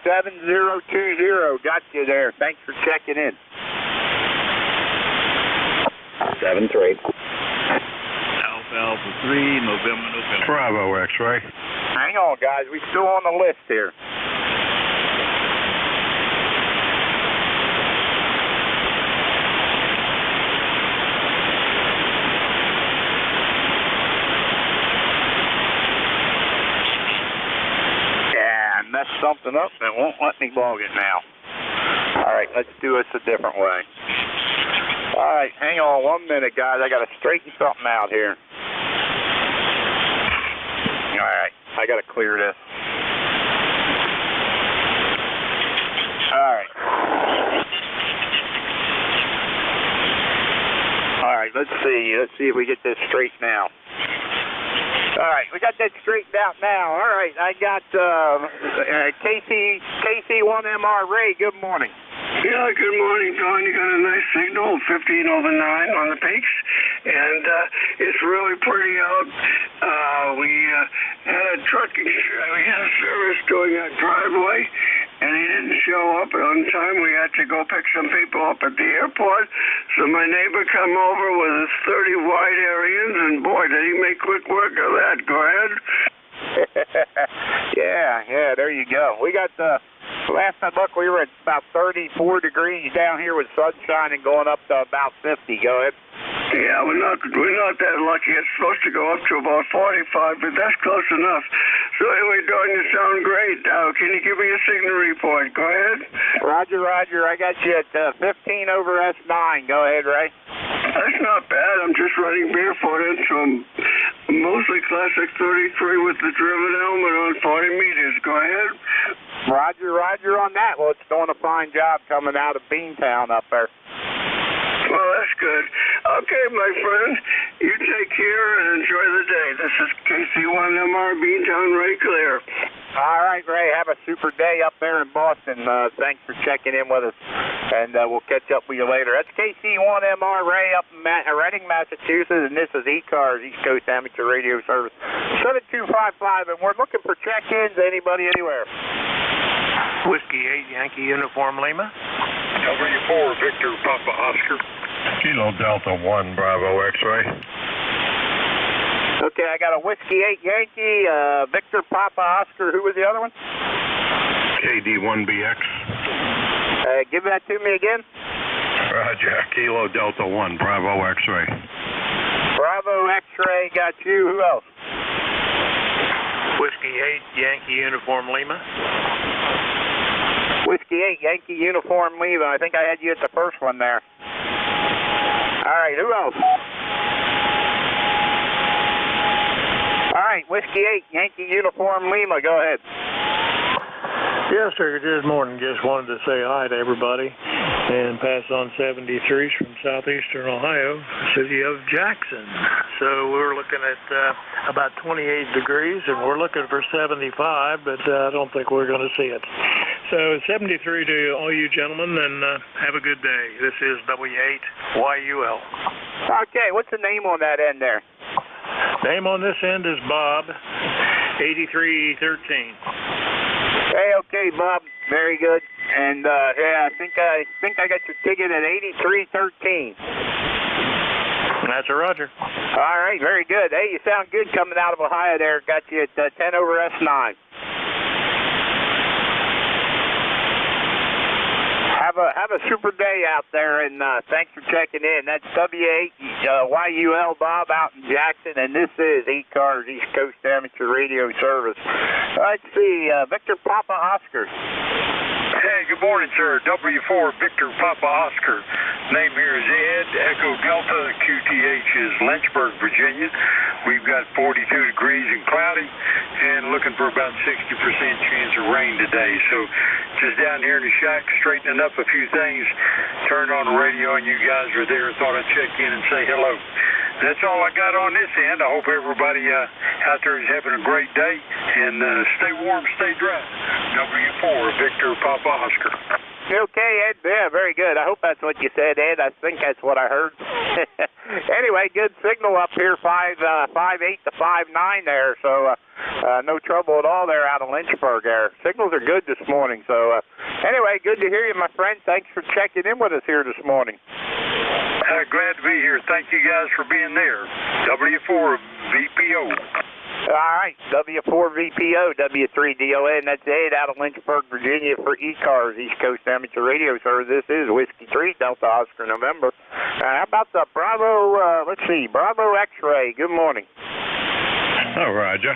7020. Got you there. Thanks for checking in. 7-3. Alpha 3, November. Bravo, X-ray. Hang on, guys. We're still on the list here. Messed something up and it won't let me log it now. Alright, let's do this a different way. Alright, hang on 1 minute, guys. I got to straighten something out here. Alright, I got to clear this. Alright. Alright, let's see. Let's see if we get this straightened out. All right, we got that straightened out now. All right, I got KC1MR Ray. Good morning. Yeah, good morning, Don. You got a nice signal, 15 over 9 on the peaks, and it's really pretty out. We had a we had a service doing a driveway, and he didn't show up on time. We had to go pick some people up at the airport. So my neighbor come over with his 30 wide Arians, and boy, did he make quick work of that. Go ahead. Yeah, there you go. We got last I looked, we were at about 34 degrees down here with sunshine and going up to about 50. Go ahead. Yeah, we're not that lucky. It's supposed to go up to about 45, but that's close enough. So anyway, Don, you sound great. Can you give me a signal report? Go ahead. Roger. I got you at 15 over S9. Go ahead, Ray. That's not bad. I'm just running barefoot into a mostly classic 33 with the driven helmet on 40 meters. Go ahead. Roger on that. Well, it's doing a fine job coming out of Beantown up there. Well, that's good. Okay, my friend, you take care and enjoy the day. This is KC1MR Beantown Ray Clear. All right, Ray, have a super day up there in Boston. Thanks for checking in with us, and we'll catch up with you later. That's KC1MR Ray up in Reading, Massachusetts, and this is E-Cars, East Coast Amateur Radio Service, 7255, and we're looking for check-ins, anybody, anywhere. Whiskey 8, Yankee Uniform Lima. W4, Victor Papa Oscar. Kilo Delta 1, Bravo, X-ray. Okay, I got a Whiskey 8 Yankee, Victor Papa Oscar. Who was the other one? KD1BX. Give that to me again. Roger. Kilo Delta 1, Bravo, X-ray. Bravo, X-ray, got you. Who else? Whiskey 8, Yankee Uniform Lima. Whiskey 8, Yankee Uniform Lima. I think I had you at the first one there. All right, who else? All right, Whiskey 8, Yankee Uniform Lima. Go ahead. Yes, sir. Good morning. Just wanted to say hi to everybody and pass on 73s from southeastern Ohio, city of Jackson. So we're looking at about 28 degrees, and we're looking for 75, but I don't think we're going to see it. So 73 to all you gentlemen, and have a good day. This is W8YUL. Okay, what's the name on that end there? Name on this end is Bob, 8313. Okay, Bob. Very good. And yeah, I think I got your ticket at 8313. That's a Roger. All right, very good. Hey, you sound good coming out of Ohio there. Got you at 10 over S9. Have a super day out there, and thanks for checking in. That's W8YUL Bob out in Jackson, and this is E-Cars East Coast Amateur Radio Service. Let's see, Victor Papa Oscar. Hey, good morning, sir. W4, Victor Papa Oscar. Name here is Ed. Echo Delta. QTH is Lynchburg, Virginia. We've got 42 degrees and cloudy, and looking for about 60% chance of rain today. So just down here in the shack, straightening up a few things. Turned on the radio, and you guys are there. Thought I'd check in and say hello. That's all I got on this end. I hope everybody out there is having a great day, and stay warm, stay dry. W4, Victor Papa Oscar. Okay, Ed. Yeah, very good. I hope that's what you said, Ed. I think that's what I heard. Anyway, good signal up here, 5.8 to 5.9 there. So no trouble at all there out of Lynchburg there. Signals are good this morning. So anyway, good to hear you, my friend. Thanks for checking in with us here this morning. Glad to be here. Thank you guys for being there. W4 VPO. All right, W4VPO, W3DON, that's Ed out of Lynchburg, Virginia for E-Cars, East Coast Amateur Radio Service. This is Whiskey 3, Delta Oscar November. How about the Bravo, let's see, Bravo X-Ray, good morning. Oh, Roger.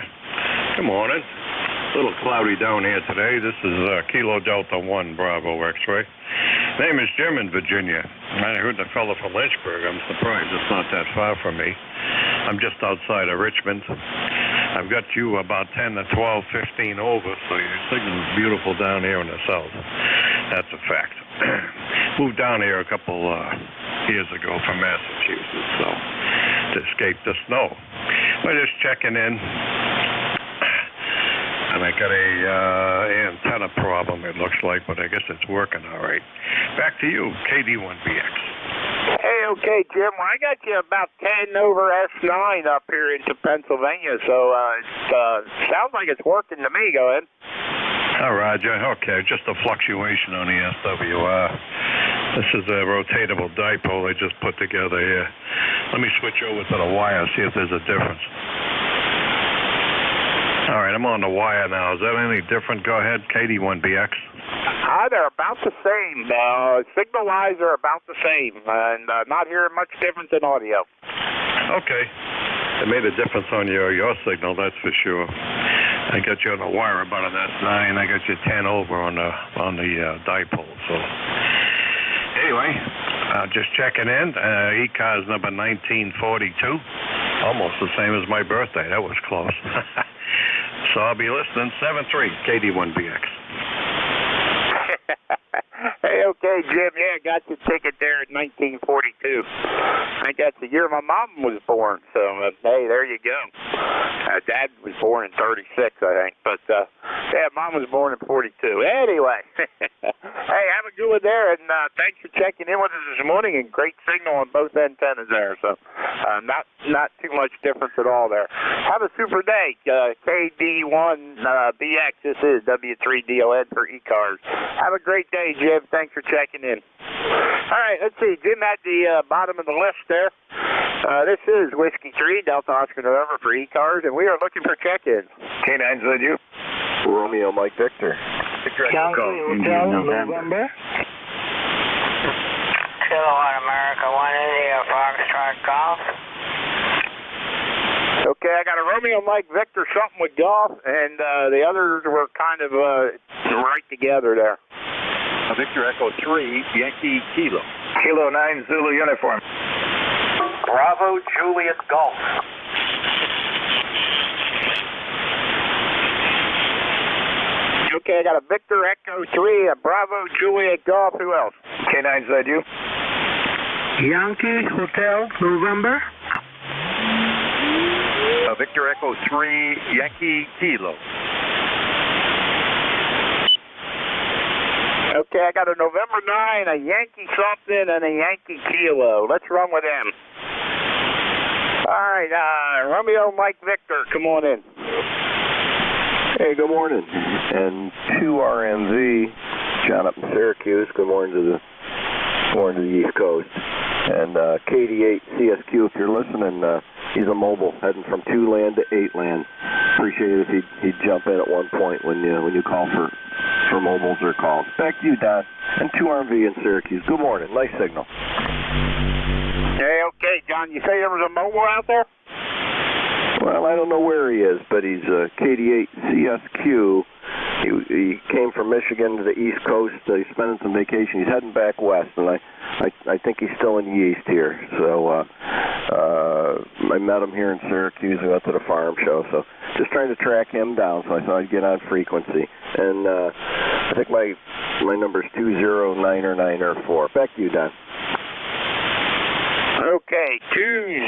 Good morning. A little cloudy down here today. This is Kilo Delta 1 Bravo X-Ray. Name is Jim in Virginia. I heard the fellow from Lynchburg. I'm surprised it's not that far from me. I'm just outside of Richmond. I've got you about 10 to 12, 15 over, so your signal's beautiful down here in the south. That's a fact. Moved down here a couple years ago from Massachusetts, so to escape the snow. We're just checking in. And I got a antenna problem, it looks like, but I guess it's working all right. Back to you, KD1BX. Hey, okay, Jim. Well, I got you about 10 over S9 up here into Pennsylvania, so it sounds like it's working to me. Go ahead. Oh, Roger. Okay, just a fluctuation on the SWR. This is a rotatable dipole they just put together here. Let me switch over to the wire, see if there's a difference. All right, I'm on the wire now. Is that any different? Go ahead, KD1BX. They're about the same. Signal-wise, they're about the same, and not hearing much difference in audio. Okay. It made a difference on your signal, that's for sure. I got you on the wire about an S9. I got you 10 over on the dipole. So anyway, just checking in. E-Cars number 1942. Almost the same as my birthday. That was close. So I'll be listening. 7-3, KD1BX. Hey, okay, Jim. Yeah, got your ticket there in 1942. I think that's the year my mom was born. So, hey, there you go. Dad was born in 36, I think. But, yeah, Mom was born in 42. Anyway, hey, have a good one there. And thanks for checking in with us this morning. And great signal on both antennas there. So, not too much difference at all there. Have a super day. KD1BX. This is W3DON for E-Cars. Have a great day, Jim. Thanks for checking in. All right, let's see. Jim at the bottom of the list there. This is Whiskey 3, Delta Oscar November for E-Cars, and we are looking for check-ins. K9ZU. Romeo Mike Victor. Yankee Hotel November. Kilowatt America 1 India Foxtrot Golf. Okay, I got a Romeo Mike Victor something with golf, and the others were kind of right together there. Victor Echo 3, Yankee Kilo. Kilo 9 Zulu uniform. Bravo Juliet Golf. Okay, I got a Victor Echo 3, a Bravo Juliet Golf. Who else? K9ZU. Yankee Hotel November. Victor Echo 3, Yankee Kilo. Okay, I got a November 9, a Yankee something, and a Yankee Kilo. Let's run with them. All right, Romeo Mike Victor, come on in. Hey, good morning. And 2RMV, John up in Syracuse. Good morning to the East Coast. And KD8 CSQ, if you're listening, he's a mobile heading from 2 land to 8 land. Appreciate it if he'd jump in at one point when you call for mobiles or calls. Back to you, Don. And 2RMV in Syracuse. Good morning. Nice signal. Hey, okay, John. You say there was a mobile out there? Well, I don't know where he is, but he's KD8 CSQ. He came from Michigan to the East Coast. He's spending some vacation. He's heading back west, and I think he's still in the East here. So I met him here in Syracuse. I went to the farm show, so just trying to track him down. So I thought I'd get on frequency. And I think my number is 20994. Back to you, Don. Okay, 20.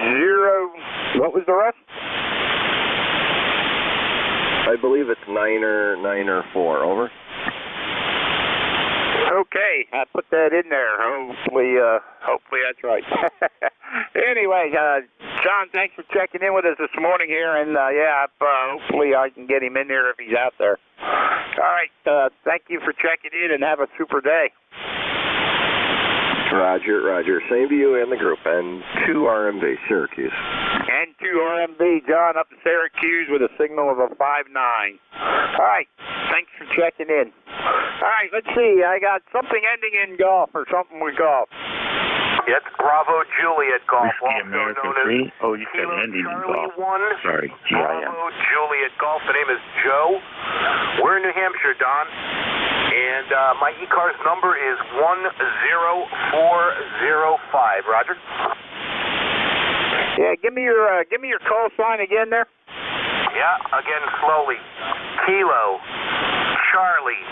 What was the rest? I believe it's 994. Over. Okay, Okay, I put that in there. Hopefully that's right. Anyway, John, thanks for checking in with us this morning here, and hopefully I can get him in there if he's out there. All right, thank you for checking in, and have a super day. Roger. Same to you and the group. And 2 RMB, Syracuse. And 2 RMB, John, up to Syracuse with a signal of a 5-9. All right, thanks for checking in. All right, let's see. I got something ending in golf or something with golf. It's Bravo Juliet Golf. Whiskey America 3? Oh, you said ending in golf. Sorry, GIM. Bravo Juliet Golf. The name is Joe. We're in New Hampshire, Don. And my e-car's number is 10405. Roger? Yeah, give me your call sign again there. Yeah, again slowly. Kilo, Charlie,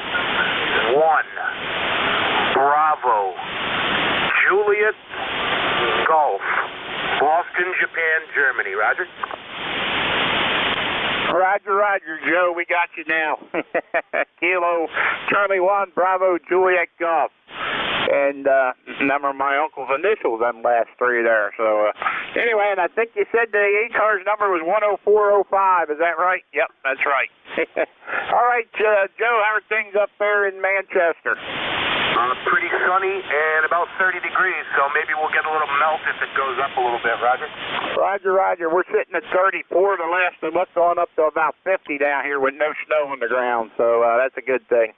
1, Bravo, Juliet, Golf, Boston, Japan, Germany. Roger? Roger, Joe. We got you now. Kilo, Charlie 1, Bravo, Juliet, Golf. And number of my uncle's initials on the last 3 there. So anyway, and I think you said the e-car's number was 10405. Is that right? Yep, that's right. All right, Joe, how are things up there in Manchester? Pretty sunny and about 30 degrees, so maybe we'll get a little melt if it goes up a little bit, Roger? Roger. We're sitting at 34. The last of us going up to about 50 down here with no snow on the ground, so that's a good thing.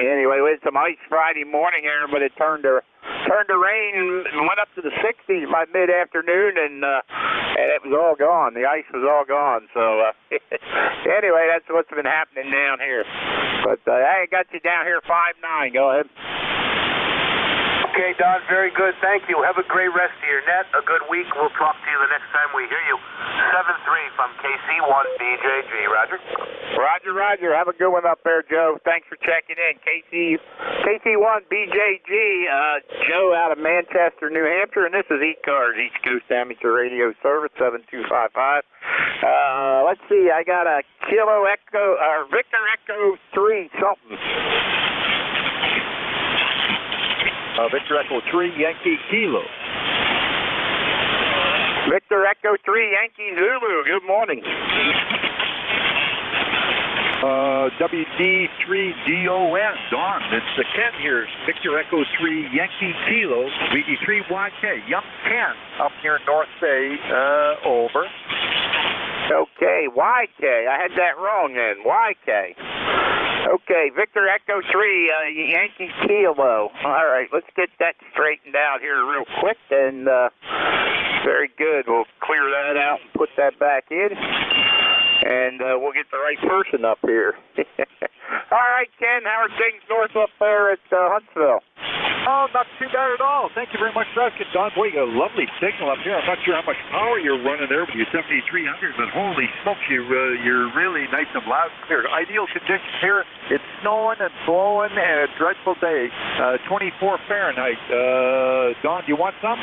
Anyway, we had some ice Friday morning here, but it turned to rain and went up to the 60s by mid-afternoon, and it was all gone. The ice was all gone. So anyway, that's what's been happening down here. But I got you down here 5-9. Go ahead. Okay, Don, very good. Thank you. Have a great rest of your net. A good week. We'll talk to you the next time we hear you. 7-3 from KC1BJG. Roger? Roger. Have a good one up there, Joe. Thanks for checking in. KC1BJG, Joe out of Manchester, New Hampshire, and this is E-Cars, East Coast Amateur Radio Service, 7255. Let's see. I got a Victor Echo 3 something. Victor Echo 3, Yankee Kilo. Victor Echo 3, Yankee Zulu. Good morning. WD3DON. Don, it's the Ken here. Victor Echo 3, Yankee Kilo. VD3YK. Young Ken up here in North Bay. Over. Okay, YK. I had that wrong then. YK. Okay, Victor Echo 3, Yankee Kilo. All right, let's get that straightened out here real quick. And very good. We'll clear that out and put that back in. And we'll get the right person up here. All right, Ken, how are things north up there at Huntsville? Oh, not too bad at all. Thank you very much for asking, Don. Boy, you got a lovely signal up here. I'm not sure how much power you're running there with your 7300, but holy smokes, you're really nice and loud clear. Ideal conditions here. It's snowing and blowing and a dreadful day. 24 Fahrenheit. Don, do you want some?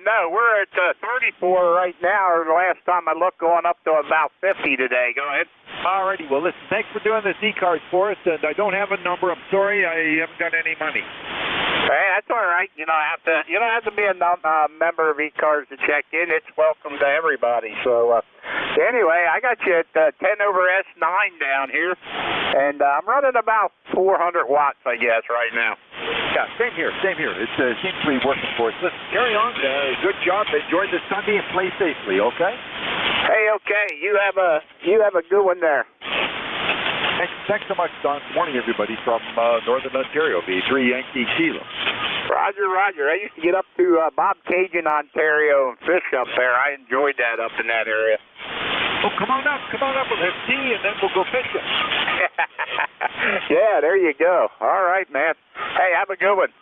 No, we're at 34 right now. The last time I looked, going up to about 50 today. Go ahead. Alrighty, well, listen, thanks for doing this e-card for us, and I don't have a number. I'm sorry, I haven't got any money. Hey, that's all right. You don't have to be a member of e-cars to check in. It's welcome to everybody. So anyway, I got you at 10 over S9 down here, and I'm running about 400 watts, I guess, right now. Yeah, same here. It seems to be working for us. Listen, carry on. Good job. Enjoy the Sunday and play safely, okay? Hey, okay. You have a good one there. Thanks so much, Don. Good morning, everybody from Northern Ontario, V3 Yankee Kilo. Roger. I used to get up to Bobcaygeon, Ontario, and fish up there. I enjoyed that up in that area. Oh, come on up. We'll have tea, and then we'll go fishing. Yeah, there you go. All right, man. Hey, have a good one.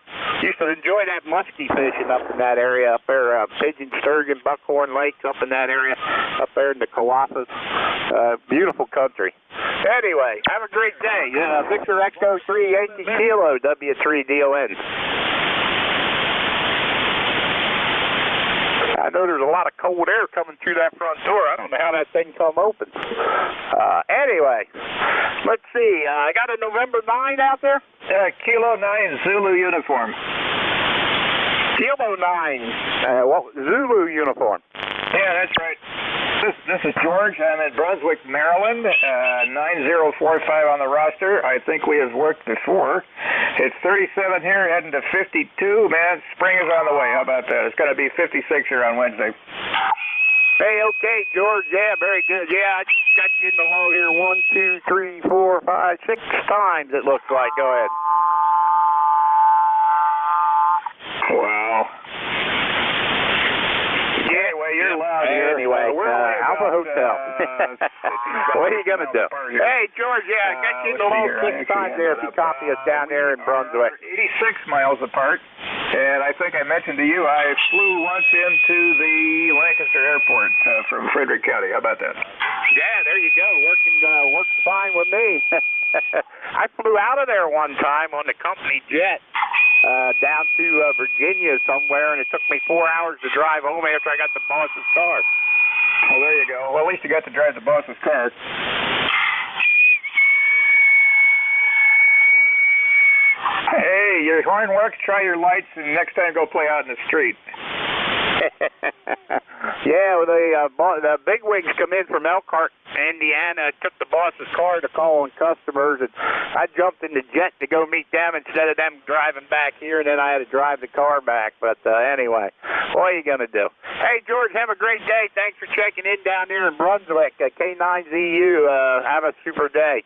Used to enjoy that muskie fishing up in that area up there, Pigeon Sturgeon, Buckhorn Lakes up in that area, up there in the Colossus. Beautiful country. Anyway, have a great day. Victor Echo 3 Yankee Kilo, W3DON. I know there's a lot of cold air coming through that front door. I don't know how that thing come open. Anyway, Let's see. I got a November 9 out there. Kilo 9 Zulu uniform. Kilo 9. What Zulu uniform? Yeah, that's right. This is George. I'm in Brunswick, Maryland. 9045 on the roster. I think we have worked before. It's 37 here, heading to 52. Man, spring is on the way. How about that? It's going to be 56 here on Wednesday. Hey, okay, George. Yeah, very good. Yeah, I got you in the low here 1, 2, 3, 4, 5, 6 times it looks like. Go ahead. Wow. Anyway, you're loud here. Anyway, Alpha Hotel. What are you going to do? Hey, George, yeah, I got you in the low 6 times there if you copy us down there in Brunswick. 86 miles apart. And I think I mentioned to you, I flew once into the Lancaster Airport from Frederick County. How about that? Yeah, there you go. Works fine with me. I flew out of there one time on the company jet down to Virginia somewhere, and it took me 4 hours to drive home after I got the boss's car. Well, there you go. Well, at least you got to drive the boss's car. Hey, your horn works. Try your lights, and next time go play out in the street. Yeah, well, the big wigs come in from Elkhart, Indiana, took the boss's car to call on customers, and I jumped in the jet to go meet them instead of them driving back here, and then I had to drive the car back. But anyway, what are you going to do? Hey, George, have a great day. Thanks for checking in down here in Brunswick. K9ZU, have a super day.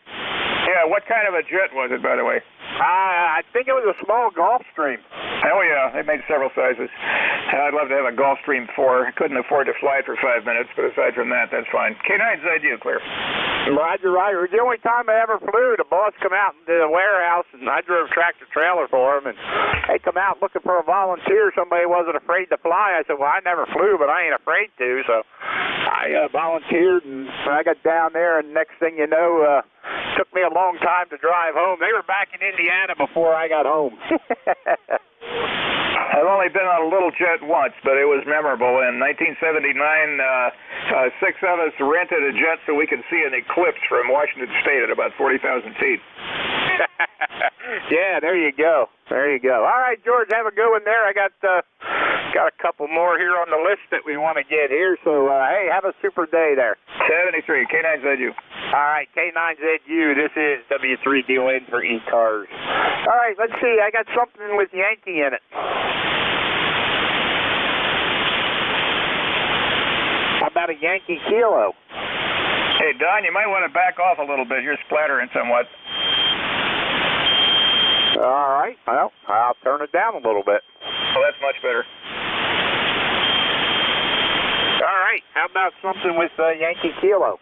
Yeah, what kind of a jet was it, by the way? I think it was a small Gulfstream. Oh, yeah, they made several sizes. I'd love to have a Gulfstream 4. I couldn't afford to fly it for 5 minutes, but aside from that, that's fine. K9ZU, clear. Roger. It was the only time I ever flew. The boss come out into the warehouse, and I drove tractor trailer for him, and they come out looking for a volunteer. Somebody wasn't afraid to fly. I said, well, I never flew, but I ain't afraid to, so I volunteered, and I got down there, and next thing you know, took me a long time to drive home. They were back in Indiana before I got home. I've only been on a little jet once, but it was memorable. In 1979, 6 of us rented a jet so we could see an eclipse from Washington State at about 40,000 feet. Yeah, there you go. All right, George, have a good one there. I got a couple more here on the list that we want to get here. So, hey, have a super day there. 73, K9ZU. All right, K9ZU. This is W3DON for E-Cars. All right, let's see. I got something with Yankee in it. How about a Yankee Kilo? Hey, Don, you might want to back off a little bit. You're splattering somewhat. All right. Well, I'll turn it down a little bit. Well, that's much better. All right. How about something with Yankee Kilo?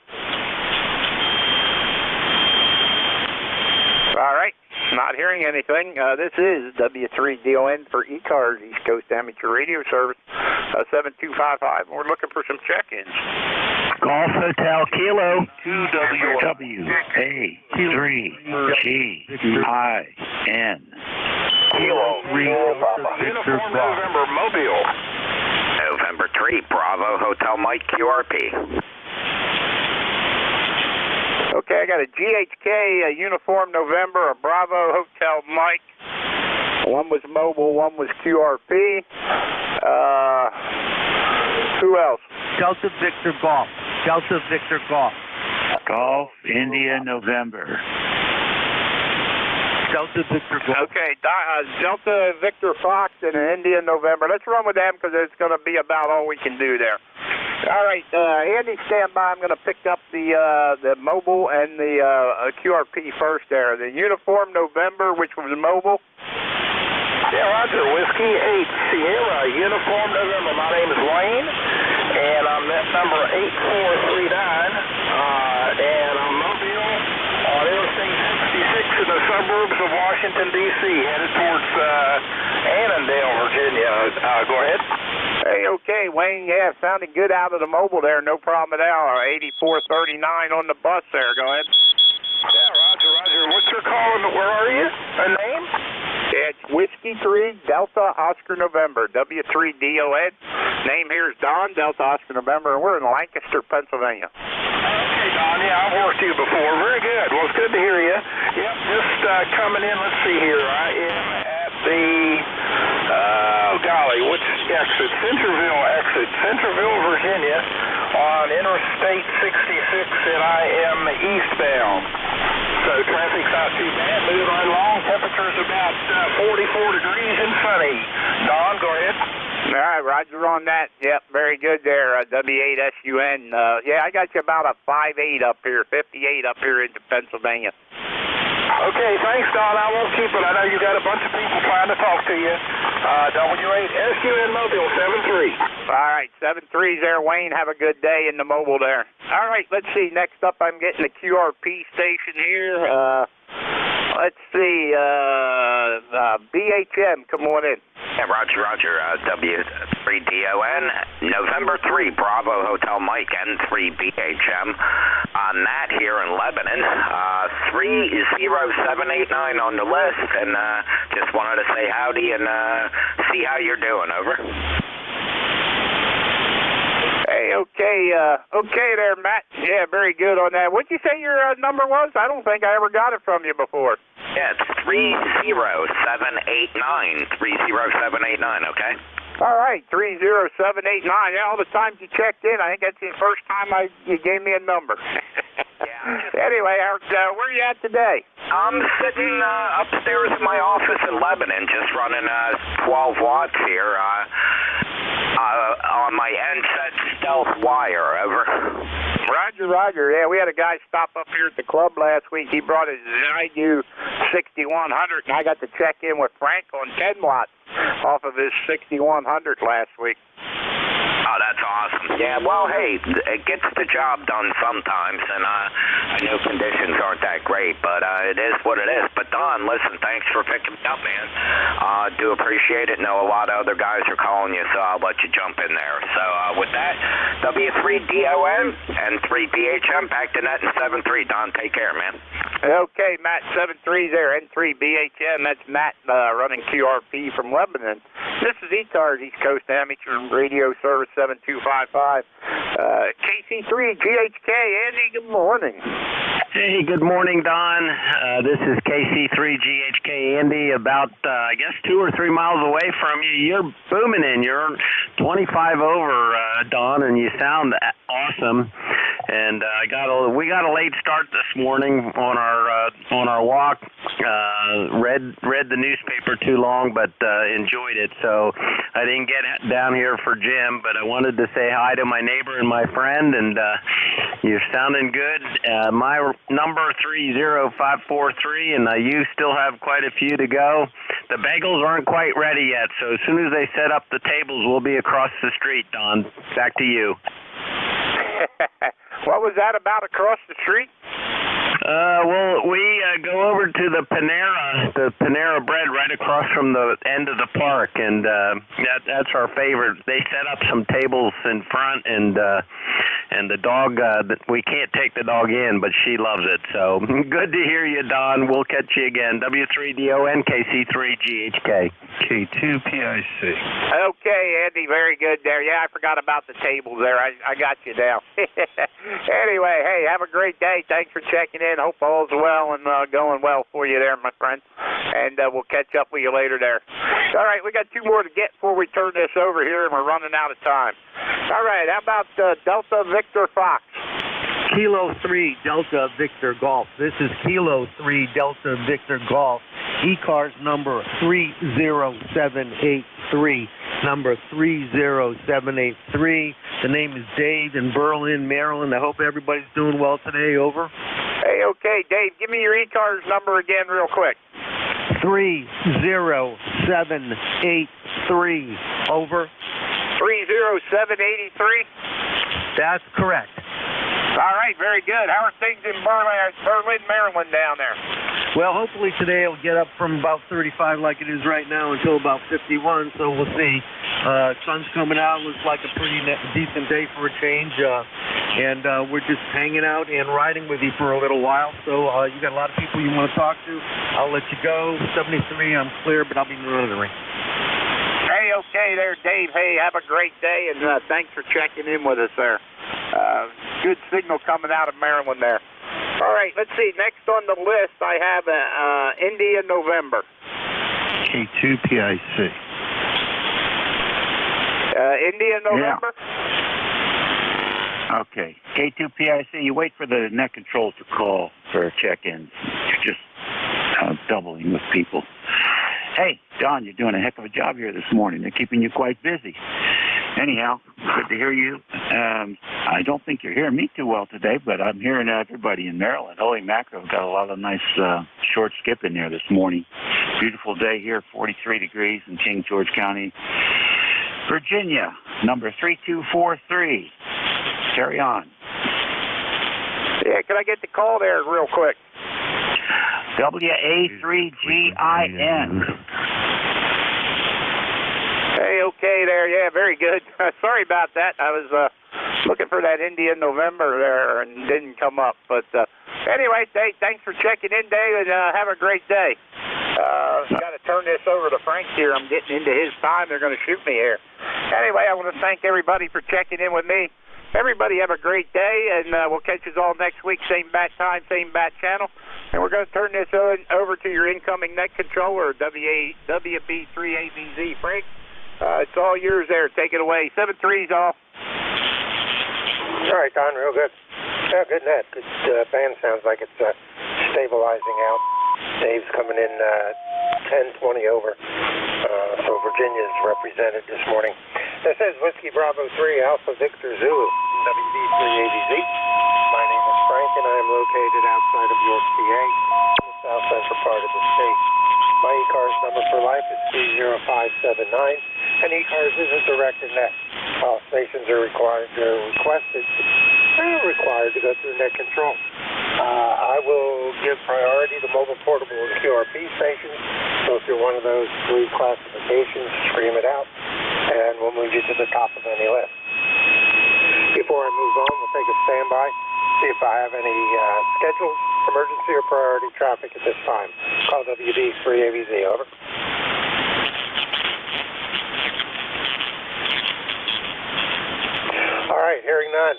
All right. Not hearing anything. This is W3DON for E-Cars, East Coast Amateur Radio Service, 7255. We're looking for some check-ins. Golf Hotel Kilo 2WA3GIN Kilo 3 Uniform November Mobile. November 3 Bravo Hotel Mike QRP. Okay, I got a GHK, a Uniform November, a Bravo Hotel Mike. One was mobile, one was QRP. Who else? Delta Victor Golf. Golf India November. Delta Victor Golf. Okay, Delta Victor Fox and an India November. Let's run with them because it's going to be about all we can do there. All right, Andy, stand by. I'm going to pick up the mobile and the QRP first there. The Uniform November, which was mobile. Yeah, Roger. Whiskey 8 Sierra Uniform November. My name is Wayne, and I'm at number 8439, and I'm mobile on Interstate 66 in the suburbs of Washington, D.C., headed towards Annandale, Virginia. Go ahead. Hey, okay, Wayne, yeah, sounded good out of the mobile there, no problem at all. 8439 on the bus there, go ahead. Yeah, Roger. What's your call and where are you? A name? Yeah, it's Whiskey 3, Delta Oscar November, W3DON. Name here is Don, Delta Oscar November, and we're in Lancaster, Pennsylvania. Okay, Don. Yeah, I've worked you before. Very good. Well, it's good to hear you. Yep, just coming in. Let's see here. I am at the, which exit? Centerville, Virginia, on Interstate 66, and I am eastbound. So traffic's not too bad. Moving right along. Temperature's about 44 degrees and sunny. Don, go ahead. All right, Roger on that. Yep, very good there, W8SUN. Yeah, I got you about a 5.8 up here, 58 up here into Pennsylvania. Okay, thanks, Don. I won't keep it. I know you got a bunch of people trying to talk to you. W8SUN Mobile, 7-3. All right, 7-3 there, Wayne. Have a good day in the mobile there. All right, let's see. Next up, I'm getting the QRP station here. Let's see. BHM, come on in. Yeah, Roger, W3DON, November 3, Bravo Hotel Mike, N3BHM. On that here in Lebanon, 30789 on the list, and just wanted to say howdy and see how you're doing, over. Hey, okay there, Matt. Yeah, very good on that. What'd you say your number was? I don't think I ever got it from you before. Yeah, it's 30789, 30789, okay? All right, 30789. Yeah, all the times you checked in, I think that's the first time you gave me a number. Yeah. Anyway, where are you at today? I'm sitting upstairs in my office in Lebanon, just running 12 watts here on my NZ stealth wire, over. Roger. Yeah, we had a guy stop up here at the club last week. He brought his Zydu 6100, and I got to check in with Frank on 10 watts off of his 6100 last week. Oh, that's awesome. Yeah, well, hey, it gets the job done sometimes, and I know conditions aren't that great, but it is what it is. But, Don, listen, thanks for picking me up, man. Do appreciate it. Know a lot of other guys are calling you, so I'll let you jump in there. So, with that, W3DON and 3BHM, back to net in 7-3. Don, take care, man. Okay, Matt, 7-3 there, N3BHM. That's Matt running QRP from Lebanon. This is E-Cars, East Coast Amateur Radio Service 7255. KC3 GHK. Andy, good morning. Hey, good morning, Don. This is KC3 GHK Andy, about, I guess, 2 or 3 miles away from you. You're booming in. You're 25 over, Don, and you sound awesome. And we got a late start this morning on our walk. Read the newspaper too long, but enjoyed it. So I didn't get down here for Jim, but I wanted to say hi to my neighbor and my friend, and you're sounding good. My number 30543, and you still have quite a few to go. The bagels aren't quite ready yet, so as soon as they set up the tables, we'll be across the street, Don. Back to you. What was that about across the street? Well, we go over to the Panera Bread right across from the end of the park, and that's our favorite. They set up some tables in front, and the dog, we can't take the dog in, but she loves it. So good to hear you, Don. We'll catch you again. W3DON, KC3GHK. K2PIC. Okay, Andy, very good there. Yeah, I forgot about the tables there. I got you down. Anyway, hey, have a great day. Thanks for checking in. Hope all's well and going well for you there, my friend. And we'll catch up with you later there. All right, we got 2 more to get before we turn this over here, and we're running out of time. All right, how about Delta Victor Fox? Kilo 3 Delta Victor Golf. This is Kilo 3 Delta Victor Golf. E-Cars number 30783. Number 30783. The name is Dave in Berlin, Maryland. I hope everybody's doing well today. Over. Hey, okay, Dave, give me your E-Cars number again real quick. 30783. Over. 30783? That's correct. All right, very good. How are things in Berlin, Maryland down there? Well, hopefully today it'll get up from about 35 like it is right now until about 51, so we'll see. Sun's coming out. Looks like a pretty decent day for a change. And we're just hanging out and riding with you for a little while. So you got a lot of people you want to talk to. I'll let you go. 73, I'm clear, but I'll be monitoring. Hey, okay there, Dave. Hey, have a great day, and thanks for checking in with us there. Good signal coming out of Maryland there. All right, let's see. Next on the list, I have India November. K2PIC. India November? Yeah. Okay. K2PIC, you wait for the net controls to call for check-ins. You're just doubling with people. Hey, Don, you're doing a heck of a job here this morning. They're keeping you quite busy. Anyhow, good to hear you. I don't think you're hearing me too well today, but I'm hearing everybody in Maryland. Holy mackerel, got a lot of nice short skip in there this morning. Beautiful day here, 43 degrees in King George County, Virginia, number 3243. Carry on. Yeah, can I get the call there real quick? WA3GIN. Hey, okay there. Yeah, very good. Sorry about that. I was looking for that India November there and didn't come up. But anyway, Dave, thanks for checking in, Dave, and have a great day. Got to turn this over to Frank here. I'm getting into his time. They're going to shoot me here. Anyway, I want to thank everybody for checking in with me. Everybody have a great day, and we'll catch you all next week, same bat time, same bat channel. And we're going to turn this over to your incoming net controller, WB3ABZ. Frank, it's all yours there. Take it away. 7-3's off. All right, Don, real good. Yeah, good net. Good band sounds like it's stabilizing out. Dave's coming in 10-20 over. So Virginia's represented this morning. This is Whiskey Bravo 3 Alpha Victor Zulu, WB3ABZ. My name is Frank, and I am located outside of York, PA, in the south central part of the state. My E-Cars number for life is 30579, and E-Cars is a direct net. All stations are required to go through net control. I will give priority to mobile, portable, and QRP stations. So if you're one of those blue classifications, scream it out, and we'll move you to the top of any list. Before I move on, we'll take a standby, see if I have any scheduled emergency or priority traffic at this time. Call WB3ABZ, over. All right, hearing none.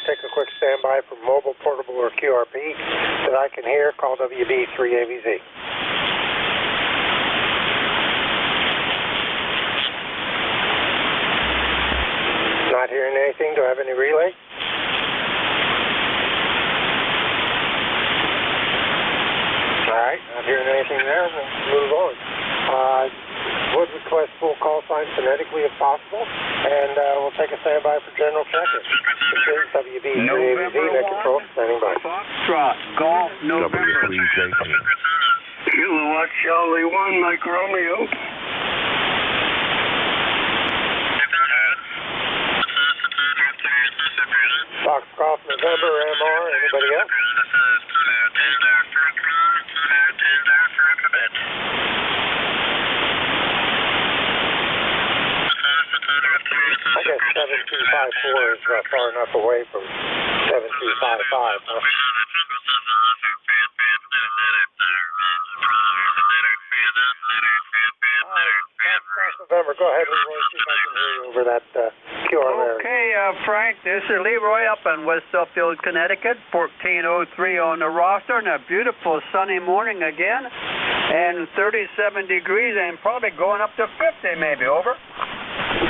Take a quick standby for mobile, portable, or QRP that I can hear. Call WB3ABZ. Not hearing anything. Do I have any relay? All right, not hearing anything there. We'll move on. Would request full call sign phonetically if possible, and we'll take a standby for general check-in. This is WB3ABZ, net control, standing by. Foxtrot, Golf, November. Kilowatt Charlie 1, Mike Romeo. Foxcroft, November, MR, anybody else? I guess 7254 is far enough away from 7255, huh? November, go ahead, Leroy, see if I can hear you over that QR area. Okay, Frank, this is Leroy up in West Suffield, Connecticut, 1403 on the roster, and a beautiful sunny morning again, and 37 degrees, and probably going up to 50 maybe, over.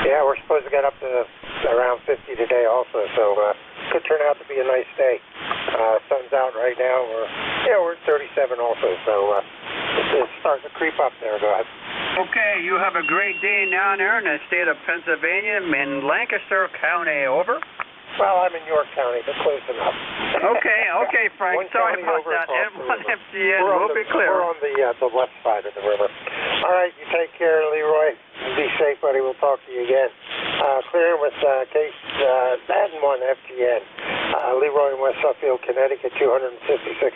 Yeah, we're supposed to get up to around 50 today also, so could turn out to be a nice day. Sun's out right now. We're at 37 also, so it's starting to creep up there. Go ahead. Okay, you have a great day down there in the state of Pennsylvania, in Lancaster County, over. Well, I'm in York County, but close enough. Okay, Frank. Sorry about that. M1 FGN, we'll be clear. We're on the left side of the river. All right, you take care, Leroy. Be safe, buddy. We'll talk to you again. Clearing with case N1 FGN. Leroy in West Suffield, Connecticut, 256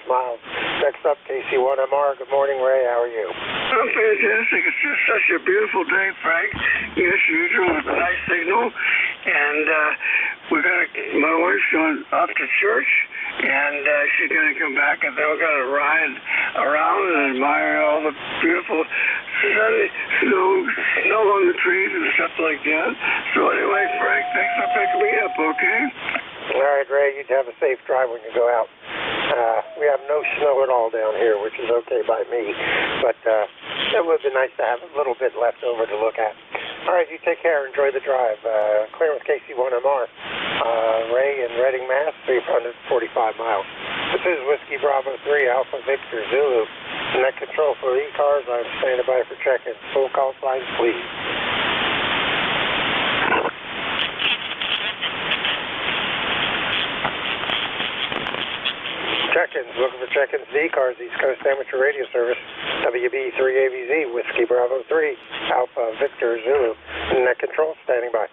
miles. Next up, KC1MR. Good morning, Ray. How are you? I'm fantastic. It's just such a beautiful day, Frank. Yes, usual. It's a nice signal. And my wife's going off to church, and she's going to come back, and then we're going to ride around and admire all the beautiful snow on the trees and stuff like that. So anyway, Frank, thanks for picking me up, okay? All right, Ray, you have a safe drive when you go out. We have no snow at all down here, which is okay by me, but it would be nice to have a little bit left over to look at. All right, you take care. Enjoy the drive. Clear with KC1MR. Ray in Reading, Mass, 345 miles. This is Whiskey Bravo 3, Alpha Victor Zulu. Net control for E-cars. I'm standing by for check-in. Full call signs, please. Check-ins, looking for check-ins, D-cars, East Coast Amateur Radio Service, WB3ABZ, Whiskey Bravo 3, Alpha Victor Zulu, net control, standing by.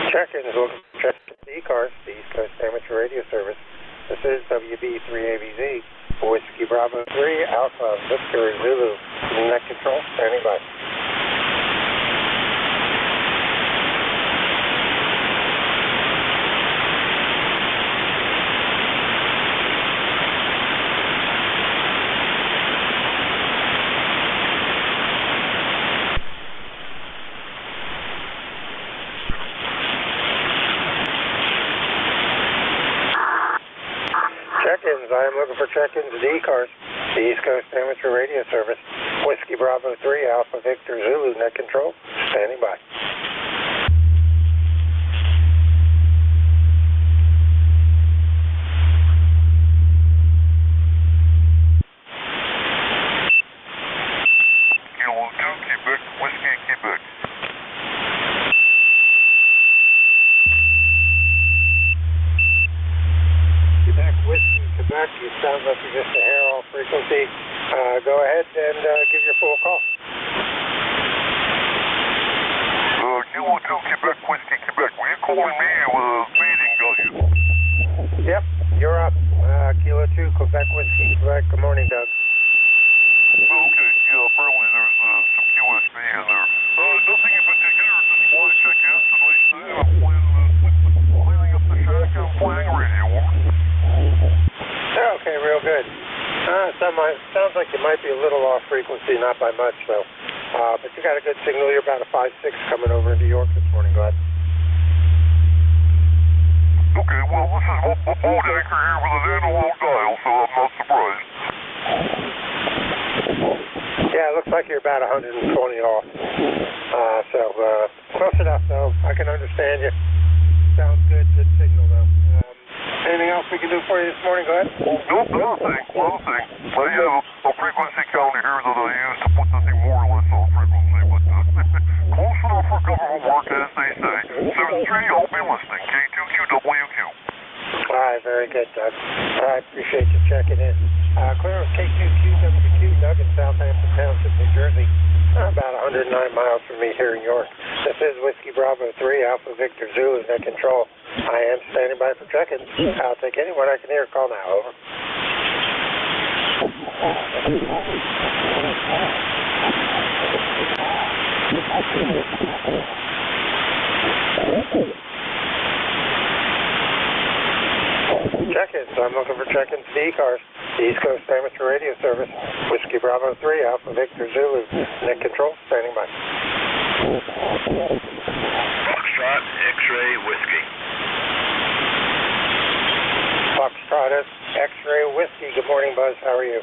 Check-ins, looking for check-ins, E-cars, the East Coast Amateur Radio Service. This is WB3ABZ, Whiskey Bravo 3, Alpha Victor Zulu, net control, standing by. Check-ins, I am looking for check-ins, D-cars, the East Coast Amateur Radio Service, Whiskey Bravo 3, Alpha Victor Zulu, net control, standing by. Kilo 2, Quebec, Whiskey, Quebec. Whiskey, Quebec, it sounds like you're just a hair off frequency. Go ahead and give your full call. Kilo 2, Quebec, Whiskey, Quebec. Were you calling me with a meeting, don't you? Yep, you're up. Kilo 2, Quebec, Whiskey, Quebec. Good morning, Doug. Okay, yeah, apparently there's some QSB in there. Nothing in particular, just want to check in. So nice day. I'm cleaning up the shack and playing radio. Okay, real good. Sounds like you might be a little off frequency, not by much, though. But you got a good signal. You're about a 5.6 coming over into York this morning. Go ahead. Okay, well, this is a boat anchor here with an analog dial, so I'm not surprised. Yeah, it looks like you're about 120 off. Close enough, though. I can understand you. Sounds good. Good signal, though. Anything else we can do for you this morning? Go ahead. Nope, another thing. I have a frequency counter here that I use to put the thing more or less on frequency, but close enough for government work, as they say. 7-3, I'll be listening. K2QWQ. All right, very good, Doug. I appreciate you checking in. Clear with K2QWQ, Doug in Southampton Township, New Jersey. About 109 miles from me here in York. This is Whiskey Bravo 3, Alpha Victor Zulu, net control. I am standing by for check-ins. I'll take anyone I can hear. Call now, over. Check-ins. I'm looking for check-ins, D-cars. The East Coast Amateur Radio Service. Whiskey Bravo 3, Alpha Victor Zulu. Net control, standing by. Foxtrot, X-ray, Whiskey. Foxtrot, X-ray, Whiskey. Good morning, Buzz. How are you?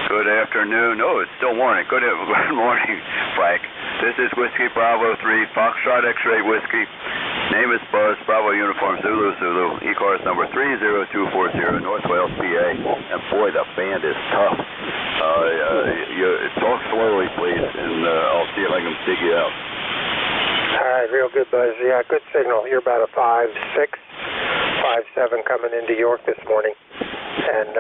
Good afternoon. Oh, it's still morning. Good morning, Frank. This is Whiskey Bravo 3, Foxtrot, X-ray, Whiskey. Name is Buzz, Bravo Uniform, Zulu, Zulu. E-cars number 30240, North Wales, PA. And boy, the band is tough. Talk slowly, please, and I'll see if I can dig you out. All right, real good, Buzz. Yeah, good signal. You're about a 5.6, 5.7 coming into York this morning. And,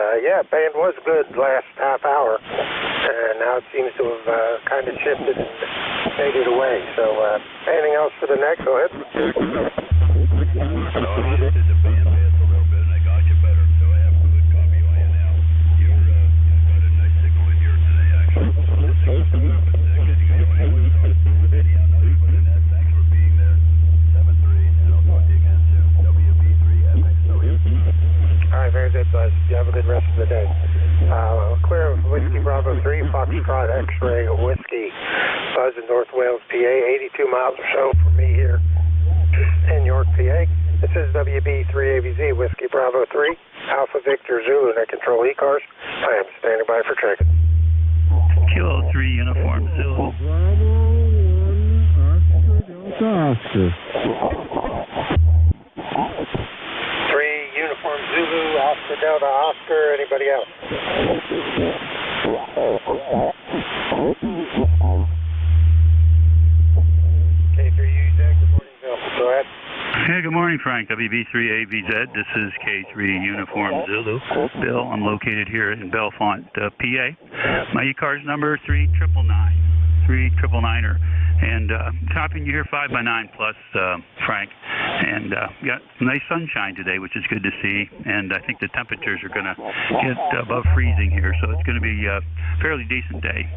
band was good last half hour. And now it seems to have kind of shifted and faded away. So, anything else for the next? Go ahead. I lifted the band pass a little bit, and I got you better, so I have a good copy on you now. You've got a nice signal in here today, actually. You have a good rest of the day. Clear of Whiskey Bravo 3, Foxtrot X-Ray Whiskey, Buzz in North Wales, PA, 82 miles or so from me here in York, PA. This is WB3ABZ, Whiskey Bravo 3, Alpha Victor Zulu, and I control E-cars. I am standing by for check-in. Kilo 3 Uniform Zulu. Oscar. 3 Uniform Zulu, Oscar Delta Oscar. Anybody else? K3UZ, good morning, Bill. Go ahead. Hey, good morning, Frank. WB3AVZ. This is K3 Uniform Zulu. Bill, I'm located here in Bellefonte, PA. My E-car's number 3999er. And topping you here 5x9 plus, Frank. And got some nice sunshine today, which is good to see. And I think the temperatures are going to get above freezing here, so it's going to be a fairly decent day.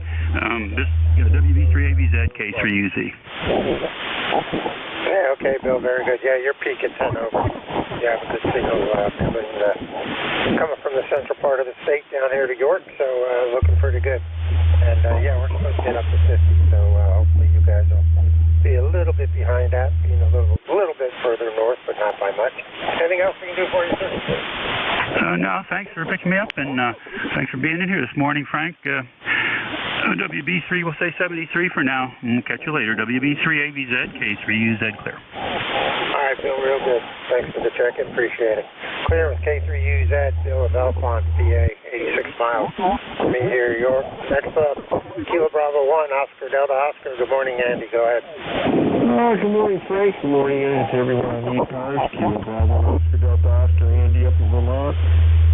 This WB3AVZ K3UZ. Yeah, okay, Bill, very good. Yeah, you're peaking 10 over. You have a good signal coming from the central part of the state down here to York, so looking pretty good. And yeah, we're supposed to get up to 50, so hopefully you guys will be a little bit behind that, being a little bit further north, but not by much. Anything else we can do for you, sir? No, thanks for picking me up, and thanks for being in here this morning, Frank. WB3 will say 73 for now, and we'll catch you later. WB3AVZ, K3UZ clear. All right, Bill, real good. Thanks for the check-in. Appreciate it. Clear with K3UZ, Bill of Bellefonte, PA, 86 miles. Me here, York. Next up, Kilo Bravo 1, Oscar Delta Oscar. Good morning, Andy. Go ahead. Good morning, Frank. Good morning to everyone on E-cars. Kilo Bravo, Oscar Delta Oscar, Andy up in Vermont.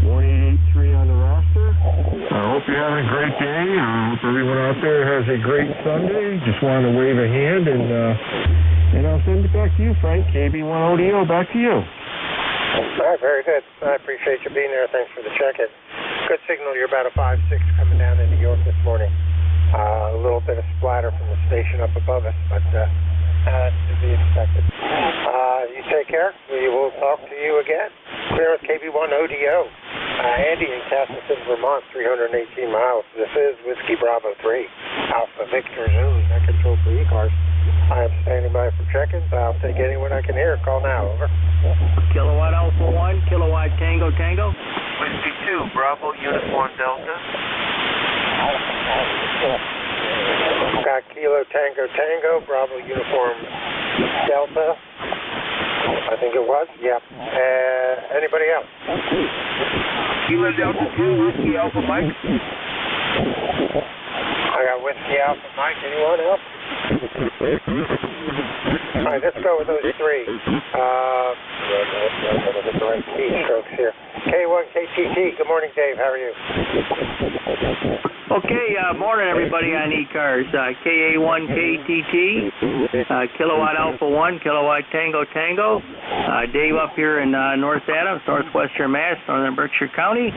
1883 on the roster. I hope you're having a great day. I hope everyone out there has a great Sunday. Just wanted to wave a hand, and I'll send it back to you, Frank. KB1ODO, back to you. All right, very good. I appreciate you being there. Thanks for the check-in. Good signal. You're about a 5-6 coming down into York this morning. A little bit of splatter from the station up above us, but that's to be expected. You take care. We will talk to you again. Clear with KB1ODO. Andy in Castleton, Vermont, 318 miles. This is Whiskey Bravo 3, Alpha Victor Zulu, net control for E-cars. I am standing by for check-ins. I'll take anyone I can hear. Call now, over. Kilowatt Alpha 1, Kilowatt Tango Tango. Whiskey 2, Bravo Uniform Delta. Got Kilo Tango Tango, Bravo Uniform Delta. I think it was. Yep. Anybody else? Kilo Delta 2, Whiskey Alpha Mike. I got Whiskey Alpha Mike. Anyone else? All right, let's go with those three. The right keystrokes here. K1KTT. Good morning, Dave. How are you? Okay, morning everybody on E-Cars. KA1KTT, Kilowatt Alpha 1, Kilowatt Tango Tango. Dave up here in North Adams, Northwestern Mass, Northern Berkshire County.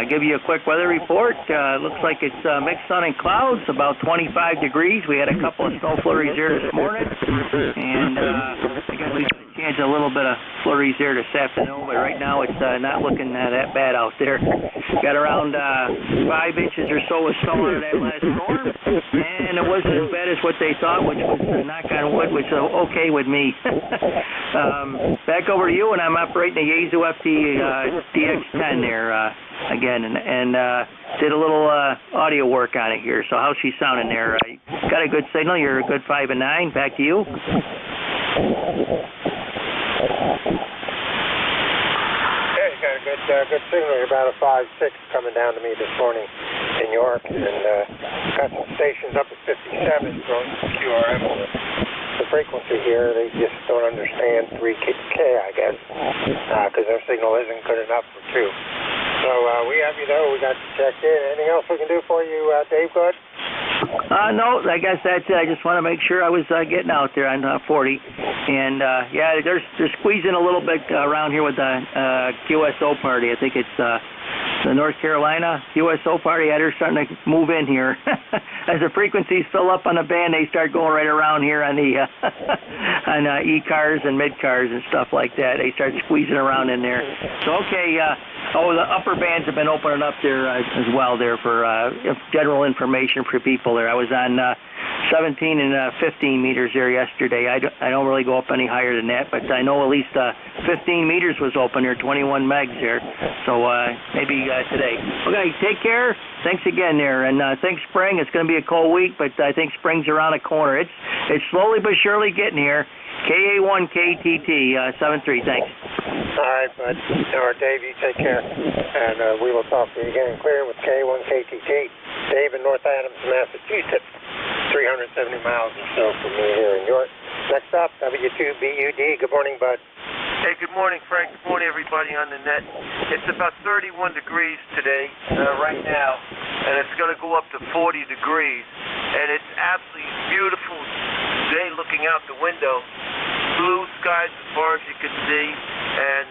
Give you a quick weather report. Looks like it's mixed sun and clouds, about 25 degrees. We had a couple of snow flurries here this morning, and I guess we got a chance of a little bit of flurries there this afternoon, but right now it's not looking that bad out there. Got around 5 inches or so of snow out of that last storm, and it wasn't as bad as what they thought, which was knock on wood, which is okay with me. Back over to you, and I'm operating the Yaesu FT DX10 there again, and did a little audio work on it here. So how's she sounding there? Got a good signal. You're a good 5 and 9. Back to you. Good signal. You're about a 5-6 coming down to me this morning in York, and got some stations up at 57 going QRM. The frequency here, they just don't understand 3K, I guess, because their signal isn't good enough for 2. So we have you though. We got you checked in. Anything else we can do for you, Dave? Good? No, I guess that's it. I just want to make sure I was getting out there on 40. And, yeah, they're squeezing a little bit around here with the QSO party. I think it's the North Carolina QSO party. Yeah, they're starting to move in here. As the frequencies fill up on the band, they start going right around here on the on E-cars and mid-cars and stuff like that. They start squeezing around in there. So, okay, Oh, the upper bands have been opening up there as well there for general information for people there. I was on 17 and 15 meters there yesterday. I don't really go up any higher than that, but I know at least 15 meters was open there, 21 megs there. So maybe today. Okay, take care. Thanks again there, and thanks spring. It's going to be a cold week, but I think spring's around the corner. It's slowly but surely getting here. KA1KTT 73. Thanks. All right, bud. Or Dave, you take care, and we will talk to you again. Clear with KA1KTT. Dave in North Adams, Massachusetts. 370 miles or so from me here in York. Next up, W2BUD. Good morning, bud. Hey, good morning, Frank. Good morning, everybody on the net. It's about 31 degrees today, right now, and it's going to go up to 40 degrees, and it's absolutely beautiful day looking out the window. Blue skies as far as you can see, and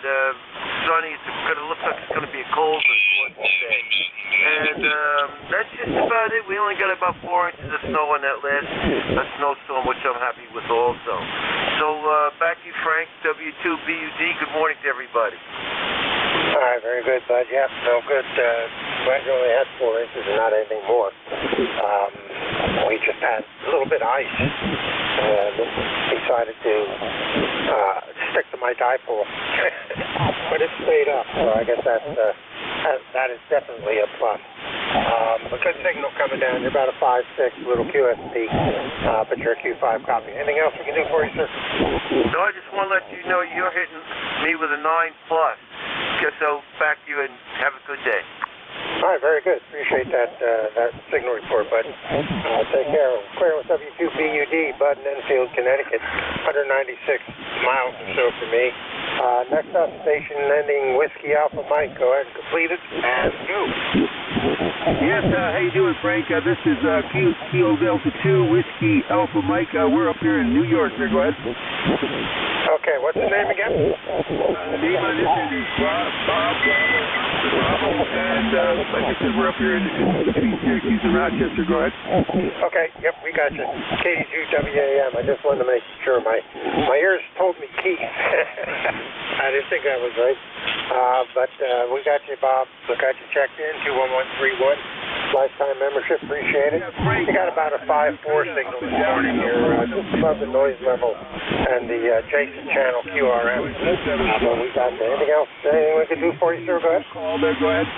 sunny. It's going to look like it's going to be a cold but gorgeous day. And that's just about it. We only got about 4 inches of snow on that last snowstorm, which I'm happy with also. So back to you, Frank, W2BUD. Good morning to everybody. All right, very good, bud. Yeah, no good. Glad you only had 4 inches and not anything more. We just had a little bit of ice. Decided to stick to my dipole, but it stayed up, so I guess that is definitely a plus. A good signal coming down. You're about a 5.6 little QSP, but you're a Q5 copy. Anything else we can do for you, sir? No, I just want to let you know you're hitting me with a 9+. So back to you and have a good day. All right, very good. Appreciate that signal report, bud. Take care. Clear with W2BUD, Bud in Enfield, Connecticut. 196 miles or so for me. Next up, station ending Whiskey Alpha Mike. Go ahead and complete it and go. Yes, how you doing, Frank? This is Kilo Delta 2 Whiskey Alpha Mike. We're up here in New York. Sir, go ahead. Okay, what's the name again? The name of this is Bob. And like I said, we're up here in between Syracuse and Rochester. Go ahead. Okay, yep, we got you. KD2WAM. I just wanted to make sure my ears told me Keith. I didn't think that was right. But we got you, Bob. We got you checked in, 21131. Lifetime membership, appreciate it. You got about a 5.4 signal this morning here, just above the noise level and the Jason channel QRM. But we got you. Anything else? Anything we can do for you, sir? Go ahead. Call there, go ahead.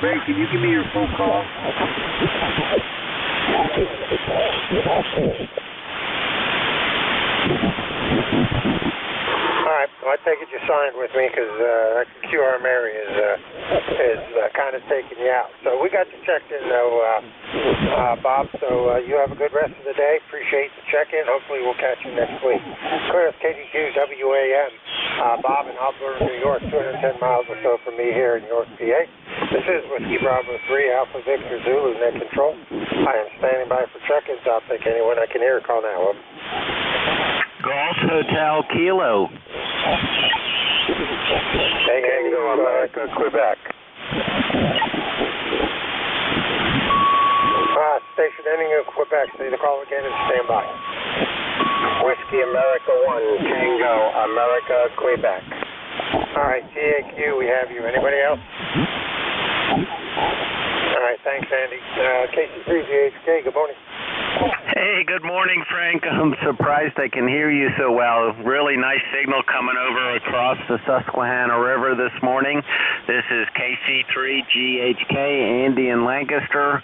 Frank, can you give me your phone call? All right, well, I take it you signed with me because that QRM area is kind of taking you out. So we got you checked in, though, Bob. So you have a good rest of the day. Appreciate the check-in. Hopefully we'll catch you next week. Clear KD2WAM. Bob in Alberta, New York, 210 miles or so from me here in York, PA. This is Whiskey Bravo 3, Alpha Victor Zulu, net control. I am standing by for check-ins. I'll take anyone I can hear. Call now. Golf Hotel Kilo. Hey, you go, America, Quebec. Station ending in Quebec. Say the call again and stand by. Whiskey America 1, Tango, America, Quebec. All right, TAQ, we have you. Anybody else? All right, thanks, Andy. KC3GHK, good morning. Hey, good morning, Frank. I'm surprised I can hear you so well. Really nice signal coming over across the Susquehanna River this morning. This is KC3GHK, Andy in Lancaster.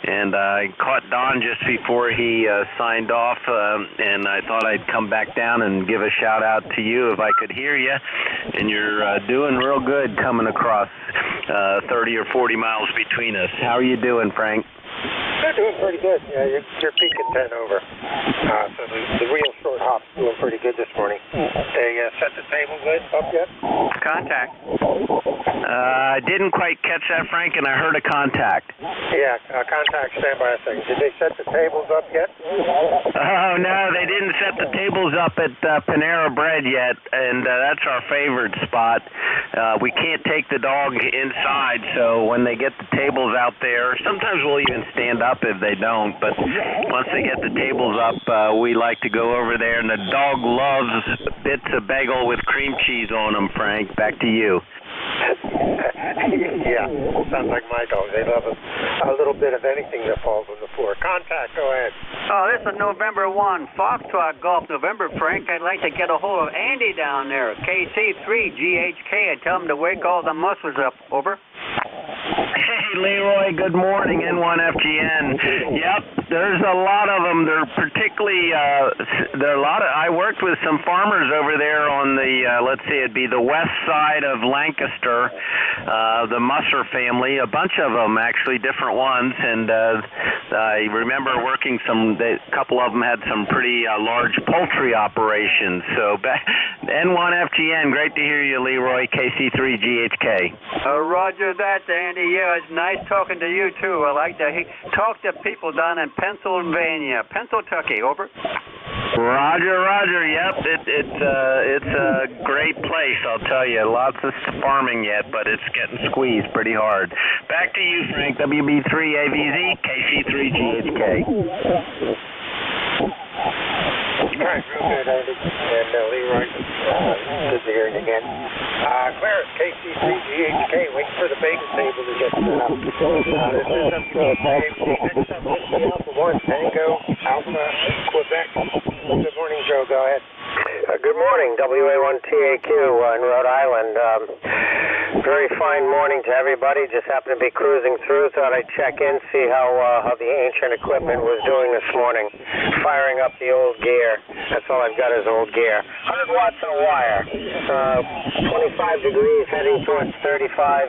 And I caught Don just before he signed off, and I thought I'd come back down and give a shout out to you if I could hear you. And you're doing real good coming across 30 or 40 miles between us. How are you doing, Frank? They're doing pretty good. Yeah, you're peaking 10 over. So the real short hop's doing pretty good this morning. They set the table good up yet? Contact. I didn't quite catch that, Frank, and I heard a contact. Yeah, contact, stand by a second. Did they set the tables up yet? Oh, no, they didn't set the tables up at Panera Bread yet, and that's our favorite spot. We can't take the dog inside, so when they get the tables out there, sometimes we'll even stand up if they don't. But once they get the tables up, we like to go over there, and the dog loves bits of bagel with cream cheese on them, Frank. Back to you. Yeah, sounds like my dog. They love a little bit of anything that falls on the floor. Contact, go ahead. Oh, this is November 1, Foxtrot Golf November, Frank. I'd like to get a hold of Andy down there, KC3GHK, and tell him to wake all the muscles up. Over. Hey, Leroy, good morning, N1FGN. Yep, there's a lot of them. They're particularly, I worked with some farmers over there on the, let's see, it'd be the west side of Lancaster, the Musser family, a bunch of them, actually, different ones, and I remember working a couple of them had some pretty large poultry operations. So, N1FGN, great to hear you, Leroy, KC3GHK. Roger that, Andy. Yeah, it's nice talking to you, too. I like to talk to people down in Pennsylvania. Pennsylvania, over. Roger. Yep, it's a great place, I'll tell you. Lots of farming yet, but it's getting squeezed pretty hard. Back to you, Frank. WB3AVZ, KC3GHK. All right, real good, Andy. And Leroy, good to hear you again. Clarence, KC3GHK, waiting for the bagel table to get set up. This is next up, Alpha 1, Tango, Alpha, Quebec. Good morning, Joe. Go ahead. Good morning, WA1TAQ in Rhode Island. Very fine morning to everybody. Just happened to be cruising through. Thought I'd check in, see how the ancient equipment was doing this morning. Firing up the old gear. That's all I've got is old gear. 100 watts of wire. 25 degrees, heading towards 35.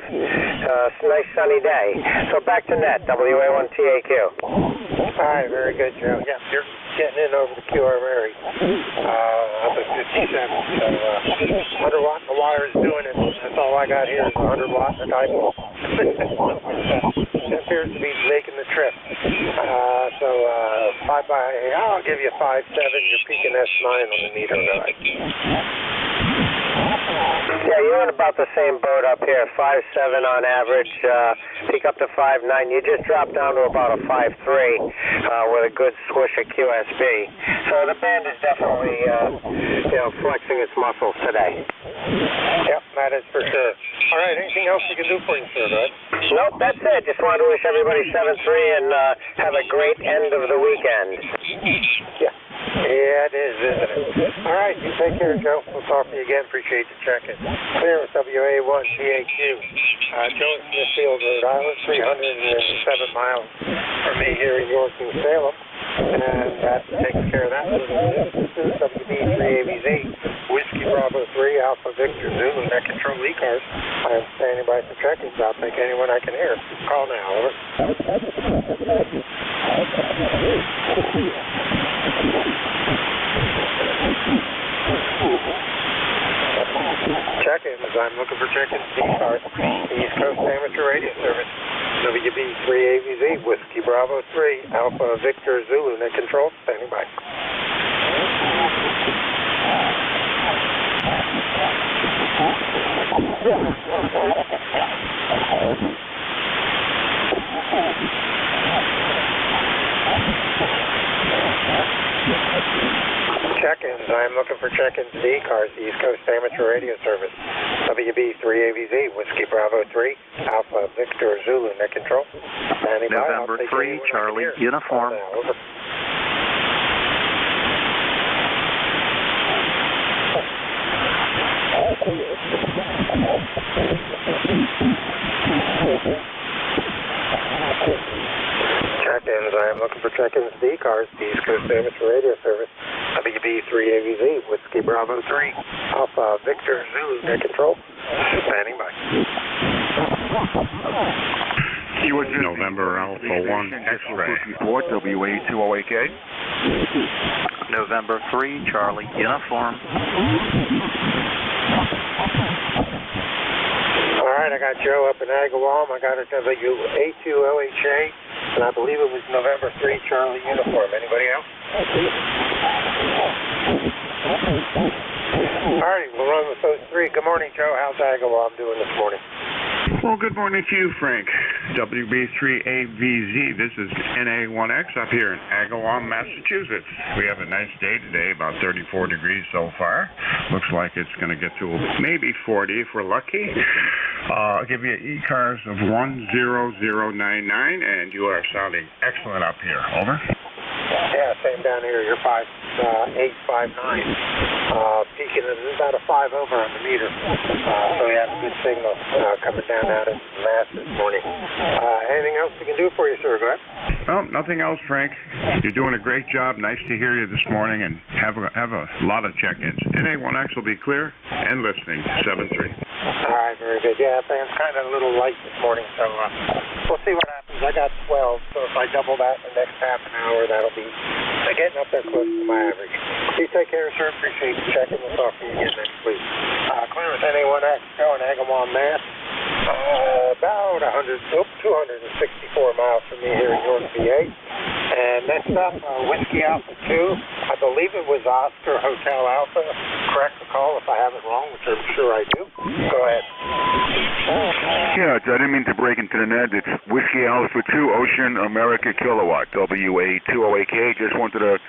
Nice sunny day. So back to net, WA1TAQ. All right, very good, Joe. Yeah, you're getting in over the QR Mary. Up at 57. So 100 watts of wire is doing it. That's all I got here is 100 watts of dipole. It appears to be making the trip. I'll give you 5.7. You're peaking S9 on the meter guide. Yeah, you're in about the same boat up here, 5.7 on average, peak up to 5.9. You just dropped down to about a 5.3 with a good swoosh of QSB. So the band is definitely, flexing its muscles today. Yep, that is for sure. All right, anything else we can do for you, sir, bud? Nope, that's it. Just wanted to wish everybody 7-3 and have a great end of the weekend. Yeah, it is, isn't it? All right, you take care, Joe. We'll talk to you again. Appreciate the check-in. Clear with WA1TAQ. Joe in Smithfield, Rhode Island, 307 miles from me here in York and Salem. And that takes care of that. This is WB3AVZ, Whiskey Bravo 3, Alpha Victor Zulu, Net Control E-Cars. I am standing by for check-ins. I'll take anyone I can hear. Call now, over. Check-ins. I'm looking for check-ins. D-Cars, East Coast Amateur Radio Service. WB3AVZ, Whiskey Bravo 3, Alpha Victor Zulu, Net Control, standing by. Check-ins. I'm looking for check-ins. D-Cars, East Coast Amateur Radio Service. WB3AVZ, Whiskey Bravo 3, Alpha Victor Zulu, Net Control. Standing by. November 3, Charlie, uniform. Over. Check-ins. I am looking for check-ins. D-Cars, East Coast Amateur Radio Service. WB3AVZ, Whiskey Bravo 3, Alpha Victor Zulu, Net Control. Standing by. November Alpha 1 X-Ray. WA208K. November 3, Charlie, uniform. All right, I got Joe up in Agawam. I got a WA2OHA, and I believe it was November 3, Charlie, uniform. Anybody else? All right, we'll run with those three. Good morning, Joe. How's Agawam doing this morning? Well, good morning to you, Frank. WB3AVZ. This is NA1X up here in Agawam, Massachusetts. We have a nice day today, about 34 degrees so far. Looks like it's going to get to maybe 40 if we're lucky. I'll give you E-cars of 10099, and you are sounding excellent up here. Over. Yeah, same down here. You're 859. Peaking at about a 5 over on the meter. So we have a good signal coming down out of Mass this morning. Anything else we can do for you, sir? Go ahead. Well, nothing else, Frank. You're doing a great job. Nice to hear you this morning, and have a lot of check-ins. NA1X will be clear and listening. 7-3. All right, very good. Yeah, things kind of a little light this morning, so we'll see what happens. I got 12, so if I double that in the next half an hour, that'll be getting up there close to my average. You take care, sir. Appreciate you checking. We'll talk to you again next week. Clear with NA1X going Agawam, Mass. About 264 miles from me here in York, PA. And next up, Whiskey Alpha 2. I believe it was Oscar Hotel Alpha. Correct the call if I have it wrong, which I'm sure I do. Go ahead. Yeah, I didn't mean to break into the net. It's Whiskey Alpha 2 Ocean America Kilowatt, WA208K. Just wanted a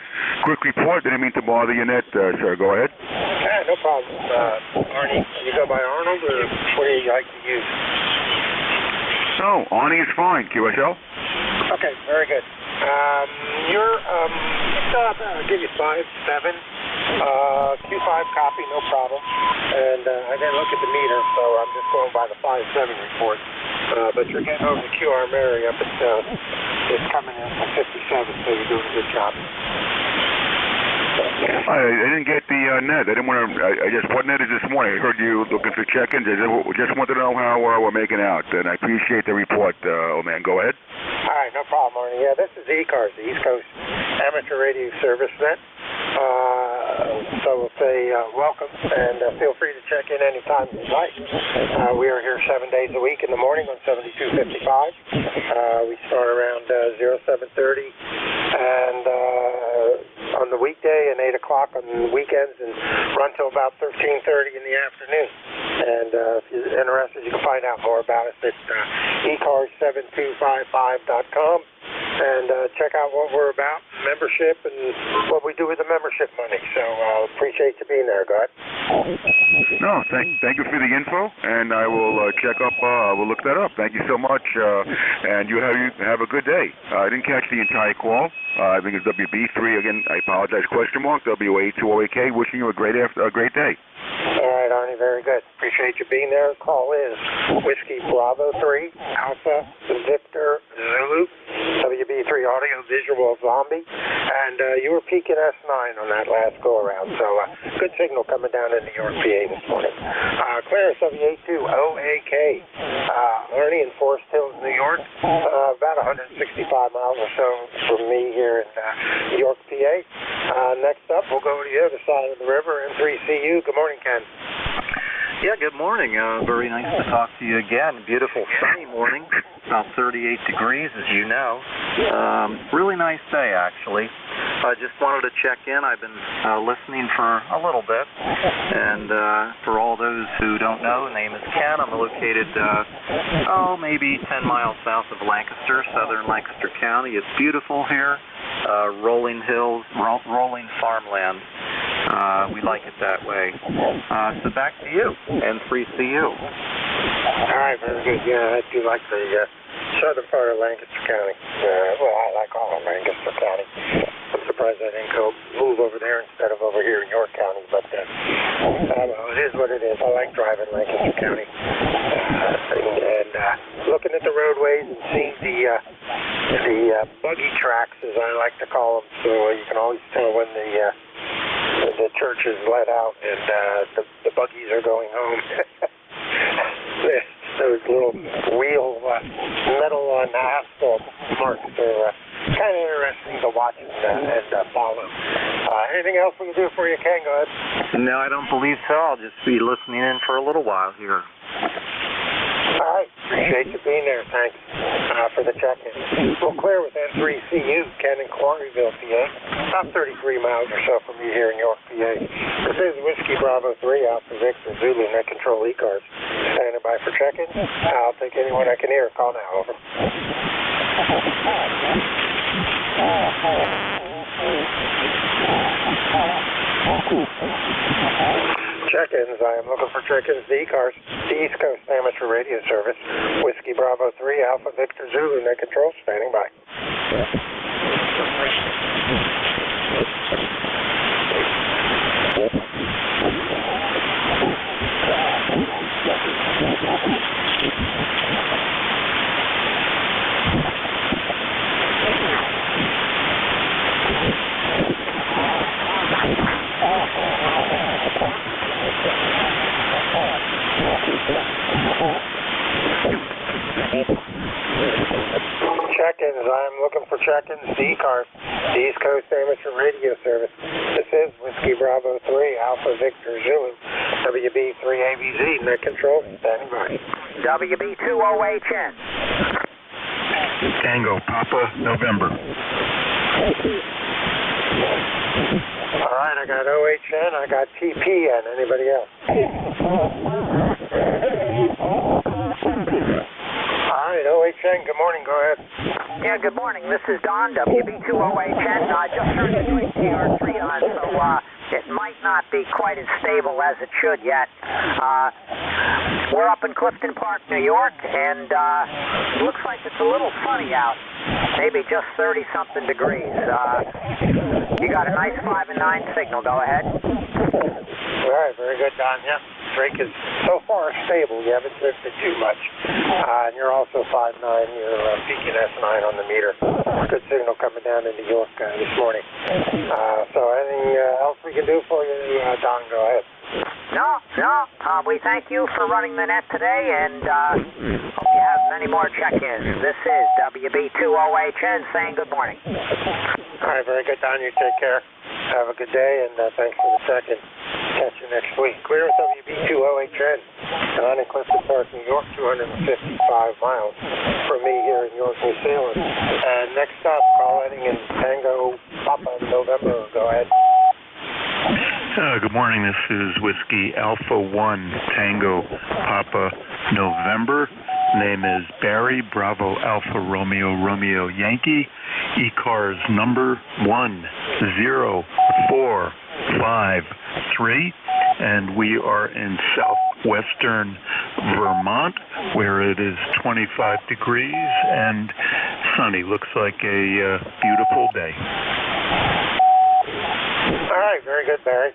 quick report. Didn't mean to bother your net, sir. Go ahead. Yeah, no problem. Arnie, you go by Arnold, or what do you like to use? No, Arnie is fine. QSL? Okay, very good. I'll give you 5-7. Q5 copy, no problem. And I didn't look at the meter, so I'm just going by the 5-7 report. But you're getting over the QR Mary up at, it's coming in from 57, so you're doing a good job. I didn't get the net. I didn't want to. What net is this morning? I heard you looking for check-ins. I just wanted to know how we're making out, and I appreciate the report, old man. Go ahead. All right, no problem, Arnie. Yeah, this is E-Cars, the East Coast Amateur Radio Service Net. So we'll say welcome, and feel free to check in anytime you'd like. We are here 7 days a week in the morning on 7255. We start around 0730, and on the weekday and 8 o'clock on the weekends, and run till about 13:30 in the afternoon. And if you're interested, you can find out more about us at ecars7255.com. And check out what we're about, membership, and what we do with the membership money. So appreciate you being there. Go ahead. No, thank you for the info, and I will check up. We'll look that up. Thank you so much, and you have a good day. I didn't catch the entire call. I think it's WB3 again. I apologize. Question mark WA208K. Wishing you a great day. All right, Arnie. Very good. Appreciate you being there. Call is Whiskey Bravo 3 Alpha Victor Zulu. WB3 Audio Visual Zombie, and you were peaking S9 on that last go-around, so good signal coming down in New York, PA this morning. Clearance W82OAK, Arnie in Forest Hills, New York, about 165 miles or so from me here in New York, PA. Next up, we'll go to the other side of the river, N3CU. Good morning, Ken. Yeah, good morning. Very nice to talk to you again. Beautiful sunny morning, about 38 degrees, as you know. Really nice day, actually. I just wanted to check in. I've been listening for a little bit. And for all those who don't know, the name is Ken. I'm located, maybe 10 miles south of Lancaster, southern Lancaster County. It's beautiful here. Rolling hills, rolling farmland. We like it that way. So back to you, N3CU. All right, very good. Yeah, I do like the southern part of Lancaster County. I like all of Lancaster County. I'm surprised I didn't move over there instead of over here in York County, but it is what it is. I like driving Lancaster County. And looking at the roadways and seeing the buggy tracks, as I like to call them, so you can always tell when the church is let out and the buggies are going home. Those little wheel metal on asphalt marks are kind of interesting to watch and follow. Anything else we can do for you, Ken? Go ahead. No, I don't believe so. I'll just be listening in for a little while here. All right. Appreciate you being there. Thanks for the check-in. We'll clear with N3CU, Ken in Quarryville, PA. About 33 miles or so from you here in York, PA. This is Whiskey Bravo 3, Alpha Victor Zulu, net control E-cars. Standing by for check-in. I'll take anyone I can hear. Call now, over. Check-ins. I am looking for check-ins. The E-cars, the East Coast Amateur Radio Service. Whiskey Bravo 3, Alpha Victor Zulu, net control, standing by. Check-ins. I'm looking for check-ins. D-Cars, the East Coast Amateur Radio Service. This is Whiskey Bravo 3, Alpha Victor Zulu, WB3ABZ, net control, standing by. WB2OHN. Tango, Papa, November. All right, I got OHN, I got TPN. Anybody else? All right, OHN, good morning, go ahead. Yeah, good morning. This is Don, WB2OHN. I just heard the tweet TR3 on, so it might not be quite as stable as it should yet. We're up in Clifton Park, New York, and looks like it's a little funny out. Maybe just 30-something degrees. You got a nice 5 and 9 signal. Go ahead. All right, very good, Don. Yeah, Drake is so far stable. You haven't drifted too much. And you're also 5'9". You're peaking S9 on the meter. Good signal coming down into York this morning. So anything else we can do for you, Don? Go ahead. No. We thank you for running the net today, and hope you have many more check-ins. This is WB2OHN saying good morning. All right, very good, Don. You take care. Have a good day, and thanks for the check-in. Catch you next week. Clear with WB2OHN. Don in Clifton Park, New York, 255 miles from me here in York, New Zealand. And next stop, call heading in Tango, Papa, November. Go ahead. Good morning. This is Whiskey Alpha 1 Tango Papa November. Name is Barry Bravo Alpha Romeo Romeo Yankee. E-cars number 10453, and we are in southwestern Vermont, where it is 25 degrees and sunny. Looks like a beautiful day. All right, very good, Barry.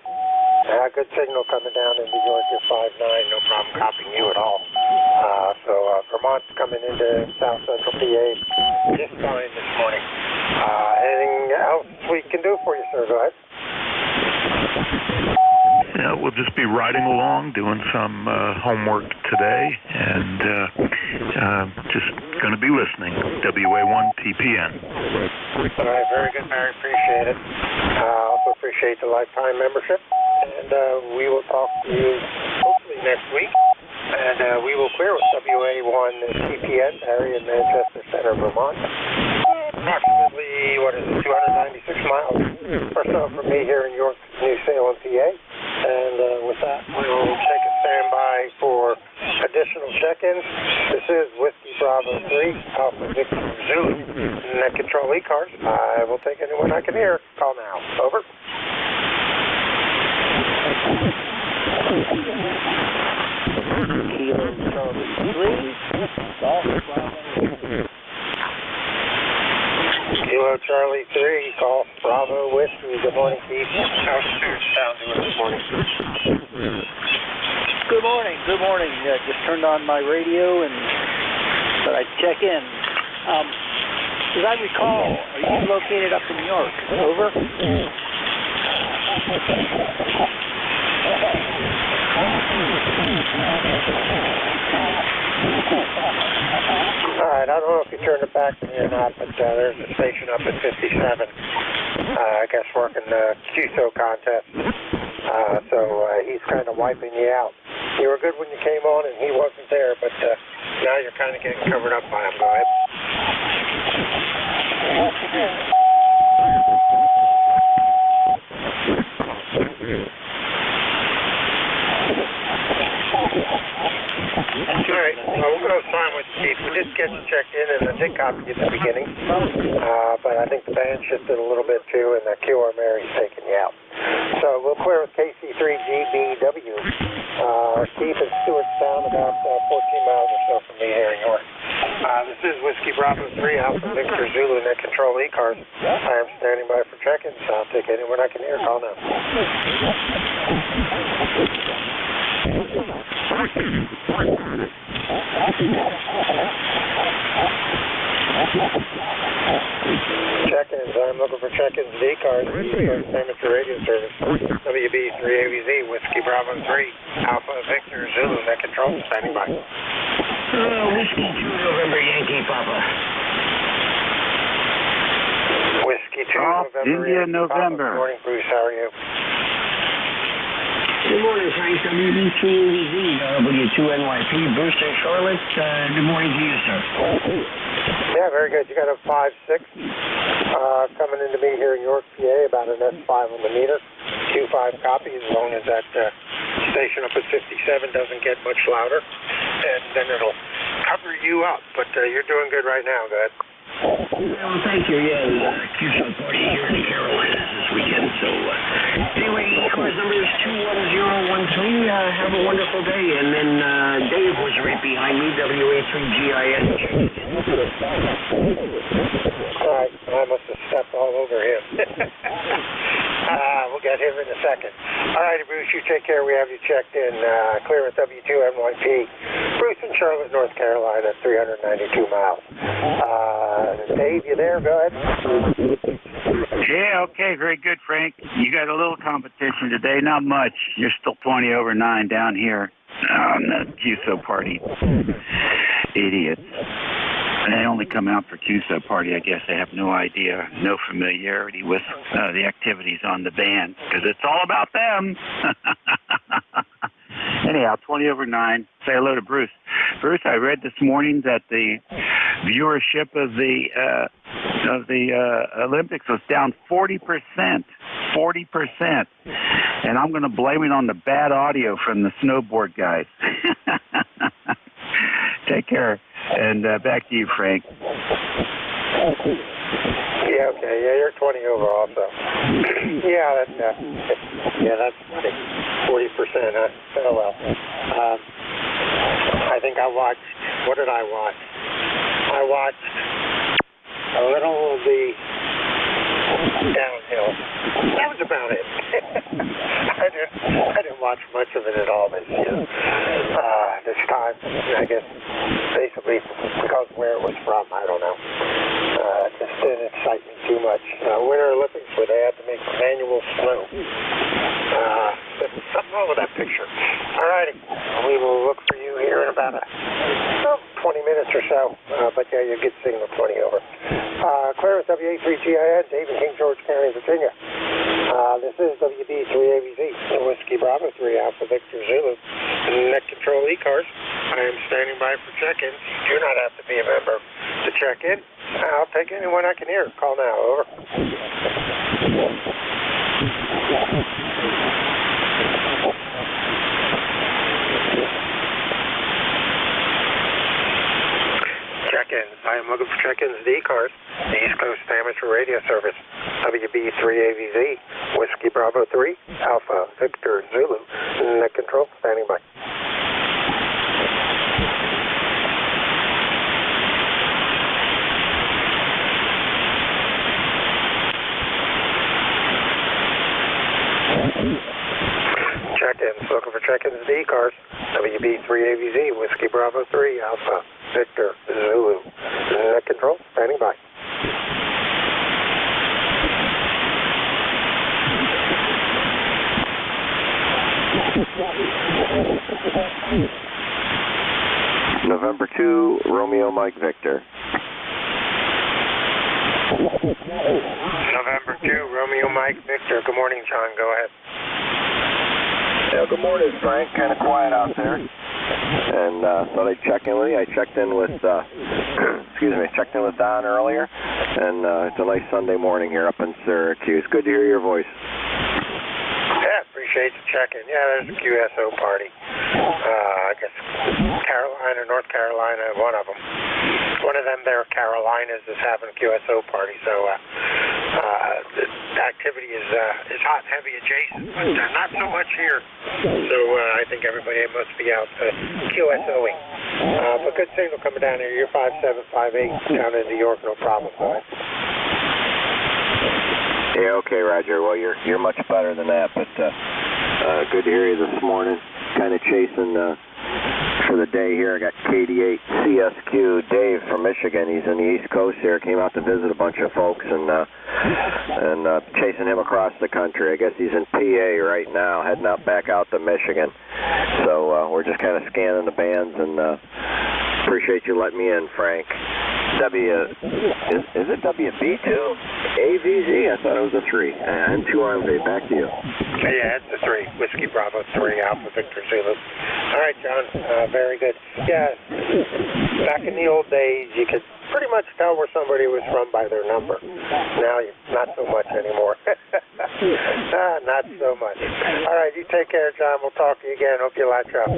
Good signal coming down into York. You're 5'9", no problem copying you at all. So Vermont's coming into south central PA just fine this morning. Anything else we can do for you, sir? Go ahead. Yeah, we'll just be riding along, doing some homework today, and just going to be listening. WA1TPN. All right, very good, Barry. Appreciate it. Also appreciate the lifetime membership, and we will talk to you hopefully next week. And we will clear with WA1TPN, area in Manchester Center, Vermont. Approximately, 296 miles or so from me here in York, New Salem, PA. And with that, we'll take a standby for additional check-ins. This is Whiskey Bravo 3, Alpha Victor Zulu, net control E-cars. I will take anyone I can hear. Call now. Over. Kilo Charlie 3, Golf Bravo. Kilo Charlie 3, Golf Bravo Whiskey. Good morning, Keith. How's the sound doing this morning? Good morning. Just turned on my radio and thought I'd check in. As I recall, are you located up in New York? Over. All right, I don't know if you turned it back to me or not, but there's a station up at 57, I guess working the QSO contest, so he's kind of wiping you out. You were good when you came on and he wasn't there, but now you're kind of getting covered up by him. Go ahead. All right, well, we're going to sign with Chief. We did get you checked in, and I did copy you at the beginning, but I think the band shifted a little bit too, and the QR Mary's taking you out. So we'll clear with KC3GBW. Keith and Stewart Sound, about 14 miles or so from me here in York. This is Whiskey Bravo 3, Alpha Victor Zulu, net control E-cars. I am standing by for check-ins. I'll take anyone I can hear. Call now. Check-ins. I'm looking for check-ins. D-cars. Amateur radio service. WB3AVZ. Whiskey Bravo 3. Alpha Victor Zulu. Net control. Standing by. Whiskey 2 November Yankee Papa. Whiskey 2 November India Yankee November. Papa. Good morning, Bruce. How are you? Good morning, Frank. WB3AVZ, W2NYP, Bruce in Charlotte. Good morning to you, sir. Yeah, very good. You got a 5.6 coming into me here in York, PA, about an S5 on the meter. 2.5 copy, as long as that station up at 57 doesn't get much louder. And then it'll cover you up. But you're doing good right now. Go ahead. Well, thank you. Yeah, the QSO party here in the Carolinas this weekend. So, anyway, cars number is 21013. Have a wonderful day. And then Dave was right behind me, WA3GIS. All right, I must have stepped all over him. We'll get him in a second. All righty, Bruce, you take care. We have you checked in. Clear at W2NYP. Bruce in Charlotte, North Carolina, 392 miles. Dave, you there? Go ahead. Yeah, okay, very good, Frank. You got a little competition today, not much. You're still 20 over 9 down here on the QSO party. Idiots. They only come out for QSO party. I guess they have no idea, no familiarity with the activities on the band, because it's all about them. Anyhow, 20 over 9. Say hello to Bruce. Bruce, I read this morning that the viewership of the Olympics was down 40%. 40%. And I'm going to blame it on the bad audio from the snowboard guys. Take care. And back to you, Frank. Yeah, okay. Yeah, you're 20 over also. Yeah, that's 40%. Oh, well. I think I watched, what did I watch? I watched a little of the downhill. That was about it. I didn't watch much of it at all this year. This time, I guess, basically because where it was from, I don't know. It just didn't excite me too much. Winter Olympics where they had to make manual snow. Something wrong with that picture. All righty. We will look for you here in about 20 minutes or so. But yeah, you get signal 20 over. Clear with WA3GIS, Dave in King George County, Virginia. This is WB3AVZ, Whiskey Bravo 3, Alpha Victor Zulu, net control E-cars. I am standing by for check-ins. You do not have to be a member to check in. I'll take anyone I can hear. Call now. Over. Check-ins. I am looking for check-ins to E-cars. The East Coast Amateur Radio Service. WB3AVZ. Whiskey Bravo 3. Alpha Victor Zulu. Net control. Standing by. Check-ins. Looking for check-ins to E-cars. WB3AVZ. Whiskey Bravo 3. Alpha Victor Zulu. Net control. Standing by. November 2, Romeo Mike Victor. November 2, Romeo Mike Victor. Good morning, John. Go ahead. Yeah, good morning, Frank. Kind of quiet out there. And thought I'd check in with you. I checked in with, checked in with Don earlier. And it's a nice Sunday morning here up in Syracuse. Good to hear your voice. Yeah, appreciate the check-in. Yeah, there's a QSO party. I guess Carolina, North Carolina, one of them. One of them there, Carolinas, is having a QSO party. So the activity is hot and heavy adjacent, but not so much here. So I think everybody must be out QSOing. But good signal coming down here. You're 5758 down in New York, no problem. Go ahead. Yeah, okay, Roger. Well, you're much better than that, but good to hear you this morning. Kind of chasing for the day here. I got KD8 CSQ Dave from Michigan. He's in the East Coast here. Came out to visit a bunch of folks and chasing him across the country. I guess he's in PA right now, heading back out to Michigan. So we're just kind of scanning the bands and appreciate you letting me in, Frank. Is it WB2? AVZ? I thought it was a 3. N2RV, back to you. Yeah, it's a 3. Whiskey Bravo 3, Alpha Victor Zulu. All right, John. Very good. Yeah, back in the old days, you could pretty much tell where somebody was from by their number. Now, not so much anymore. Not so much. All right, you take care, John. We'll talk to you again. Hope you latch up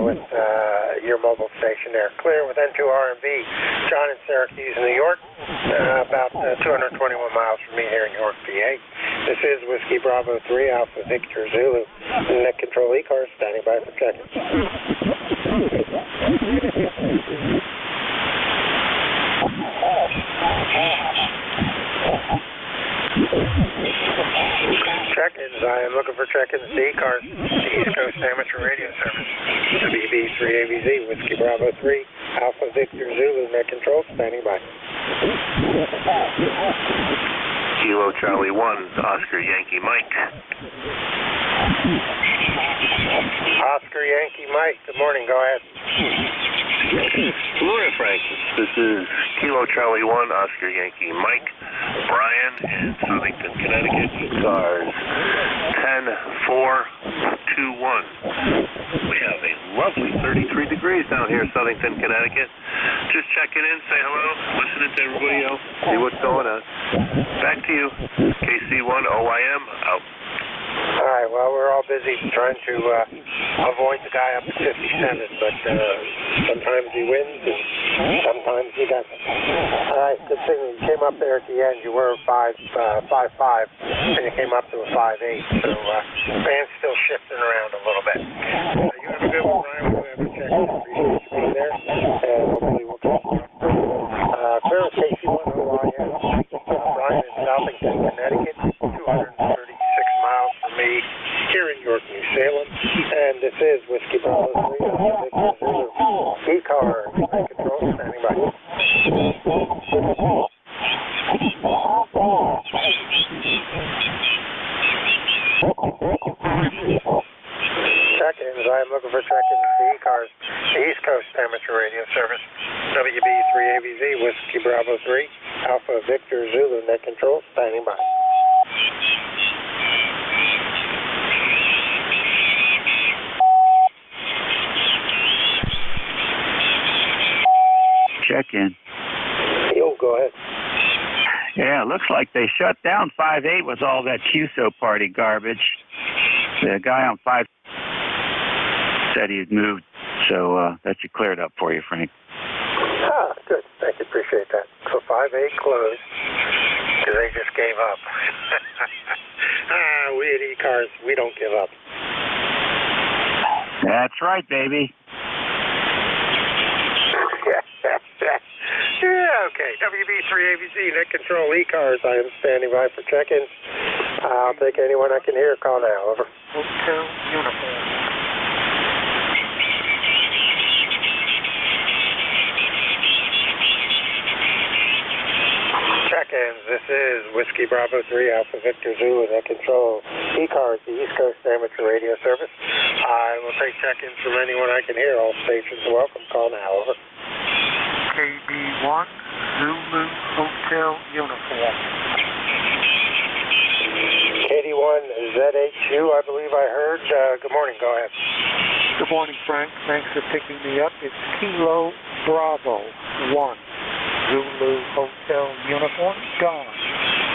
with your mobile station there. Clear with N2RV. John in Syracuse, New York. About 221 miles from me here in York, PA. This is Whiskey Bravo 3, Alpha Victor Zulu. Net Control E-Car standing by for checking. Check-ins. I am looking for check-ins to E-Cars, the East Coast Amateur Radio Service. WB3AVZ, Whiskey Bravo 3, Alpha Victor Zulu, Net Control, standing by. Kilo Charlie 1, Oscar Yankee Mike. Oscar Yankee Mike, good morning, go ahead. Good morning, Frank. This is Kilo Charlie 1, Oscar Yankee Mike, Brian in Southington, Connecticut, cars 10-4-2-1. We have a lovely 33 degrees down here in Southington, Connecticut. Just checking in, say hello, listening to everybody else, see what's going on. Back to you, KC1 OIM, out. All right, well, we're all busy trying to avoid the guy up to 57, but sometimes he wins and sometimes he doesn't. All right, good thing you came up there at the end. You were 5.5, and you came up to a 5.8, so band's still shifting around a little bit. You have a good one, Ryan. We'll have a check. Appreciate you being there, and hopefully we'll talk to you. Clear with KC1 OIM. Brian in Southington, Connecticut, 236 miles from me here in York, New Salem. And this is Whiskey Bravo 3, E-Car, Control, standing by. Check-ins. I am looking for check-ins to E-Cars, the East Coast Amateur Radio Service. WB3AVZ, Whiskey Bravo 3, Alpha Victor Zulu, Net Control, standing by. Check-in. Yo, go ahead. Yeah, looks like they shut down 5.8 with all that QSO party garbage. The guy on 5 said he had moved, so that should clear it up for you, Frank. Ah, good. Thank you. Appreciate that. So 5.8 closed because they just gave up. We at E-Cars, we don't give up. That's right, baby. Yeah, okay. WB3AVZ, Net Control E-Cars. I am standing by for check-ins. I'll take anyone I can hear. Call now. Over. Hotel Uniform. Check-ins. This is Whiskey Bravo 3, Alpha Victor Zulu, Net Control E-Cars, the East Coast Amateur Radio Service. I will take check-ins from anyone I can hear. All stations are welcome. Call now. Over. KB1, Zulu Hotel Uniform. KD1 KB1ZHU, I believe I heard. Good morning, go ahead. Good morning, Frank. Thanks for picking me up. It's Kilo Bravo 1, Zulu Hotel Uniform, Don,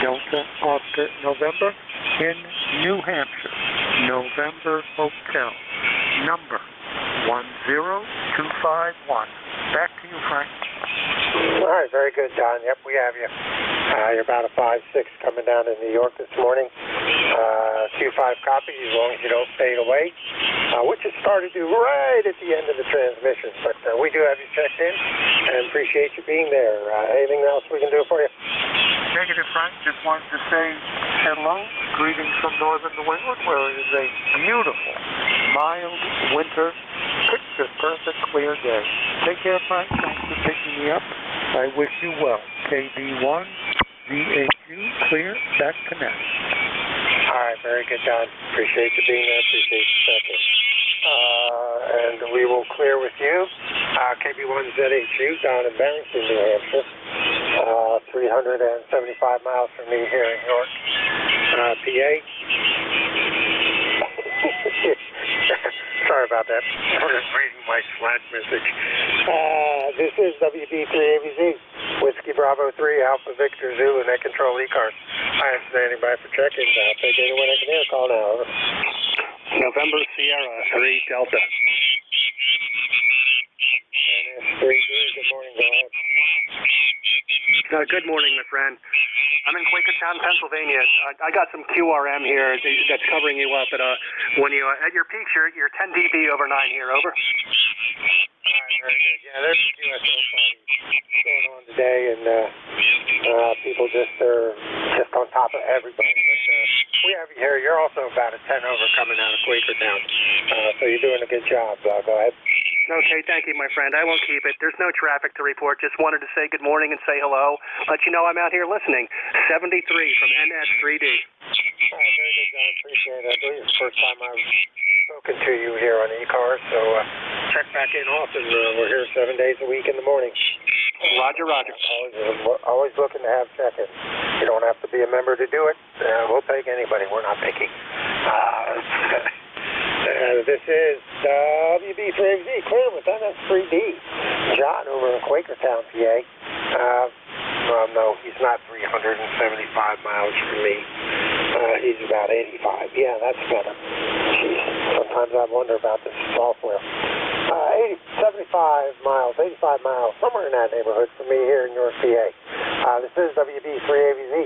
Delta Oscar November in New Hampshire, November Hotel, number 10251. Back to you, Frank. All right, very good, Don. Yep, we have you. You're about a 5-6 coming down to New York this morning. Q5 copy, as long as you don't fade away, which is started to do right at the end of the transmission. But we do have you checked in, and appreciate you being there. Anything else we can do for you? Negative, Frank. Just wanted to say hello. Greetings from northern New England, where it is a beautiful, mild winter, picture-perfect, clear day. Take care, Frank. Thanks for picking me up. I wish you well. KB1ZHU, clear, back to net. All right, very good, Don. Appreciate you being there. Appreciate you checking. And we will clear with you. KB1ZHU, down in Barrington, New Hampshire. 375 miles from me here in York, PA. Sorry about that. I'm just reading my Slack message. This is WB3ABZ, Whiskey Bravo 3, Alpha Victor Zulu, Net Control E-Cars. I am standing by for check-ins. I'll take anyone I can hear. Call now. Over. November Sierra 3 Delta. NS3D, good morning. Go ahead. Good morning, my friend. I'm in Quakertown, Pennsylvania. I got some QRM here that's covering you up when you at your peaks. You're 10 dB over 9 here. Over. All right, very good. Yeah, there's a QSO party going on today, and people just are just on top of everybody. But we have you here. You're also about a 10 over coming out of Quakertown, so you're doing a good job. Go ahead. Okay, thank you, my friend. I won't keep it. There's no traffic to report. Just wanted to say good morning and say hello. Let you know I'm out here listening. 73 from NS3D. All right, very good, John. Appreciate it. I believe it's the first time I've spoken to you here on E-Cars, so check back in often. We're here 7 days a week in the morning. Roger, roger. Always looking to have check-ins. You don't have to be a member to do it. We'll take anybody. We're not picky. This is WB3ABZ, clear with NS3D. John over in Quakertown, PA. Well, no, he's not 375 miles from me. He's about 85. Yeah, that's better. Jeez, sometimes I wonder about this software. 75 miles, 85 miles, somewhere in that neighborhood from me here in York, PA. This is WB3ABZ,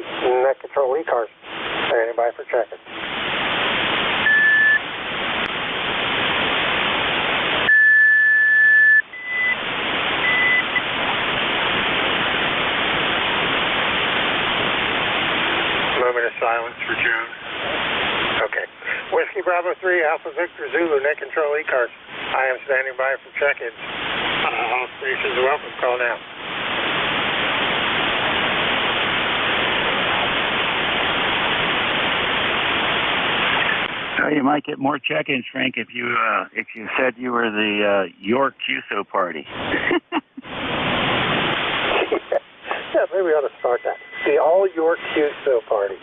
Net Control E-Cars. Standing by for checking. Moment of silence for June. Okay. Whiskey Bravo 3, Alpha Victor Zulu, Net Control E-Cars. I am standing by for check-ins. All stations are welcome. Call now. You might get more check-ins, Frank, if you said you were the York QSO party. Yeah, maybe we ought to start that. The All York QSO party.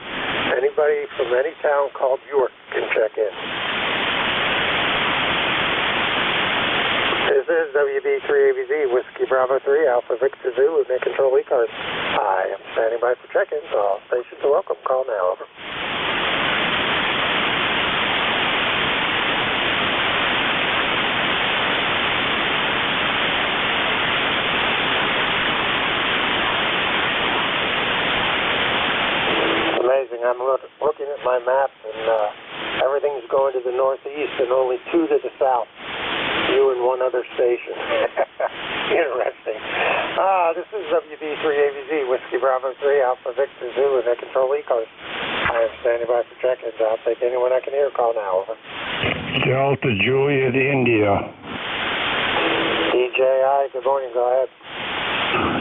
Anybody from any town called York can check in. This is WB3ABZ, Whiskey Bravo 3, Alpha Victor Zulu, Net Control E-Cars. I am standing by for check-ins. All stations are welcome. Call now. Over. Amazing. I'm looking at my map, and everything's going to the northeast and only 2 to the south. You and one other station. Interesting. This is WB3ABZ, Whiskey Bravo 3, Alpha Victor Zulu, Net Control E-Cars. I am standing by for check-ins. I'll take anyone I can hear. Call now. Over. Delta Juliet, India. DJI, good morning. Go ahead.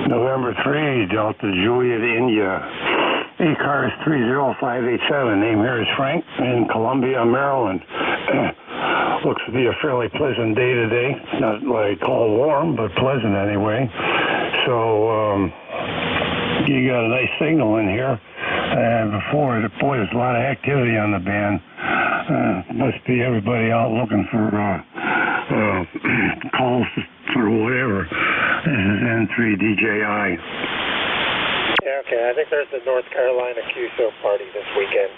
November 3, Delta Juliet, India. E-Cars 30587. Name here is Frank in Columbia, Maryland. Looks to be a fairly pleasant day today. Not like all warm, but pleasant anyway. So you got a nice signal in here. before. Boy, there's a lot of activity on the band. Must be everybody out looking for calls for whatever. This is N3DJI. Yeah, okay. I think there's the North Carolina QSO party this weekend.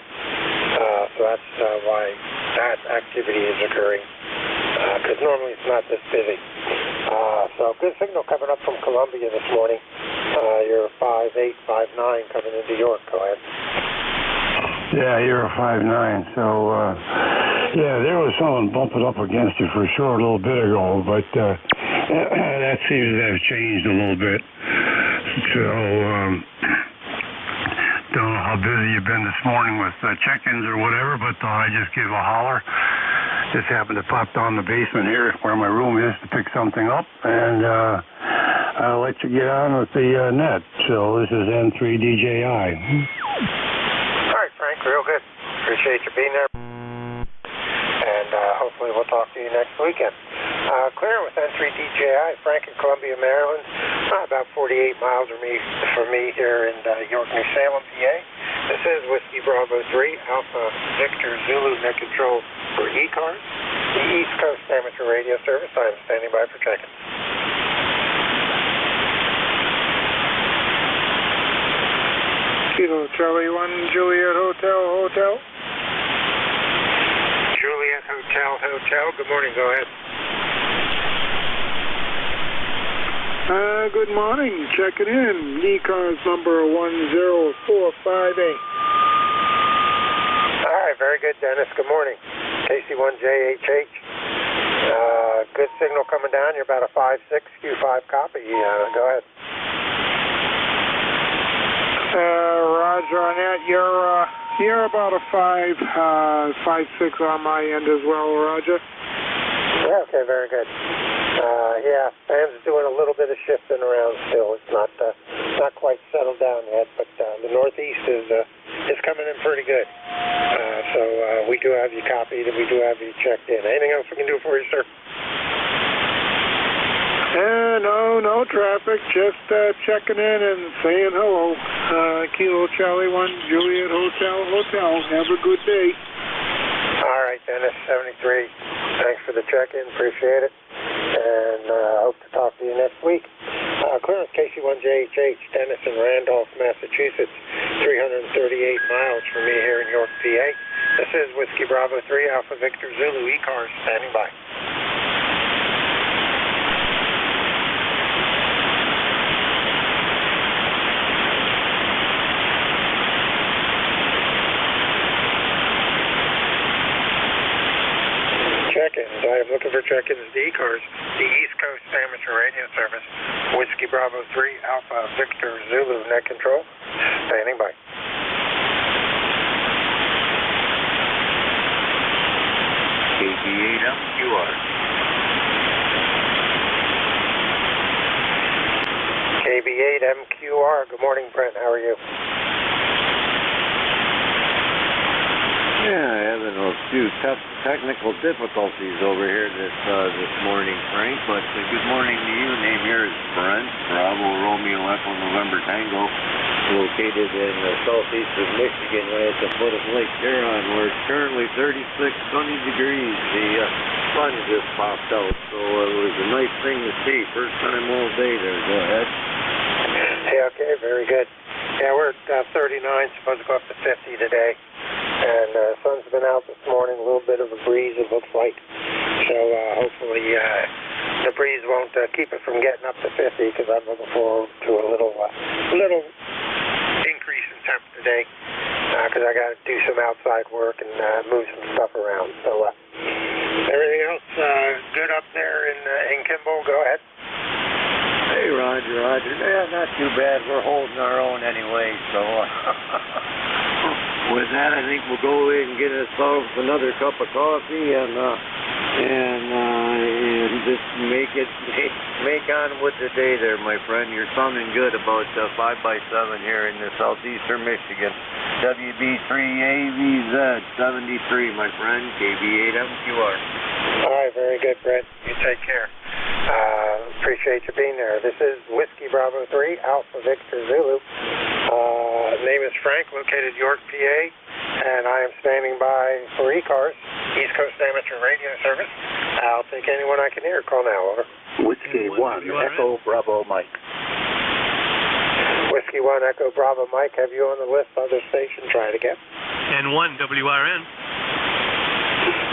So that's why that activity is occurring. Because normally it's not this busy. So good signal coming up from Columbia this morning. You're 5.8, 5.9 coming into York. Go ahead. Yeah, you're a 5.9. So, yeah, there was someone bumping up against you for sure a little bit ago, but that seems to have changed a little bit. So, don't know how busy you've been this morning with check-ins or whatever, but I just give a holler. Just happened to pop down the basement here where my room is to pick something up, and I'll let you get on with the net. So this is N3DJI. All right, Frank, real good. Appreciate you being there. And hopefully we'll talk to you next weekend. Clearing with N3DJI, Frank in Columbia, Maryland. About 48 miles from me here in York, New Salem, PA. This is Whiskey Bravo 3, Alpha Victor Zulu, net control for E-Cars, the East Coast Amateur Radio Service. I am standing by for check-ins. Kilo Charlie 1, Juliet Hotel. Juliet Hotel. Good morning. Go ahead. Good morning. Checking in. E-Cars number 10458. All right, very good, Dennis. Good morning. KC1JHH. Good signal coming down. You're about a 5.6 Q5 copy. Go ahead. Roger on that. You're about a 5.6 on my end as well, Roger. Yeah, okay, very good. Yeah, band's doing a little bit of shifting around still. It's not quite settled down yet, but the Northeast is coming in pretty good. So we do have you copied and we do have you checked in. Anything else we can do for you, sir? No traffic. Just checking in and saying hello. Kilo Charlie 1, Juliet Hotel. Have a good day. All right, Dennis, 73. Thanks for the check-in. Appreciate it. And hope to talk to you next week. Clearance KC1JHH, Dennis in Randolph, Massachusetts. 338 miles from me here in York, PA. This is Whiskey Bravo 3, Alpha Victor Zulu, E-Cars, standing by. Check-ins. I am looking for check-ins to E-Cars, the East Coast Amateur Radio Service. Whiskey Bravo 3, Alpha Victor Zulu, net control. Standing by. KB8MQR. KB8MQR. Good morning, Brent. How are you? Yeah, having a few tough technical difficulties over here this morning, Frank, but good morning to you. Name here is Brent, Bravo Romeo Echo November Tango, located in southeast of Michigan, right at the foot of Lake Huron, where it's currently 36 sunny degrees. The sun just popped out, so it was a nice thing to see. First time all day there. Go ahead. Yeah, okay, very good. Yeah, we're at 39, supposed to go up to 50 today. And sun's been out this morning, a little bit of a breeze, it looks like. So hopefully the breeze won't keep it from getting up to 50, because I'm looking forward to a little increase in temp today, because I got to do some outside work and move some stuff around. So everything else good up there in Kimball? Go ahead. Hey, Roger. Yeah, not too bad. We're holding our own anyway, so with that, I think we'll go in and get ourselves another cup of coffee and just make on with the day there, my friend. You're sounding good about 5x7 here in the southeastern Michigan. WB3AVZ 73, my friend. KB8MQR. All right, very good, Brent. You take care. Appreciate you being there. This is Whiskey Bravo 3, Alpha Victor Zulu. Name is Frank, located York, PA, and I am standing by for E-Cars, East Coast Amateur Radio Service. I'll take anyone I can hear. Call now, over. Whiskey 1, Echo Bravo Mike. Whiskey 1, Echo Bravo Mike, have you on the list? Other station, try it again. N1 WRN.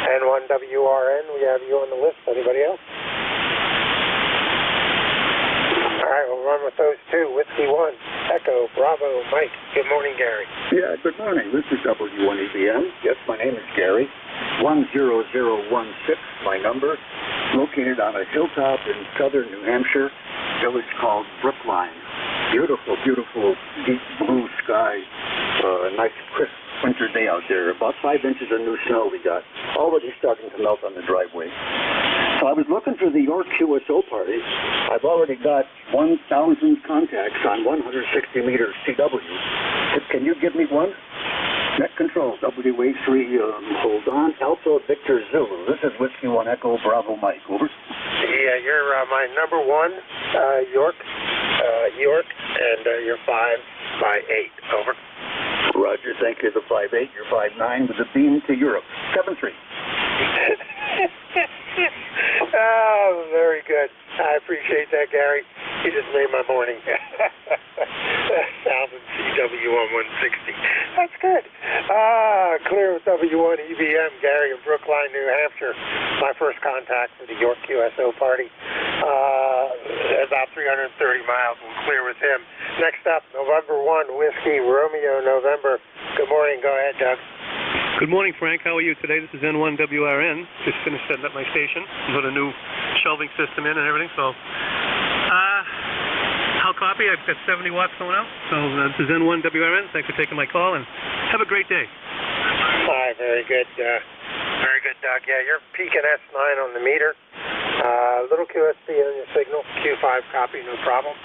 N1 WRN, we have you on the list. Anybody else? All right, we'll run with those two. Whiskey 1, Echo Bravo Mike. Good morning, Gary. Yeah, good morning. This is W1EBM. Yes, my name is Gary. 10016, my number. Located on a hilltop in southern New Hampshire, village called Brookline. Beautiful, beautiful deep blue sky. Nice crisp winter day out there. About 5 inches of new snow we got. Already starting to melt on the driveway. So I was looking for the York QSO party. I've already got 1,000 contacts on 160 meters CW. Can you give me one? Net control, WA3, hold on, Alpha Victor Zulu. This is Whiskey 1 Echo Bravo Mike, over. Yeah, you're my number 1, York, and you're 5 by 8, over. Roger, thank you, the 5'8", you're 5'9", with a beam to Europe, 7'3". Oh, very good. I appreciate that, Gary. You just made my morning. 1,000 CW on 160. That's good. Clear with W1 EBM, Gary in Brookline, New Hampshire. My first contact for the York QSO party. About 330 miles. We'll clear with him. Next up, November 1, Whiskey Romeo November. Good morning. Go ahead, Doug. Good morning, Frank. How are you today? This is N1 WRN. Just finished setting up my station. Put a new shelving system in and everything. So, I'll copy. I've got 70 watts going out. So this is N1 WRN. Thanks for taking my call and have a great day. Hi, very good. Very good, Doug. Yeah, you're peaking S9 on the meter. Little QSP on your signal. Q5 copy, no problem.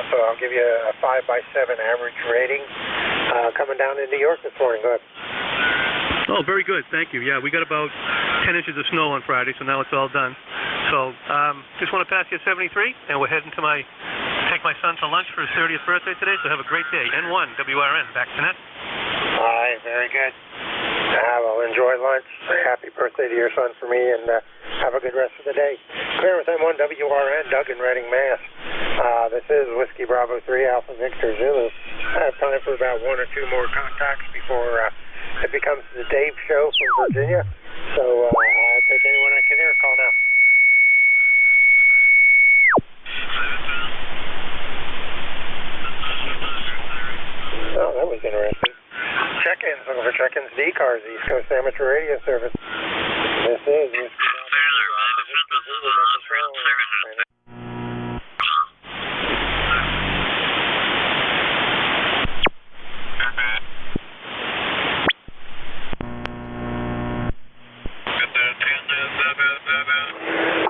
So I'll give you a 5 by 7 average rating. Coming down into New York this morning. Go ahead. Oh, very good. Thank you. Yeah, we got about 10 inches of snow on Friday, so now it's all done. So just want to pass you at 73, and we're heading to take my son to lunch for his 30th birthday today, so have a great day. N1 WRN, back to net. All right, very good. Well, enjoy lunch. Happy birthday to your son for me, and have a good rest of the day. Clear with M1 WRN, Doug in Reading, Mass. This is Whiskey Bravo 3, Alpha Victor Zulu. I have time for about 1 or 2 more contacts before it becomes the Dave Show from Virginia. So I'll take anyone I can hear. Call now. Oh, that was interesting. Check-ins, looking for check-ins, D-Cars, East Coast Amateur Radio Service. This is Whiskey Bravo 3, Alpha Victor Zulu.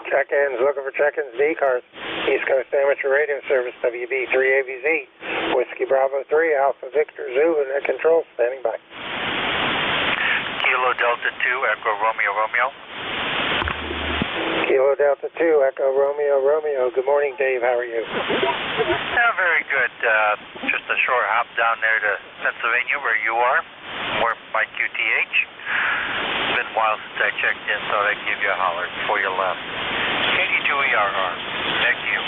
Check-ins, looking for check-ins, D-Cars, East Coast Amateur Radio Service, WB3ABZ, Whiskey Bravo 3, Alpha Victor Zulu, net control, standing by. Kilo Delta 2, Echo Romeo Romeo. Kilo Delta 2, Echo Romeo Romeo. Good morning, Dave. How are you? Yeah, very good. Just a short hop down there to Pennsylvania, where you are. We're by QTH. Been a while since I checked in, so I'd give you a holler before you left. 82ERR. Thank you.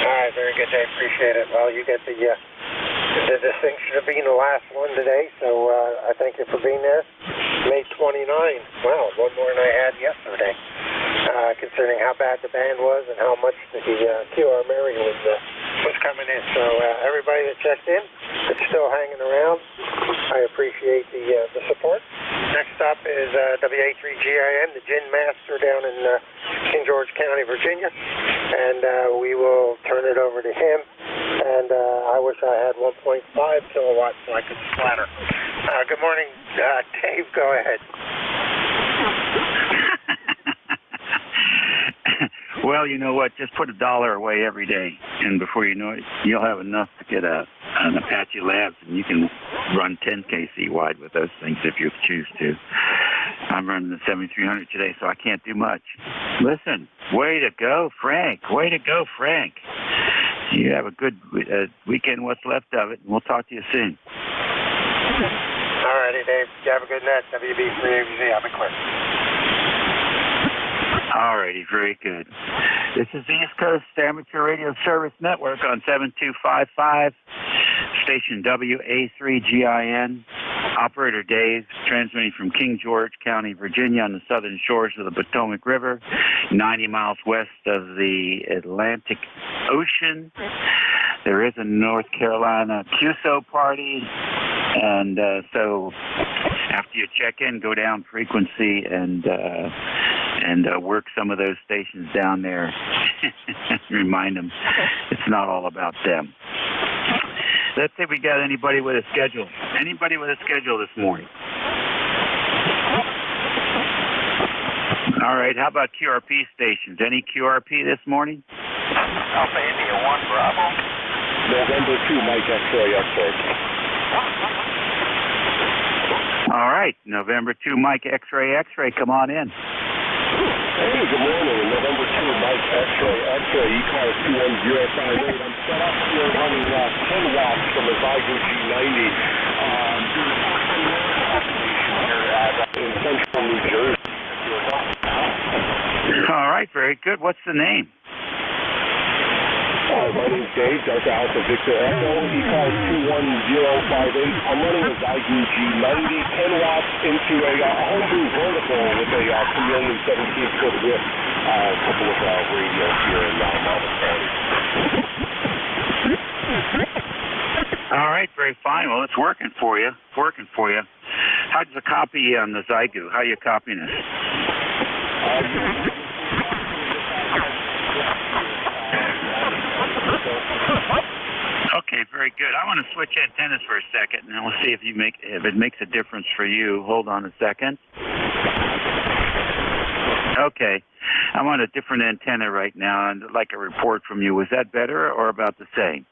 All right, very good, Dave. Appreciate it. Well, you get the distinction of being the last one today, so I thank you for being there. May 29. Wow, one more than I had yesterday. Considering how bad the band was and how much the QR Mary was coming in. So everybody that checked in, that's still hanging around, I appreciate the support. Next up is WA3GIN, the Gin Master down in King George County, Virginia, and we will turn it over to him. And I wish I had 1.5 kilowatts so I could splatter. Good morning, Dave. Go ahead. Well, you know what? Just put $1 away every day, and before you know it, you'll have enough to get an Apache Labs, and you can run 10 kc wide with those things if you choose to. I'm running the 7300 today, so I can't do much. Listen, way to go, Frank. Way to go, Frank. You have a good weekend, what's left of it, and we'll talk to you soon. All righty, Dave. You have a good night. WB3ABZ. I'm clear. All righty, very good. This is the East Coast Amateur Radio Service Network on 7255, station WA3GIN. Operator Dave, transmitting from King George County, Virginia, on the southern shores of the Potomac River, 90 miles west of the Atlantic Ocean. There is a North Carolina QSO party, and so after you check in, go down frequency and work some of those stations down there. Remind them it's not all about them. Let's see if we got anybody with a schedule. Anybody with a schedule this morning? All right, how about QRP stations? Any QRP this morning? Alpha India 1 Bravo. November 2 Mike X-ray X-ray. All right, November 2 Mike X-ray X-ray, come on in. Hey, good morning. November 2 Mike X-ray X-ray, ECAR 21058. I'm set up here running 10 watts from a Zygo G90 in central New Jersey. All right, very good. What's the name? My name's Dave, Delta Alpha Victor Echo, ECAR 21058. I'm running a Zygo G90, 10 watts into a homebrew vertical with a 317-foot width, couple of radios here in Marble County. All right, very fine. Well, it's working for you. How's the copy on the Zygo? How are you copying it? Okay, very good. I want to switch antennas for a second, and then we'll see if it makes a difference for you. Hold on a second. Okay, I'm on a different antenna right now, and I'd like a report from you. Was that better or about the same?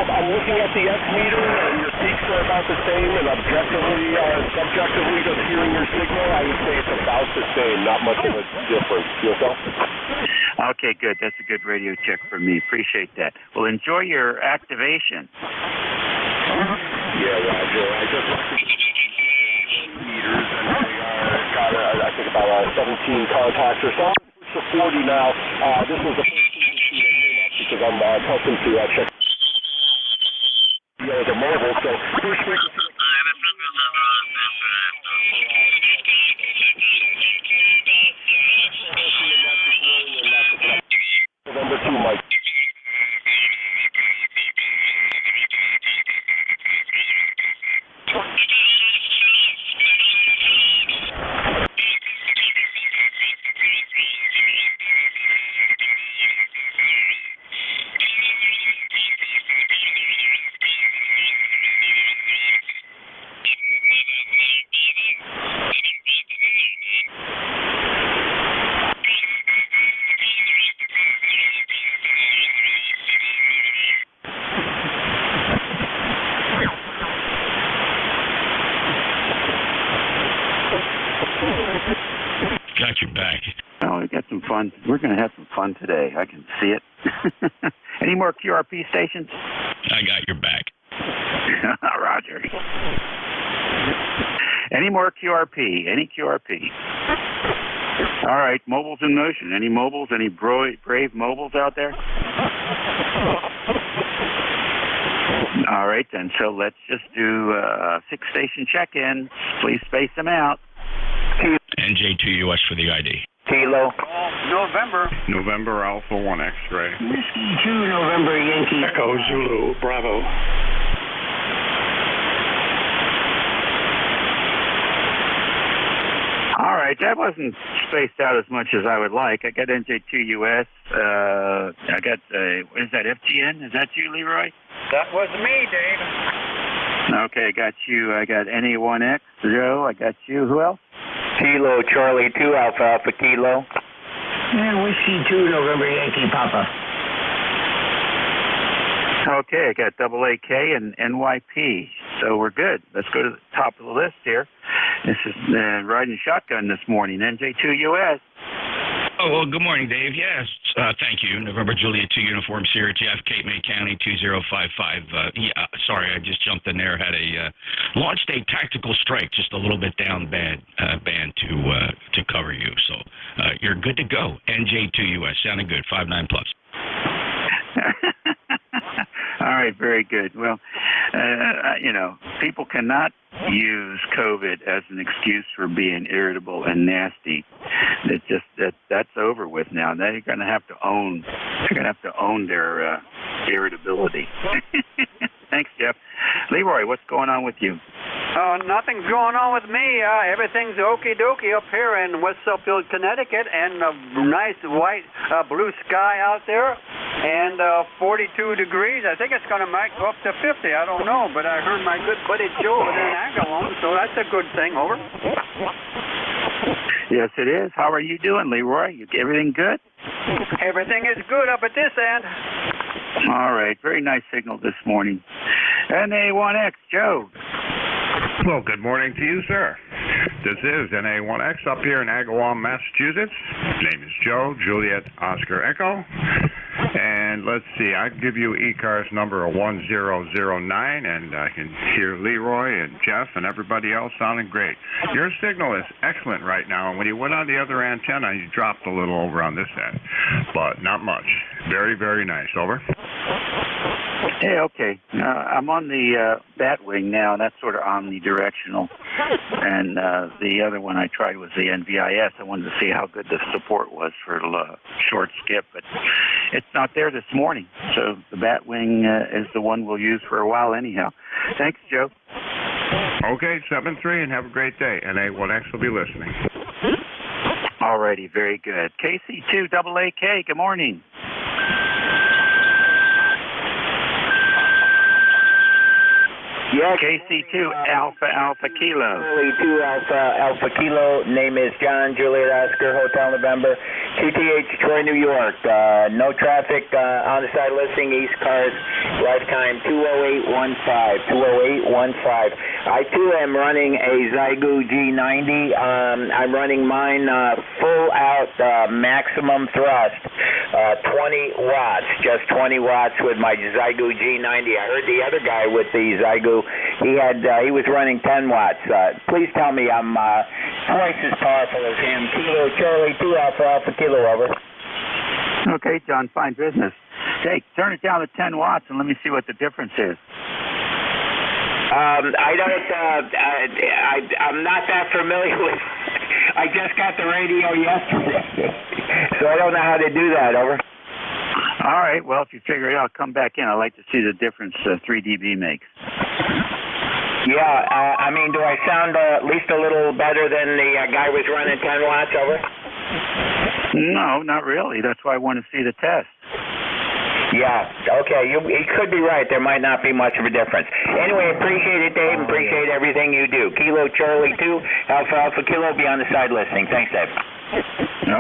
I'm looking at the X meter, and your peaks are about the same, and subjectively, just hearing your signal, I would say it's about the same, not much of a difference. Yourself? Okay, good. That's a good radio check for me. Appreciate that. Well, enjoy your activation. Yeah, Roger. I just looked at the meters, and they got, I think, about 17 contacts or so. It's a 40 now. This was the first thing to see that came up because I'm accustomed to check the mobile, so first frequency. November 2, Mike. Got your back. Oh, we got some fun. We're going to have some fun today. I can see it. Any more QRP stations? I got your back. Roger. Any more QRP? Any QRP? All right, mobiles in motion. Any mobiles? Any brave mobiles out there? All right, then. So let's just do a 6-station check-in. Please space them out. NJ2US for the ID. Kilo. November Alpha 1 X-ray. Whiskey 2 November Yankee. Echo Zulu Bravo. All right, that wasn't spaced out as much as I would like. I got NJ2US. I got, what is that, FGN? Is that you, Leroy? That was me, Dave. Okay, got you. I got NA1X. Joe, I got you. Who else? Kilo Charlie 2 Alpha Alpha Kilo. And Whiskey 2 November Yankee Papa. Okay, I got AK and NYP. So we're good. Let's go to the top of the list here. This is riding shotgun this morning, NJ2US. Oh, well, good morning, Dave. Yes, thank you. November Juliet 2 Uniform Sierra Jeff, Cape May County 2055. Sorry, I just jumped in there. Had a launch day tactical strike, just a little bit down band to cover you. So you're good to go. NJ2US, sounding good. 59 plus. All right, very good. Well, people cannot use COVID as an excuse for being irritable and nasty. It's just that's over with now. They're going to have to own. They're going to have to own their irritability. Thanks, Jeff. Leroy, what's going on with you? Nothing's going on with me. Everything's okie dokie up here in West Suffield, Connecticut, and a nice white blue sky out there, and 42 degrees. I think it's going to might go up to 50. I don't know, but I heard my good buddy Joe over there in Agawam, so that's a good thing. Over. Yes, it is. How are you doing, Leroy? Everything good? Everything is good up at this end. All right. Very nice signal this morning. NA1X, Joe. Well, good morning to you, sir. This is NA1X up here in Agawam, Massachusetts. Name is Joe, Juliet, Oscar, Echo. And let's see, I give you E-Car's number 1009, and I can hear Leroy and Jeff and everybody else sounding great. Your signal is excellent right now, and when you went on the other antenna, you dropped a little over on this end, but not much. Very, very nice. Over. Hey, okay. I'm on the Batwing now. That's sort of omnidirectional. And the other one I tried was the NVIS. I wanted to see how good the support was for short skip, but it's not there this morning. So the Batwing is the one we'll use for a while anyhow. Thanks, Joe. Okay, 7-3, and have a great day. NA1X will be listening. All righty, very good. KC2AAK, good morning. Yes. KC2 Alpha Kilo. Charlie 2 Alpha Kilo. Name is John, Juliet Oscar, Hotel November, QTH, Troy, New York. No traffic on the side listing. East Cars, lifetime 20815. 20815. I too am running a Zygu G90. I'm running mine full out maximum thrust, 20 watts, just 20 watts with my Zygu G90. I heard the other guy with the Zygu, he was running 10 watts. Please tell me I'm twice as powerful as him. Kilo Charlie 2 Alpha Kilo, over. Okay, John, fine business. Hey, turn it down to 10 watts and let me see what the difference is. I'm not that familiar with. I just got the radio yesterday, so I don't know how to do that. Over. All right. Well, if you figure it out, come back in. I'd like to see the difference 3 dB makes. Yeah. I mean, do I sound at least a little better than the guy was running 10 watts? Over. No, not really. That's why I want to see the test. Yeah, okay, you could be right. There might not be much of a difference. Anyway, appreciate it, Dave. Appreciate everything you do. Kilo Charlie 2, Alpha Kilo, be on the side listening. Thanks, Dave.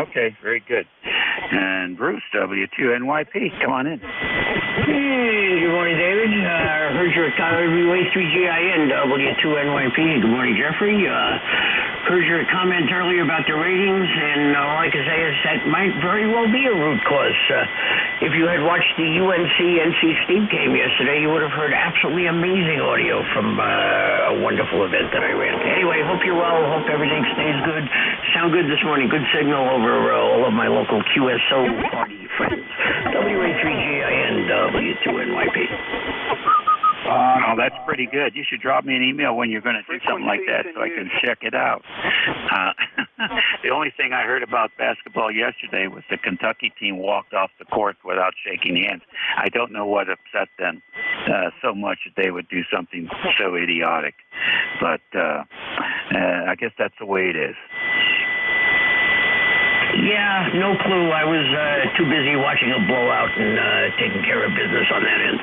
Okay, very good. And Bruce, W2NYP, come on in. Hey, good morning, David. Heard your relay 3GIN, W2NYP. Good morning, Jeffrey. Heard your comment earlier about the ratings, and all I can say is that might very well be a root cause. If you had watched the UNC-NC State game yesterday, you would have heard absolutely amazing audio from a wonderful event that I ran. Anyway, hope you're well. Hope everything stays good. Sound good this morning. Good signal over all of my local QSO party friends. WA3GIN, W2NYP. Oh, that's pretty good. You should drop me an email when you're going to do something like that so I can check it out. The only thing I heard about basketball yesterday was the Kentucky team walked off the court without shaking hands. I don't know what upset them so much that they would do something so idiotic. But I guess that's the way it is. Yeah, no clue. I was too busy watching a blowout and taking care of business on that end.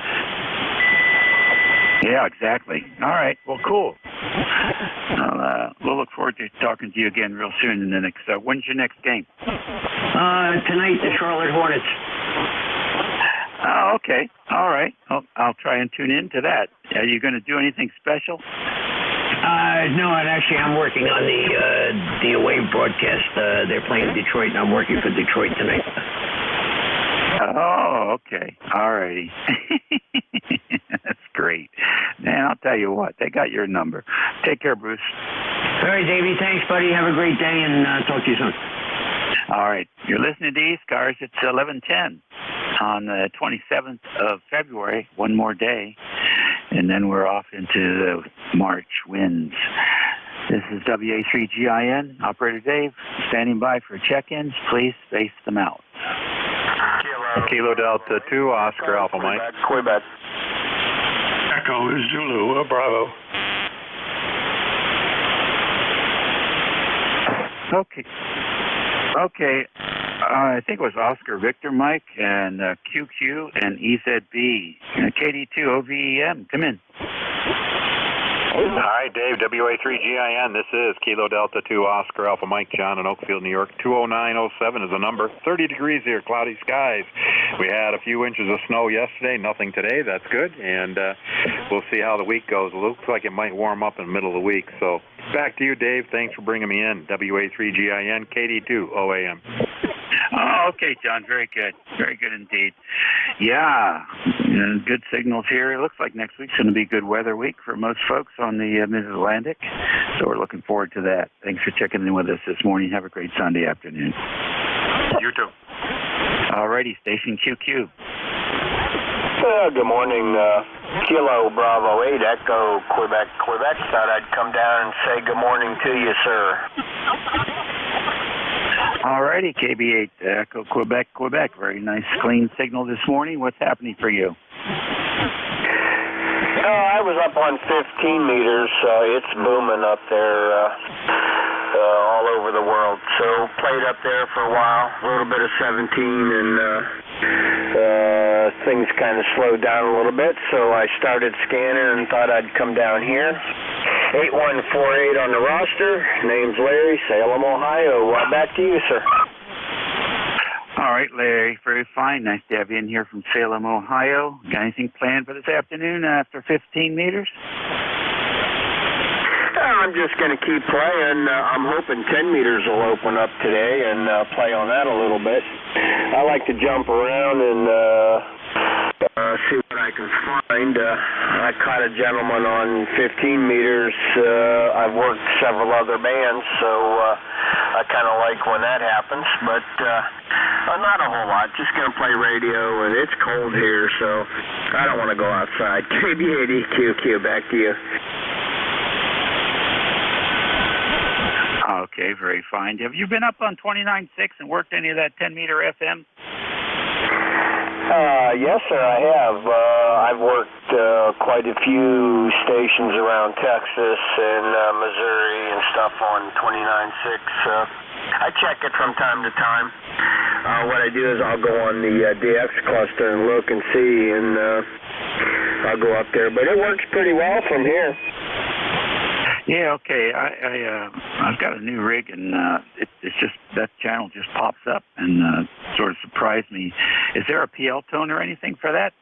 Yeah, exactly. All right. Well, cool. We'll look forward to talking to you again real soon in the next. When's your next game? Tonight, the Charlotte Hornets. Oh, okay. All right. I'll try and tune in to that. Are you going to do anything special? No, and actually I'm working on the away broadcast. They're playing Detroit, and I'm working for Detroit tonight. Oh, okay. All righty. That's great. Man, I'll tell you what, they got your number. Take care, Bruce. All right, Davey. Thanks, buddy. Have a great day, and talk to you soon. All right. You're listening to East Cars. It's 11:10 on the 27th of February. One more day, and then we're off into the March winds. This is WA3GIN. Operator Dave, standing by for check-ins. Please space them out. Kilo Delta 2, Oscar Alpha Mike. Quebec. Echo Zulu, Bravo. Okay. I think it was Oscar Victor Mike and QQ and EZB. KD2 OVEM. Come in. Hi, Dave, WA3GIN. This is Kilo Delta 2, Oscar Alpha Mike, John in Oakfield, New York. 20907 is the number. 30 degrees here, cloudy skies. We had a few inches of snow yesterday, nothing today. That's good, and we'll see how the week goes. It looks like it might warm up in the middle of the week. So back to you, Dave. Thanks for bringing me in. WA3GIN, KD2 OAM. Oh, okay, John. Very good. Very good indeed. Yeah, good signals here. It looks like next week's going to be a good weather week for most folks on the Mid-Atlantic, so we're looking forward to that. Thanks for checking in with us this morning. Have a great Sunday afternoon. You too. All righty, Station QQ. Good morning, Kilo Bravo 8, Echo Quebec. Thought I'd come down and say good morning to you, sir. All righty, KB8, Echo Quebec. Very nice, clean signal this morning. What's happening for you? I was up on 15 meters. It's booming up there all over the world. So played up there for a while, a little bit of 17, and things kind of slowed down a little bit. So I started scanning and thought I'd come down here. 8148 on the roster. Name's Larry, Salem, Ohio. Back to you, sir. All right, Larry. Very fine. Nice to have you in here from Salem, Ohio. Got anything planned for this afternoon after 15 meters? I'm just going to keep playing. I'm hoping 10 meters will open up today and play on that a little bit. I like to jump around and see what I can find. I caught a gentleman on 15 meters. I've worked several other bands, so I kind of like when that happens, but not a whole lot. Just going to play radio, and it's cold here, so I don't want to go outside. KB8EQQ, back to you. Okay, very fine. Have you been up on 29.6 and worked any of that 10-meter FM? Yes, sir, I have. I've worked quite a few stations around Texas and Missouri and stuff on 29.6. I check it from time to time. What I do is I'll go on the DX cluster and look and see, and I'll go up there. But it works pretty well from here. Yeah, okay. I've got a new rig, and it's just that channel just pops up and sort of surprised me. Is there a PL tone or anything for that?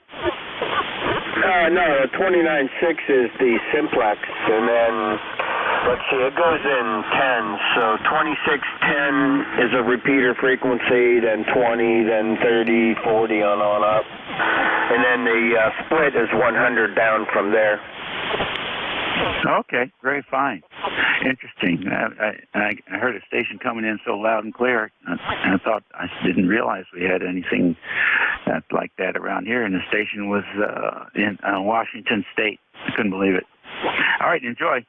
No, 29.6 is the simplex, and then let's see, it goes in 10s. So 2610 is a repeater frequency, then 20, then 30, 40 on up, and then the split is 100 down from there. Okay, very fine. Interesting. I heard a station coming in so loud and clear, and I didn't realize we had anything like that around here, and the station was in Washington State. I couldn't believe it. All right, enjoy.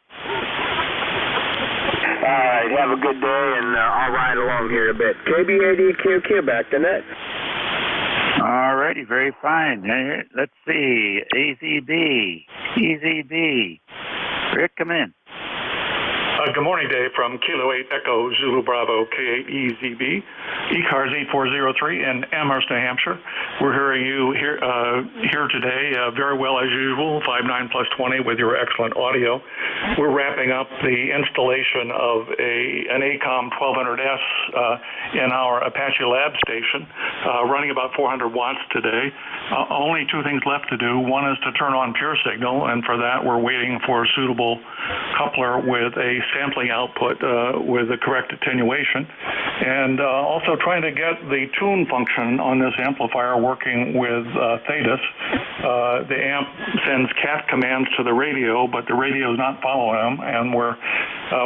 All right, have a good day, and I'll ride along here a bit. KB8EQQ, back to net. All righty, very fine. Let's see, EZB. Rick, come in. Good morning, Dave from Kilo 8 Echo Zulu Bravo K8EZB, ECARS 8403 in Amherst, New Hampshire. We're hearing you here today very well as usual, 59+20 with your excellent audio. We're wrapping up the installation of an ACOM 1200S in our Apache Lab station, running about 400 watts today. Only two things left to do. One is to turn on pure signal, and for that we're waiting for a suitable coupler with a sampling output with the correct attenuation, and also trying to get the tune function on this amplifier working with Thetis. The amp sends cat commands to the radio, but the radio is not following them, and we're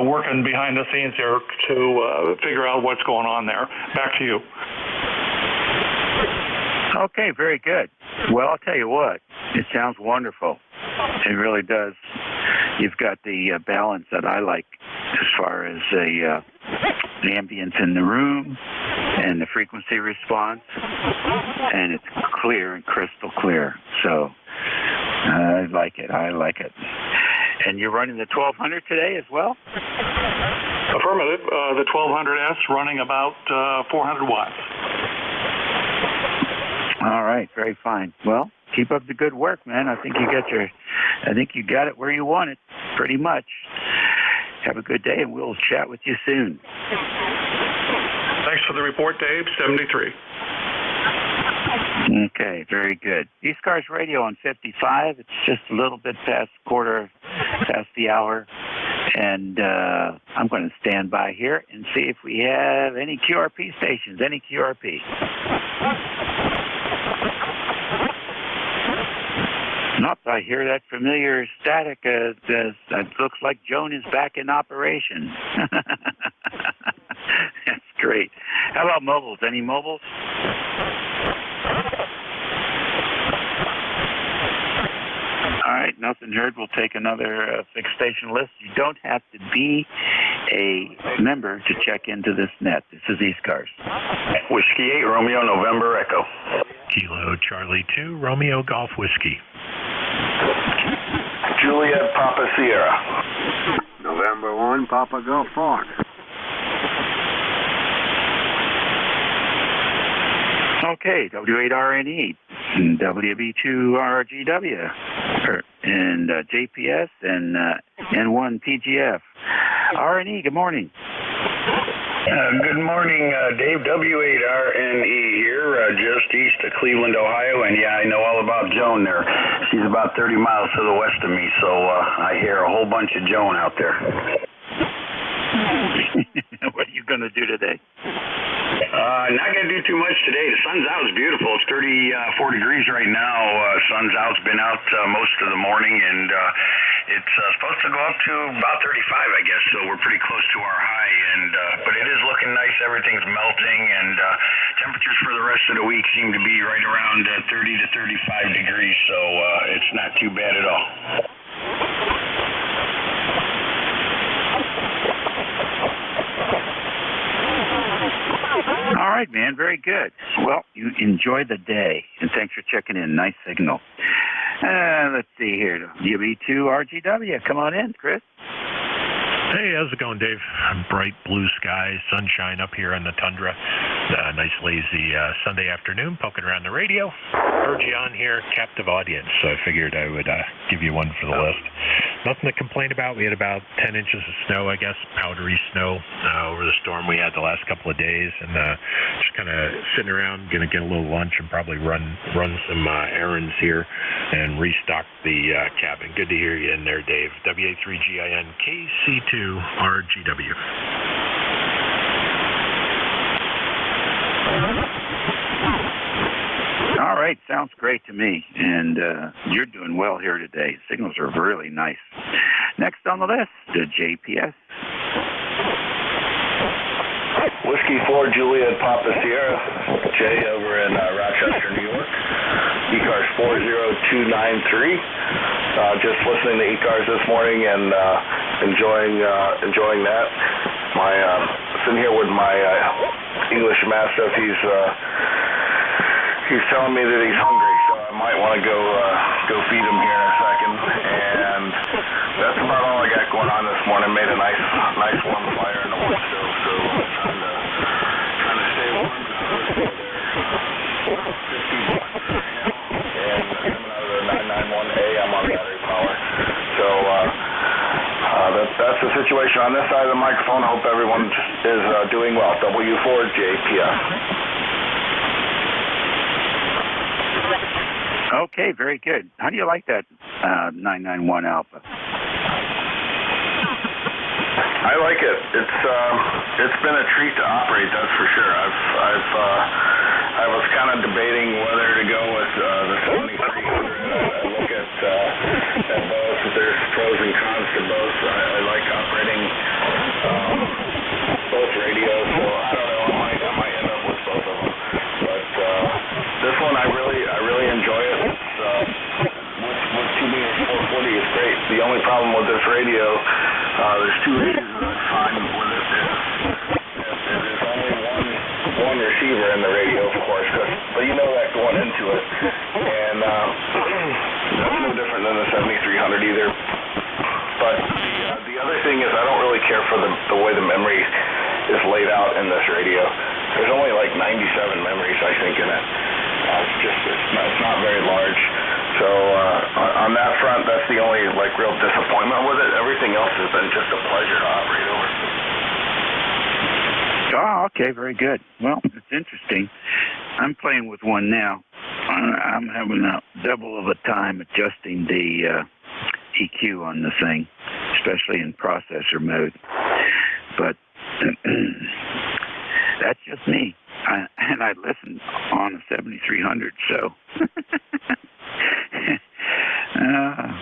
working behind the scenes here to figure out what's going on there. Back to you. Okay, very good. Well, I'll tell you what, it sounds wonderful. It really does. You've got the balance that I like as far as the ambience in the room and the frequency response, and it's clear and crystal clear. So I like it. I like it. And you're running the 1200 today as well? Affirmative. The 1200S running about 400 watts. All right, very fine. Well, keep up the good work, man. I think you got it where you want it, pretty much. Have a good day, and we'll chat with you soon. Thanks for the report, Dave. 73. Okay, very good. ECARS Radio on 55. It's just a little bit past the hour, and I'm going to stand by here and see if we have any QRP stations, any QRP. Nope, I hear that familiar static. It looks like Joan is back in operation. That's great. How about mobiles? Any mobiles? All right, nothing heard. We'll take another fixed station list. You don't have to be a member to check into this net. This is ECARS. Whiskey 8, Romeo, November, Echo. Kilo Charlie 2, Romeo Golf Whiskey. Juliet, Papa Sierra. November 1, Papa Golf Fox. Okay, W8RNE, WB2RGW, and JPS, and N1 PGF. RNE, good morning. Good morning, Dave. W8RNE here, just east of Cleveland, Ohio, and yeah, I know all about Joan there. She's about 30 miles to the west of me, so I hear a whole bunch of Joan out there. What are you going to do today? Not going to do too much today. The sun's out. It's beautiful. It's 34 degrees right now. Sun's out. It's been out most of the morning, and it's supposed to go up to about 35, I guess, so we're pretty close to our high. But it is looking nice. Everything's melting, and temperatures for the rest of the week seem to be right around 30 to 35 degrees, so it's not too bad at all. All right, man. Very good. Well, you enjoy the day, and thanks for checking in. Nice signal. Let's see here. WB2RGW. Come on in, Chris. Hey, how's it going, Dave? Bright blue sky, sunshine up here on the tundra. Nice lazy Sunday afternoon, poking around the radio. Heard you on here, captive audience, so I figured I would give you one for the list. Nothing to complain about. We had about 10 inches of snow, I guess, powdery snow over the storm we had the last couple of days, and just kind of sitting around, going to get a little lunch and probably run some errands here and restock the cabin. Good to hear you in there, Dave. WA3GIN KC2RGW. All right, sounds great to me, and you're doing well here today. Signals are really nice. Next on the list, the JPS. Whiskey 4, Juliet, Papa Sierra, Jay over in Rochester, New York. ECARS 40293. Just listening to ECARS this morning and enjoying that. Sitting here with my English mastiff. He's telling me that he's hungry, so I might want to go feed him here in a second. And that's about all I got going on this morning. and made a nice warm fire in the wood stove, so trying to stay warm. 50 bucks right now, and coming out of the 991A, I'm on battery power. So that's the situation on this side of the microphone. I hope everyone is doing well. W4JPS. Okay, very good. How do you like that 991 Alpha? I like it. It's been a treat to operate, that's for sure. I was kind of debating whether to go with the 7300. I look at both. There's pros and cons to both. I like operating both radios, so I don't know. I might end up with both of them. But this one, I really enjoy it. With 2 meters 440 is great. The only problem with this radio, there's two issues that I find with it. There's only one receiver in the radio, of course, but you know that going into it. And that's no different than the 7300 either. But the other thing is I don't really care for the way the memory is laid out in this radio. There's only like 97 memories, I think, in it. It's not very large. So on that front, that's the only real disappointment with it. Everything else has been just a pleasure to operate over. Oh, okay, very good. Well, it's interesting. I'm playing with one now. I'm having a double of a time adjusting the EQ on the thing, especially in processor mode. But that's just me. And I listen on a 7300, so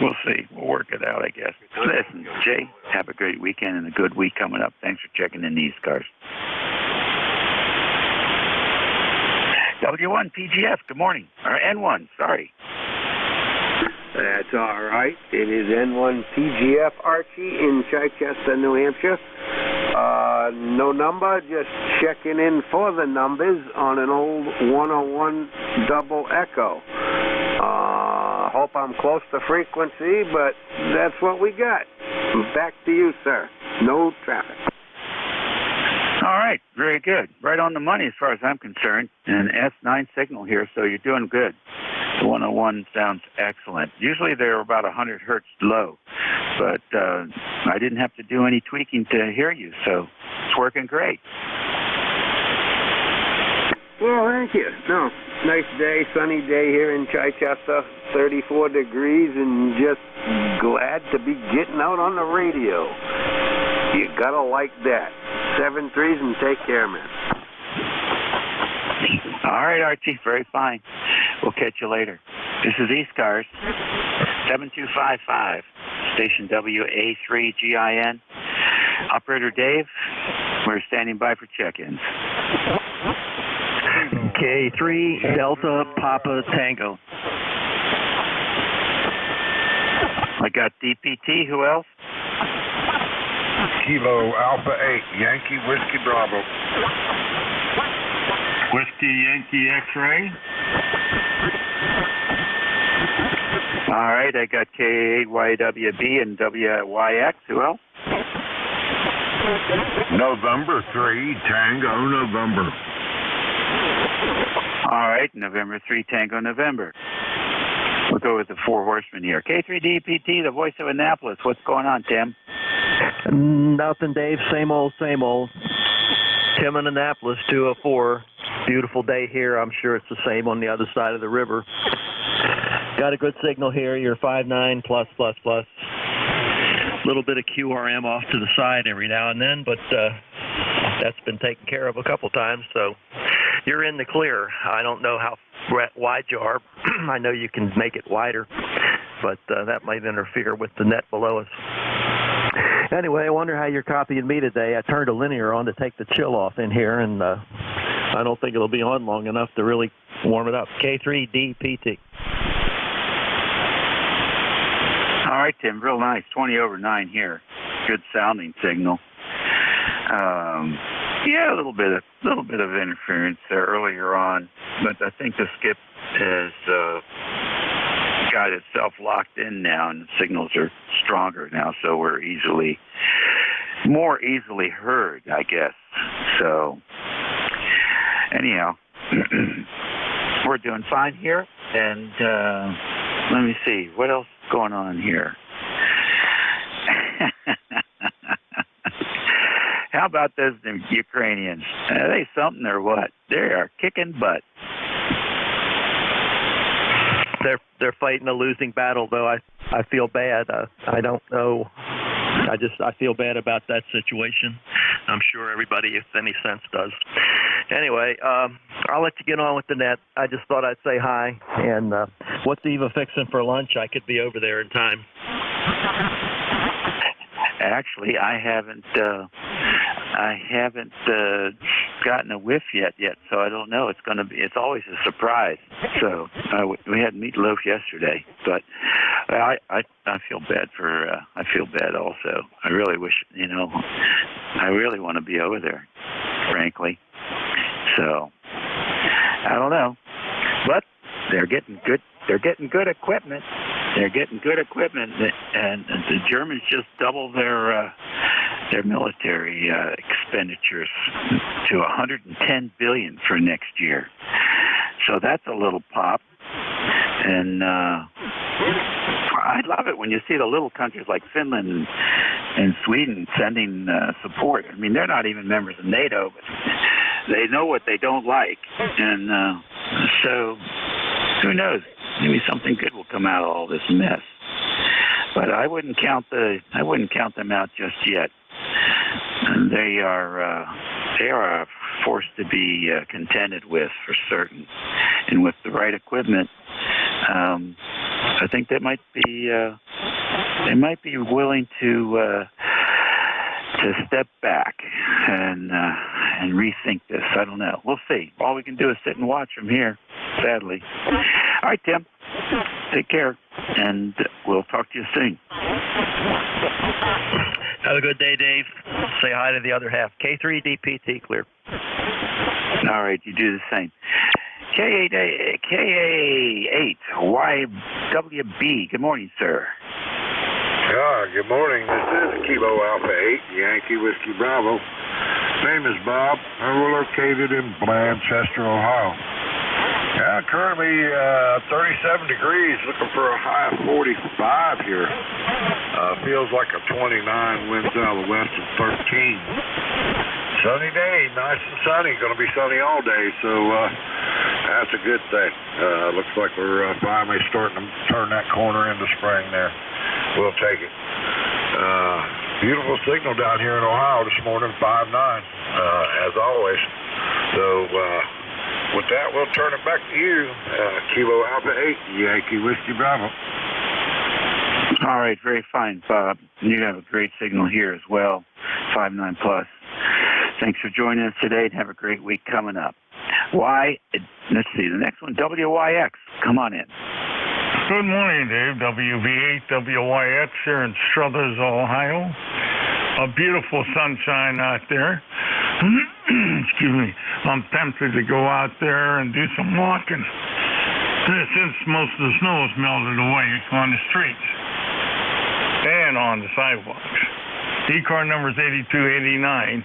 we'll see. We'll work it out, I guess. Listen, Jay, have a great weekend and a good week coming up. Thanks for checking in these cars. W1 PGF, good morning. Or N1, sorry. That's all right. It is N1 PGF Archie in Chichester, New Hampshire. No number, just checking in for the numbers on an old 101 double echo. Hope I'm close to frequency, but that's what we got. Back to you, sir. No traffic. All right, very good. Right on the money as far as I'm concerned. An S9 signal here, so you're doing good. The 101 sounds excellent. Usually they're about 100 hertz low, but I didn't have to do any tweaking to hear you, so it's working great. Well, thank you. No, nice day, sunny day here in Chichester, 34 degrees, and just glad to be getting out on the radio. You gotta like that. 7-3s and take care, man. All right, Archie, very fine. We'll catch you later. This is E-Scars, 7255, station WA3GIN. Operator Dave, we're standing by for check-ins. K3 Delta Papa Tango. I got DPT. Who else? Kilo Alpha 8, Yankee Whiskey Bravo. Whiskey Yankee X-Ray. All right, I got K8YWB and WYX. Who else? November 3, Tango November. All right, November 3, Tango November. We'll go with the Four Horsemen here. K3DPT, the voice of Annapolis. What's going on, Tim? Nothing, Dave. Same old, same old. Tim in Annapolis, 204. Beautiful day here. I'm sure it's the same on the other side of the river. Got a good signal here. You're 5.9 plus. A little bit of QRM off to the side every now and then, but that's been taken care of a couple times, so you're in the clear. I don't know how wide you are. I know you can make it wider, but that might interfere with the net below us. Anyway, I wonder how you're copying me today. I turned a linear on to take the chill off in here, and I don't think it'll be on long enough to really warm it up. K3DPT. All right, Tim, real nice. 20/9 here. Good sounding signal. Yeah, a little bit of interference there earlier on, but I think the skip is got itself locked in now, and the signals are stronger now, so we're more easily heard, I guess. So, anyhow, we're doing fine here, and let me see, what else is going on here? How about those Ukrainians? Are they something or what? They are kicking butt. They're fighting a losing battle, though. I feel bad. I don't know. I feel bad about that situation. I'm sure everybody, if any sense, does. Anyway, I'll let you get on with the net. I just thought I'd say hi. And what's Eva fixing for lunch? I could be over there in time. Actually, I haven't gotten a whiff yet, so I don't know. It's always a surprise. So we had meatloaf yesterday, but I feel bad I feel bad also. I really wish, I really want to be over there, frankly. So I don't know, but they're getting good. They're getting good equipment. And the Germans just doubled their military expenditures to $110 billion for next year. So that's a little pop. And I love it when you see the little countries like Finland and Sweden sending support. I mean, they're not even members of NATO, but they know what they don't like. And so who knows? Maybe something good will come out of all this mess. But I wouldn't count them out just yet. They are a force to be contended with for certain, and with the right equipment, I think they might be willing to step back and rethink this. I don't know. We'll see. All we can do is sit and watch from here, sadly. All right, Tim. Take care, and we'll talk to you soon. Have a good day, Dave. Say hi to the other half. K3DPT clear. All right, you do the same. KA8YWB. Good morning, sir. Good morning. This is Kilo Alpha 8, Yankee Whiskey Bravo. Name is Bob, and we're located in Blanchester, Ohio. Currently 37 degrees, looking for a high of 45 here. Feels like a 29, winds out of the west of 13. Sunny day, nice and sunny. Going to be sunny all day, so that's a good thing. Looks like we're finally starting to turn that corner into spring there. We'll take it. Beautiful signal down here in Ohio this morning, 5.9, as always. So with that, we'll turn it back to you, Kilo Alpha 8, Yankee Whiskey Bravo. All right, very fine, Bob. You have a great signal here as well, 5.9 plus. Thanks for joining us today, and have a great week coming up. Let's see, the next one, WYX. Come on in. Good morning, Dave. WV8WYX here in Struthers, Ohio. A beautiful sunshine out there. Excuse me. I'm tempted to go out there and do some walking, since most of the snow is melted away on the streets and on the sidewalks. E-car number is 8289.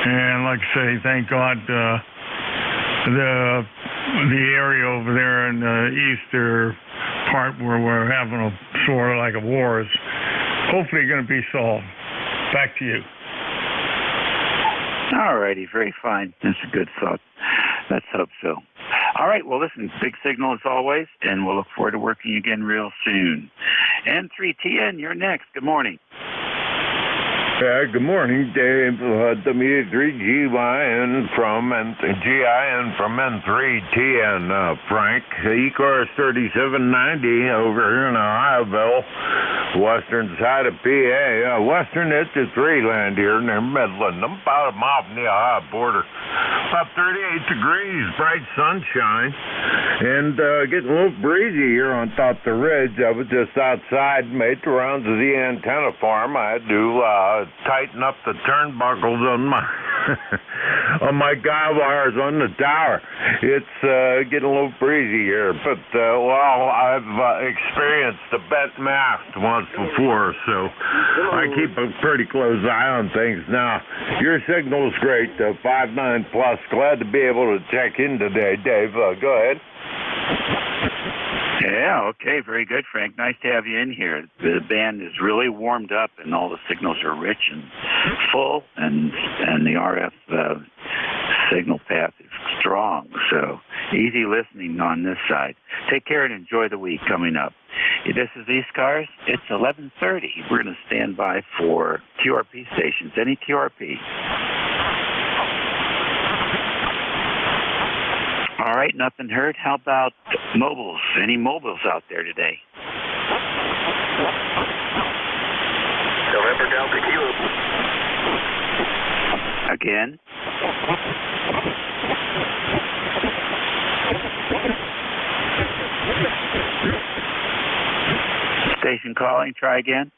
And like I say, thank God the area over there in the eastern part where we're having a sort of like a war is hopefully going to be solved. Back to you. All righty, very fine. That's a good thought. Let's hope so. All right, well, listen, big signal as always, and we'll look forward to working again real soon. N3TN, you're next. Good morning. Good morning, Dave. W3GIN from N3TN. Frank, E-car is 3790 over here in Ohioville, western side of PA. Western, it's a three-land here near Midland. I'm about a mile from the Ohio border. About 38 degrees, bright sunshine, and getting a little breezy here on top of the ridge. I was just outside, made the rounds of the antenna farm. I had to tighten up the turnbuckles on my on my guy wires on the tower. It's getting a little breezy here, but well, I've experienced a bent mast once before, so I keep a pretty close eye on things. Now, your signal's great, 5.9 plus. Glad to be able to check in today, Dave. Go ahead. Yeah, okay, very good, Frank. Nice to have you in here. The band is really warmed up, and all the signals are rich and full, and the RF signal path is strong, so easy listening on this side. Take care and enjoy the week coming up. This is East Cars. It's 11:30. We're going to stand by for QRP stations. Any QRP? All right, nothing heard. How about mobiles? Any mobiles out there today? November Delta Kilo. Again? Station calling. Try again.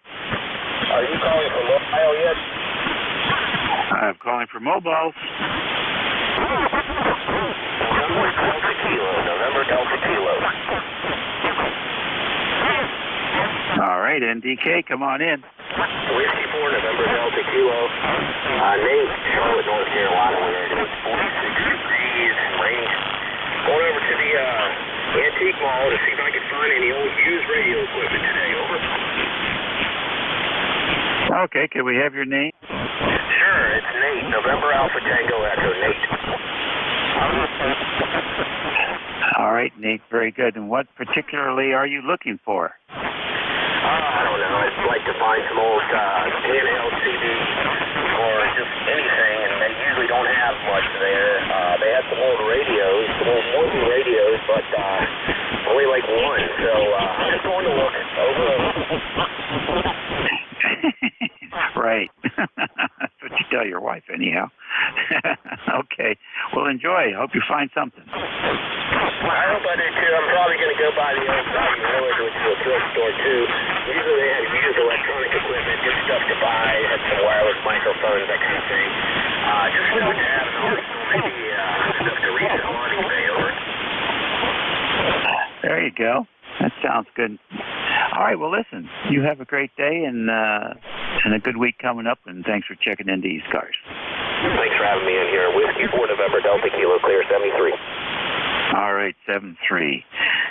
Are you calling from mobile yet? I'm calling for mobiles. Delta Kilo, November Delta Kilo. All right, NDK, come on in. Whiskey 4, November Delta Kilo. Nate, Charlotte, North Carolina. We're doing 46 degrees, rain. Going over to the antique mall to see if I can find any old used radio equipment today. Over. Okay, can we have your name? Sure, it's Nate, November Alpha Tango Echo, Nate. All right, Nate, very good. And what particularly are you looking for? I don't know. I'd like to find some old handheld CDs or just anything, and they usually don't have much there. They have some old radios, some old wooden radios, but only like one. So I'm just going to look over. Right. That's what you tell your wife, anyhow. Okay. Well, enjoy. Hope you find something. I hope I do, too. I'm probably going to go by the old Value Village, which is a thrift store, too. Usually they have used electronic equipment, just stuff to buy, have some wireless microphones, that kind of thing. Just stuff to have, and also maybe stuff to resell on eBay. Over. There you go. That sounds good. All right, well, listen, you have a great day and a good week coming up, and thanks for checking into East Cars. Thanks for having me in here. Whiskey 4, November Delta Kilo, clear 73. All right, 7-3.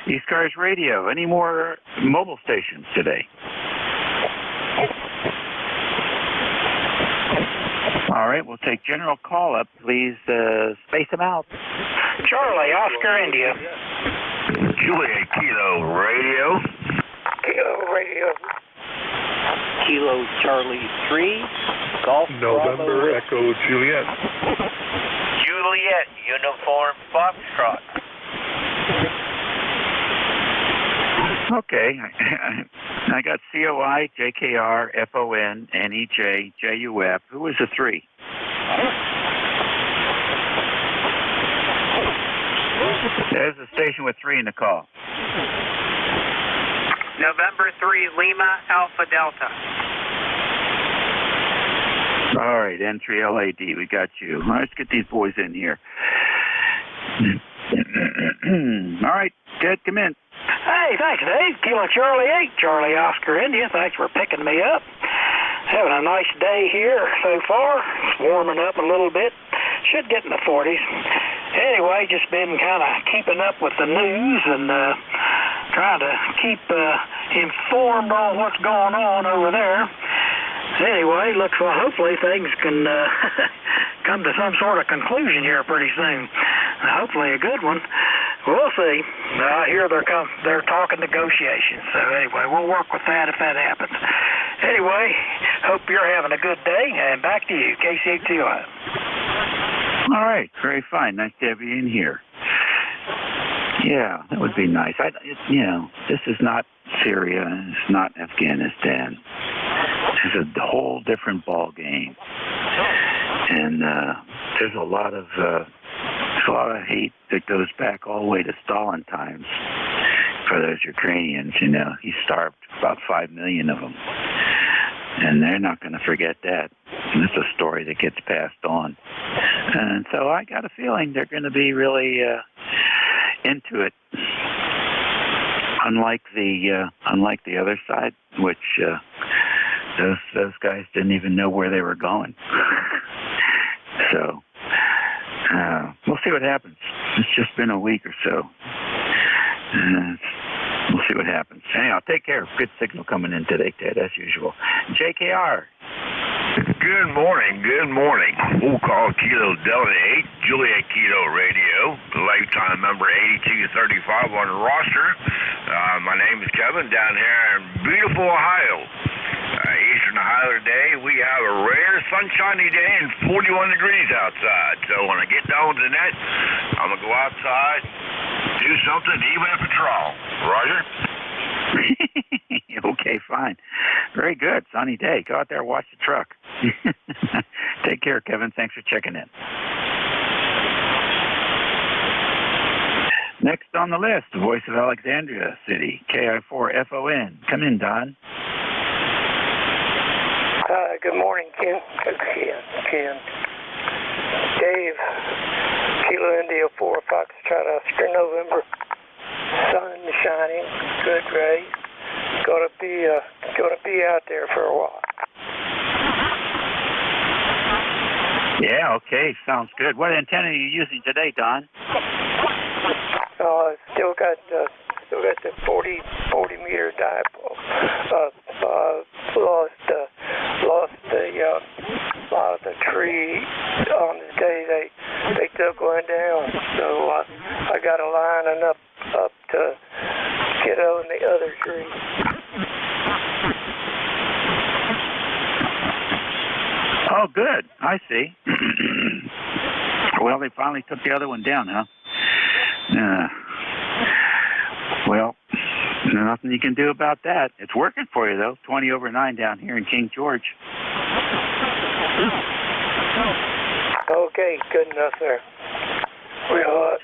East Cars Radio. Any more mobile stations today? All right, we'll take general call-up. Please space them out. Charlie, Oscar, India. Juliet Kilo Radio. Kilo Radio. Kilo Charlie 3. Golf November Bravo. Echo Juliet. Juliet, Uniform Foxtrot. Okay. I got COI, JKR, FON, NEJ, JUF. Who was the 3? There's a station with 3 in the call. November 3, Lima, Alpha Delta. All right, N3LAD, we got you. All right, let's get these boys in here. All right, Ted, come in. Hey, thanks, Dave. Kilo Charlie 8, Charlie Oscar, India. Thanks for picking me up. Having a nice day here so far. It's warming up a little bit. Should get in the 40s. Anyway, just been kind of keeping up with the news and trying to keep informed on what's going on over there. Anyway, looks like hopefully things can come to some sort of conclusion here pretty soon. Hopefully a good one. We'll see. I hear they're talking negotiations. So anyway, we'll work with that if that happens. Anyway, hope you're having a good day, and back to you, KCTI. All right, very fine. Nice to have you in here. Yeah, that would be nice. This is not Syria. It's not Afghanistan. This is a whole different ball game, and there's a lot of hate that goes back all the way to Stalin times for those Ukrainians. You know, he starved about 5 million of them, and they're not going to forget that. it's a story that gets passed on. And so I got a feeling they're going to be really into it. Unlike the other side, which those guys didn't even know where they were going. So we'll see what happens. It's just been a week or so. We'll see what happens. Anyhow, take care. Good signal coming in today, Ted, as usual. JKR. Good morning. We'll call Kilo Delta 8, Juliet Kilo Radio, lifetime member 8235 on the roster. My name is Kevin down here in beautiful Ohio. Eastern Ohio today, we have a rare sunshiny day and 41 degrees outside. So when I get down to the net, I'm going to go outside, do something, even if it's wrong. Roger? Okay, fine. Very good. Sunny day. Go out there and watch the truck. Take care, Kevin. Thanks for checking in. Next on the list, the voice of Alexandria City, KI4FON. Come in, Don. Good morning, Ken. Dave, Kilo India 4 Foxtrot Oscar, November. Sun shining, good rays. Gonna be out there for a while. Yeah, okay, sounds good. What antenna are you using today, Don? Still got the 40 meter dipole. Lost a lot of the tree on the day they took one down. So I got a lining up to get on the other tree. Oh, good. I see. Well, they finally took the other one down, huh? Well, nothing you can do about that. It's working for you, though. 20 over 9 down here in King George. Okay, good enough there. We'll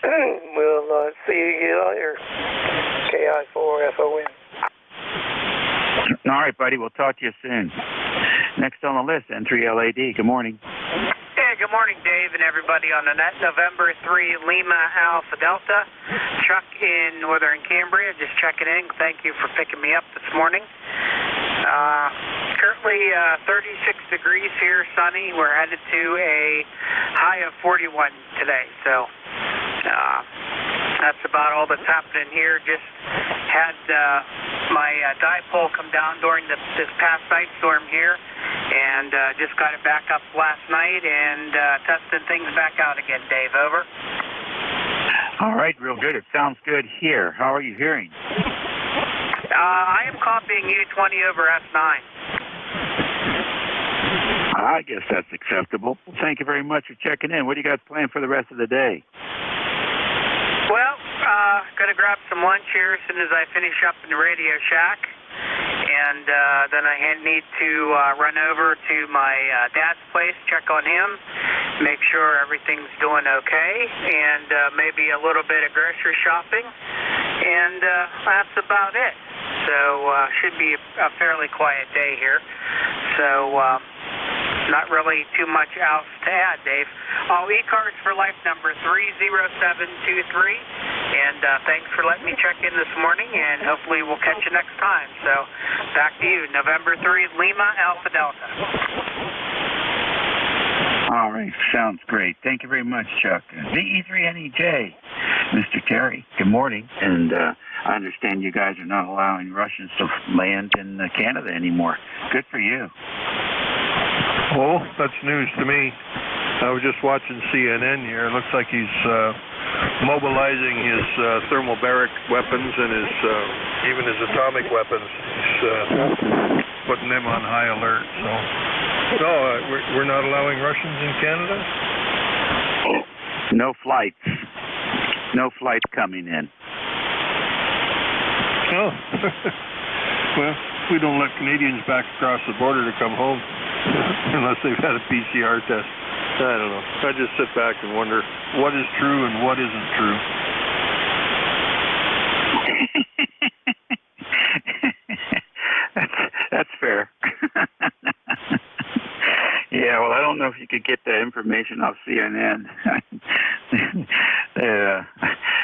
see you later. KI4FON. All right, buddy. We'll talk to you soon. Next on the list, N3LAD. Good morning. Hey, good morning, Dave, and everybody on the net. November 3, Lima Alpha Delta. Chuck in northern Cambria, just checking in. Thank you for picking me up this morning. Currently 36 degrees here, sunny. We're headed to a high of 41 today, so that's about all that's happening here. Just had my dipole come down during this past ice storm here, and just got it back up last night and tested things back out again, Dave. Over. All right, real good. It sounds good here. How are you hearing? I am copying you 20 over S9. I guess that's acceptable. Well, thank you very much for checking in. What do you got planned for the rest of the day? Well, going to grab some lunch here as soon as I finish up in the Radio Shack. And then I need to run over to my dad's place, check on him, make sure everything's doing okay, and maybe a little bit of grocery shopping. And that's about it. So should be a fairly quiet day here. So not really too much else to add, Dave. E-cards for life number 30723. And thanks for letting me check in this morning, and hopefully we'll catch you next time. So back to you, November 3, Lima Alpha Delta. All right, sounds great. Thank you very much, Chuck. VE3NEJ, Mr. Terry, good morning. And I understand you guys are not allowing Russians to land in Canada anymore. Good for you. Oh, that's news to me. I was just watching CNN here. It looks like he's mobilizing his thermobaric weapons and even his atomic weapons. He's putting them on high alert. So we're not allowing Russians in Canada? No flights. No flights coming in. Oh. Well, we don't let Canadians back across the border to come home unless they've had a PCR test. I don't know. I just sit back and wonder what is true and what isn't true. That's fair. Yeah, well, I don't know if you could get that information off CNN.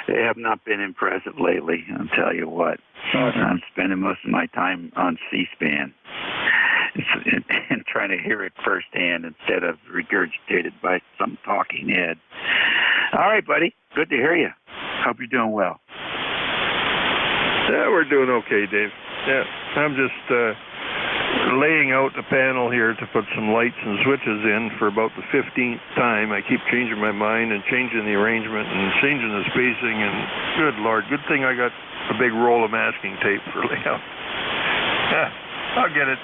They have not been impressive lately, I'll tell you what. I'm spending most of my time on C-SPAN and trying to hear it firsthand instead of regurgitated by some talking head. All right, buddy. Good to hear you. Hope you're doing well. Yeah, we're doing okay, Dave. Yeah, I'm just laying out the panel here to put some lights and switches in for about the 15th time. I keep changing my mind and changing the arrangement and changing the spacing, and good Lord, good thing I got a big roll of masking tape for layout. Yeah, I'll get it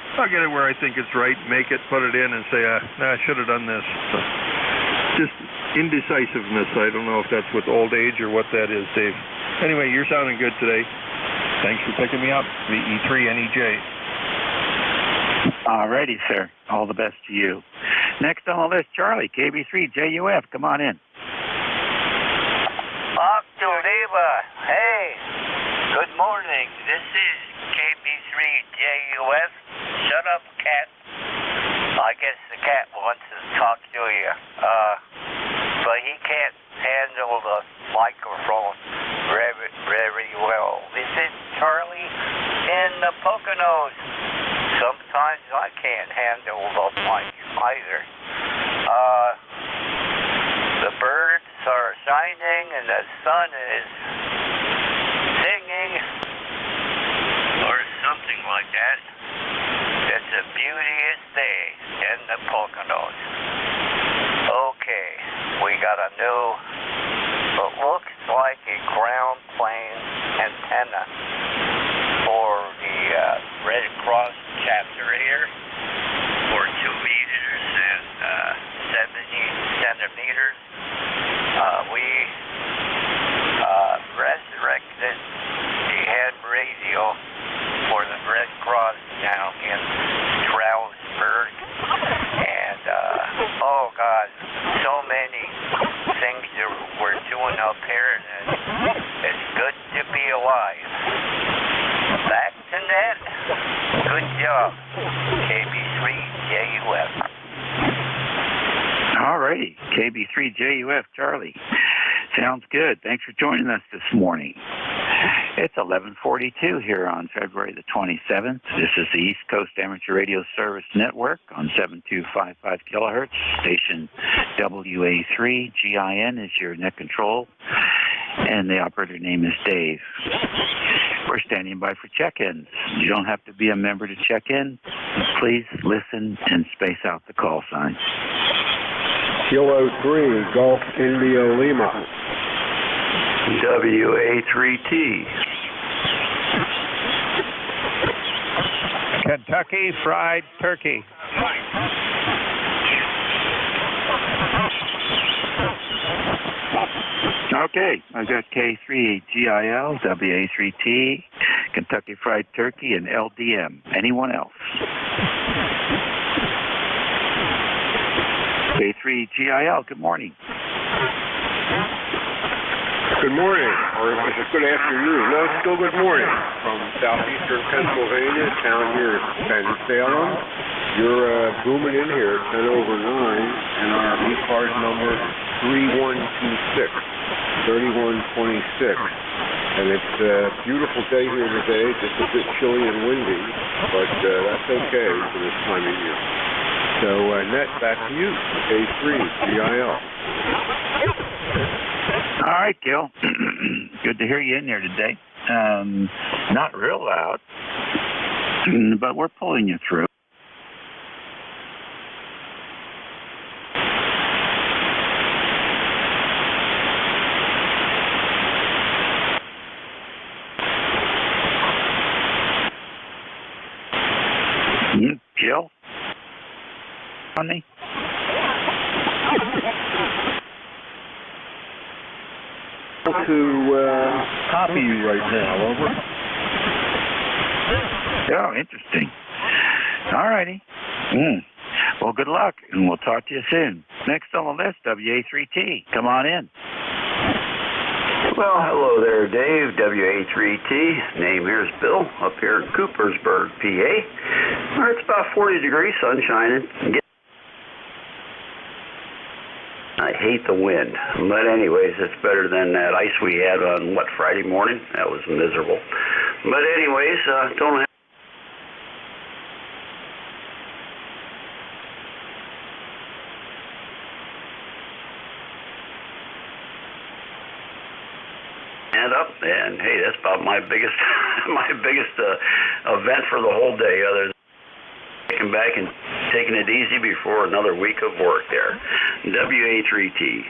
where I think it's right, make it, put it in, and say, I should have done this. So, just indecisiveness. I don't know if that's with old age or what that is, Dave. Anyway, you're sounding good today. Thanks for picking me up, VE3NEJ. All righty, sir. All the best to you. Next on the list, Charlie, KB3JUF. Come on in. Octoleva. Hey, good morning. This is KB3JUF. Shut up, cat. I guess the cat wants to talk to you. But he can't handle the microphone very well. This is Charlie in the Poconos. Sometimes I can't handle the mic either. The birds are shining and the sun is singing or something like that. It's a beauteous day in the Poconos. Okay, we got a new, what looks like a ground plane antenna for the Red Cross chapter here for 2 meters and 70 centimeters. We resurrected the head radio for the Red Cross down in Stroudsburg. And, oh God, so many things that we're doing up here, and it's good to be alive. Back to net. Good job, KB3JUF. All righty, KB3JUF, Charlie. Sounds good. Thanks for joining us this morning. It's 11:42 here on February the 27th. This is the East Coast Amateur Radio Service Network on 7255 kilohertz. Station WA3GIN is your net control, and the operator name is Dave. We're standing by for check-ins. You don't have to be a member to check in. Please listen and space out the call signs. Kilo 3, Golf India Lima. WA3T. Kentucky Fried Turkey. Okay, I got K3GIL, WA3T, Kentucky Fried Turkey, and LDM. Anyone else? K3GIL, good morning. Good morning, or is it good afternoon? No, it's still good morning. From southeastern Pennsylvania, town here is Salem. You're booming in here at 10 over 9, and our E-card number is 3126, 3126. And it's a beautiful day here today, just a bit chilly and windy, but that's okay for this time of year. So, Net, back to you, K3GIL. All right, Gil. Good to hear you in there today. Not real loud, but we're pulling you through. Gil? On me? To copy you right now, over. Oh, interesting. All righty. Well, good luck, and we'll talk to you soon. Next on the list, WA3T. Come on in. Well, hello there, Dave, WA3T. Name here is Bill, up here in Coopersburg, PA. Where it's about 40 degrees, sun shining. hate the wind. But anyways, it's better than that ice we had on, Friday morning? That was miserable. But anyways, don't have up, and hey, that's about my biggest event for the whole day, other than getting back and taking it easy before another week of work there. WA3T.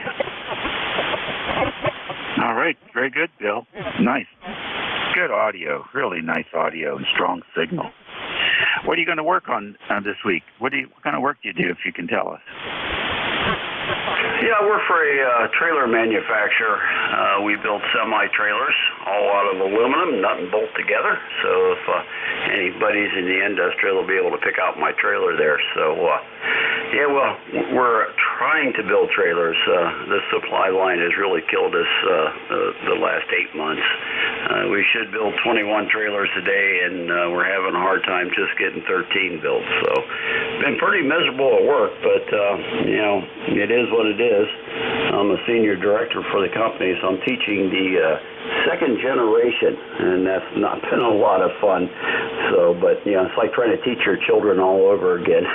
All right, very good, Bill. Nice. Good audio, really nice audio and strong signal. What are you going to work on this week? What kind of work do you do, if you can tell us? Yeah, I work for a trailer manufacturer. We build semi-trailers, all out of aluminum, nut and bolt together. So if anybody's in the industrial, they'll be able to pick out my trailer there. So, yeah, well, we're trying to build trailers. The supply line has really killed us the last 8 months. We should build 21 trailers a day, and we're having a hard time just getting 13 built. So, been pretty miserable at work, but, you know, it is what it is. I'm a senior director for the company, so I'm teaching the second generation, and that's not been a lot of fun. So, but, you know, it's like trying to teach your children all over again.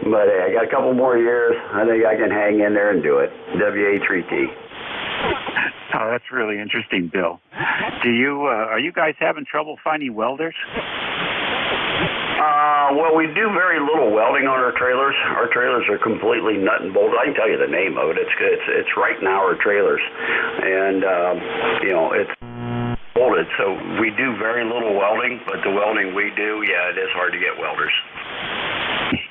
But hey, I got a couple more years. I think I can hang in there and do it. WA3T. Oh, that's really interesting, Bill. Are you guys having trouble finding welders? Well, we do very little welding on our trailers. Our trailers are completely nut and bolted. I can tell you the name of it. It's right now our trailers, and you know, it's bolted. So we do very little welding, but the welding we do, yeah, it is hard to get welders.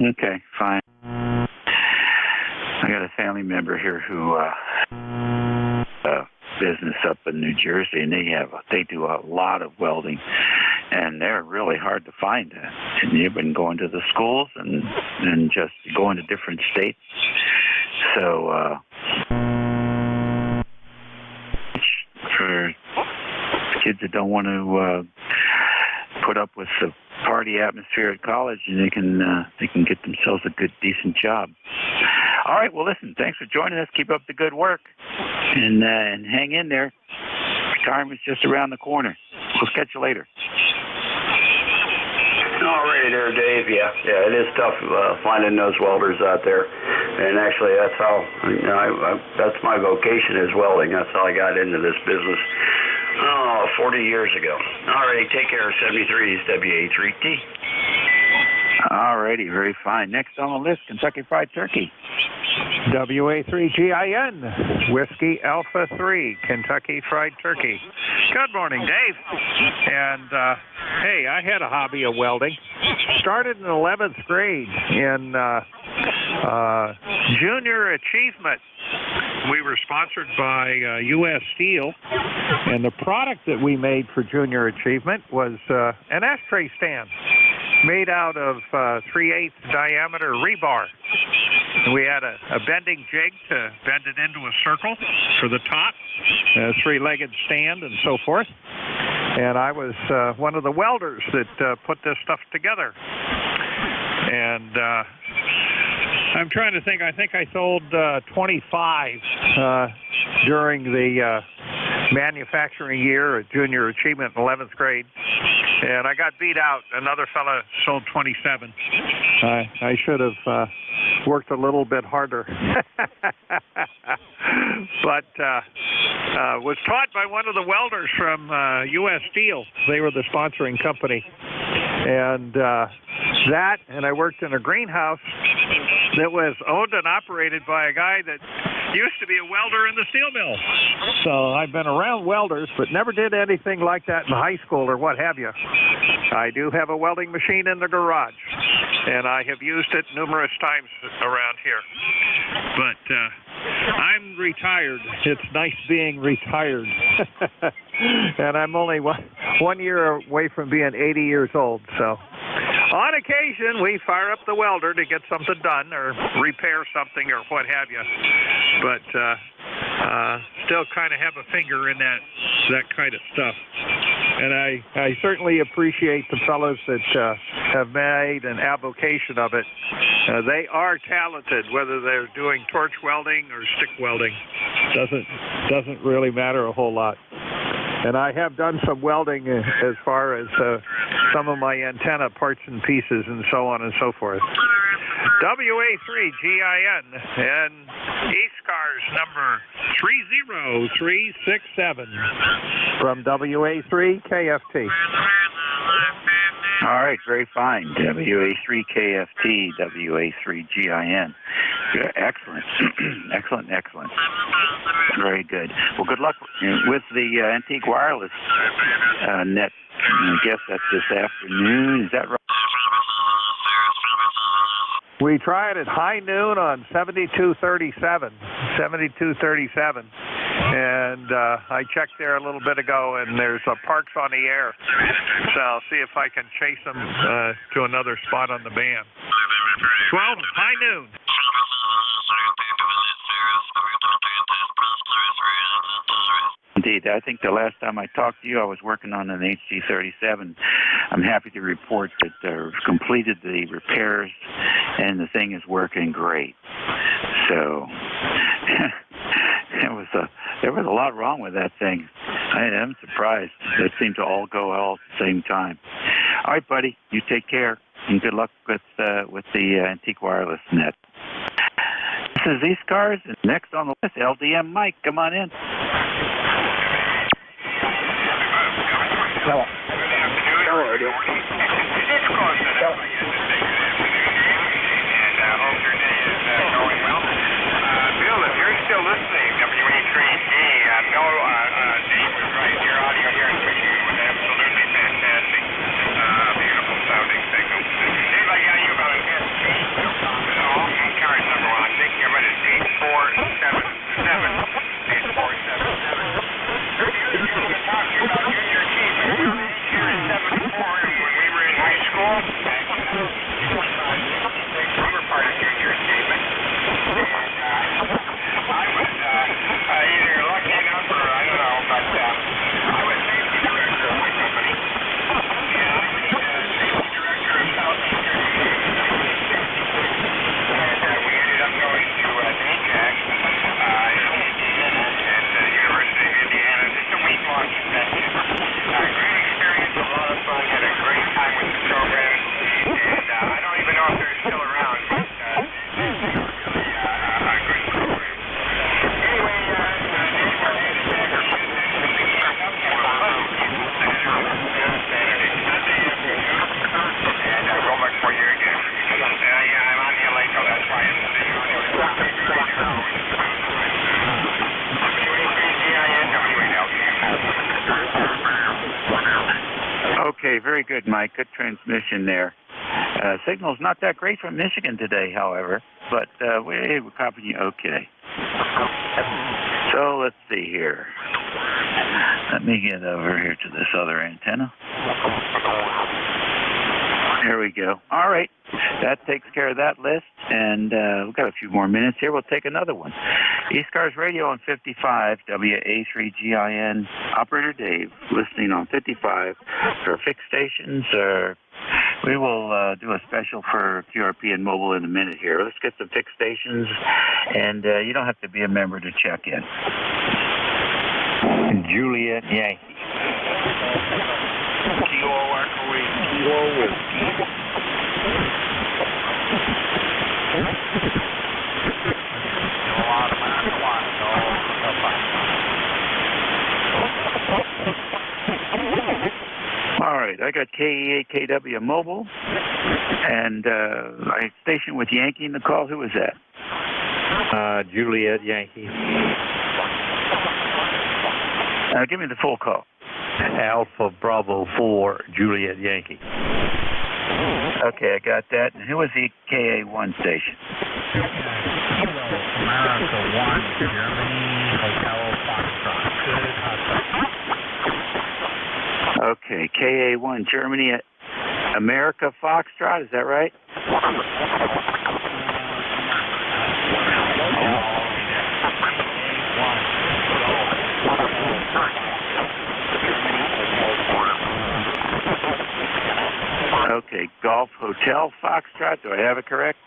Okay, fine. I got a family member here who business up in New Jersey, and they do a lot of welding, and they're really hard to find. And you've been going to the schools and just going to different states. So for kids that don't want to put up with the party atmosphere at college, and they can get themselves a good, decent job. All right, well, listen, thanks for joining us. Keep up the good work, and hang in there. Retirement's just around the corner. We'll catch you later. All right there, Dave. Yeah, it is tough finding those welders out there. And actually, that's how, you know, that's my vocation is welding. That's how I got into this business. 40 years ago. All right, take care. 73 is WA3T. All righty, very fine. Next on the list, Kentucky Fried Turkey. WA3GIN, Whiskey Alpha 3, Kentucky Fried Turkey. Good morning, Dave. And, hey, I had a hobby of welding. Started in 11th grade in Junior Achievement. We were sponsored by US Steel, and the product that we made for Junior Achievement was an ashtray stand made out of 3/8 diameter rebar. And we had a bending jig to bend it into a circle for the top, a three-legged stand, and so forth. And I was one of the welders that put this stuff together. And I'm trying to think. I think I sold 25 during the manufacturing year at Junior Achievement in 11th grade. And I got beat out. Another fella sold 27. I should have worked a little bit harder. But was taught by one of the welders from US Steel. They were the sponsoring company. And and I worked in a greenhouse that was owned and operated by a guy that used to be a welder in the steel mill. So I've been around welders, but never did anything like that in high school or what have you. I do have a welding machine in the garage, and I have used it numerous times around here. But I'm retired. It's nice being retired. And I'm only one year away from being 80 years old, so on occasion, we fire up the welder to get something done or repair something or what have you. But still kind of have a finger in that kind of stuff. And I certainly appreciate the fellows that have made an avocation of it. They are talented, whether they're doing torch welding or stick welding. Doesn't really matter a whole lot. And I have done some welding as far as some of my antenna parts and pieces and so on and so forth. WA3GIN and E-Scars number 30367 from WA3KFT. All right, very fine. WA3KFT, WA3GIN. Excellent. excellent. Very good. Well, good luck with the Antique Wireless net. I guess that's this afternoon. Is that right? We tried at high noon on 7237. And I checked there a little bit ago, and there's Parks on the air. So I'll see if I can chase them to another spot on the band. 12, high noon. Indeed. I think the last time I talked to you, I was working on an HG37. I'm happy to report that they've completed the repairs, and the thing is working great. So there was a lot wrong with that thing. I am surprised. It seemed to all go all at the same time. All right, buddy. You take care, and good luck with the Antique Wireless net. This is E-Scars, and next on the list, LDM Mike. Come on in. Hello. Bill, if you're still listening, WA3G, Bill, Dave was right. Your audio here in Michigan was absolutely fantastic. Beautiful sounding signal. Dave, I got you about all cars number one. I think your is 8477. 8477. Talking about Junior Achievement. Here in 74, when we were in high school, we were part of Junior Achievement. I was either lucky enough or I don't know, but I was safety director of my company. And I was safety director of Southeastern and we ended up going to NJAC and the University of Indiana. Just a week-long convention. Great experience, a lot of fun, had a great time with the program, and I don't even know if they're still around, but really a good program. Anyway, and I'll go back for you again. I'm on the LA, so that's why I'm sitting on it. Okay, very good, Mike. Good transmission there. Signal's not that great from Michigan today, however, but we're copying you okay. So let's see here. Let me get over here to this other antenna. There we go. All right. That takes care of that list, and we've got a few more minutes here. We'll take another one. E-Scars Radio on 55, WA3GIN. Operator Dave, listening on 55 for fixed stations. We will do a special for QRP and mobile in a minute here. Let's get some fixed stations, and you don't have to be a member to check in. Juliet Yankee. Kilo Echoey, Kilo Whiskey. All right, I got KE8KW mobile, and I stationed with Yankee in the call. Who was that? Juliet Yankee. Give me the full call. Alpha Bravo 4 Juliet Yankee. Okay, I got that. And who was the KA1 station? America 1, Germany, Hotel Foxtrot. Okay, KA1 Germany, America Foxtrot, is that right? Okay, Golf Hotel Foxtrot. Do I have it correct?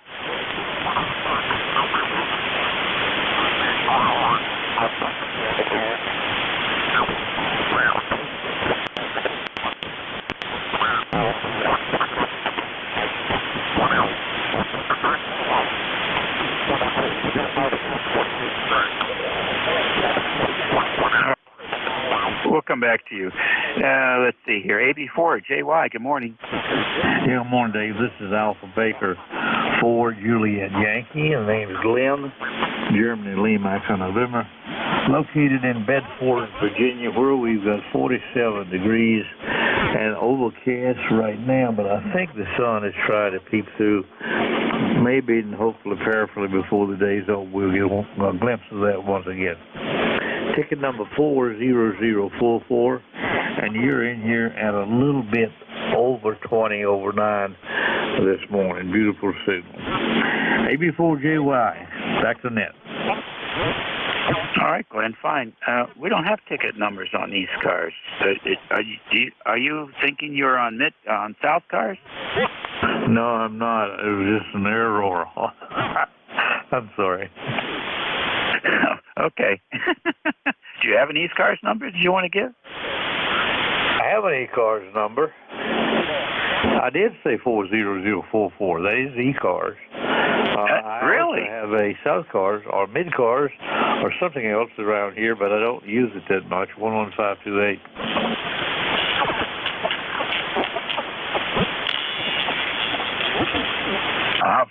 We'll come back to you. Let's see here. AB4, JY, good morning. Yeah, good morning, Dave. This is Alpha Baker 4 Juliet Yankee, and the name is Lynn, Germany, Lima, Echo, November. Located in Bedford, Virginia, where we've got 47 degrees and overcast right now, but I think the sun is trying to peep through. Maybe and hopefully, prayerfully, before the day's over, we'll get a glimpse of that once again. Ticket number 40044, and you're in here at a little bit over 20 over 9 this morning. Beautiful signal. AB4JY, back to net. All right, Glenn, fine. We don't have ticket numbers on these cars. Are you thinking you're on South cars? No, I'm not. It was just an error. I'm sorry. Okay. Do you have an E-Cars number that you want to give? I have an E-Cars number. I did say 40044. That is E-Cars. Really? I also have a South Cars or Mid Cars or something else around here, but I don't use it that much. 11528.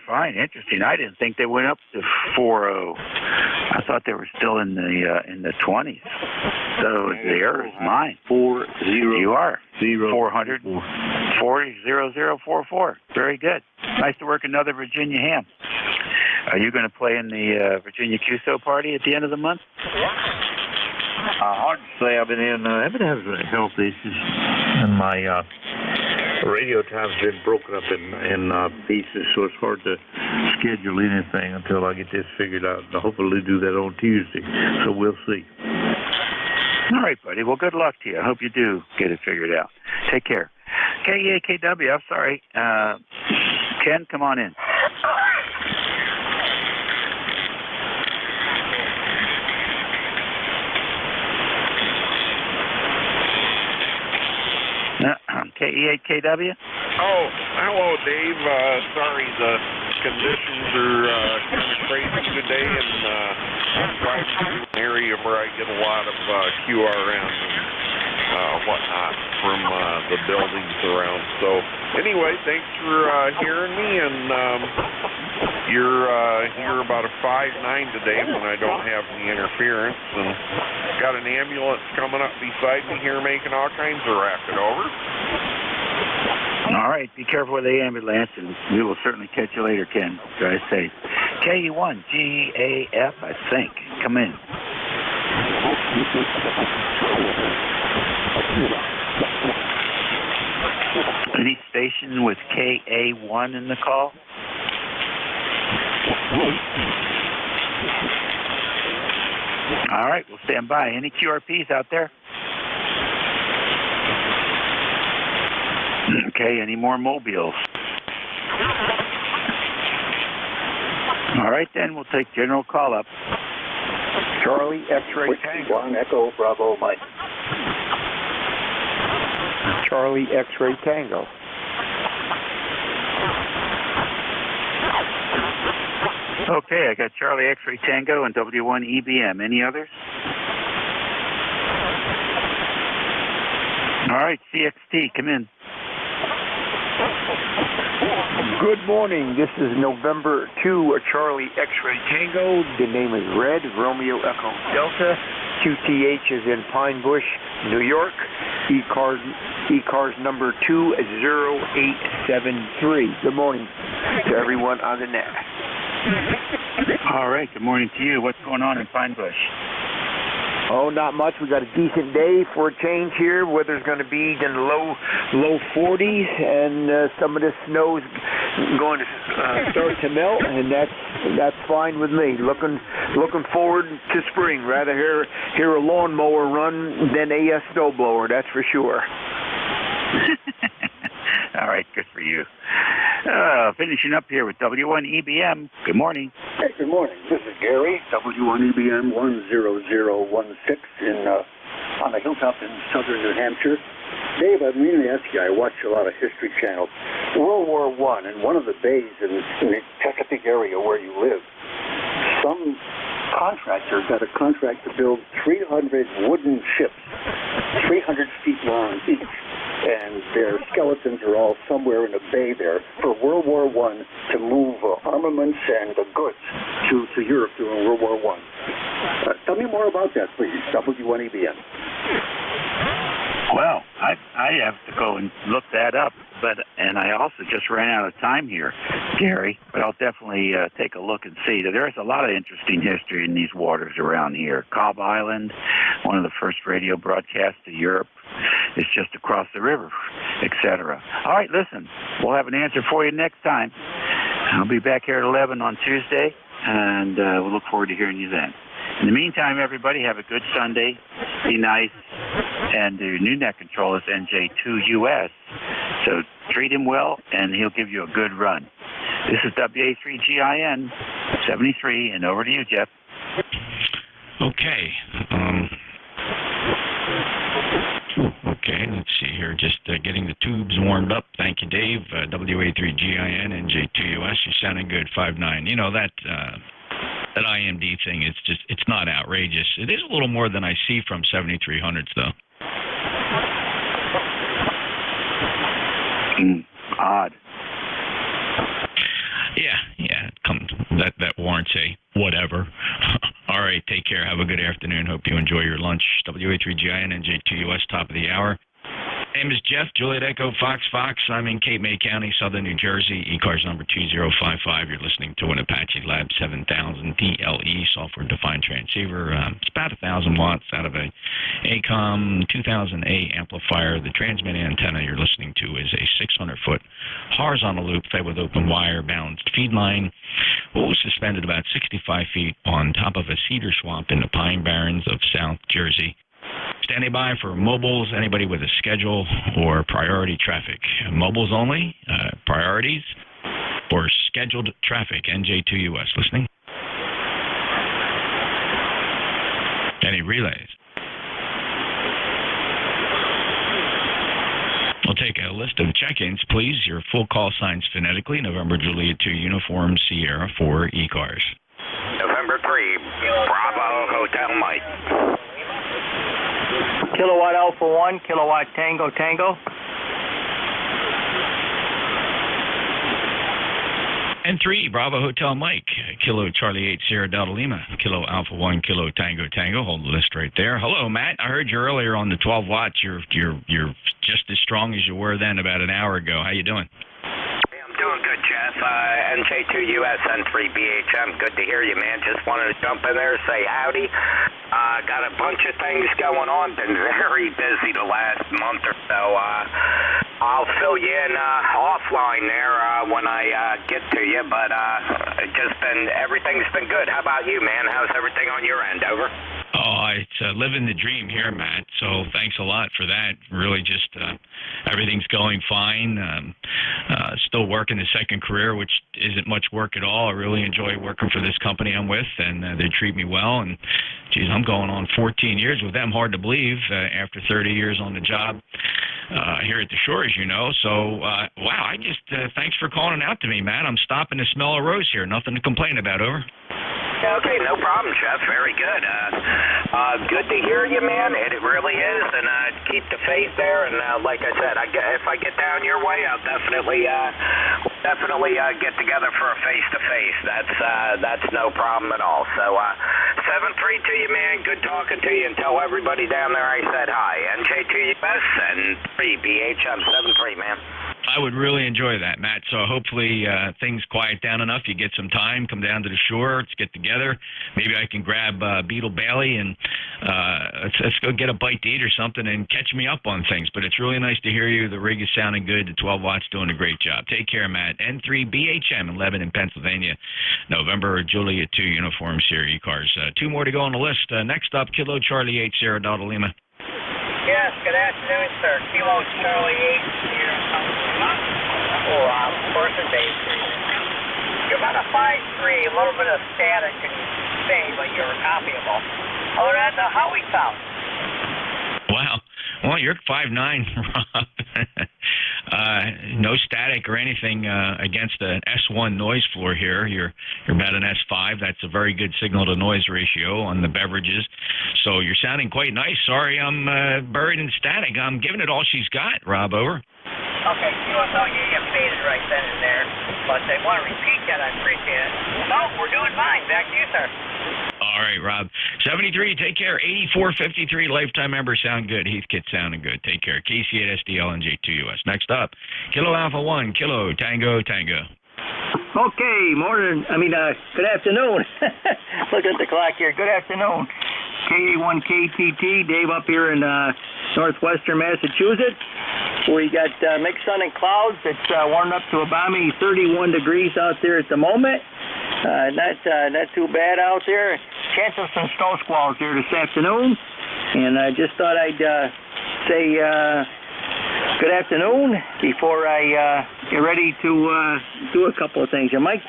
Fine, interesting. I didn't think they went up to 40. I thought they were still in the 20s. So the error is mine. 40. You are 400 40044. Very good. Nice to work another Virginia ham. Are you going to play in the Virginia QSO party at the end of the month? Hard to say. I've been having health issues, and my radio time's been broken up in pieces, so it's hard to schedule anything until I get this figured out. And hopefully do that on Tuesday, so we'll see. All right, buddy. Well, good luck to you. I hope you do get it figured out. Take care. KEAKW, I'm sorry. Ken, come on in. KE8KW? Oh, hello, Dave. Sorry, the conditions are kind of crazy today, and I'm driving through an area where I get a lot of QRM and whatnot from the buildings around. So, anyway, thanks for hearing me, and you're here about a 5-9 today when I don't have any interference, and got an ambulance coming up beside me here making all kinds of racket. Over. All right, be careful with the ambulance, and we will certainly catch you later, Ken. Drive safe. KE1GAF, I think. Come in. Any station with KA1 in the call? All right, we'll stand by. Any QRPs out there? Okay, any more mobiles? All right, then, we'll take general call-up. Charlie X-Ray Tango. 1 Echo Bravo Mike. Charlie X-Ray Tango. Okay, I got Charlie X-Ray Tango and W1 EBM. Any others? All right, CXT, come in. Good morning. This is November 2, Charlie X-Ray Tango. The name is Red, Romeo Echo Delta. QTH is in Pine Bush, New York. E-Cars number 20873. Good morning to everyone on the net. All right, good morning to you. What's going on in Pine Bush? Oh, not much. We got a decent day for a change here. Weather's going to be in the low 40s, and some of the snow's going to start to melt, and that's fine with me. Looking forward to spring. Rather hear a lawnmower run than a snowblower. That's for sure. All right, good for you. Finishing up here with W1EBM. Good morning. Hey, good morning. This is Gary, W1EBM 10016 on a hilltop in southern New Hampshire. Dave, I mean to ask you, I watch a lot of History Channel. World War I, in one of the bays in the Chesapeake area where you live, some contractor got a contract to build 300 wooden ships, 300 feet long each, and their skeletons are all somewhere in a bay there for World War I to move armaments and goods to Europe during World War I. Tell me more about that, please, W1EBN. Well, I have to go and look that up, and I also just ran out of time here, Gary, but I'll definitely take a look and see. There's a lot of interesting history in these waters around here. Cobb Island, one of the first radio broadcasts to Europe, is just across the river, etc. All right, listen, we'll have an answer for you next time. I'll be back here at 11 on Tuesday, and we'll look forward to hearing you then. In the meantime, everybody, have a good Sunday. Be nice. And the new net control is NJ2US. So treat him well, and he'll give you a good run. This is WA3GIN 73, and over to you, Jeff. Okay. Okay, let's see here. Just getting the tubes warmed up. Thank you, Dave. WA3GIN, NJ2US. You're sounding good, 5'9". You know, that IMD thing, it's not outrageous. It is a little more than I see from 7300s, though. Odd. Yeah. That warrants a whatever. All right, take care. Have a good afternoon. Hope you enjoy your lunch. WA3GIN, NJ2US, top of the hour. Name is Jeff, Juliet Echo, Fox. I'm in Cape May County, southern New Jersey. E-cars number 2055. You're listening to an Apache Lab 7000 DLE software-defined transceiver. It's about 1,000 watts out of a ACOM 2000A amplifier. The transmit antenna you're listening to is a 600-foot horizontal loop fed with open wire balanced feed line. Suspended about 65 feet on top of a cedar swamp in the Pine Barrens of South Jersey. Standing by for mobiles, anybody with a schedule or priority traffic. Mobiles only, priorities, or scheduled traffic. NJ2US listening. Any relays? We'll take a list of check-ins, please. Your full call signs phonetically. November Juliet 2 Uniform Sierra 4 E-cars. November 3, Bravo Hotel Mike. Kilowatt Alpha 1, Kilowatt Tango Tango. N3, Bravo Hotel Mike, Kilo Charlie 8 Sierra Delta Lima, Kilo Alpha 1, Kilo Tango Tango. Hold the list right there. Hello, Matt. I heard you earlier on the 12 watts. You're just as strong as you were then about an hour ago. How you doing? I'm doing good, Jeff. NJ2US N3BHM. Good to hear you, man. Just wanted to jump in there and say howdy. Got a bunch of things going on. Been very busy the last month or so. I'll fill you in offline there when I get to you, but everything's been good. How about you, man? How's everything on your end? Over. Oh, it's living the dream here, Matt. So thanks a lot for that. Really just everything's going fine. Still working the second career, which isn't much work at all. I really enjoy working for this company I'm with, and they treat me well. And, geez, I'm going on 14 years with them. Hard to believe after 30 years on the job here at the shore, as you know. So, wow, thanks for calling out to me, Matt. I'm stopping to smell a rose here. Nothing to complain about, over. Okay, no problem, Jeff. Very good. Good to hear you, man. It really is, and keep the faith there. And like I said, if I get down your way, I'll definitely get together for a face-to-face. That's no problem at all. So 7-3 to you, man. Good talking to you, and tell everybody down there I said hi. NJ2US and 3BHM 7-3, man. I would really enjoy that, Matt. So hopefully things quiet down enough. You get some time, come down to the shore, let's get together. Maybe I can grab Beetle Bailey and let's go get a bite to eat or something and catch me up on things. But it's really nice to hear you. The rig is sounding good. The 12 watts doing a great job. Take care, Matt. N3BHM in Lebanon, Pennsylvania. November Juliet 2 Uniform Sierra E-cars. 2 more to go on the list. Next up, Kilo Charlie 8 Sierra Delta Lima. Yes, good afternoon, sir. Kilo Charlie 8 here. north of Bay Street. You're about a 5'3", a little bit of static in Bay, but you're copyable. Other than the Howie sound. Wow. Well, you're 5'9", Rob. No static or anything against an S1 noise floor here. You're about an S5. That's a very good signal-to-noise ratio on the beverages. So you're sounding quite nice. Sorry I'm buried in static. I'm giving it all she's got, Rob. Over. Okay, you know you faded right then and there, but I want to repeat that. I appreciate it. No, we're doing fine. Back to you, sir. All right, Rob. 73, take care. 8453, lifetime member, sound good. Heathkit sounding good. Take care. Casey at SDL NJ2US. Next up, Kilo Alpha 1, Kilo Tango Tango. Okay, good afternoon. Look at the clock here. Good afternoon. KA1KTT, Dave up here in northwestern Massachusetts. We got mixed sun and clouds. It's warmed up to a balmy 31 degrees out there at the moment. Not too bad out there. Chance of some snow squalls here this afternoon. And I just thought I'd say good afternoon before I get ready to do a couple of things. I might,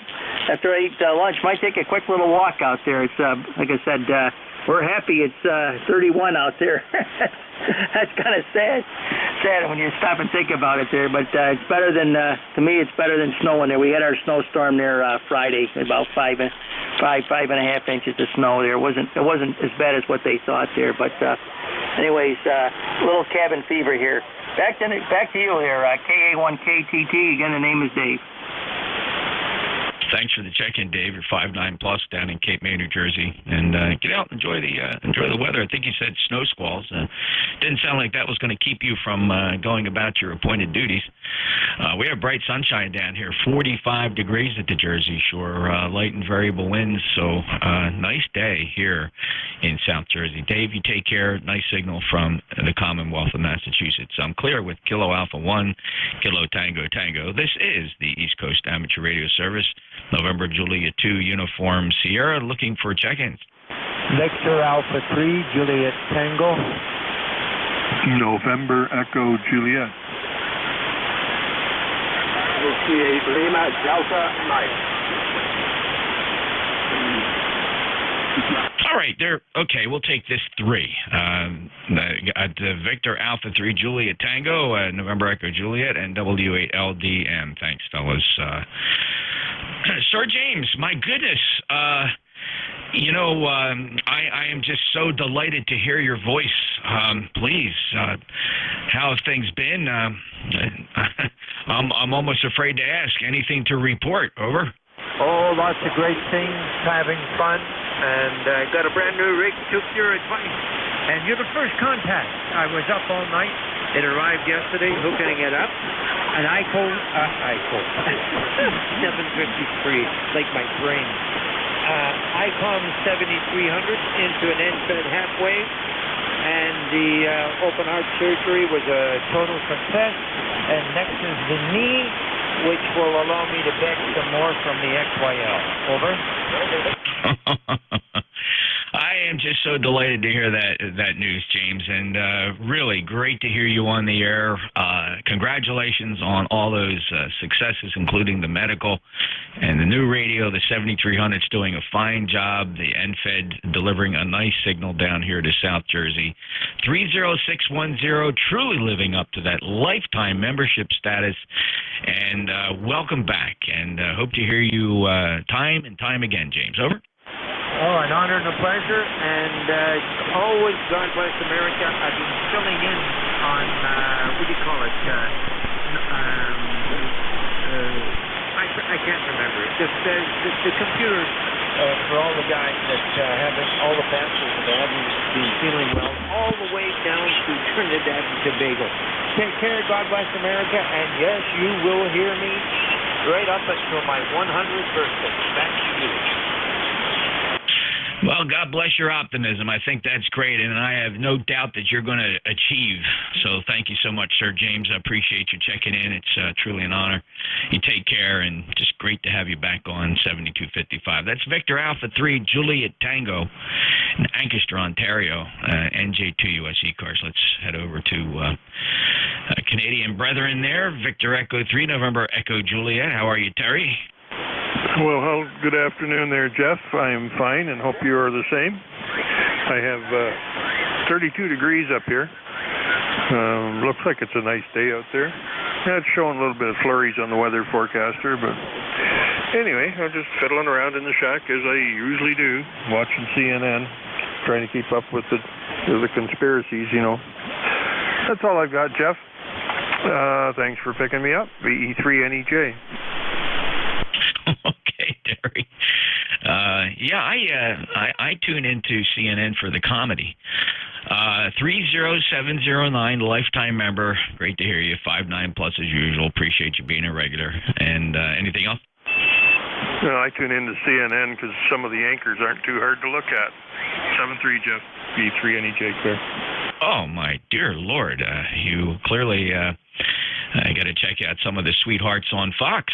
after I eat lunch, might take a quick little walk out there. It's like I said, we're happy it's 31 out there. That's kind of sad when you stop and think about it there. But it's better than, to me, it's better than snowing there. We had our snowstorm there Friday, about five and a half inches of snow there. It wasn't as bad as what they thought there. But anyways, little cabin fever here. Back to you here, KA1KTT. Again, the name is Dave. Thanks for the check-in, Dave. You're 5'9" plus down in Cape May, New Jersey, and get out and enjoy the weather. I think you said snow squalls. Didn't sound like that was going to keep you from going about your appointed duties. We have bright sunshine down here, 45 degrees at the Jersey Shore, light and variable winds. So nice day here in South Jersey. Dave, you take care. Nice signal from the Commonwealth of Massachusetts. I'm clear with Kilo Alpha 1, Kilo Tango Tango. This is the East Coast Amateur Radio Service. November Juliet 2, Uniform Sierra, looking for check-ins. Victor Alpha 3, Juliet Tango. November Echo Juliet. Lima Delta Mike. All right, okay, we'll take this 3. Victor Alpha 3, Juliet Tango, November Echo Juliet, and W8LDM. Thanks, fellas. Sir James, my goodness, I am just so delighted to hear your voice. Please, how have things been? I'm almost afraid to ask. Anything to report? Over. Oh, lots of great things, having fun, and got a brand new rig, took your advice, and you're the first contact. I was up all night. It arrived yesterday, hooking it up. An ICO 753, like my brain. ICOM 7300 into an NFED halfway, and the open heart surgery was a total success. And next is the knee, which will allow me to beg some more from the XYL. Over. I am just so delighted to hear that news, James, and really great to hear you on the air. Congratulations on all those successes, including the medical and the new radio. The 7300's doing a fine job. The NFED delivering a nice signal down here to South Jersey. 30610, truly living up to that lifetime membership status. And welcome back, and hope to hear you time and time again, James. Over. Oh, an honor and a pleasure, and always God bless America. I've been filling in on, what do you call it? I can't remember. Just the computer for all the guys that haven't, all the pastors that haven't been feeling well, all the way down to Trinidad and Tobago. Take care, God bless America, and yes, you will hear me right up until my 100th birthday. Back to you. Well, God bless your optimism. I think that's great, and I have no doubt that you're going to achieve. So thank you so much, Sir James. I appreciate you checking in. It's truly an honor. You take care, and just great to have you back on 7255. That's Victor Alpha 3, Juliet Tango. in Ancaster, Ontario. NJ2US E-Cars. Let's head over to Canadian brethren there. Victor Echo 3, November Echo Juliet. How are you, Terry? Well, good afternoon there, Jeff. I am fine and hope you are the same. I have 32 degrees up here. Looks like it's a nice day out there. Yeah, it's showing a little bit of flurries on the weather forecaster, but anyway, I'm just fiddling around in the shack as I usually do, watching CNN, trying to keep up with the conspiracies, you know. That's all I've got, Jeff. Thanks for picking me up. VE3NEJ. Okay, Terry. I tune into CNN for the comedy. 30709, lifetime member. Great to hear you. 59 plus as usual. Appreciate you being a regular. And anything else? No, I tune into CNN because some of the anchors aren't too hard to look at. 73 Jeff, V3NEJ clear. Oh my dear Lord! You clearly I got to check out some of the sweethearts on Fox.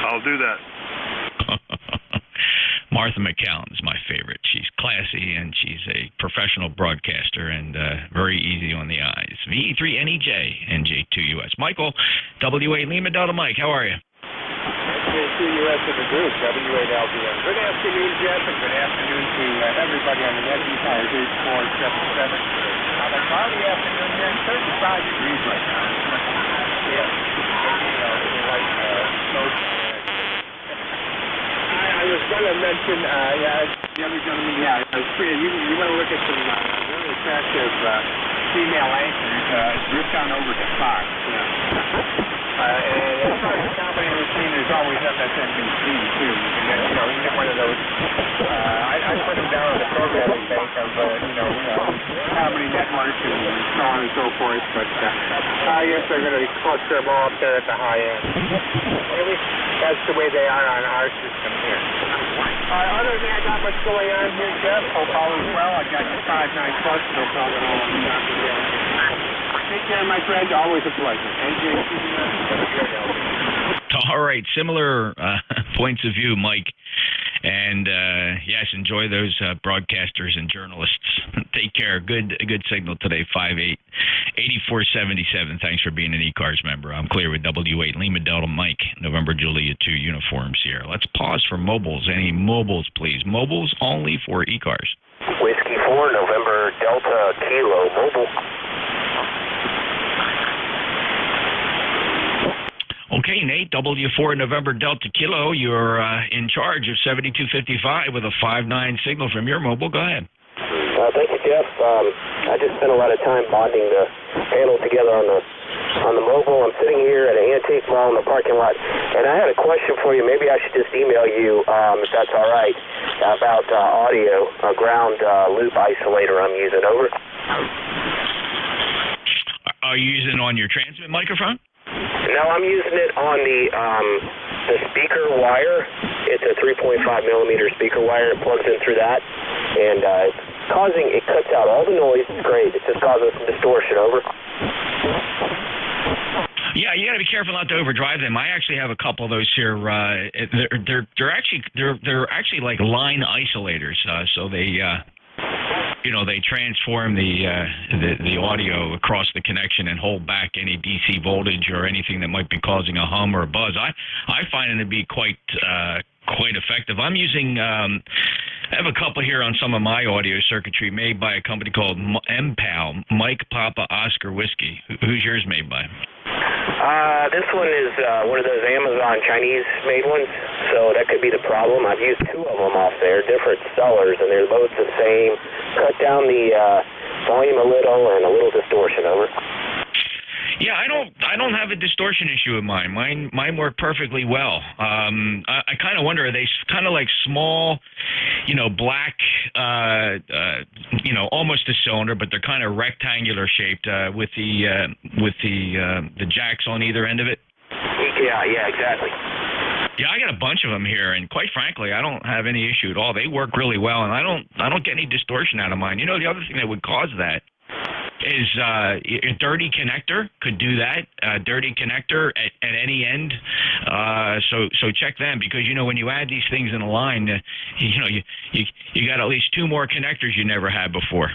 I'll do that. Martha McCallum is my favorite. She's classy and she's a professional broadcaster and very easy on the eyes. VE3NEJ, NJ2US. Michael, WA Lima Delta Mike, how are you? NJ2US in the group, W8LBM. Good afternoon, Jeff, and good afternoon to everybody on the NJ 477. A cloudy afternoon here, 35 degrees right now. Yeah. I was going to mention, the other gentleman, you want to look at some really attractive female anchors, drift on over to Fox. And as far as the comedy routine, there's always MSNBC, too. You can get one of those. I put them down on the programming bank of, comedy networks and so on and so forth. But I guess they're going to cluster them all up there at the high end. Really? That's the way they are on our system here. Other than that, not much going on here, Jeff. Hope all is well. I got the 5.9 plus, no problem at all. Take care, my friend. Always a pleasure. All right, similar points of view, Mike. And yes, enjoy those broadcasters and journalists. Take care. Good signal today. 58-8477. Thanks for being an E-Cars member. I'm clear with W8 Lima Delta Mike, November Juliet 2 Uniform Sierra. Let's pause for mobiles. Any mobiles, please? Mobiles only for E-Cars. Whiskey 4, November Delta Kilo Mobile. Okay, Nate, W4 November Delta Kilo, you're in charge of 7255 with a 5.9 signal from your mobile. Go ahead. Thank you, Jeff. I just spent a lot of time bonding the panel together on the mobile. I'm sitting here at an antique mall in the parking lot, and I had a question for you. Maybe I should just email you, if that's all right, about audio, ground loop isolator I'm using. Over. Are you using it on your transmit microphone? No, I'm using it on the speaker wire. It's a 3.5 millimeter speaker wire. It plugs in through that, and it cuts out all the noise. It's great. It's just causing some distortion. Over. Yeah, you got to be careful not to overdrive them. I actually have a couple of those here. They're actually like line isolators. So they they transform the audio across the connection and hold back any DC voltage or anything that might be causing a hum or a buzz. I find it to be quite effective. I'm using I have a couple here on some of my audio circuitry made by a company called MPAL, Mike Papa Oscar Whiskey. Who's yours made by? This one is one of those Amazon Chinese-made ones, so that could be the problem. I've used two of them off there, different sellers, and they're both the same. Cut down the volume a little and a little distortion. Over. Yeah, I don't have a distortion issue with mine. Mine work perfectly well. I kind of wonder, are they kind of like small, black, almost a cylinder, but they're kind of rectangular shaped with the jacks on either end of it? Yeah, exactly. Yeah, I got a bunch of them here, and quite frankly, I don't have any issue at all. They work really well, and I don't get any distortion out of mine. The other thing that would cause that is a dirty connector could do that. Dirty connector at any end. So check them, because when you add these things in a line, you got at least 2 more connectors you never had before.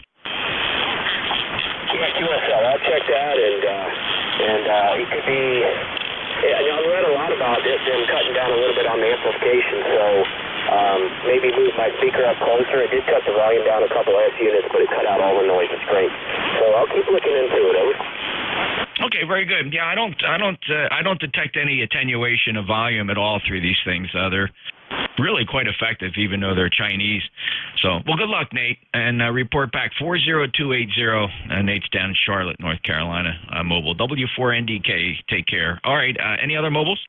Yeah, QSL. I'll check that, and it could be. I read a lot about this, them cutting down a little bit on the amplification, so maybe move my speaker up closer. It did cut the volume down a couple S units, but it cut out all the noise. It's great. So I'll keep looking into it. Okay, very good. Yeah, I don't detect any attenuation of volume at all through these things. They're really quite effective, even though they're Chinese. So, well, good luck, Nate, and report back 40280. Nate's down in Charlotte, North Carolina, mobile. W4NDK, take care. All right, any other mobiles?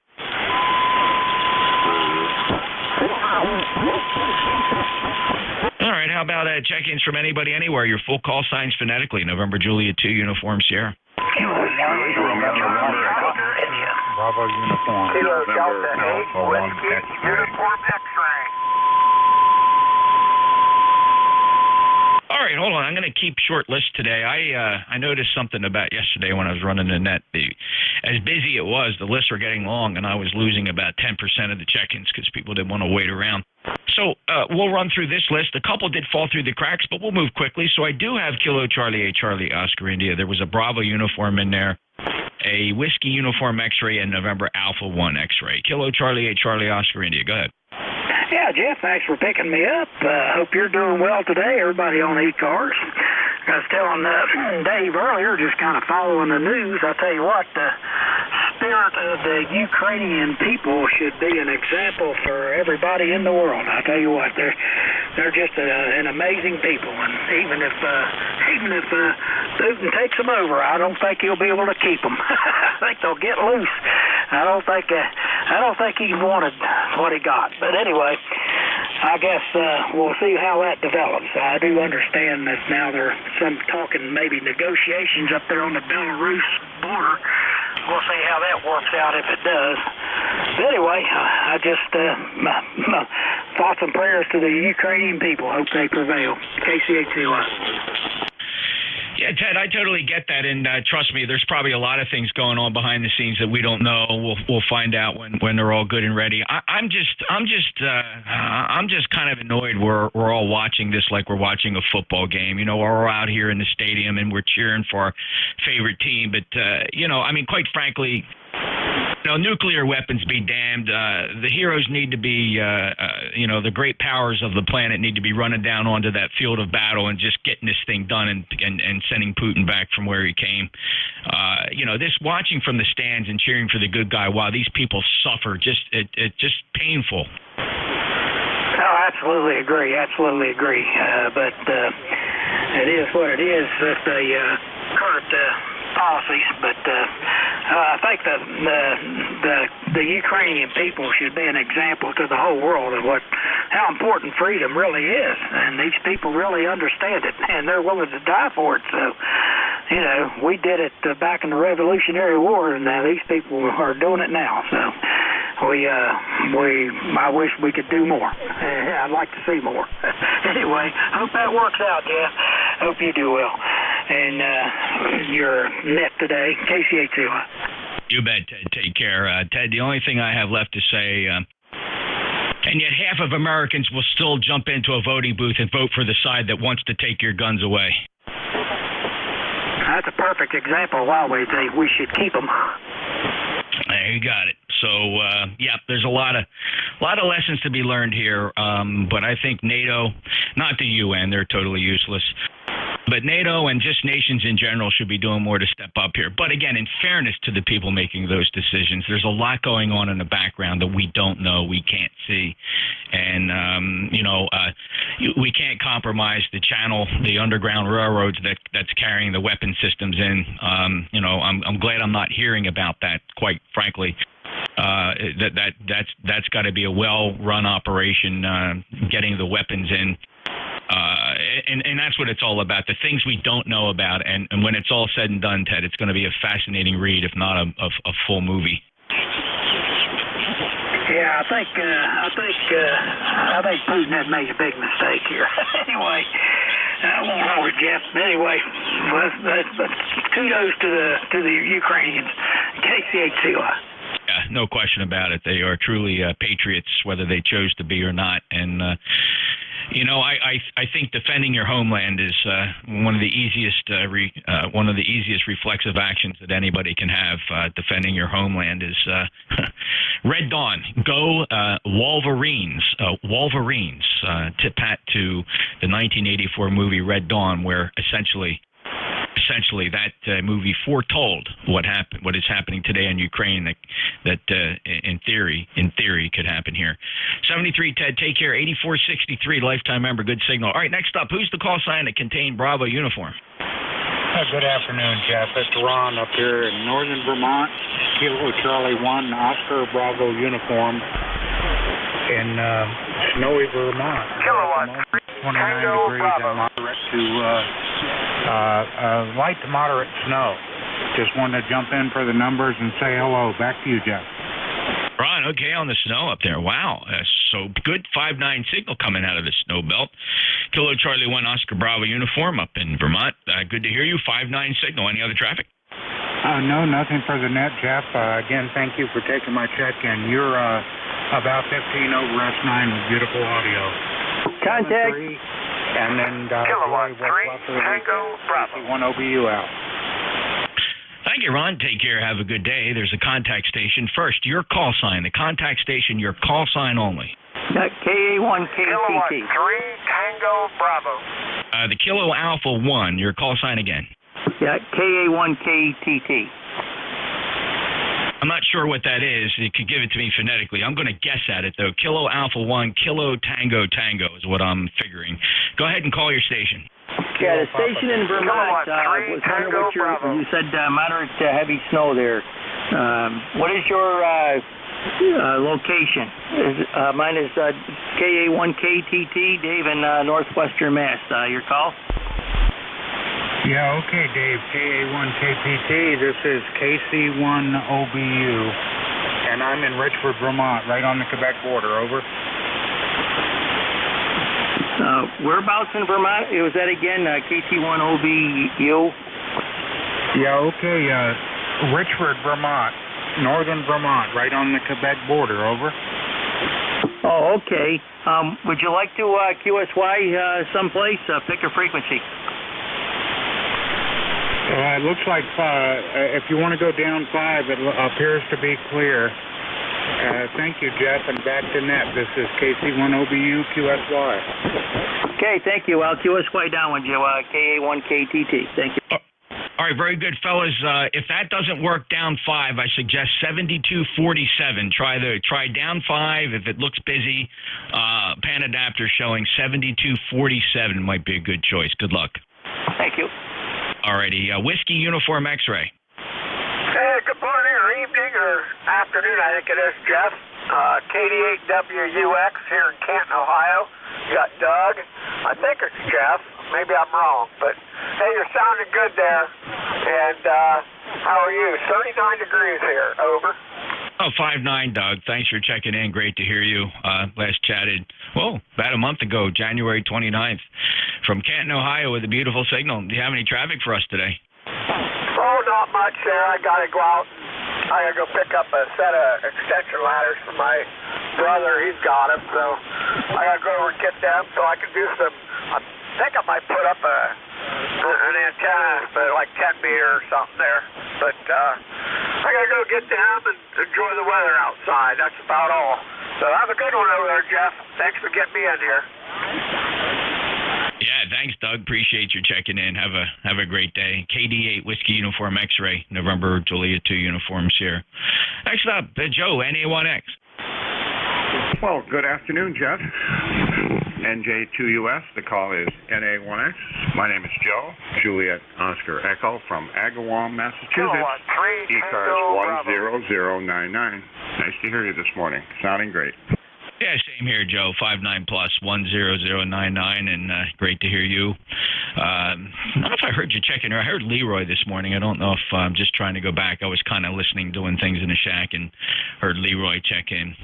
All right, how about check-ins from anybody anywhere? Your full call signs phonetically. November Juliet 2, Uniform Sierra. Bravo Uniform. Kilo Delta 8, Whiskey, Uniform X-Ray. All right, hold on. I'm going to keep short list today. I noticed something about yesterday when I was running the net. As busy it was, the lists were getting long, and I was losing about 10% of the check-ins because people didn't want to wait around. So we'll run through this list. A couple did fall through the cracks, but we'll move quickly. So I do have Kilo Charlie 8 Charlie Oscar India. There was a Bravo uniform in there, a Whiskey Uniform X-Ray, and November Alpha 1 X-Ray. Kilo Charlie 8 Charlie Oscar India. Go ahead. Yeah, Jeff, thanks for picking me up. Hope you're doing well today, everybody on E-Cars. I was telling Dave earlier, just kind of following the news, I'll tell you what, the spirit of the Ukrainian people should be an example for everybody in the world. I'll tell you what, they're just an amazing people, and even if Putin takes them over, I don't think he'll be able to keep them. I think they'll get loose. I don't think he wanted what he got. But anyway, I guess we'll see how that develops. I do understand that now there's some talking maybe negotiations up there on the Belarus border. We'll see how that works out if it does. But anyway, I just thoughts and prayers to the Ukrainian people. Hope they prevail. KCA2. Yeah, Ted, I totally get that, and trust me, there's probably a lot of things going on behind the scenes that we don't know. We'll find out when they're all good and ready. I'm just kind of annoyed. We're all watching this like we're watching a football game. We're out here in the stadium and we're cheering for our favorite team, but quite frankly, nuclear weapons be damned. The heroes need to be, the great powers of the planet need to be running down onto that field of battle and just getting this thing done and sending Putin back from where he came. This watching from the stands and cheering for the good guy while these people suffer, it's just painful. Oh, absolutely agree. But it is what it is with the current policies. But I think the Ukrainian people should be an example to the whole world of how important freedom really is, and these people really understand it, and they're willing to die for it. So, we did it back in the Revolutionary War, and now these people are doing it now. So, I wish we could do more. I'd like to see more. Anyway, hope that works out, Jeff. Hope you do well. And your net today, KCA2. You bet, Ted. Take care. Ted, the only thing I have left to say, and yet half of Americans will still jump into a voting booth and vote for the side that wants to take your guns away. That's a perfect example of why we should keep them. There you got it. So, there's a lot of lessons to be learned here. But I think NATO, not the UN, they're totally useless. But NATO and just nations in general should be doing more to step up here. But again, in fairness to the people making those decisions, there's a lot going on in the background that we don't know, we can't see. And, we can't compromise the channel, the underground railroads that's carrying the weapon systems in. I'm glad I'm not hearing about that, quite frankly. That's got to be a well-run operation, getting the weapons in. And that's what it's all about, the things we don't know about. And when it's all said and done, Ted, it's going to be a fascinating read, if not a full movie. Yeah, I think Putin had made a big mistake here. Anyway, I won't hold it, Jeff. Anyway, but kudos to the Ukrainians. KCHCY. Yeah, no question about it. They are truly patriots, whether they chose to be or not. And I think defending your homeland is one of the easiest reflexive actions that anybody can have. Defending your homeland is Red Dawn. Go Wolverines! Wolverines. Tip hat to the 1984 movie Red Dawn, where essentially that movie foretold what is happening today in Ukraine that in theory could happen here. 73 Ted, take care. 8463 lifetime member, good signal. All right, next up, who's the call sign that contained Bravo uniform? Good afternoon, Jeff. It's Ron up here in northern Vermont. Kilo Charlie 1 Oscar Bravo uniform in snowy Vermont. Kilowatt 29 degrees and moderate to light to moderate snow. Just wanted to jump in for the numbers and say hello. Back to you, Jeff. Ron, okay on the snow up there. Wow. So good 5-9 signal coming out of the snow belt. Kilo Charlie 1 Oscar Bravo uniform up in Vermont. Good to hear you. 5-9 signal. Any other traffic? No, nothing for the net, Jeff. Again, thank you for taking my check-in. You're about 15 over S9 with beautiful audio. Contact. And then Kilowatt 3 Tango Bravo. 1 OBU out. Thank you, Ron. Take care. Have a good day. There's a contact station. First, your call sign. The contact station, your call sign only. KA1KTT. Kilowatt 3 Tango Bravo. The Kilo Alpha 1, your call sign again. Yeah, KA1KTT. I'm not sure what that is. You could give it to me phonetically. I'm going to guess at it, though. Kilo Alpha 1, Kilo Tango Tango is what I'm figuring. Go ahead and call your station. Yeah, the station in Vermont was kind of what you said, moderate to heavy snow there. What is your location? Mine is KA1KTT, Dave in northwestern Mass. Your call? Yeah, okay, Dave. KA1KPT. This is KC1OBU, and I'm in Richford, Vermont, right on the Quebec border. Over. Whereabouts in Vermont? Was that again KC1OBU? Yeah, okay. Richford, Vermont, northern Vermont, right on the Quebec border. Over. Oh, okay. Would you like to QSY someplace? Pick a frequency. It looks like if you want to go down 5, it appears to be clear. Thank you, Jeff, and back to net. This is KC1OBU QSY. Okay, thank you. I'll QSY down with you, KA1KTT. Thank you. All right, very good, fellas. If that doesn't work down 5, I suggest 7247. Try down 5. If it looks busy, pan adapter showing 7247 might be a good choice. Good luck. Thank you. Alrighty, Whiskey Uniform X-Ray. Hey, good morning or evening or afternoon, I think it is, Jeff. KD8WUX here in Canton, Ohio. You got Doug. I think it's Jeff. Maybe I'm wrong, but hey, you're sounding good there. And how are you? 39 degrees here. Over. Oh, 5-9, Doug. Thanks for checking in. Great to hear you. Last chatted, about a month ago, January 29th, from Canton, Ohio, with a beautiful signal. Do you have any traffic for us today? Oh, not much there. I got to go out. I got to go pick up a set of extension ladders for my brother. He's got them, so I got to go over and get them so I can do some. I think I might put up an antenna, but like 10 meter or something there. But I got to go get them and enjoy the weather outside. That's about all. So have a good one over there, Jeff. Thanks for getting me in here. Yeah, thanks, Doug. Appreciate you checking in. Have a great day. KD8 Whiskey Uniform X-Ray, November Julia 2 uniforms here. Next up, Joe, NA1X. Well, good afternoon, Jeff. NJ2US, the call is NA1X. My name is Joe, Juliet Oscar Echo from Agawam, Massachusetts. E-cars 10099. Nice to hear you this morning. Sounding great. Yeah, same here, Joe. 59 plus 10099, and great to hear you. I don't know if I heard you checking. I heard Leroy this morning. I don't know if I'm just trying to go back. I was kind of listening, doing things in the shack, and heard Leroy check in.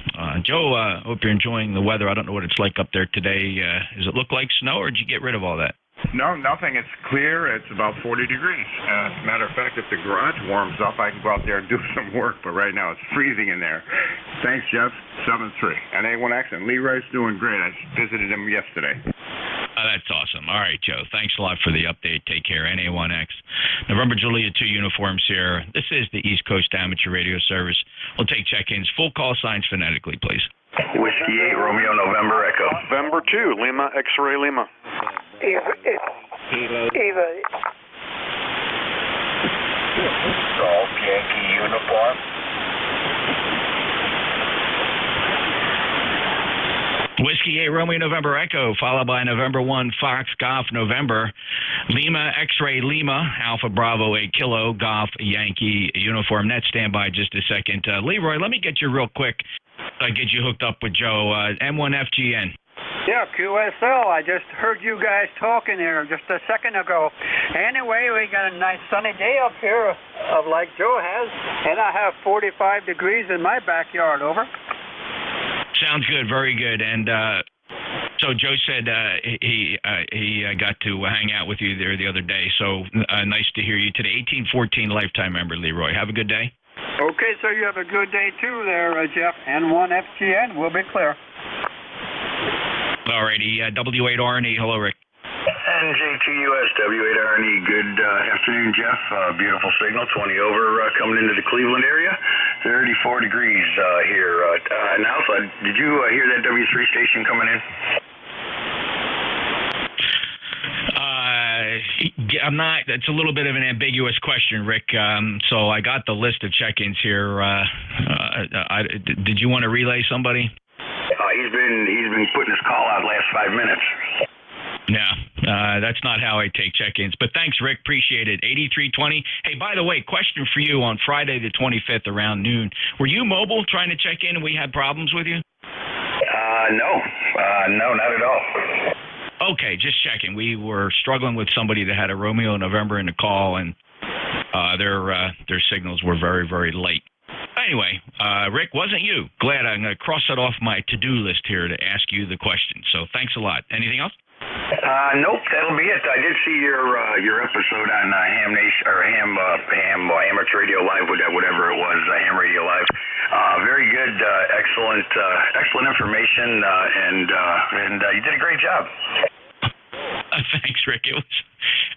Joe, hope you're enjoying the weather. I don't know what it's like up there today. Does it look like snow, or did you get rid of all that? No, nothing. It's clear. It's about 40 degrees. Matter of fact, if the garage warms up, I can go out there and do some work, but right now it's freezing in there. Thanks, Jeff. 7-3. NA1X, and Leroy's doing great. I visited him yesterday. That's awesome. All right, Joe. Thanks a lot for the update. Take care. NA1X. November Juliet 2 Uniform Sierra. This is the East Coast Amateur Radio Service. We'll take check-ins. Full call signs phonetically, please. Whiskey 8, Romeo, November, Echo. November 2, Lima, X-Ray, Lima. Eva. Golf, Yankee, uniform. Whiskey 8, Romeo, November, Echo, followed by November 1, Fox, Golf, November, Lima, X-Ray, Lima, Alpha, Bravo, 8 Kilo, Golf, Yankee, uniform. Net, stand by just a second. Leroy, let me get you real quick. Get you hooked up with Joe. M1FGN. Yeah, QSL. I just heard you guys talking there just a second ago. Anyway, we got a nice sunny day up here, like Joe has, and I have 45 degrees in my backyard. Over. Sounds good. Very good. And so Joe said he got to hang out with you there the other day. So nice to hear you today. 1814 lifetime member, Leroy. Have a good day. Okay, so you have a good day too there, Jeff. N1FGN. We'll be clear. Alrighty, W8RNE. Hello, Rick. NJ2US, W8RNE. Good afternoon, Jeff. Beautiful signal, 20 over coming into the Cleveland area. 34 degrees here. Now, did you hear that W3 station coming in? I'm not. It's a little bit of an ambiguous question, Rick. So I got the list of check-ins here. Did you want to relay somebody? He's been putting his call out last 5 minutes. Yeah, that's not how I take check-ins. But thanks, Rick. Appreciate it. 8320. Hey, by the way, question for you on Friday the 25th around noon. Were you mobile trying to check in and we had problems with you? No, not at all. Okay, just checking. We were struggling with somebody that had a Romeo November in the call, and their signals were very, very late. Anyway, Rick, wasn't you. Glad I'm going to cross that off my to-do list here to ask you the question. So thanks a lot. Anything else? Nope, that'll be it. I did see your episode on Ham Nation or Ham Amateur Radio Live, whatever it was, Ham Radio Live. Very good, excellent information, and you did a great job. Thanks, Rick. It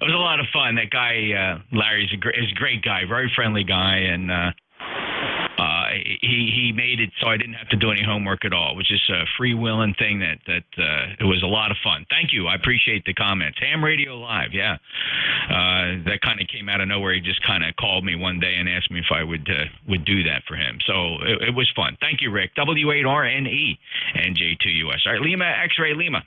was a lot of fun. That guy Larry's is a great guy, very friendly guy, and he made it so I didn't have to do any homework at all, which is a free-willing thing that it was a lot of fun. Thank you. I appreciate the comments. Ham Radio Live, yeah. That kind of came out of nowhere. He just kind of called me one day and asked me if I would do that for him. So it was fun. Thank you, Rick. W8RNE, NJ2US. All right, Lima, X-Ray Lima.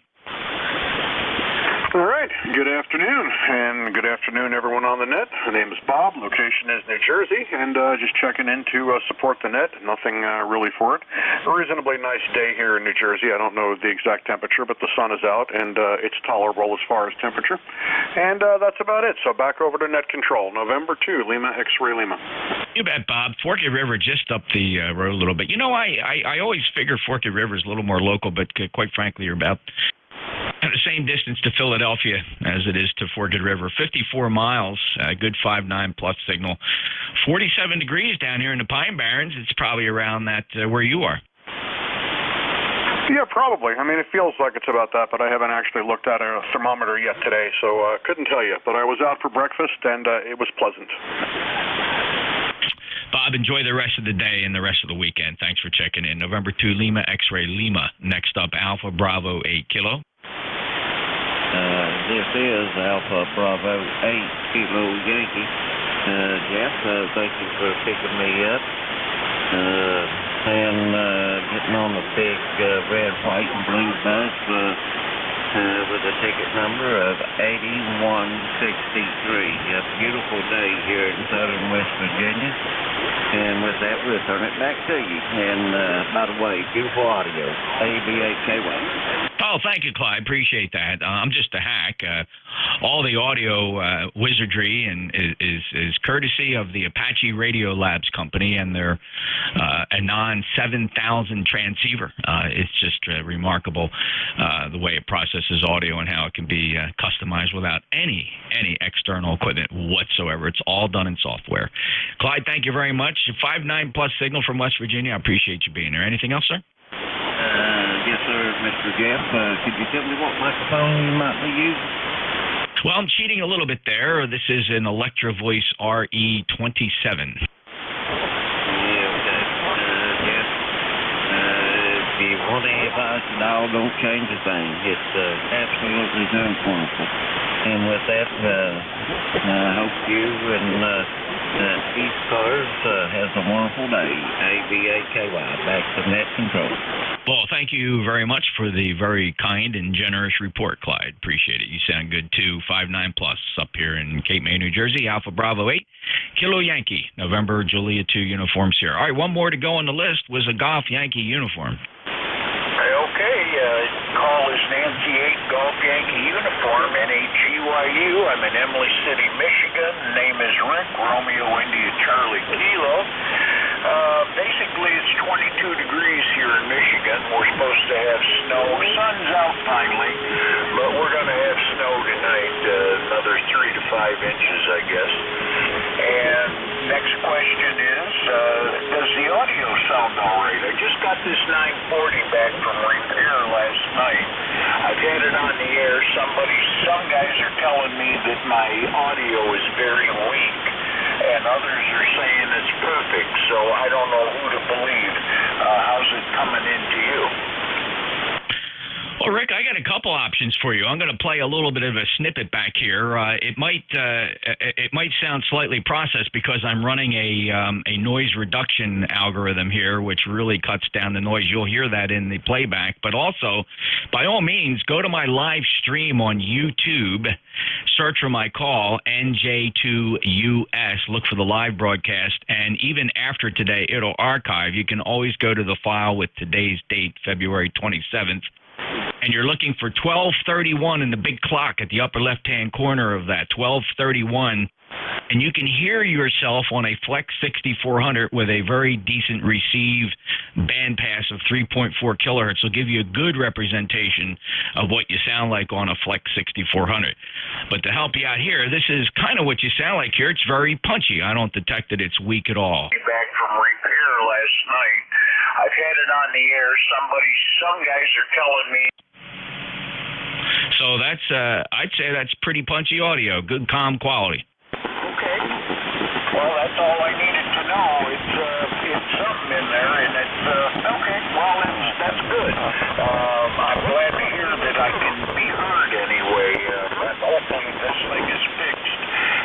All right. Good afternoon, and good afternoon, everyone on the net. My name is Bob. Location is New Jersey, and just checking in to support the net. Nothing really for it. A reasonably nice day here in New Jersey. I don't know the exact temperature, but the sun is out, and it's tolerable as far as temperature. And that's about it. So back over to net control. November 2, Lima, X-Ray Lima. You bet, Bob. Forked River just up the road a little bit. You know, I always figure Forked River is a little more local, but quite frankly, you're about the same distance to Philadelphia as it is to Forked River. 54 miles, good 5.9 plus signal. 47 degrees down here in the Pine Barrens. It's probably around that where you are. Yeah, probably. I mean, it feels like it's about that, but I haven't actually looked at a thermometer yet today, so couldn't tell you. But I was out for breakfast, and it was pleasant. Bob, enjoy the rest of the day and the rest of the weekend. Thanks for checking in. November 2, Lima, X-Ray Lima. Next up, Alpha Bravo 8 Kilo. This is Alpha Bravo 8 Kilo Yankee. Jeff, thank you for picking me up. And getting on the big red, white, and blue bus with a ticket number of 8163. A beautiful day here in southern West Virginia. And with that, we'll turn it back to you. And by the way, beautiful audio. ABAKY. Well, thank you, Clyde. Appreciate that. I'm just a hack. All the audio wizardry and is courtesy of the Apache Radio Labs company and their Anon 7000 transceiver. It's just remarkable the way it processes audio and how it can be customized without any external equipment whatsoever. It's all done in software. Clyde, thank you very much. 5.9 plus signal from West Virginia. I appreciate you being there. Anything else, sir? Yes, sir, Mr. Jeff. Could you tell me what microphone you might be using? Well, I'm cheating a little bit there. This is an Electro Voice RE27. If you want to advise at all, don't change a thing. It's absolutely done wonderful. And with that, I hope you and East Cars has a wonderful day. AVAKY, back to net control. Well, thank you very much for the very kind and generous report, Clyde. Appreciate it. You sound good, too. 5.9 plus up here in Cape May, New Jersey. Alpha Bravo 8, Kilo Yankee, November Julia 2 uniforms here. All right, one more to go on the list was a Golf Yankee uniform. Okay, call is Nancy 8 Golf Yankee uniform, NAGYU. I'm in Emily City, Michigan. Name is Rick, Romeo India Charlie Kilo. Basically, it's 22 degrees here in Michigan. We're supposed to have snow. Sun's out finally, but we're going to have snow tonight, another 3 to 5 inches, I guess. And next question is, does the audio sound all right? I just got this 940 back from repair last night. I've had it on the air. Some guys are telling me that my audio is very weak, and others are saying it's perfect, so I don't know who to believe. How's it coming into you? Well, Rick, I got a couple options for you. I'm going to play a little bit of a snippet back here. It might sound slightly processed because I'm running a noise reduction algorithm here, which really cuts down the noise. You'll hear that in the playback. But also, by all means, go to my live stream on YouTube, search for my call, NJ2US, look for the live broadcast, and even after today, it'll archive. You can always go to the file with today's date, February 27th. And you're looking for 1231 in the big clock at the upper left-hand corner of that, 1231. And you can hear yourself on a Flex 6400 with a very decent receive bandpass of 3.4 kilohertz. Will give you a good representation of what you sound like on a Flex 6400. But to help you out here, this is kind of what you sound like here. It's very punchy. I don't detect that it's weak at all. Back from repair last night. I've had it on the air. Some guys are telling me. So that's, I'd say that's pretty punchy audio. Good, calm quality. Okay. Well, that's all I needed to know. It's something in there, and it's okay. Well, that's good. I'm glad to hear that I can be heard anyway. Hopefully this thing is fixed.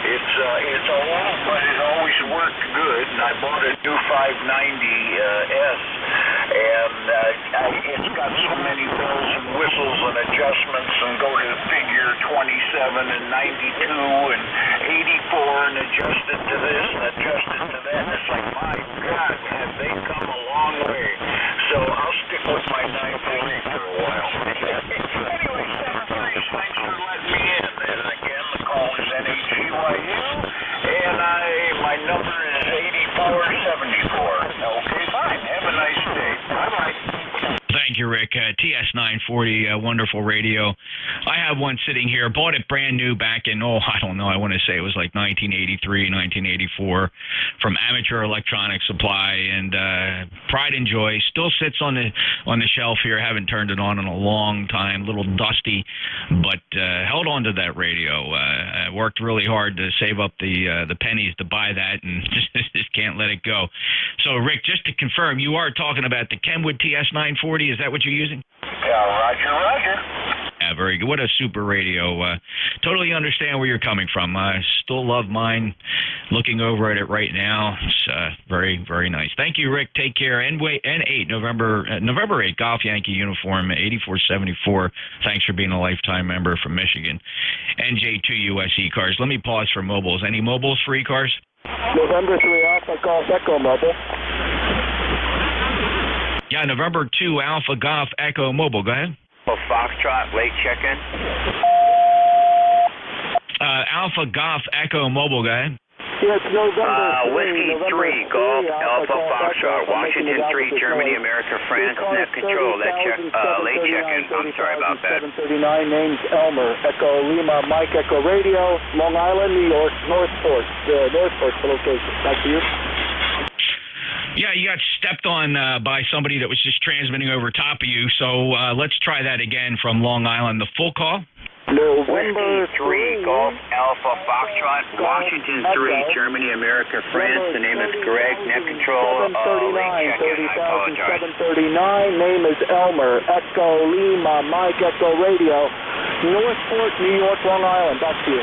It's old, but it always worked good, and I bought a new 590S, and it's got so many bells and whistles and adjustments, and go to figure 27 and 92 and 84 and adjust it to this and adjust it to that. And it's like, my God, have they come a long way. So I'll stick with my 940 for a while. Anyway, 730, thanks for letting me in. And again, the call is NAGYU, and my number is 8474. Okay, fine. Have a nice day. Bye-bye. Thank you, Rick. TS940, wonderful radio. I have one sitting here. Bought it brand new back in, I don't know. I want to say it was like 1983, 1984 from Amateur Electronic Supply, and pride and joy. Still sits on the shelf here. Haven't turned it on in a long time. A little dusty, but held on to that radio. Worked really hard to save up the pennies to buy that, and just can't let it go. So, Rick, just to confirm, you are talking about the Kenwood TS940. Is that what you're using? Yeah, Roger. Yeah, very good. What a super radio. Totally understand where you're coming from. I still love mine. Looking over at it right now. It's very, very nice. Thank you, Rick. Take care. N8, November 8, Golf Yankee uniform, 8474. Thanks for being a lifetime member from Michigan. NJ2US E-Cars. Let me pause for mobiles. Any mobiles for E-Cars? November 3 Alpha Golf Echo Mobile. Yeah, November 2 Alpha Golf Echo Mobile. Go ahead. Alpha Foxtrot, late check-in. Alpha Golf Echo Mobile guy. Yeah, it's November Whiskey 3, Golf, Alpha Foxtrot, Washington 3, Germany, America, France, net control, late check-in. I'm sorry about that. 739, name's Elmer, Echo Lima, Mike, Echo Radio, Long Island, New York, Northport, Northport location. Back to you. Yeah, you got stepped on by somebody that was just transmitting over top of you, so let's try that again from Long Island. The full call? November 3, Golf, Alpha Foxtrot, Washington 3, Germany, America, France. The name is Greg, net control, late check-in. I apologize. 739, name is Elmer, Echo Lima, Mike, Echo Radio, Northport, New York, Long Island. Back to you.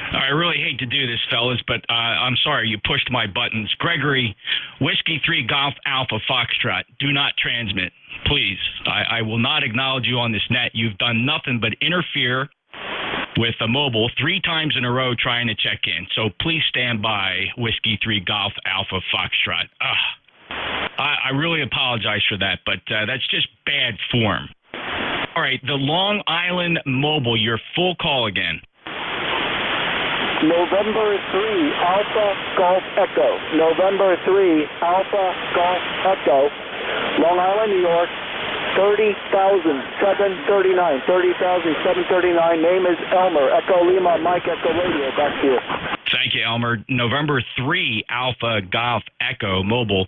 I really hate to do this, fellas, but I'm sorry, you pushed my buttons. Gregory, Whiskey 3 Golf Alpha Foxtrot, do not transmit. Please, I will not acknowledge you on this net. You've done nothing but interfere with a mobile 3 times in a row trying to check in. So please stand by, Whiskey 3 Golf Alpha Foxtrot. I really apologize for that, but that's just bad form. All right, the Long Island mobile, your full call again. November 3, Alpha Golf Echo. November 3, Alpha Golf Echo. Long Island, New York, 30,739. 30,739. Name is Elmer, Echo Lima, Mike, Echo Radio. Back to you. Thank you, Elmer. November 3, Alpha Golf Echo Mobile.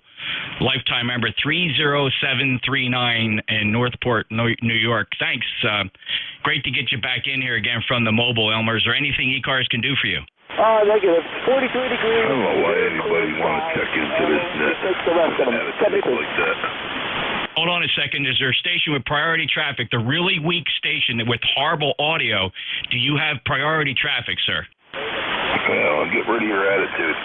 Lifetime member 30739 in Northport, New York. Thanks. Great to get you back in here again from the mobile, Elmer. Is there anything e-cars can do for you? Negative. 43 degrees. I don't know why anybody want to check into this net. Take the rest of them. Like that. Hold on a second. Is there a station with priority traffic, the really weak station with horrible audio? Do you have priority traffic, sir? Well, get rid of your attitude.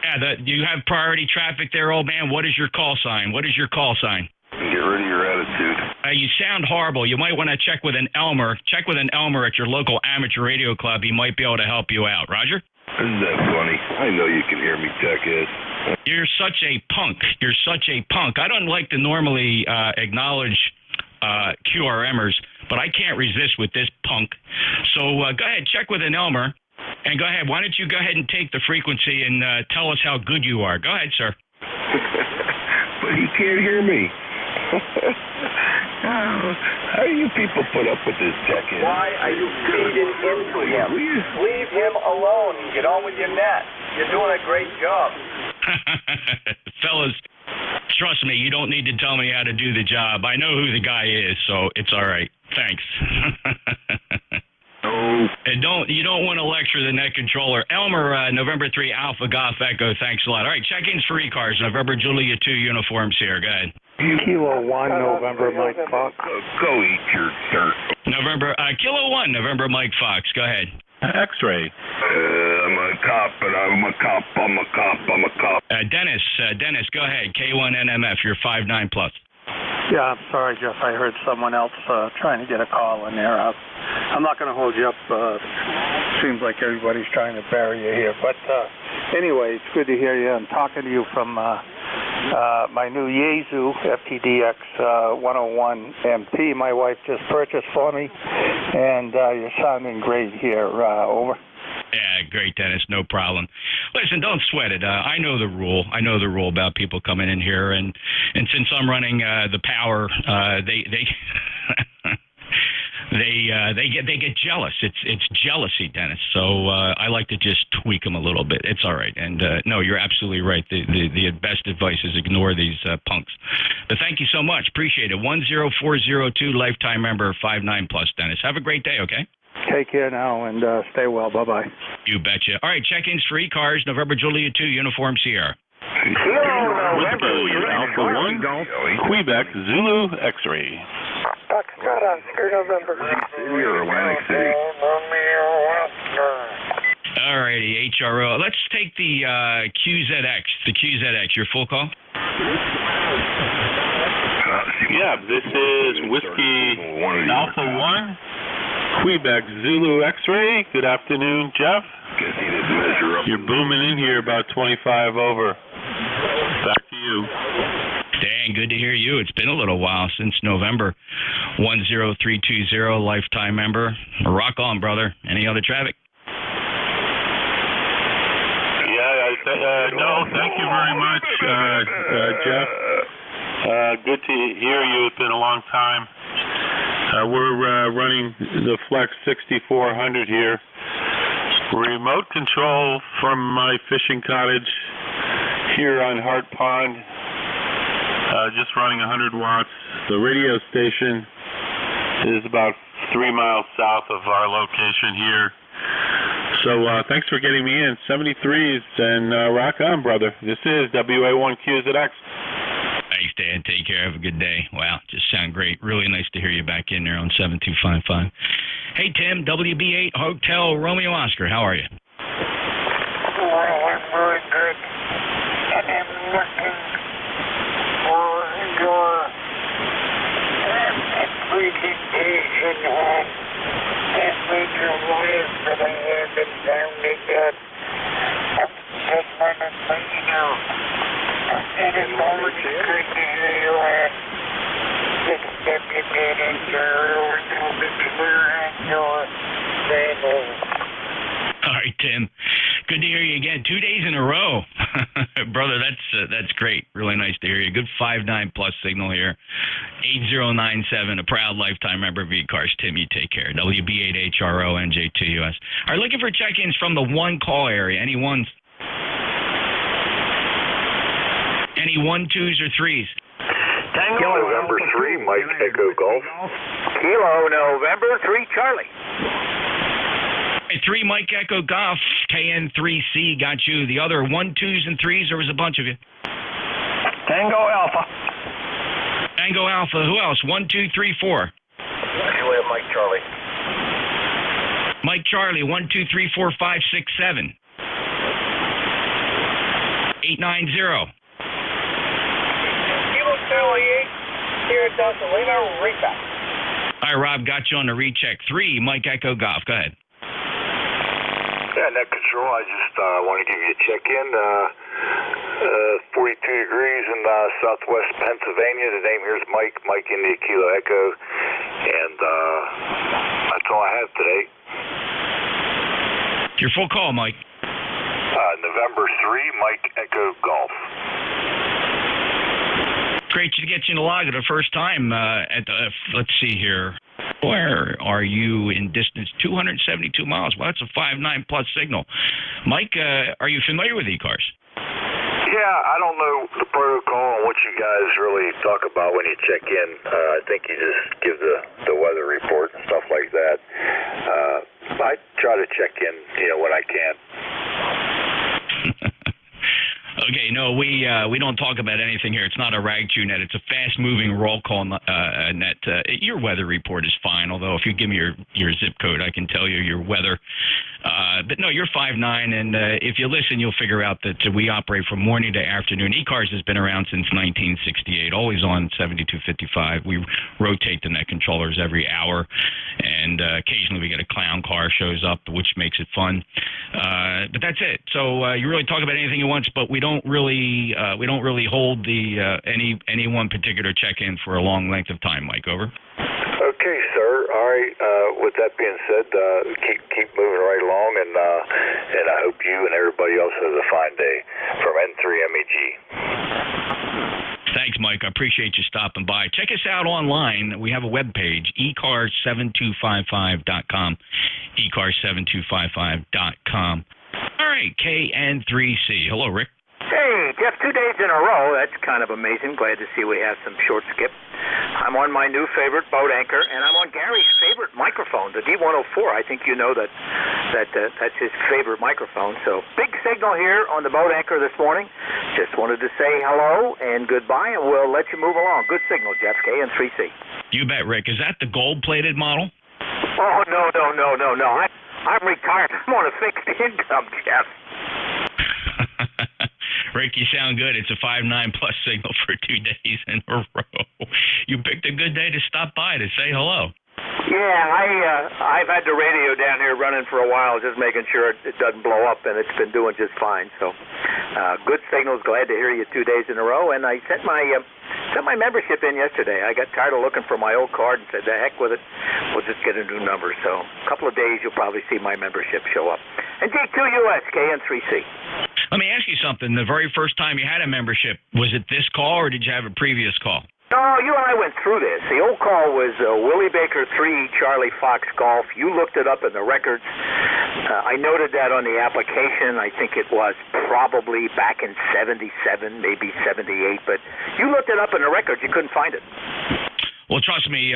Yeah, do you have priority traffic there, old man? What is your call sign? What is your call sign? Get rid of your attitude. You sound horrible. You might want to check with an Elmer. Check with an Elmer at your local amateur radio club. He might be able to help you out. Roger? Isn't that funny? I know you can hear me, Techhead. You're such a punk. You're such a punk. I don't like to normally acknowledge QRMers, but I can't resist with this punk. So go ahead, check with an Elmer. And go ahead. Why don't you go ahead and take the frequency and tell us how good you are. Go ahead, sir. But he can't hear me. How do you people put up with this, Techhead? Why are you feeding into him? Leave him alone and get on with your net. You're doing a great job. Fellas, trust me, you don't need to tell me how to do the job. I know who the guy is, so it's all right. Thanks. And you don't want to lecture the net controller. Elmer, November 3, Alpha Golf Echo, thanks a lot. All right, check-ins for e-cars. November Julia 2 uniforms here. Go ahead. Kilo 1, November Mike Fox. Go eat your dirt. Kilo 1, November Mike Fox. Go ahead. X-ray. I'm a cop, but I'm a cop. I'm a cop. I'm a cop. Dennis, go ahead. K1NMF, you're 5'9 plus. Yeah, I'm sorry, Jeff. I heard someone else trying to get a call in there. I'm not going to hold you up. Seems like everybody's trying to bury you here. But anyway, it's good to hear you. I'm talking to you from my new Yaesu FTDX 101 MT. My wife just purchased for me, and you're sounding great here. Over. Yeah, great, Dennis. No problem. Listen, don't sweat it. I know the rule. I know the rule about people coming in here, and since I'm running the power, they get jealous. It's jealousy, Dennis. So I like to just tweak them a little bit. It's all right. And no, you're absolutely right. The best advice is ignore these punks. But thank you so much. Appreciate it. 10402 lifetime member 59 plus, Dennis. Have a great day. Okay. Take care now and stay well. Bye-bye. You betcha. All right, check-ins for e-cars, November Julia 2, uniform Sierra. Alpha 1, Quebec, Zulu, X-ray. Foxtrot, Oscar, November. You're Atlantic City. All righty, HRO. Let's take the QZX. The QZX, your full call? Yeah, this is Whiskey Alpha 1. Quebec Zulu X-ray. Good afternoon, Jeff. Guess he didn't measure up. You're booming in here about 25 over. Back to you. Dang, Good to hear you. It's been a little while since November. 10320, lifetime member. Rock on, brother. Any other traffic? No, thank you very much, Jeff. Good to hear you. It's been a long time. We're running the Flex 6400 here. Remote control from my fishing cottage here on Hart Pond. Just running 100 watts. The radio station is about 3 miles south of our location here. So thanks for getting me in. 73s and rock on, brother. This is WA1QZX. Thanks, Dan. Take care. Have a good day. Wow, just sound great. Really nice to hear you back in there on 7255. Hey, Tim, WB8 Hotel Romeo Oscar. How are you? Well, I'm very good. And I'm looking for your presentation on that major wires that I haven't found it yet. I just want to let you know. And it's always good to hear you at this deputy or to clear on your table. All right, Tim. Good to hear you again. 2 days in a row. Brother, that's great. Really nice to hear you. Good 5.9 plus signal here. 8097, a proud lifetime member of E-Cars. Tim, you take care. WB8HRO, NJ2US. All right, looking for check-ins from the one call area. Any ones? Any 1, 2s, or 3s? Tango November 3, Mike Echo Golf. Kilo November 3, Charlie. 3 Mike Echo Golf, KN3C got you. The other 1, 2s, and 3s, there was a bunch of you. Tango Alpha. Tango Alpha. Who else? 1, 2, 3, 4. Actually, Mike Charlie. Mike Charlie. 1, 2, 3, 4, 5, 6, 7. 890. Kilo Charlie 8 here at Delta recheck. All right, Rob, got you on the recheck. 3 Mike Echo Golf. Go ahead. Yeah, Net Control, I just want to give you a check-in. 42 degrees in southwest Pennsylvania. The name here is Mike India Kilo Echo. And that's all I have today. Your full call, Mike. November 3, Mike Echo Golf. Great to get you in the log the first time. Let's see here. Where are you in distance? 272 miles. Well, that's a 5.9 plus signal. Mike, are you familiar with E-Cars? Yeah, I don't know the protocol and what you guys really talk about when you check in. I think you just give the weather report and stuff like that. I try to check in, when I can. Okay, no, we don't talk about anything here. It's not a rag-chew net. It's a fast-moving roll call net. Your weather report is fine, although if you give me your zip code, I can tell you your weather. But no, you're 5'9", and if you listen, you'll figure out that we operate from morning to afternoon. E-Cars has been around since 1968, always on 7255. We rotate the net controllers every hour, and occasionally we get a clown car shows up, which makes it fun. But that's it. So you really talk about anything you want, but we don't really hold the any one particular check-in for a long length of time, Mike. Over. Okay, sir. All right. With that being said, keep moving right along, and I hope you and everybody else has a fine day. From N3MEG. Thanks, Mike. I appreciate you stopping by. Check us out online. We have a webpage, ecars7255.com, ecars7255.com. All right, KN3C. Hello, Rick. Hey, Jeff, 2 days in a row. That's kind of amazing. Glad to see we have some short skip. I'm on my new favorite boat anchor, and I'm on Gary's favorite microphone, the D104. I think you know that's his favorite microphone. So big signal here on the boat anchor this morning. Just wanted to say hello and goodbye, and we'll let you move along. Good signal, Jeff, KN3C. You bet, Rick. Is that the gold-plated model? Oh, no. I'm retired. I'm on a fixed income, Jeff. Rick, you sound good. It's a 5.9 plus signal for 2 days in a row. You picked a good day to stop by to say hello. Yeah, I've had the radio down here running for a while, just making sure it doesn't blow up, and it's been doing just fine. So, good signals. Glad to hear you 2 days in a row. And I sent my sent my membership in yesterday. I got tired of looking for my old card and said, the heck with it. We'll just get a new number. So a couple of days, you'll probably see my membership show up. NJ2US, KN3C. Let me ask you something. The very first time you had a membership, was it this call or did you have a previous call? No, you and I went through this. The old call was Willie Baker 3, Charlie Fox Golf. You looked it up in the records. I noted that on the application. I think it was probably back in 77, maybe 78. But you looked it up in the records. You couldn't find it. Well, trust me,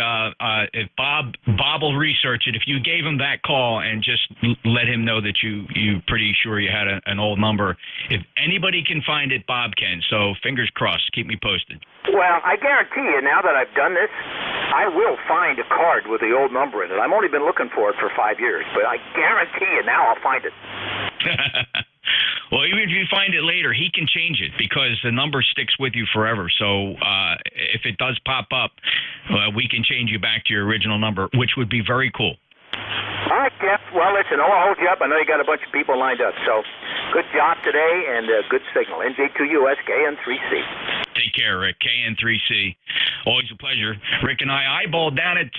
if Bob will research it. If you gave him that call and just let him know that you pretty sure you had an old number, if anybody can find it, Bob can. So fingers crossed. Keep me posted. Well, I guarantee you, now that I've done this, I will find a card with the old number in it. I've only been looking for it for 5 years, but I guarantee you now I'll find it. Well, even if you find it later, he can change it because the number sticks with you forever. So if it does pop up, we can change you back to your original number, which would be very cool. All right, Jeff. Well, listen, I'll hold you up. I know you got a bunch of people lined up. So good job today and good signal. NJ2US, KN3C. Take care, Rick. KN3C. Always a pleasure. Rick and I eyeballed down at,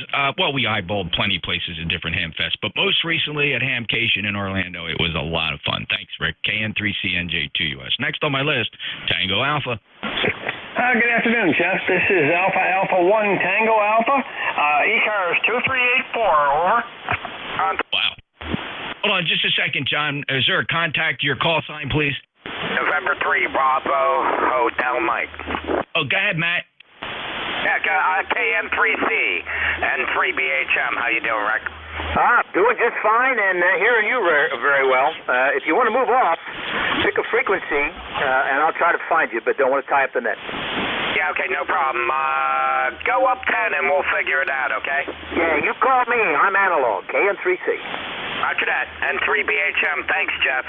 we eyeballed plenty of places at different Hamfests, but most recently at Hamcation in Orlando. It was a lot of fun. Thanks, Rick. KN3C, NJ2US. Next on my list, Tango Alpha. Good afternoon, Jeff. This is Alpha 1 Tango Alpha. ECAR is 2384, over. Wow. Hold on just a second, John. Is there a contact to your call sign, please? November 3, Bravo, Hotel Mike. Oh, go ahead, Matt. Yeah, KN3C and 3BHM. How you doing, Rick? Doing just fine and hearing you very well. If you want to move off, pick a frequency, and I'll try to find you, but don't want to tie up the net. Yeah, okay, no problem. Go up 10 and we'll figure it out, okay? Yeah, you call me. I'm analog, KN3C. Roger that. And 3BHM. Thanks, Jeff.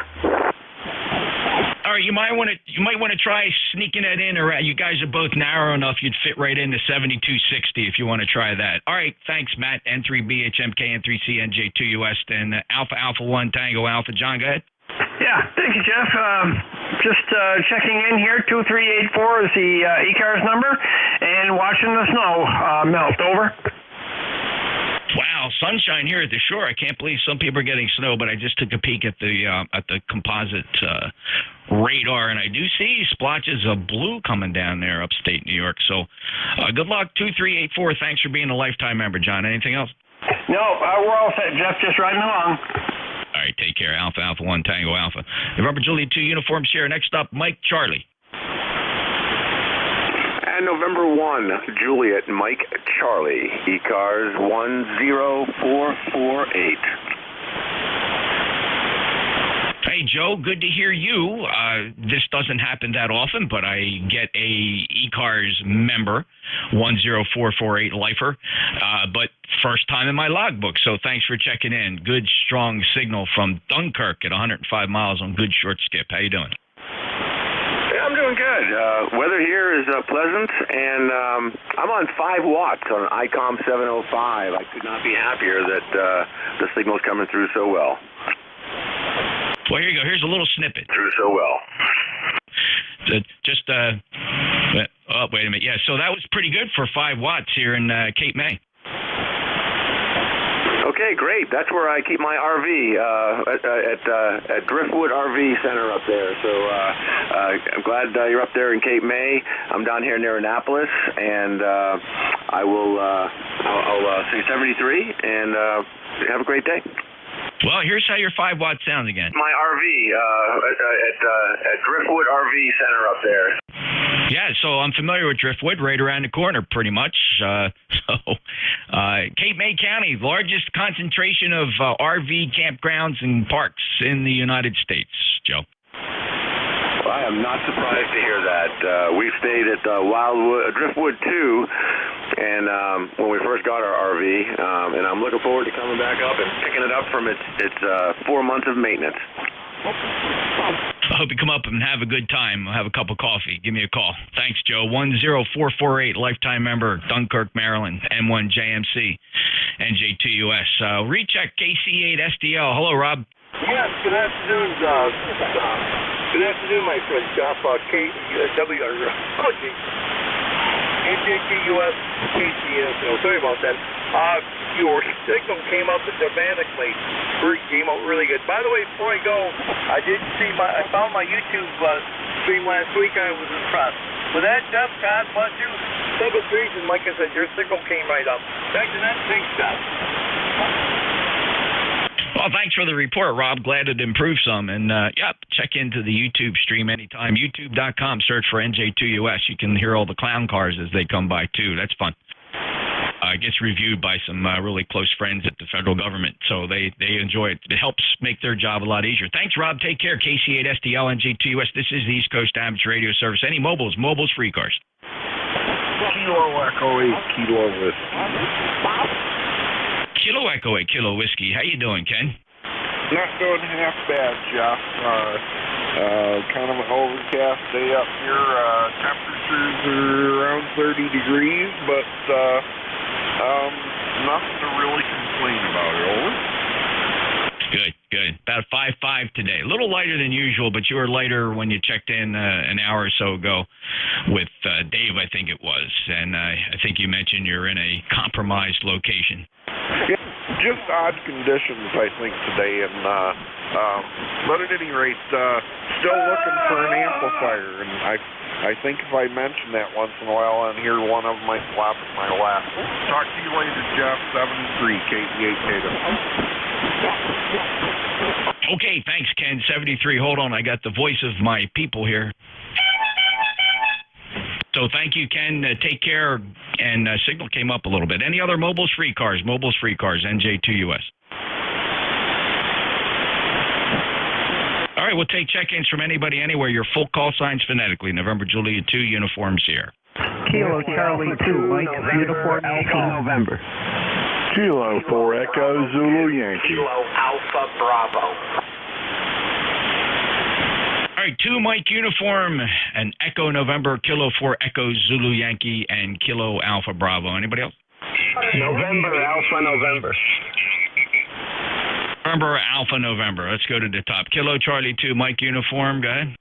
All right, you might want to try sneaking that in, or you guys are both narrow enough you'd fit right into 7260 if you want to try that. All right, thanks, Matt. N3BHM, KN3C, NJ2US, and Alpha 1 Tango Alpha. John, go ahead. Yeah, thank you, Jeff. Just checking in here. 2384 is the ECAR's number, and watching the snow melt. Over. Wow, sunshine here at the shore. I can't believe some people are getting snow, but I just took a peek at the composite radar, and I do see splotches of blue coming down there upstate New York. So good luck, 2384. Thanks for being a lifetime member, John. Anything else? No, we're all set, Jeff. Just riding along. All right, take care. Alpha 1 Tango Alpha. November Juliet 2 uniform share. Next up, Mike Charlie. And November 1, Juliet Mike Charlie, ECARS 10448. Hey, Joe, good to hear you. This doesn't happen that often, but I get a ECARS member, 10448 lifer, but first time in my logbook, so thanks for checking in. Good, strong signal from Dunkirk at 105 miles on good short skip. How you doing? I'm doing good. Weather here is pleasant, and I'm on 5 watts on an ICOM 705. I could not be happier that the signal's coming through so well. Well, here you go. Here's a little snippet. Through so well. Oh, wait a minute. Yeah, so that was pretty good for 5 watts here in Cape May. Okay, great. That's where I keep my RV at Driftwood RV Center up there. So I'm glad you're up there in Cape May. I'm down here near Annapolis, and I'll say 73 and have a great day. Well, here's how your 5 watts sounds again. My RV at Driftwood RV Center up there. Yeah, so I'm familiar with Driftwood, right around the corner, pretty much. Cape May County, largest concentration of RV campgrounds and parks in the United States. Joe. Well, I am not surprised to hear that. We stayed at Driftwood 2, and when we first got our RV, and I'm looking forward to coming back up and picking it up from its 4 months of maintenance. I hope you come up and have a good time. Have a cup of coffee. Give me a call. Thanks, Joe. 10448, lifetime member, Dunkirk, Maryland, M1 JMC, NJ2US. Recheck KC8SDL. Hello, Rob. Yes, good afternoon. Good afternoon, my friend Jeff. NJ2US KCSO. Sorry about that. Your signal came up dramatically. Came out really good. By the way, before I go, I found my YouTube stream last week. I was impressed. With that, Jeff, God bless you. Seven threes, and like I said, your signal came right up. Back to that. Thanks, Jeff. Well, thanks for the report, Rob. Glad it improved some. And, check into the YouTube stream anytime. YouTube.com, search for NJ2US. You can hear all the clown cars as they come by, too. That's fun. It gets reviewed by some really close friends at the federal government, so they enjoy it. It helps make their job a lot easier. Thanks, Rob. Take care. KC8SDL, NJ2US. This is the East Coast Amateur Radio Service. Any mobiles, free cars. Kilo Echo 8, Kilo Whiskey. Kilo Echo 8, Kilo Whiskey. How you doing, Ken? Not doing half bad, Jeff. Kind of an overcast day up here. Temperatures are around 30 degrees, but nothing to really complain about. Over. Good. About 5.5 today. A little lighter than usual, but you were lighter when you checked in an hour or so ago with Dave, I think it was. And I think you mentioned you're in a compromised location. Yeah, just odd conditions, I think, today. And but at any rate, still looking for an amplifier. And I think if I mention that once in a while on here, one of them might flop in my lap. Talk to you later, Jeff. 73 KD8 Tatum. Okay, thanks, Ken. 73. Hold on, I got the voice of my people here. So thank you, Ken. Take care. And signal came up a little bit. Any other mobiles, free cars? Mobiles, free cars. NJ2US. All right, we'll take check-ins from anybody, anywhere. Your full call signs phonetically. November, Juliet 2, Uniform Sierra. Kilo Charlie 2, Mike, Uniform Yankee, November. Kilo 4 Echo Zulu Yankee. Kilo Alpha Bravo. All right, 2 Mike Uniform and Echo November, Kilo 4 Echo Zulu Yankee, and Kilo Alpha Bravo. Anybody else? November Alpha November. November Alpha November. Let's go to the top. Kilo Charlie 2 Mike Uniform. Go ahead.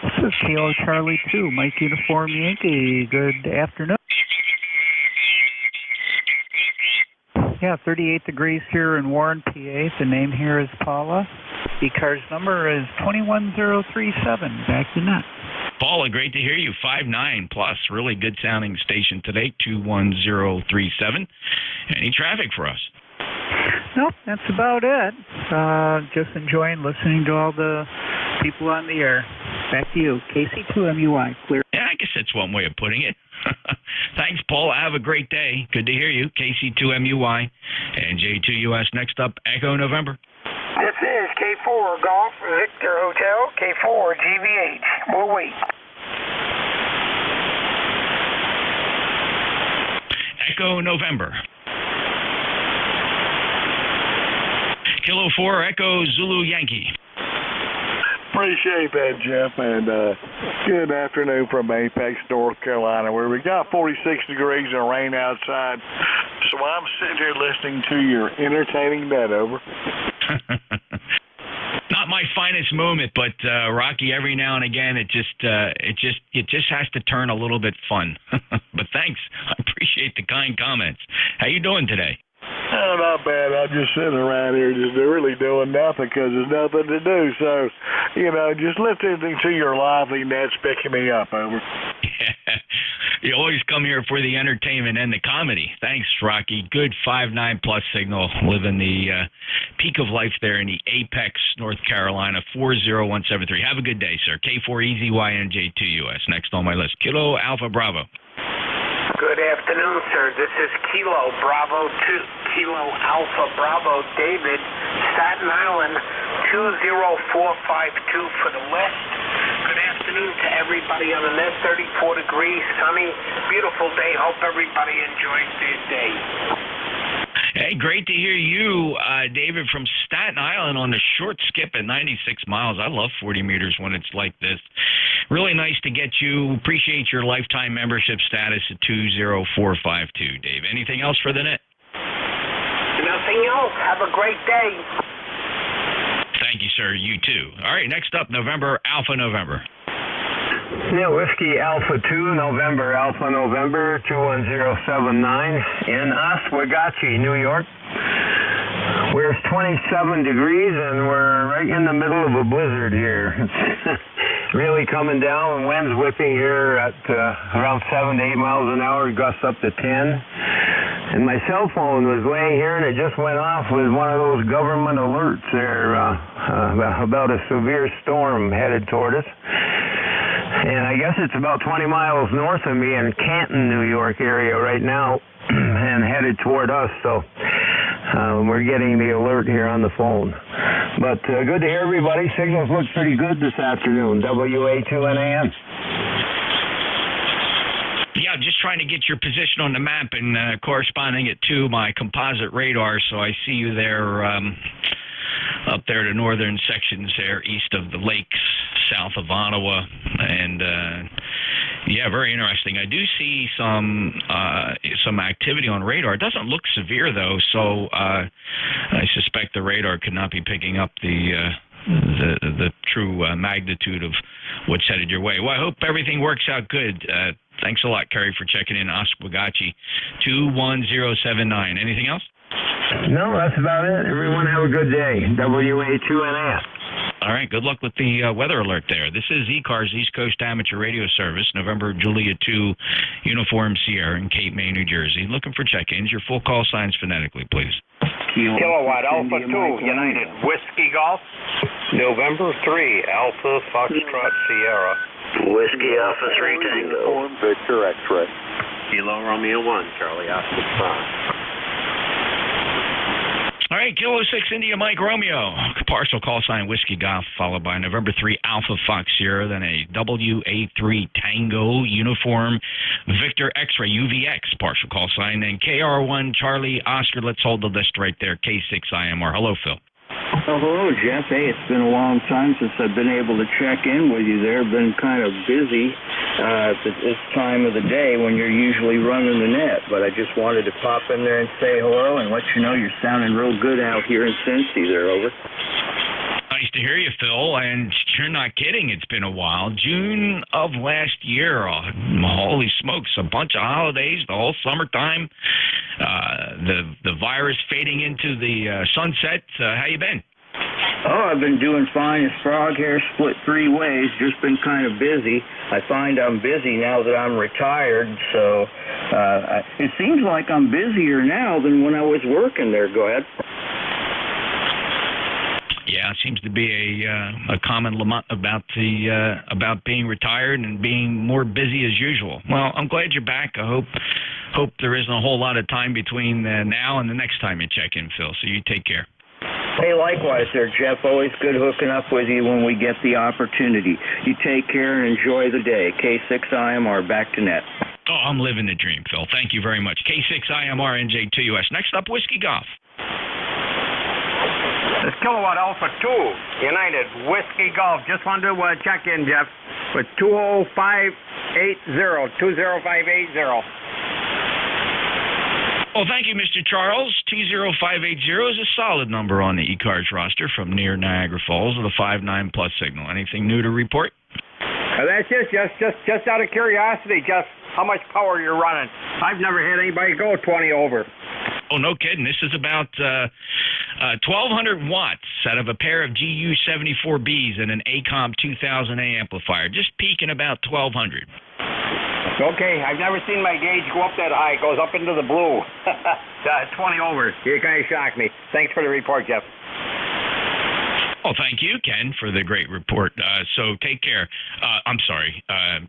This is Kilo Charlie 2 Mike Uniform Yankee. Good afternoon. Yeah, 38 degrees here in Warren, PA. The name here is Paula. The car's number is 21037. Back to net. Paula, great to hear you. 5'9 plus. Really good sounding station today. 21037. Any traffic for us? Nope, that's about it. Just enjoying listening to all the people on the air. Back to you. KC2MUI. Clear. Yeah, I guess that's one way of putting it. Thanks, Paul. Have a great day. Good to hear you. KC2MUI and J2US. Next up, Echo November. This is K4 Golf Victor Hotel, K4 GVH. We'll wait. Echo November. Kilo 4 Echo Zulu Yankee. Appreciate that, Jeff, and good afternoon from Apex, North Carolina, where we got 46 degrees and rain outside. So I'm sitting here listening to your entertaining net, over. Not my finest moment, but Rocky, every now and again, it just has to turn a little bit fun. But thanks, I appreciate the kind comments. How you doing today? Oh, not bad. I'm just sitting around here just really doing nothing because there's nothing to do. So, just listening to your lively nets picking me up, over. Yeah. You always come here for the entertainment and the comedy. Thanks, Rocky. Good 5'9 plus signal. Living the peak of life there in the Apex, North Carolina, 40173. Have a good day, sir. K4EZYNJ2US. Next on my list, Kilo Alpha Bravo. Good afternoon, sir. This is Kilo Bravo 2, Kilo Alpha Bravo David, Staten Island, 20452 for the west. Good afternoon to everybody on the net. 34 degrees, sunny, beautiful day. Hope everybody enjoys their day. Hey, great to hear you, David, from Staten Island on the short skip at 96 miles. I love 40 meters when it's like this. Really nice to get you. Appreciate your lifetime membership status at 20452, Dave. Anything else for the net? Nothing else. Have a great day. Thank you, sir. You too. All right, next up, November, Alpha November. Yeah, Whiskey Alpha 2, November Alpha November 21079 in Oswegatchie, New York. Where it's 27 degrees and we're right in the middle of a blizzard here. It's really coming down, and wind's whipping here at around 7 to 8 miles an hour, gusts up to 10. And my cell phone was laying here and it just went off with one of those government alerts there about a severe storm headed toward us. And I guess it's about 20 miles north of me in Canton, New York area right now and headed toward us. So we're getting the alert here on the phone. But good to hear everybody. Signals look pretty good this afternoon. WA2NAM. Yeah, I'm just trying to get your position on the map and corresponding it to my composite radar. So I see you there up there, the northern sections there, east of the lakes, south of Ottawa. And, yeah, very interesting. I do see some activity on radar. It doesn't look severe, though, so I suspect the radar could not be picking up the true magnitude of what's headed your way. Well, I hope everything works out good. Thanks a lot, Kerry, for checking in. Oswegatchie 21079. Anything else? No, that's about it. Everyone have a good day. WA2NS. All right, good luck with the weather alert there. This is ECAR's East Coast Amateur Radio Service, November Julia 2, Uniform Sierra in Cape May, New Jersey. Looking for check-ins. Your full call signs phonetically, please. Kilowatt Alpha 2, United Whiskey Golf. November 3, Alpha Foxtrot Sierra. Whiskey Alpha 3 Tango. Victor X-Ray. Kilo Romeo 1, Charlie Oscar 5. All right, Kilo 6 India Mike Romeo. Partial call sign Whiskey Golf, followed by November 3 Alpha Fox Sierra, then a WA3 Tango Uniform Victor X-Ray UVX, partial call sign, then KR1 Charlie Oscar. Let's hold the list right there. K6 IMR. Hello, Phil. Oh, hello, Jeff. Hey, it's been a long time since I've been able to check in with you there. Been kind of busy at this time of the day when you're usually running the net, but I just wanted to pop in there and say hello and let you know you're sounding real good out here in Cincy there, over. Nice to hear you, Phil, and you're not kidding. It's been a while. June of last year, holy smokes, a bunch of holidays, the whole summertime, the virus fading into the sunset. How you been? Oh, I've been doing fine. This frog hair split 3 ways, just been kind of busy. I find I'm busy now that I'm retired, so it seems like I'm busier now than when I was working there. Go ahead. Yeah, it seems to be a common lament about being retired and being more busy as usual. Well, I'm glad you're back. I hope there isn't a whole lot of time between now and the next time you check in, Phil. So you take care. Hey, likewise there, Jeff. Always good hooking up with you when we get the opportunity. You take care and enjoy the day. K6IMR, back to net. Oh, I'm living the dream, Phil. Thank you very much. K6IMR, NJ2US. Next up, Whiskey Golf. It's Kilowatt Alpha 2, United Whiskey Golf. Just wanted to check in, Jeff, with 20580. Well, thank you, Mr. Charles. 20580 is a solid number on the ECARS roster from near Niagara Falls with a 5.9 plus signal. Anything new to report? That's just out of curiosity, just how much power you're running. I've never had anybody go 20 over. Oh, no kidding. This is about 1,200 watts out of a pair of GU74Bs and an ACOM 2000A amplifier. Just peaking about 1,200. Okay, I've never seen my gauge go up that high. It goes up into the blue. 20 over. You kind of shocked me. Thanks for the report, Jeff. Well, thank you, Ken, for the great report. So take care. I'm sorry,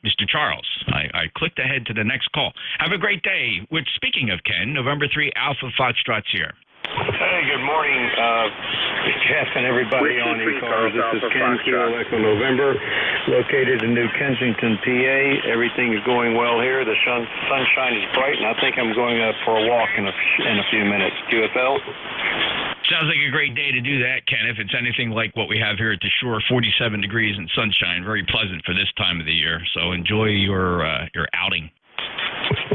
Mr. Charles. I clicked ahead to the next call. Have a great day. Speaking of Ken, November 3 Alpha Foxtrot Sierra. Hey, good morning, Jeff and everybody on ECARS. This is Ken, Kilo Echo November, located in New Kensington, PA. Everything is going well here. The sunshine is bright, and I think I'm going up for a walk in a few minutes. QFL? Sounds like a great day to do that, Ken. If it's anything like what we have here at the shore, 47 degrees and sunshine, very pleasant for this time of the year. So enjoy your outing.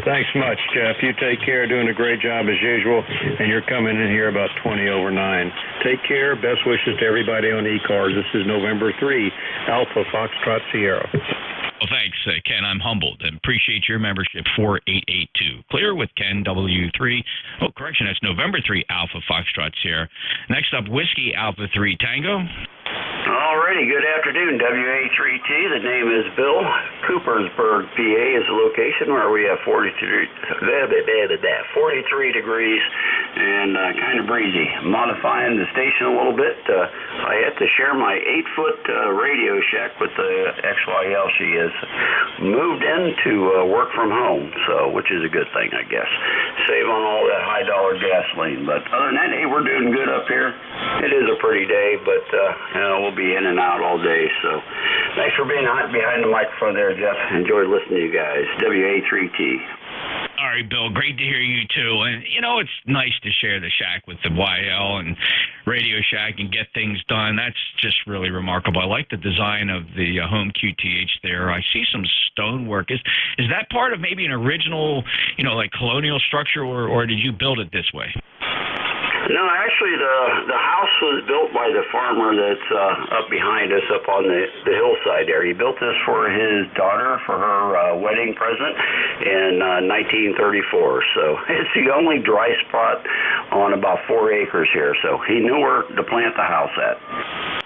Thanks much, Jeff. You take care. Doing a great job as usual, and you're coming in here about 20 over 9. Take care. Best wishes to everybody on ECARS. This is November 3, Alpha Foxtrot Sierra. Well, thanks, Ken. I'm humbled and appreciate your membership. 4882. Clear with Ken, W3. Oh, correction, that's November 3 Alpha Foxtrot Sierra. Next up, Whiskey Alpha 3 Tango. Alrighty, good afternoon, WA3T. The name is Bill. Coopersburg, PA is the location where we have 43 degrees and kind of breezy. Modifying the station a little bit. I had to share my 8-foot Radio Shack with the XYL. She has moved in to work from home, so which is a good thing, I guess. Save on all that high-dollar gasoline. But other than that, hey, we're doing good up here. It is a pretty day, but we'll be in and out all day. So thanks for being behind the microphone there, Jeff. Enjoyed listening to you guys. WA3T. All right, Bill, great to hear you, too. And, you know, it's nice to share the shack with the YL and Radio Shack and get things done. That's just really remarkable. I like the design of the home QTH there. I see some stonework. Is that part of maybe an original, you know, like colonial structure, or did you build it this way? No, actually, the house was built by the farmer that's up behind us, up on the hillside there. He built this for his daughter for her wedding present in 1934. So it's the only dry spot on about 4 acres here. So he knew where to plant the house at.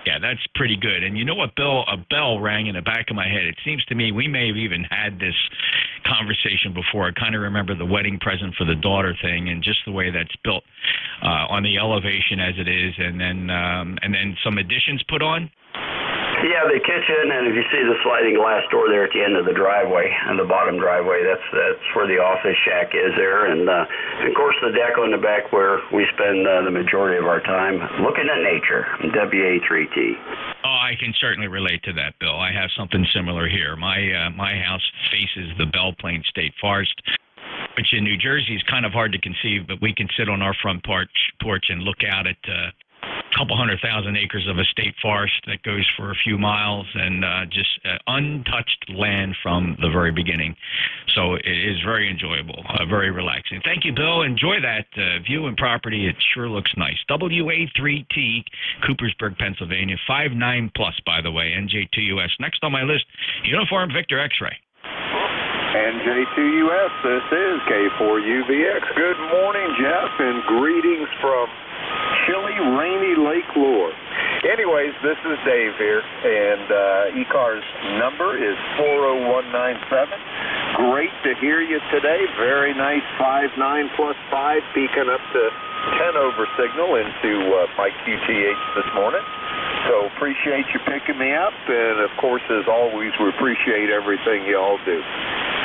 Yeah, that's pretty good. And you know what, Bill? A bell rang in the back of my head. It seems to me we may have even had this conversation before. I kind of remember the wedding present for the daughter thing and just the way that's built on the elevation as it is, and then some additions put on. Yeah, the kitchen, and if you see the sliding glass door there at the end of the driveway, on the bottom driveway, that's where the office shack is there, and of course the deck on the back where we spend the majority of our time looking at nature. WA3T. Oh, I can certainly relate to that, Bill. I have something similar here. My house faces the Belle Plaine State Forest, which in New Jersey is kind of hard to conceive, but we can sit on our front porch and look out at a couple 100,000 acres of a state forest that goes for a few miles and just untouched land from the very beginning. So it is very enjoyable, very relaxing. Thank you, Bill. Enjoy that view and property. It sure looks nice. WA3T, Coopersburg, Pennsylvania, 59+, by the way, NJ2US. Next on my list, Uniform Victor X-Ray. NJ2US, this is K4UVX. Good morning, Jeff, and greetings from chilly, rainy Lake Lure. Anyways, this is Dave here, and ECAR's number is 40197. Great to hear you today. Very nice 5.9 plus 5, peaking up to 10 over signal into my QTH this morning. So appreciate you picking me up, and of course, as always, we appreciate everything you all do.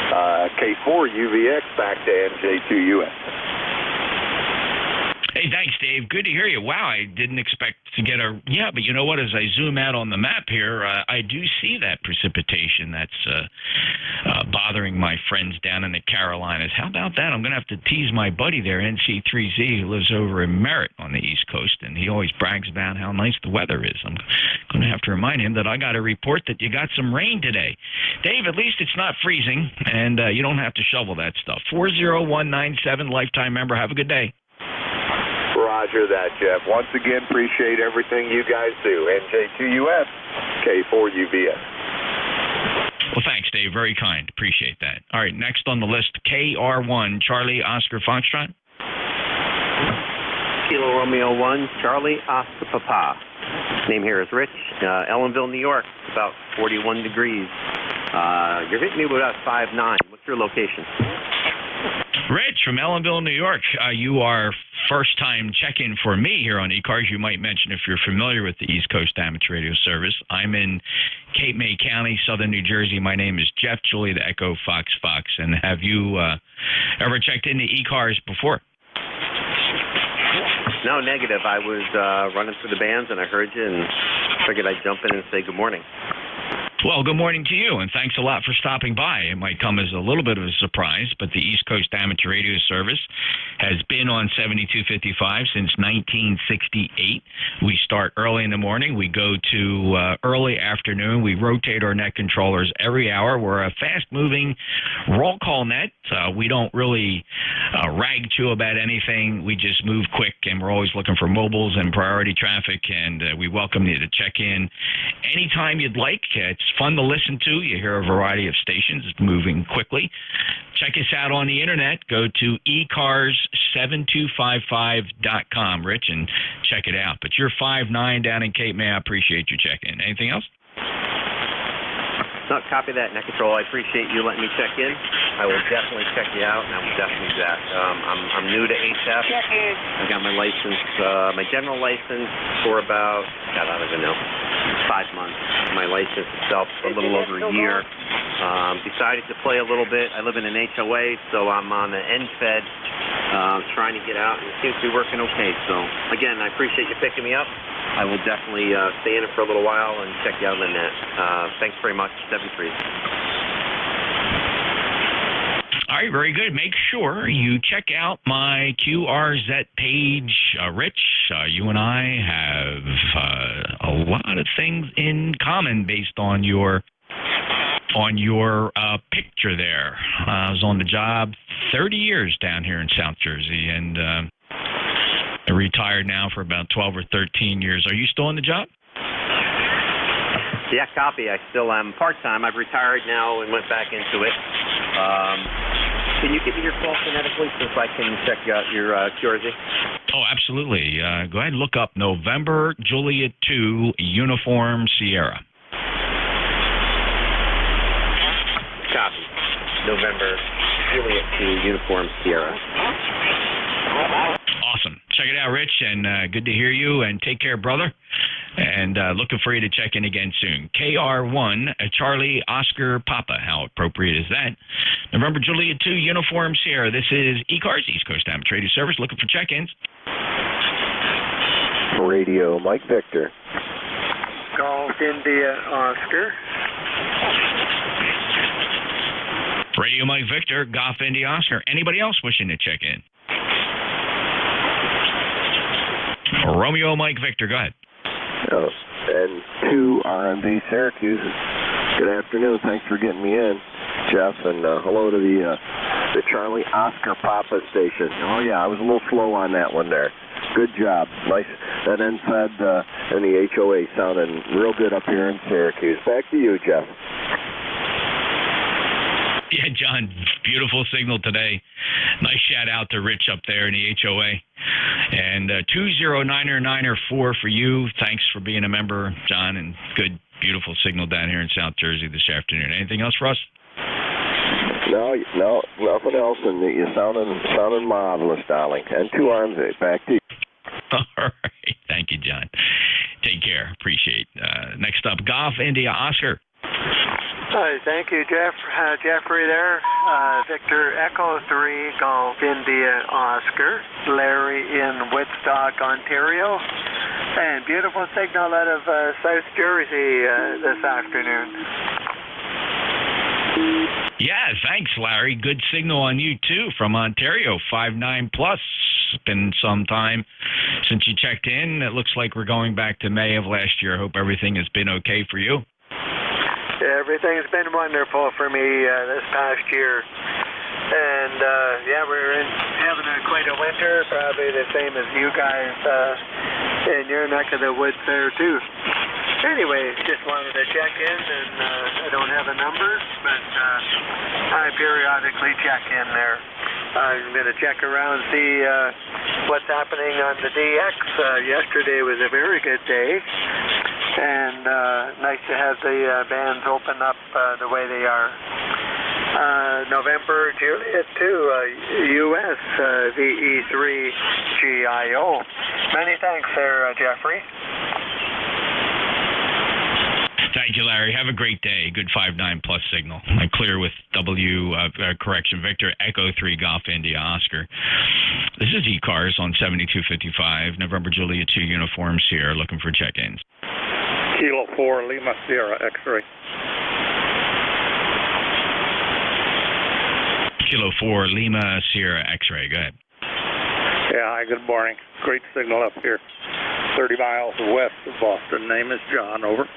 K4UVX, back to NJ2US. Hey, thanks, Dave. Good to hear you. Wow, I didn't expect to get a... Yeah, but you know what? As I zoom out on the map here, I do see that precipitation that's bothering my friends down in the Carolinas. How about that? I'm going to have to tease my buddy there, NC3Z, who lives over in Merritt on the East Coast, and he always brags about how nice the weather is. I'm going to have to remind him that I got a report that you got some rain today. Dave, at least it's not freezing, and you don't have to shovel that stuff. 40197, lifetime member. Have a good day. Roger that, Jeff. Once again, appreciate everything you guys do. NJ2US, K4UVS. Well, thanks, Dave. Very kind. Appreciate that. All right, next on the list, KR1, Charlie Oscar Foxtrot. Kilo Romeo 1, Charlie Oscar Papa. Name here is Rich, Ellenville, New York, about 41 degrees. You're hitting me with about 5'9". What's your location? Rich from Ellenville, New York. You are first-time check-in for me here on eCars. You might mention if you're familiar with the East Coast Amateur Radio Service. I'm in Cape May County, southern New Jersey. My name is Jeff, Julie, the Echo Fox Fox. And have you ever checked into eCars before? No, negative. I was running through the bands, and I heard you, and figured I'd jump in and say good morning. Well, good morning to you, and thanks a lot for stopping by. It might come as a little bit of a surprise, but the East Coast Amateur Radio Service has been on 7255 since 1968. We start early in the morning. We go to early afternoon. We rotate our net controllers every hour. We're a fast-moving roll call net. We don't really rag to about anything. We just move quick, and we're always looking for mobiles and priority traffic, and we welcome you to check in anytime you'd like. It's fun to listen to. You hear a variety of stations moving quickly. Check us out on the internet. Go to ecars7255.com, Rich, and check it out. But you're 5'9" down in Cape May. I appreciate you checking. Anything else? No, copy that, Net Control. I appreciate you letting me check in. I will definitely check you out, and I will definitely do that. I'm new to HF. I got my license, my general license for about, God, I don't even know, 5 months. My license itself a little over a year. Decided to play a little bit. I live in an HOA, so I'm on the NFED, trying to get out, and it seems to be working okay. So, again, I appreciate you picking me up. I will definitely stay in it for a little while and check you out on the net. Thanks very much. 73. All right, very good. Make sure you check out my QRZ page, Rich. You and I have a lot of things in common based on your picture there. I was on the job 30 years down here in South Jersey, and I retired now for about 12 or 13 years. Are you still on the job? Yeah, copy. I still am part-time. I've retired now and went back into it. Can you give me your call phonetically so I can check out your QRZ? Oh, absolutely. Go ahead and look up November Juliet 2 Uniform Sierra. Copy. November Juliet 2 Uniform Sierra. Awesome. Check it out, Rich, and good to hear you, and take care, brother. And looking for you to check in again soon. KR1, Charlie Oscar Papa. How appropriate is that? November Juliet 2 Uniform Sierra. This is eCars, East Coast Amateur Radio Service, looking for check-ins. Radio Mike Victor. Golf India Oscar. Radio Mike Victor, Golf India Oscar. Anybody else wishing to check in? Romeo Mike Victor, go ahead. Oh, and 2 RMB Syracuse. Good afternoon. Thanks for getting me in, Jeff, and hello to the Charlie Oscar Papa station. Oh yeah, I was a little slow on that one there. Good job. Nice. That NFED and the HOA sounding real good up here in Syracuse. Back to you, Jeff. Yeah, John, beautiful signal today. Nice shout out to Rich up there in the HOA. And 20994 for you. Thanks for being a member, John, and good, beautiful signal down here in South Jersey this afternoon. Anything else for us? No, nothing else. And you're sounding marvelous, darling. And 2 arms. Back to you. All right. Thank you, John. Take care. Appreciate it. Next up, Golf India Oscar. Hi, thank you, Jeff. Jeffrey there. Victor Echo 3, Golf India Oscar. Larry in Woodstock, Ontario. And beautiful signal out of South Jersey this afternoon. Yeah, thanks, Larry. Good signal on you, too, from Ontario, 5'9 plus. Been some time since you checked in. It looks like we're going back to May of last year. Hope everything has been okay for you. Everything's been wonderful for me this past year. And, yeah, we're having quite a winter, probably the same as you guys in your neck of the woods there, too. Anyway, just wanted to check in, and I don't have a number, but I periodically check in there. I'm going to check around, see what's happening on the DX. Yesterday was a very good day. And nice to have the bands open up the way they are. November Juliet 2 US VE3 GIO. Many thanks there, Jeffrey. Thank you, Larry. Have a great day. Good 5'9 plus signal. I'm clear with Victor Echo 3 Golf India Oscar. This is eCars on 7255, November Juliet 2 Uniform Sierra, looking for check-ins. Kilo 4 Lima Sierra X-ray. Kilo 4 Lima Sierra X-ray. Go ahead. Yeah, hi, good morning. Great signal up here. 30 miles west of Boston. Name is John, over.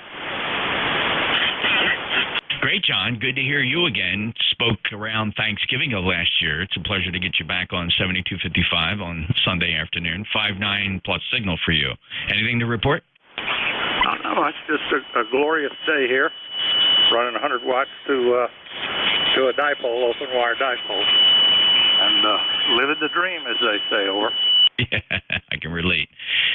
Great. Great, John. Good to hear you again. Spoke around Thanksgiving of last year. It's a pleasure to get you back on 7255 on Sunday afternoon. 5.9 plus signal for you. Anything to report? Not much. Just a glorious day here. Running 100 watts to a dipole, open wire dipole. And living the dream, as they say, over. Yeah, I can relate.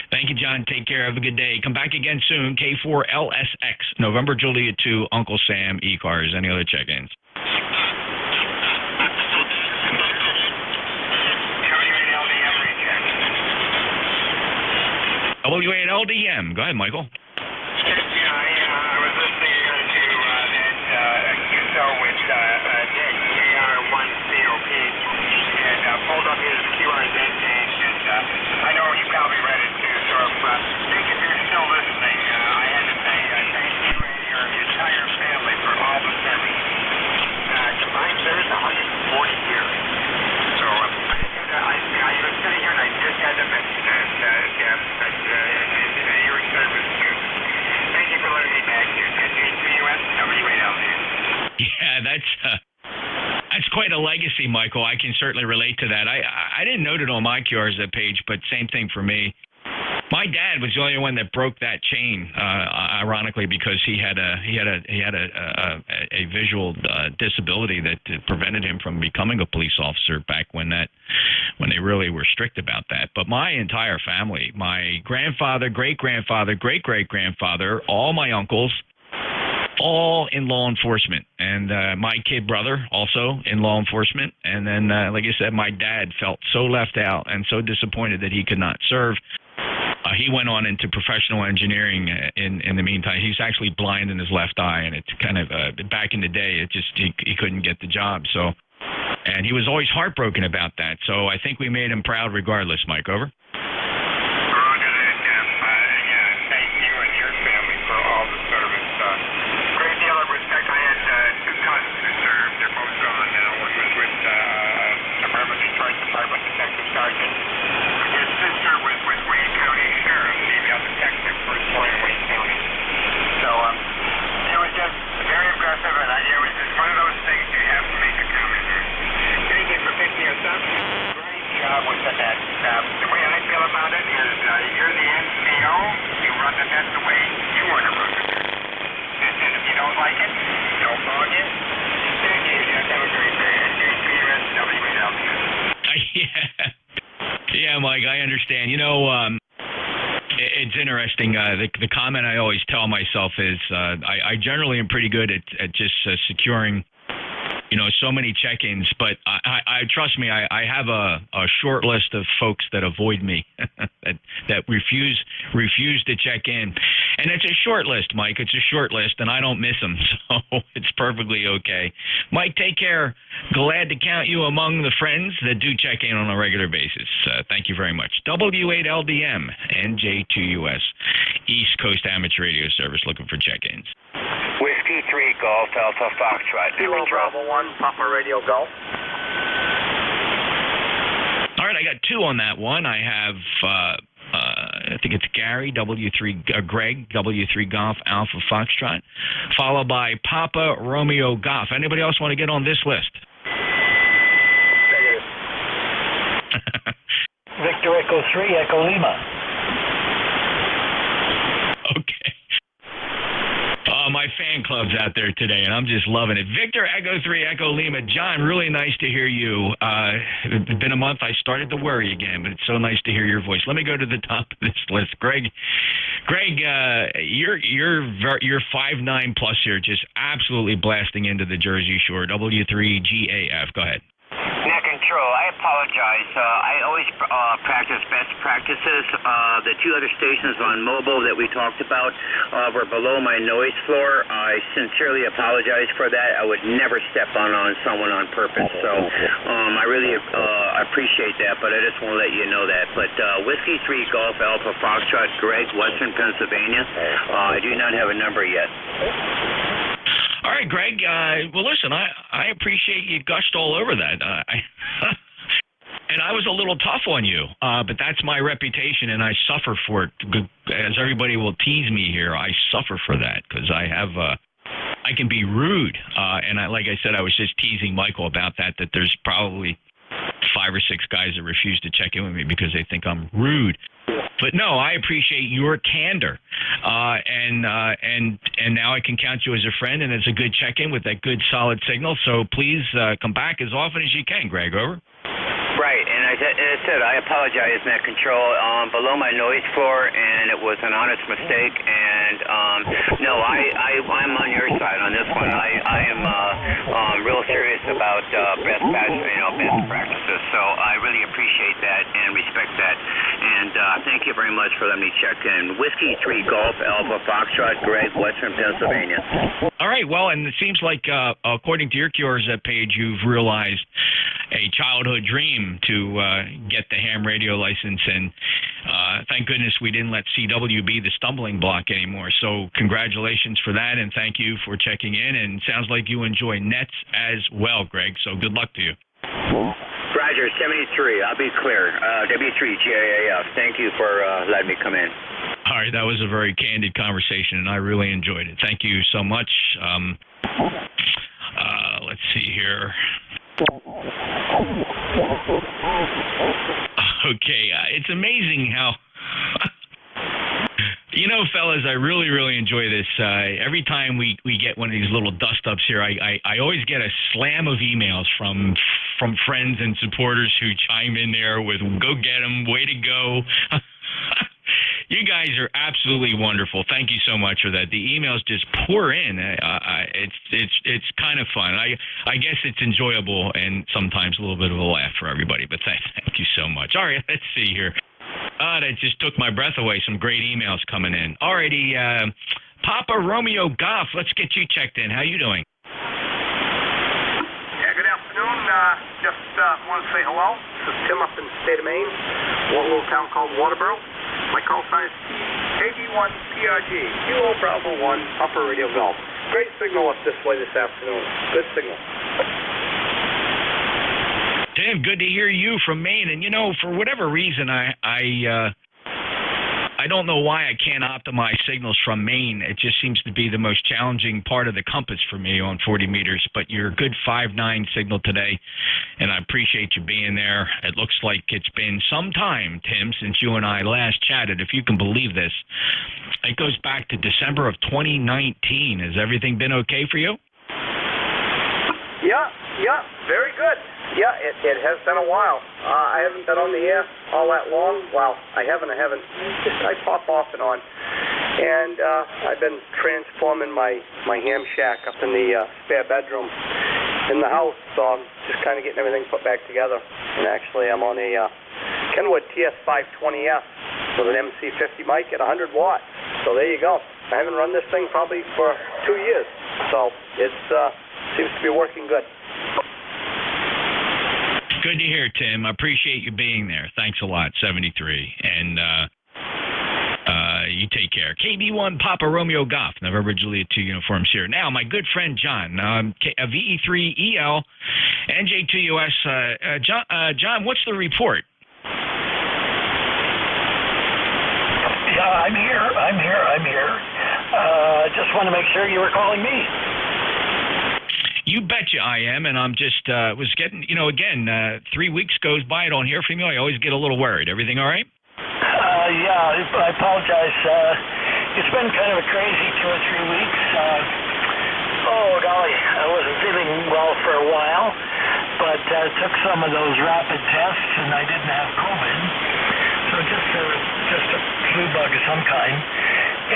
Thank you, John. Take care. Have a good day. Come back again soon. K4LSX, November Juliet 2, Uncle Sam, E-Cars. Any other check-ins? W8LDM. Go ahead, Michael. I was listening to that QSO with Nick, AR1COP, and pulled up his QRZ page, and I know you probably read it too, so Nick, if you're still listening, I had to say thank you and your entire family for all the service. Combined service, 140 years. So I was sitting here and I just had to mention that, Jeff, your service too. Thank you for letting me back here. NJ2US W8LD. Yeah, that's quite a legacy, Michael. I can certainly relate to that. I didn't note it on my QRZ page, but same thing for me. My dad was the only one that broke that chain, ironically, because he had a visual disability that prevented him from becoming a police officer back when they really were strict about that. But my entire family, my grandfather, great-grandfather, great-great-grandfather, all my uncles, all in law enforcement, and my kid brother also in law enforcement. And then, like I said, my dad felt so left out and so disappointed that he could not serve. He went on into professional engineering in the meantime. He's actually blind in his left eye, and it's kind of back in the day, it just he couldn't get the job. So, and he was always heartbroken about that. So I think we made him proud regardless, Mike. Over. Roger that, Jeff. Thank you and your family for all the service. Great deal of respect. I had two cousins who served. They're both gone now. One was with Department of Detroit Department Detective Sergeant. His sister was with Wayne County Sheriff, female detective for Wayne County. So it was just very impressive, and it was just one of those things you have to make a comment on. Thank you for picking us up. Great job with the net. The way I feel about it is you're the NCO. You run the net the way you want to run it. And if you don't like it, don't log in. Thank you. Just have a great day. NJ2US W8LD. Yeah, Mike, I understand. You know, it's interesting. The comment I always tell myself is I generally am pretty good at just securing, so many check-ins. But I trust me, I have a short list of folks that avoid me, that refuse to check in. And it's a short list, Mike. It's a short list, and I don't miss them, so it's perfectly okay. Mike, take care. Glad to count you among the friends that do check in on a regular basis. Thank you very much. W8LDM, NJ2US, East Coast Amateur Radio Service, looking for check-ins. Whiskey 3 Golf Alpha Foxtrot. Kilo Bravo 1, Papa Radio Golf. All right, I got two on that one. I have, I think it's Gary, Greg, W3 Golf Alpha Foxtrot, followed by Papa Romeo Golf. Anybody else want to get on this list? Victor Echo 3, Echo Lima. Okay. My fan club's out there today, and I'm just loving it. Victor Echo 3, Echo Lima. John, really nice to hear you. It's been a month. I started to worry again, but it's so nice to hear your voice. Let me go to the top of this list. Greg, you're 5.9 plus here, just absolutely blasting into the Jersey Shore. W3GAF. Go ahead. Net Control, I apologize. I always practice best practices. The two other stations on mobile that we talked about were below my noise floor. I sincerely apologize for that. I would never step on someone on purpose. So I really appreciate that, but I just want to let you know that. But Whiskey 3 Golf Alpha Foxtrot, Greg, Western Pennsylvania. I do not have a number yet. All right, Greg. Well, listen, I appreciate you gushed all over that. And I was a little tough on you, but that's my reputation, and I suffer for it. As everybody will tease me here, I suffer for that because I I can be rude. And like I said, I was just teasing Michael about that there's probably 5 or 6 guys that refuse to check in with me because they think I'm rude. But no, I appreciate your candor, and now I can count you as a friend, and it's a good check-in with that good solid signal. So please come back as often as you can, Greg. Over. Right, and as I said, I apologize, Net Control. Below my noise floor, and it was an honest mistake. And no, I'm on your side on this one. I am real serious about best practices. So I really appreciate that and respect that. And thank you very much for letting me check in. Whiskey 3 Golf Alpha Foxtrot, Greg, Western Pennsylvania. All right, well, and it seems like according to your Cures page, you've realized a childhood dream to get the ham radio license, and thank goodness we didn't let CW be the stumbling block anymore. So congratulations for that, and thank you for checking in, and sounds like you enjoy nets as well, Greg, so good luck to you. Roger, 73, I'll be clear. W3GAAF, thank you for letting me come in. All right, that was a very candid conversation, and I really enjoyed it. Thank you so much. Let's see here. Okay, it's amazing how... You know, fellas, I really, really enjoy this. Every time we get one of these little dust-ups here, I always get a slam of emails from friends and supporters who chime in there with, go get 'em, way to go. You guys are absolutely wonderful. Thank you so much for that. The emails just pour in. It's kind of fun. I guess it's enjoyable and sometimes a little bit of a laugh for everybody, but thank you so much. All right, let's see here. That just took my breath away. Some great emails coming in. Alrighty, Papa Romeo Goff, let's get you checked in. How you doing? Yeah, good afternoon. Just want to say hello. This is Tim up in the state of Maine, one little town called Waterboro. My call sign is KB1PRG, Kilo Bravo 1, Upper Radio Golf. Great signal up this way this afternoon. Good signal. Tim, good to hear you from Maine. And, you know, for whatever reason, I don't know why I can't optimize signals from Maine. It just seems to be the most challenging part of the compass for me on 40 meters. But you're a good 5.9 signal today, and I appreciate you being there. It looks like it's been some time, Tim, since you and I last chatted, if you can believe this. It goes back to December of 2019. Has everything been okay for you? Yeah, very good. Yeah, it has been a while. I haven't been on the air all that long. Well, I haven't. Just I pop off and on. And I've been transforming my ham shack up in the spare bedroom in the house. So I'm just kind of getting everything put back together. And actually, I'm on a Kenwood TS520S with an MC50 mic at 100 watts. So there you go. I haven't run this thing probably for 2 years. So it seems to be working good. Good to hear, Tim. I appreciate you being there. Thanks a lot, 73. And you take care. KB1 Papa Romeo Goff, November Juliet 2 uniforms here. Now, my good friend John, VE3EL, NJ2US. John, what's the report? Yeah, I'm here. Just want to make sure you were calling me. You betcha I am, and I'm just was getting, again, 3 weeks goes by, I don't hear from you. I always get a little worried. Everything all right? Yeah, I apologize. It's been kind of a crazy 2 or 3 weeks. Oh, golly, I wasn't feeling well for a while, but took some of those rapid tests, and I didn't have COVID. So just a flu bug of some kind.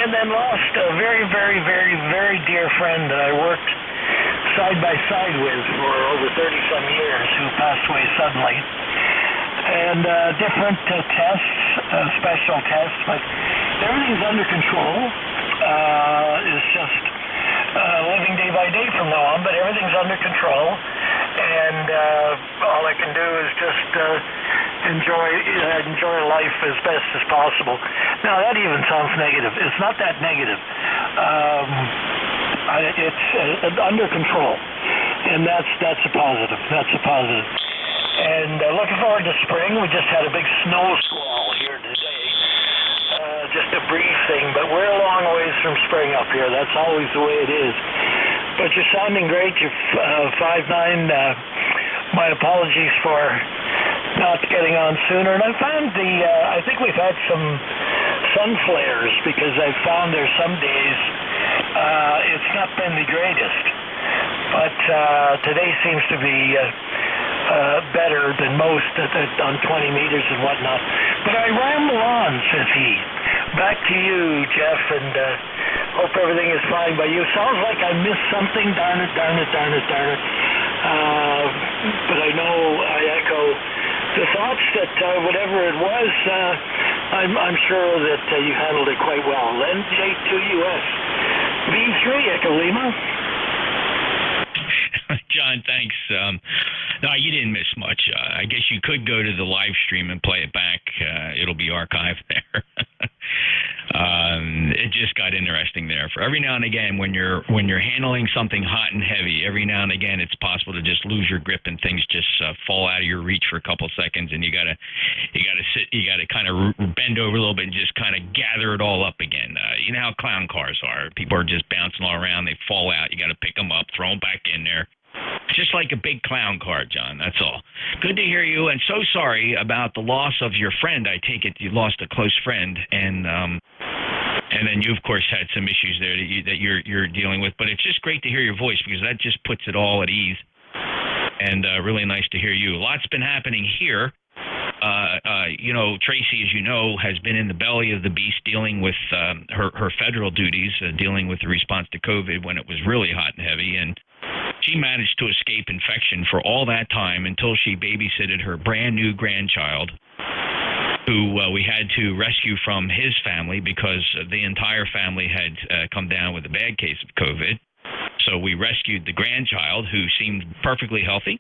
And then lost a very, very, very, very dear friend that I worked side by side with for over 30-some years, who passed away suddenly. And different tests, special tests, but everything's under control. It's just living day by day from now on, but everything's under control. And all I can do is just enjoy life as best as possible. Now, that even sounds negative. It's not that negative. It's under control, and that's a positive. And looking forward to spring. We just had a big snow squall here today. Just a brief thing, but we're a long ways from spring up here. That's always the way it is. But you're sounding great. You're 5'9". My apologies for not getting on sooner. And I found I think we've had some sun flares because I've found there's some days it's not been the greatest. But today seems to be better than most on 20 meters and whatnot. But I ramble on, says he. Back to you, Jeff, and hope everything is fine by you. Sounds like I missed something. Darn it. But I know I echo the thoughts that whatever it was, I'm sure that you handled it quite well. NJ2US B3 Echo Lima. John, thanks. No, you didn't miss much. I guess you could go to the live stream and play it back. It'll be archived there. It just got interesting there. For every now and again, when you're handling something hot and heavy, every now and again it's possible to just lose your grip and things just fall out of your reach for a couple seconds, and you gotta kind of bend over a little bit and just kind of gather it all up again. You know how clown cars are. People are just bouncing all around. They fall out. You got to pick them up, throw them back in there. Just like a big clown car, John, that's all. Good to hear you, and so sorry about the loss of your friend. I take it you lost a close friend, and then you, of course, had some issues there that you're dealing with. But it's just great to hear your voice because that just puts it all at ease, and really nice to hear you. A lot's been happening here. Tracy, as you know, has been in the belly of the beast dealing with her federal duties, dealing with the response to COVID when it was really hot and heavy, and she managed to escape infection for all that time until she babysitted her brand new grandchild, who we had to rescue from his family because the entire family had come down with a bad case of COVID. So we rescued the grandchild, who seemed perfectly healthy,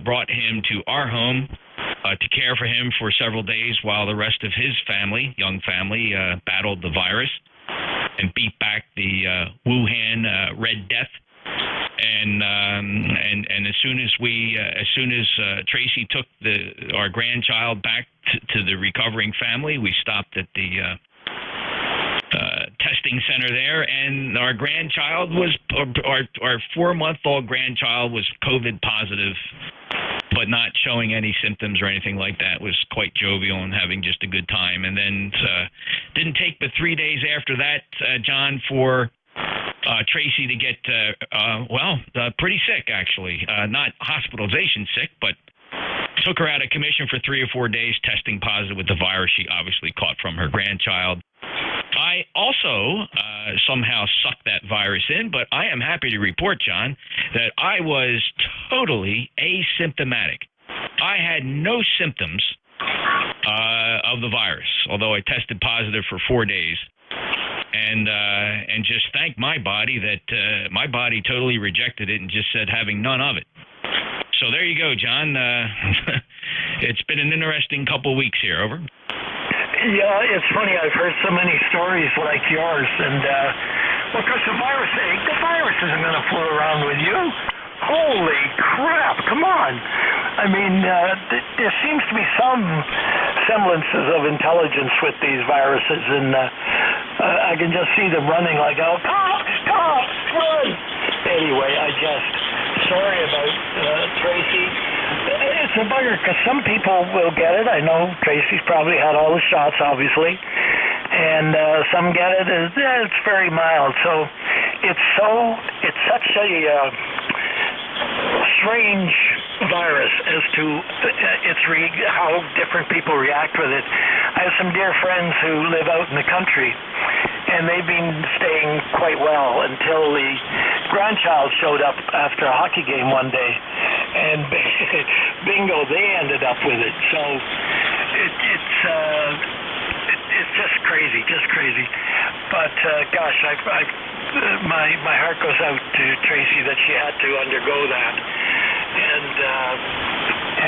brought him to our home to care for him for several days while the rest of his family, young family, battled the virus and beat back the Wuhan Red Death. And as soon as Tracy took our grandchild back to the recovering family, we stopped at the testing center there, and our grandchild was our 4-month-old grandchild was COVID positive, but not showing any symptoms or anything like that. Was quite jovial and having just a good time. And then didn't take but 3 days after that, John, for Tracy to get pretty sick, actually. Not hospitalization sick, but took her out of commission for 3 or 4 days, testing positive with the virus she obviously caught from her grandchild. I also somehow sucked that virus in, but I am happy to report, John, that I was totally asymptomatic. I had no symptoms of the virus, although I tested positive for 4 days. And just thank my body that my body totally rejected it and just said having none of it. So there you go, John. It's been an interesting couple of weeks here. Over. Yeah, it's funny. I've heard so many stories like yours, and of course the virus isn't going to fool around with you. Holy crap! Come on. I mean, there seems to be some semblances of intelligence with these viruses, and I can just see them running like, oh, cops, run! Anyway, sorry about Tracy. It's a bugger, because some people will get it. I know Tracy's probably had all the shots, obviously, and some get it. It's very mild, so it's such a strange virus as to how different people react with it. I have some dear friends who live out in the country, and they've been staying quite well until the grandchild showed up after a hockey game one day, and bingo, they ended up with it. So it's just crazy. But gosh, my heart goes out to Tracy that she had to undergo that. And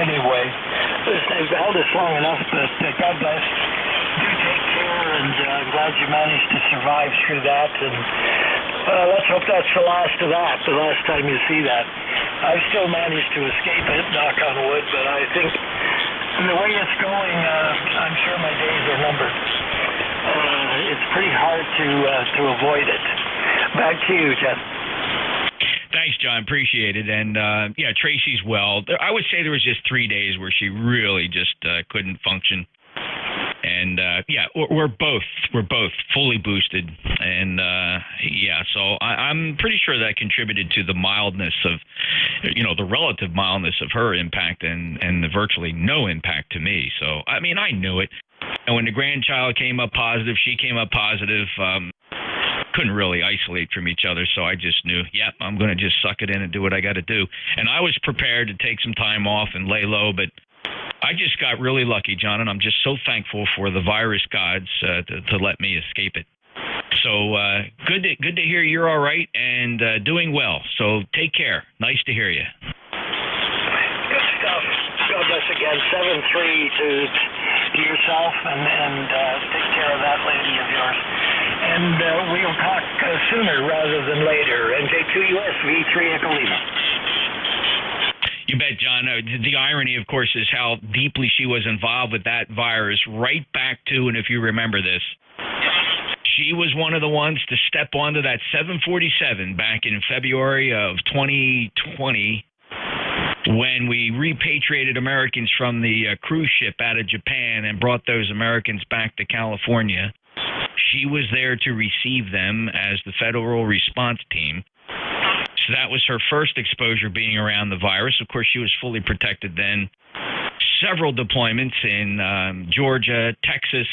anyway, I've held this long enough, but God bless. Do take care, and I'm glad you managed to survive through that. And let's hope that's the last of that, the last time you see that. I've still managed to escape it, knock on wood, but I think the way it's going, I'm sure my days are numbered. It's pretty hard to avoid it. Back to you, Jeff. Thanks, John. Appreciate it. And yeah, Tracy's well. I would say there was just 3 days where she really just couldn't function. And yeah, we're both fully boosted, and yeah, so I'm pretty sure that contributed to the mildness of, the relative mildness of her impact, and the virtually no impact to me. So I mean, I knew it. And when the grandchild came up positive, she came up positive. Couldn't really isolate from each other, so I just knew, yep, I'm going to just suck it in and do what I got to do. And I was prepared to take some time off and lay low, but I just got really lucky, John, and I'm just so thankful for the virus gods to let me escape it. So good to hear you're all right and doing well. So take care. Nice to hear you. Good stuff. God bless again. 7-3 to yourself, and take care of that lady of yours. And we'll talk sooner rather than later. NJ2US V3 Echo Lima. You bet, John. The irony, of course, is how deeply she was involved with that virus, right back to, and if you remember this, she was one of the ones to step onto that 747 back in February of 2020 when we repatriated Americans from the cruise ship out of Japan and brought those Americans back to California. She was there to receive them as the federal response team. So that was her first exposure being around the virus. Of course, she was fully protected then. Several deployments in Georgia, Texas,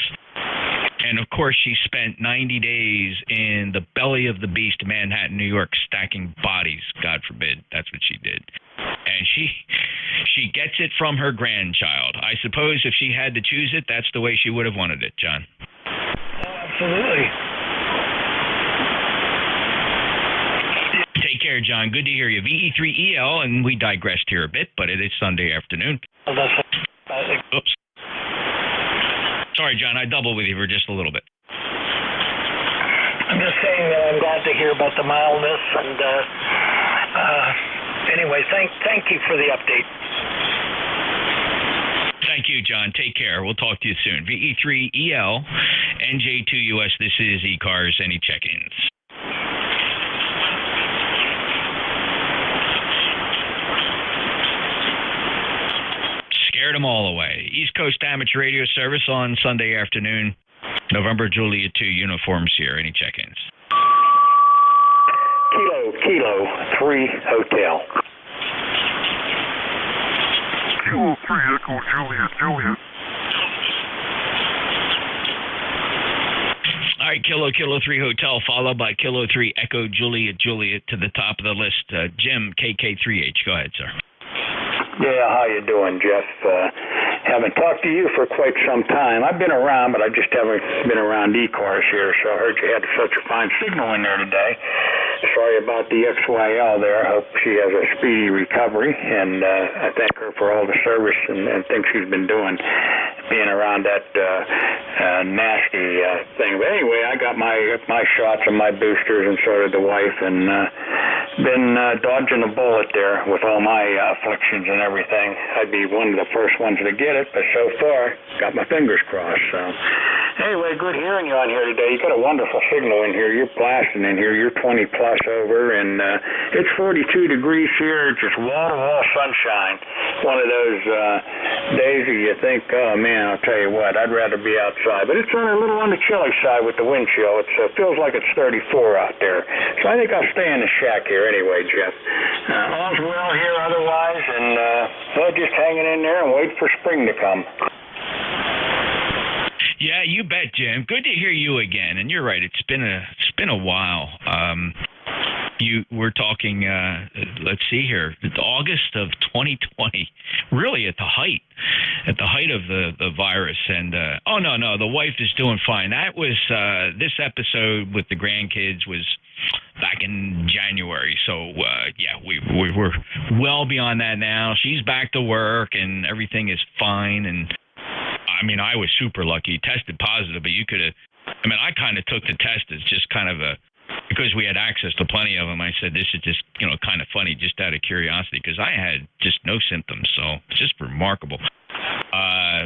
and of course, she spent 90 days in the belly of the beast, Manhattan, New York, stacking bodies. God forbid, that's what she did. And she gets it from her grandchild. I suppose if she had to choose it, that's the way she would have wanted it, John. Absolutely. Take care, John. Good to hear you. VE3EL, and we digressed here a bit, but it is Sunday afternoon. Oops. Sorry, John, I doubled with you for just a little bit. I'm just saying that I'm glad to hear about the mildness, and anyway, thank you for the update. Thank you, John. Take care. We'll talk to you soon. VE3EL, NJ2US, this is eCars. Any check-ins? Scared them all away. East Coast Amateur Radio Service on Sunday afternoon. November Juliet 2, Uniform Sierra. Any check-ins? Kilo 3 Hotel. Kilo 3 Echo Juliet. All right, Kilo 3 Hotel, followed by Kilo 3 Echo Juliet to the top of the list. Jim, KK3H. Go ahead, sir. Yeah, how you doing, Jeff? Haven't talked to you for quite some time. I've been around, but I just haven't been around eCars here, so I heard you had such a fine signal in there today. Sorry about the XYL there. I hope she has a speedy recovery, and I thank her for all the service and things she's been doing, being around that nasty thing. But anyway, I got my shots and my boosters, and so did the wife, and been dodging a bullet there with all my afflictions and everything. I'd be one of the first ones to get it, but so far, got my fingers crossed. So anyway, good hearing you on here today. You got a wonderful signal in here. You're blasting in here. You're 20 plus over, and it's 42 degrees here, just wall-to-wall sunshine. One of those days where you think, oh man, I'll tell you what, I'd rather be outside. But it's a little on the chilly side with the wind chill. It feels like it's 34 out there. So I think I'll stay in the shack here anyway, Jeff. All's well here otherwise, and just hanging in there and wait for spring to come. Yeah, you bet, Jim. Good to hear you again. And you're right. It's been a while. We're talking. Let's see here. It's August of 2020. Really at the height of the virus. And oh no, the wife is doing fine. That was this episode with the grandkids was back in January. So yeah, we're well beyond that now. She's back to work and everything is fine. And I mean, I was super lucky. Tested positive, but you could have. I mean, I kind of took the test as just kind of because we had access to plenty of them. I said this is just kind of funny, just out of curiosity, because I had just no symptoms. So it's just remarkable.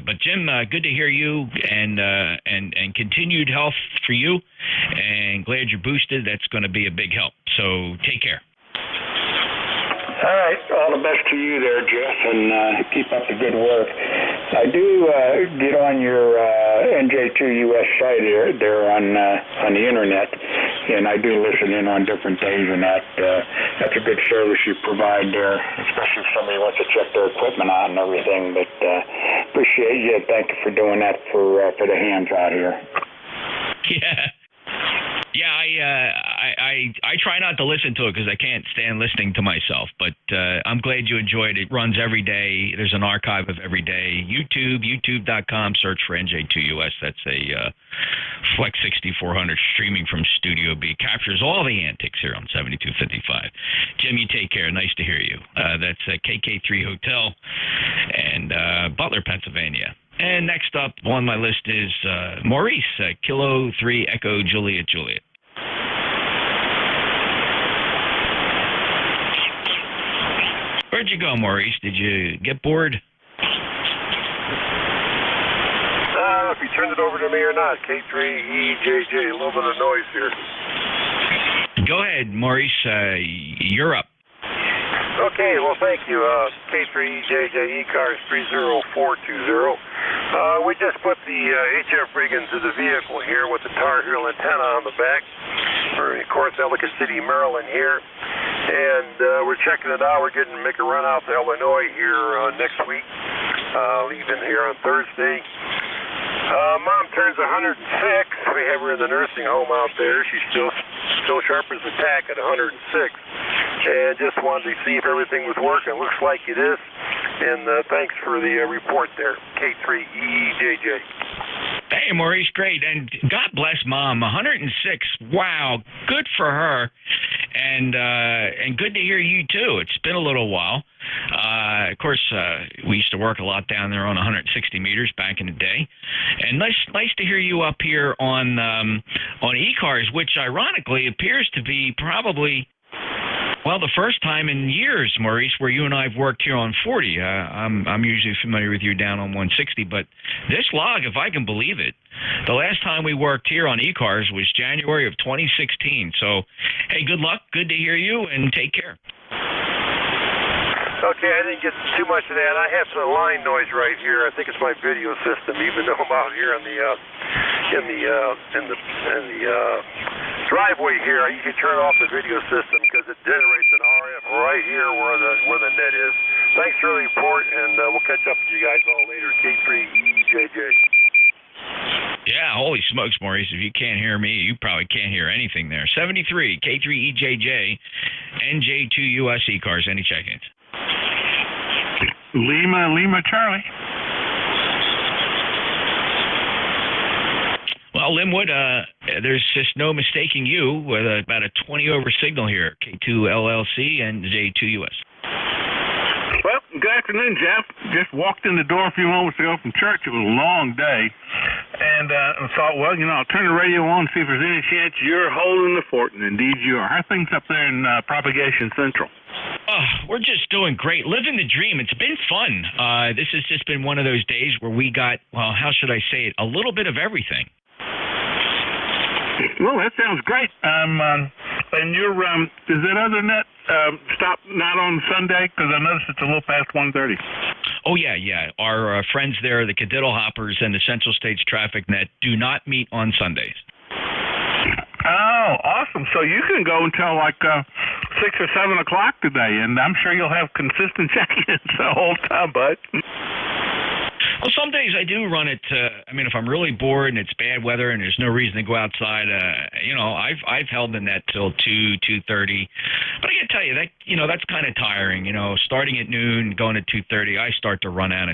But Jim, good to hear you, and continued health for you, and glad you're boosted. That's going to be a big help. So take care. All right. All the best to you there, Jeff, and keep up the good work. I do get on your NJ2US site there on the internet, and I do listen in on different days, and that's a good service you provide there, especially if somebody wants to check their equipment out and everything. But appreciate you. Thank you for doing that for the hands out here. Yeah, I try not to listen to it because I can't stand listening to myself, but I'm glad you enjoyed it. It runs every day. There's an archive of every day. youtube.com, search for NJ2US. That's a Flex 6400 streaming from Studio B. Captures all the antics here on 7255. Jim, you take care. Nice to hear you. That's KK3 Hotel and Butler, Pennsylvania. And next up on my list is Maurice, Kilo 3 Echo Juliet Juliet. Where'd you go, Maurice? Did you get bored? If you turned it over to me or not, K3EJJ, a little bit of noise here. Go ahead, Maurice. You're up. Okay, well, thank you. K3EJJ E-Cars 30420. We just put the HF rig into the vehicle here with the Tar Heel antenna on the back. We're in, of course, Ellicott City, Maryland here. And we're checking it out. We're getting to make a run out to Illinois here next week, leaving here on Thursday. Mom turns 106. We have her in the nursing home out there. She's still sharp as a tack at 106. And just wanted to see if everything was working. Looks like it is. And thanks for the report there, K3EJJ. Hey, Maurice, great. And God bless Mom, 106. Wow, good for her. And good to hear you, too. It's been a little while. Of course, we used to work a lot down there on 160 meters back in the day. And nice to hear you up here on E-Cars, which ironically appears to be probably, well, the first time in years, Maurice, where you and I have worked here on 40. I'm usually familiar with you down on 160, but this log, if I can believe it, the last time we worked here on E-Cars was January of 2016. So, hey, good luck. Good to hear you, and take care. Okay, I didn't get too much of that. I have some line noise right here. I think it's my video system, even though I'm out here in the driveway here. You can turn off the video system because it generates an RF right here where the net is. Thanks for the report, and we'll catch up with you guys all later. K3EJJ. Yeah, holy smokes, Maurice. If you can't hear me, you probably can't hear anything there. 73, K3EJJ, NJ2US E-Cars. Any check-ins? Lima, Charlie. Well, Linwood, there's just no mistaking you with about a 20 over signal here, K2 LLC and J2US. Well, good afternoon, Jeff. Just walked in the door a few moments ago from church. It was a long day. And I thought, well, I'll turn the radio on and see if there's any chance you're holding the fort. And indeed you are. How are things up there in Propagation Central? We're just doing great. Living the dream. It's been fun. This has just been one of those days where we got, well, how should I say it, a little bit of everything. Well, that sounds great. And you're, is that other net stop not on Sunday? Because I noticed it's a little past 1:30. Oh, yeah. Our friends there, the Cadiddle Hoppers and the Central States Traffic Net, do not meet on Sundays. Oh, awesome. So you can go until like 6 or 7 o'clock today, and I'm sure you'll have consistent check-ins the whole time, bud. Well, some days I do run it. If I'm really bored and it's bad weather and there's no reason to go outside, I've held the net till 2:30. But I got to tell you that that's kind of tiring. Starting at noon, going at 2:30, I start to run out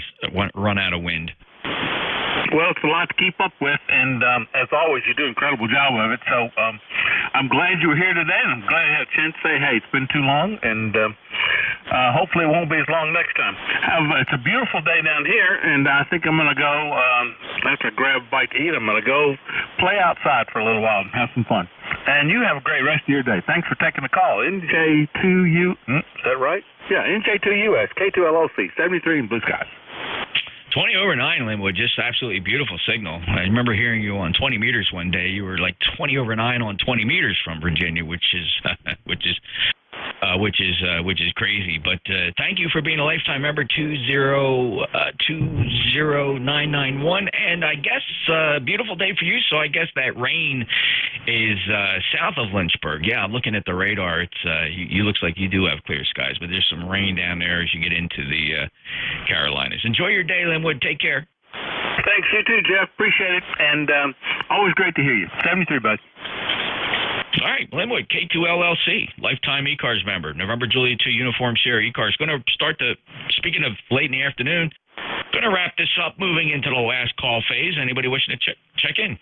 of wind. Well, it's a lot to keep up with, and as always, you do an incredible job of it. So I'm glad you were here today, and I'm glad I had a chance to say, hey, it's been too long, and hopefully it won't be as long next time. It's a beautiful day down here, and I think I'm going to go, after I grab a bite to eat, I'm going to go play outside for a little while and have some fun. And you have a great rest of your day. Thanks for taking the call. NJ2U, is that right? Yeah, NJ2US, K2 LLC, 73 in Blue Skies. 20 over 9, Linwood, just absolutely beautiful signal. I remember hearing you on 20 meters one day. You were like 20 over 9 on 20 meters from Virginia, which is which is crazy. But thank you for being a lifetime member, 2020991. And I guess beautiful day for you. So I guess that rain is south of Lynchburg. Yeah, I'm looking at the radar. It's you looks like you do have clear skies, but there's some rain down there as you get into the Carolinas. Enjoy your day, Linwood. Take care. Thanks, you too, Jeff. Appreciate it. And always great to hear you. 73, bud. All right, Linwood, K2LLC, lifetime E-Cars member, November Julia 2 Uniform Sierra E-Cars. Going to start speaking of late in the afternoon, going to wrap this up, moving into the last call phase. Anybody wishing to check in?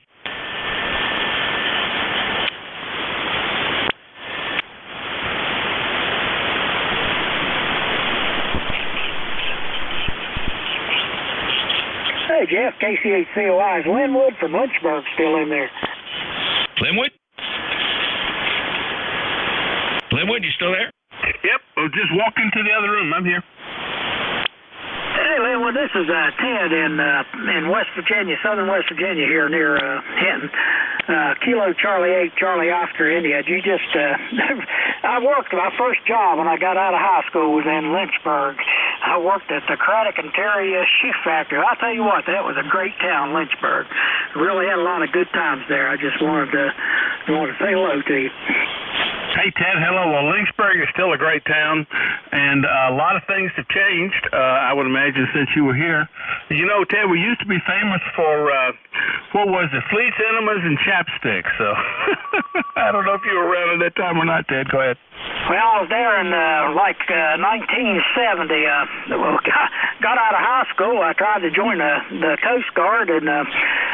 Hey, Jeff, KCHCOI. Is Linwood from Lynchburg still in there? Linwood? Linwood, you still there? Yep. Well, just walk into the other room. I'm here. Hey, Linwood, this is Ted in West Virginia, southern West Virginia here near Hinton. Kilo Charlie 8, Charlie Oscar, India. You just, I worked, my first job when I got out of high school was in Lynchburg. I worked at the Craddock and Terry Shoe Factory. I'll tell you what, that was a great town, Lynchburg. Really had a lot of good times there. I just wanted to say hello to you. Hey, Ted, hello. Well, Lynchburg is still a great town, and a lot of things have changed, I would imagine, since you were here. You know, Ted, we used to be famous for, what was it, fleece enemas and chapstick, so I don't know if you were around at that time or not, Ted. Go ahead. Well, I was there in 1970. Got out of high school. I tried to join the Coast Guard, and I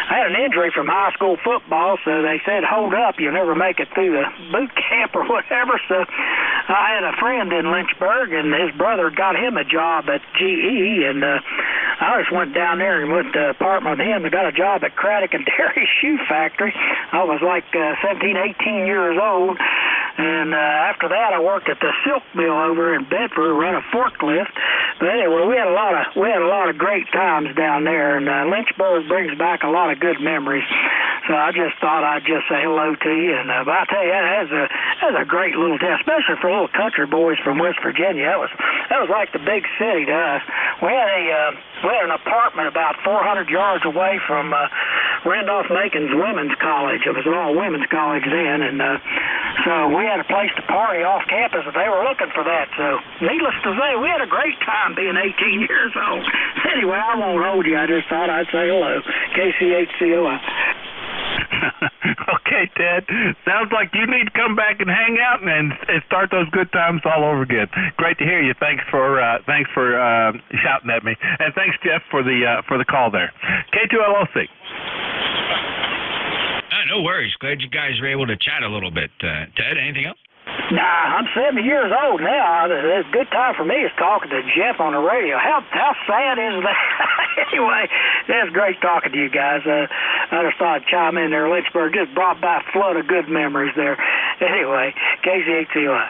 had an injury from high school football, so they said, hold up, you'll never make it through the boot camp or whatever. So I had a friend in Lynchburg, and his brother got him a job at GE, and I just went down there and went to apartment with him and got a job at Craddock and Terry Shoe Factory. I was like 17, 18 years old. And after that, I worked at the silk mill over in Bedford, run a forklift. But anyway, we had a lot of great times down there, and Lynchburg brings back a lot of good memories. So I just thought I'd just say hello to you. And but I tell you, that was a great little town, especially for little country boys from West Virginia. That was like the big city to us. We had an apartment about 400 yards away from Randolph-Macon's Women's College. It was an all-women's college then, and so we had a place to party off campus if they were looking for that. So needless to say, we had a great time being 18 years old. Anyway, I won't hold you. I just thought I'd say hello. KCHCOI. Okay, Ted. Sounds like you need to come back and hang out and start those good times all over again. Great to hear you. Thanks for shouting at me, and thanks, Jeff, for the call there. K2LLC. No worries. Glad you guys were able to chat a little bit. Ted, anything else? Nah, I'm 70 years old now. A good time for me is talking to Jeff on the radio. How sad is that? Anyway, it's great talking to you guys. I just thought I'd chime in there. Lynchburg just brought back a flood of good memories there. Anyway, KCHCOI.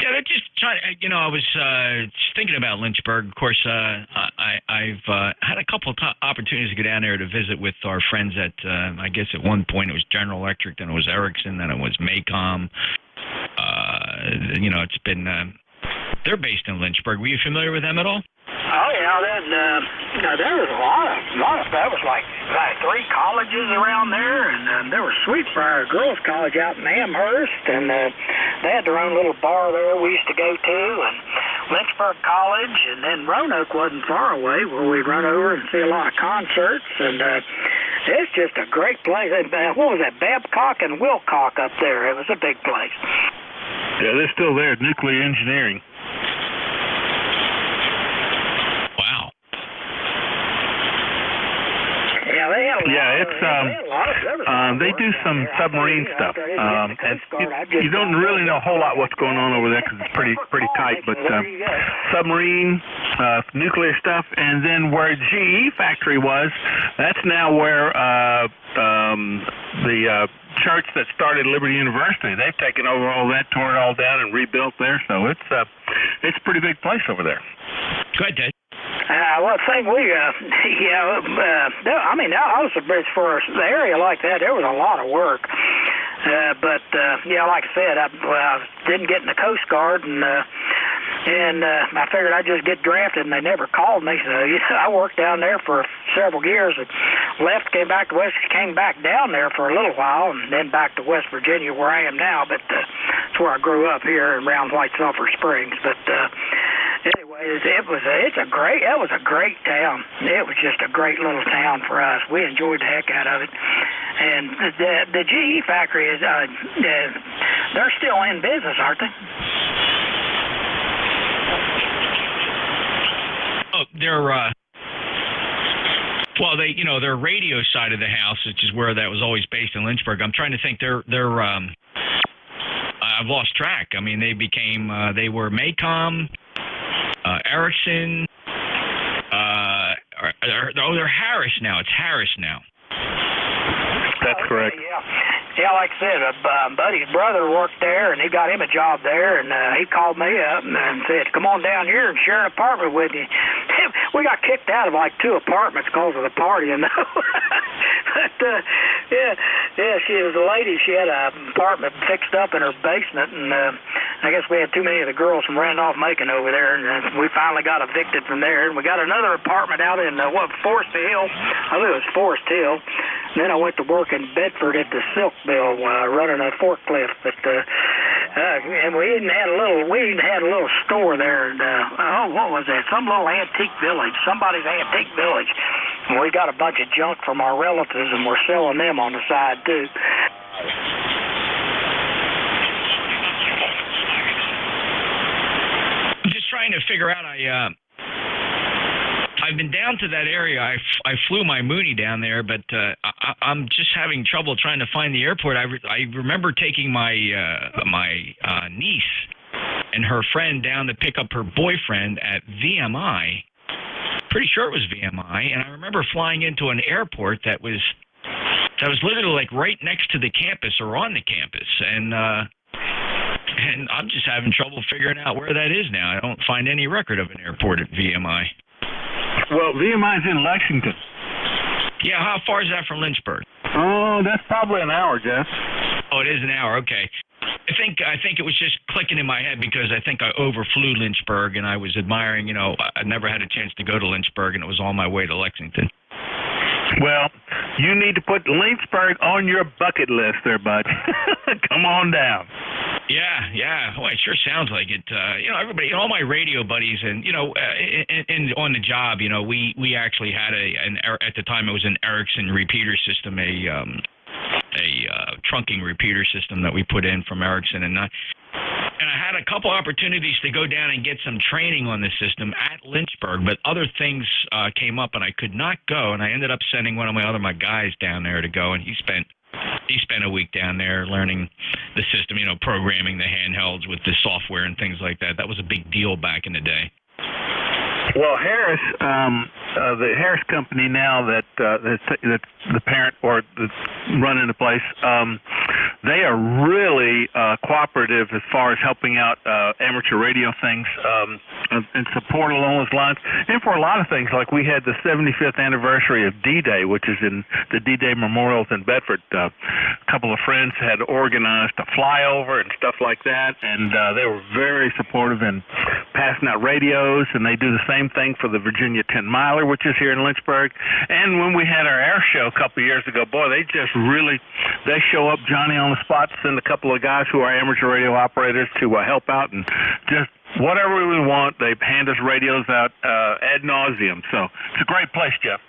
Yeah, just trying. I was just thinking about Lynchburg. Of course, I've had a couple of opportunities to go down there to visit with our friends at. I guess at one point it was General Electric, then it was Ericsson, then it was Maycom. It's been. They're based in Lynchburg. Were you familiar with them at all? Oh yeah, there was a lot of stuff. It was like 3 colleges around there, and there was Sweetbriar Girls College out in Amherst, and they had their own little bar there we used to go to, and Lynchburg College, and then Roanoke wasn't far away where we'd run over and see a lot of concerts, and it's just a great place. What was that, Babcock and Wilcock up there? It was a big place. Yeah, they're still there, nuclear engineering. Wow. Yeah, they had a lot of they do some submarine stuff, and you don't really know a whole lot what's going on over there because it's pretty tight. But submarine, nuclear stuff, and then where GE factory was, that's now where the church that started Liberty University. They've taken over all that, torn it all down, and rebuilt there. So it's a pretty big place over there. Go ahead, Ted. Well, thing I was surprised for the area like that. There was a lot of work, but yeah, like I said, I didn't get in the Coast Guard, and I figured I'd just get drafted, and they never called me. So I worked down there for several years, and left, came back down there for a little while, and then back to West Virginia, where I am now. But that's where I grew up, here around White Sulphur Springs. But anyway, it was a great town. It was just a great little town for us. We enjoyed the heck out of it. And the GE factory is they're still in business, aren't they? Oh, they're well, their radio side of the house, which is where that was always based in Lynchburg. I'm trying to think. They're I've lost track. I mean, they were Maycom, Ericsson. They're Harris now. It's Harris now. That's correct. Yeah, like I said, buddy's brother worked there, and he got him a job there, and he called me up and said, "Come on down here and share an apartment with you." We got kicked out of like 2 apartments because of the party, you know. But she was a lady. She had an apartment fixed up in her basement, and I guess we had too many of the girls from Randolph-Macon over there, and we finally got evicted from there. And we got another apartment out in Forest Hill. I think it was Forest Hill. Then I went to work in Bedford at the Silk Mill, running a forklift. But and we even had a little store there. And what was that? Some little antique village, somebody's antique village. And we got a bunch of junk from our relatives, and we're selling them on the side too. I'm just trying to figure out. I've been down to that area. I flew my Mooney down there, but I'm just having trouble trying to find the airport. I remember taking my niece and her friend down to pick up her boyfriend at VMI. Pretty sure it was VMI, and I remember flying into an airport that was literally like right next to the campus or on the campus, and I'm just having trouble figuring out where that is now. I don't find any record of an airport at VMI. Well, VMI is in Lexington. Yeah, how far is that from Lynchburg? Oh, that's probably an hour, Jeff. Oh, it is an hour. Okay. I think it was just clicking in my head because I think I overflew Lynchburg, and I was admiring. I never had a chance to go to Lynchburg, and it was on my way to Lexington. Well, you need to put Lynchburg on your bucket list there, bud. Come on down. Yeah. Well, it sure sounds like it. Everybody, all my radio buddies, and and on the job, we actually had at the time it was an Ericsson repeater system, a trunking repeater system that we put in from Ericsson, and I had a couple opportunities to go down and get some training on the system at Lynchburg, but other things came up and I could not go, and I ended up sending one of my guys down there to go, and he spent a week down there learning the system, programming the handhelds with the software and things like that. That was a big deal back in the day. Well, Harris, the Harris company now that's the parent or that's running the place, they are really cooperative as far as helping out amateur radio things and support along those lines. And for a lot of things, like we had the 75th anniversary of D-Day, which is in the D-Day Memorials in Bedford. A couple of friends had organized a flyover and stuff like that, and they were very supportive in passing out radios, and they do the same thing for the Virginia 10-miler, which is here in Lynchburg. And when we had our air show a couple of years ago, boy, they show up, Johnny on the spot, send a couple of guys who are amateur radio operators to help out, and just whatever we want, they hand us radios out ad nauseum. So it's a great place, Jeff.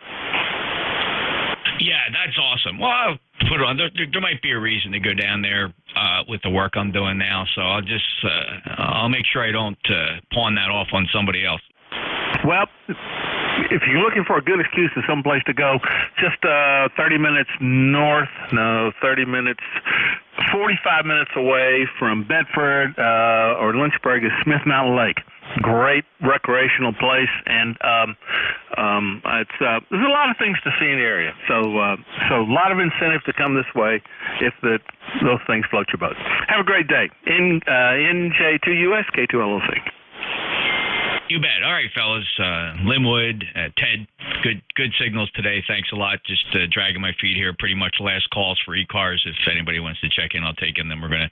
Yeah, that's awesome. Well, I'll put it on. There might be a reason to go down there with the work I'm doing now, so I'll make sure I don't pawn that off on somebody else. Well, if you're looking for a good excuse to someplace to go, just 45 minutes away from Bedford or Lynchburg is Smith Mountain Lake. Great recreational place, and there's a lot of things to see in the area. So a lot of incentive to come this way if those things float your boat. Have a great day. NJ2US K2LLC. You bet. All right, fellas. Linwood, Ted, good signals today. Thanks a lot. Just dragging my feet here. Pretty much last calls for e-cars. If anybody wants to check in, I'll take in. Then we're gonna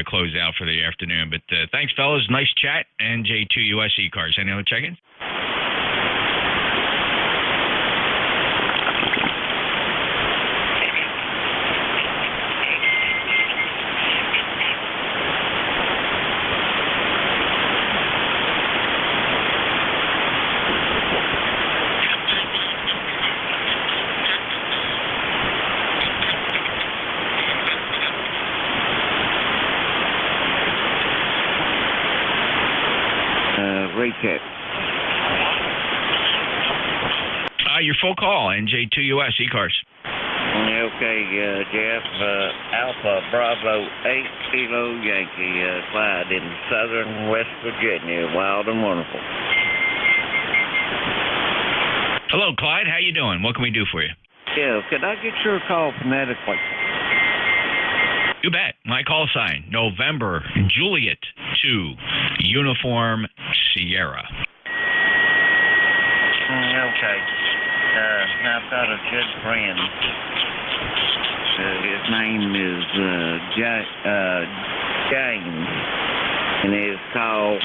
close out for the afternoon. But thanks, fellas. Nice chat. NJ2US e-cars. Any other check-ins? Recheck. Your full call, NJ2US e-cars. Okay, Jeff. Alpha Bravo 8 Kilo Yankee, Clyde in southern West Virginia. Wild and wonderful. Hello, Clyde. How you doing? What can we do for you? Yeah, could I get your call phonetically? You bet. My call sign, November Juliet 2, Uniform Sierra. Okay. I've got a good friend. His name is James, and his call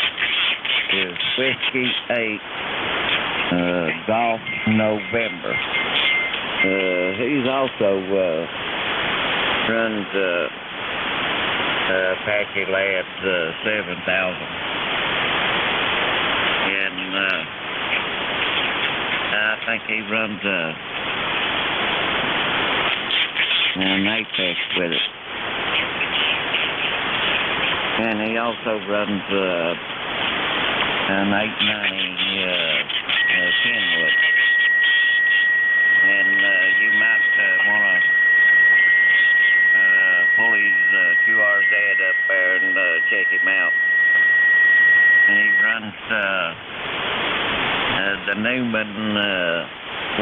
is Whiskey 8 Golf November. He's also runs Apache Labs 7000, and I think he runs an Apex with it, and he also runs an 890 Kenwood, and you might want to pull his QRZ up there and check him out. And he runs the Newman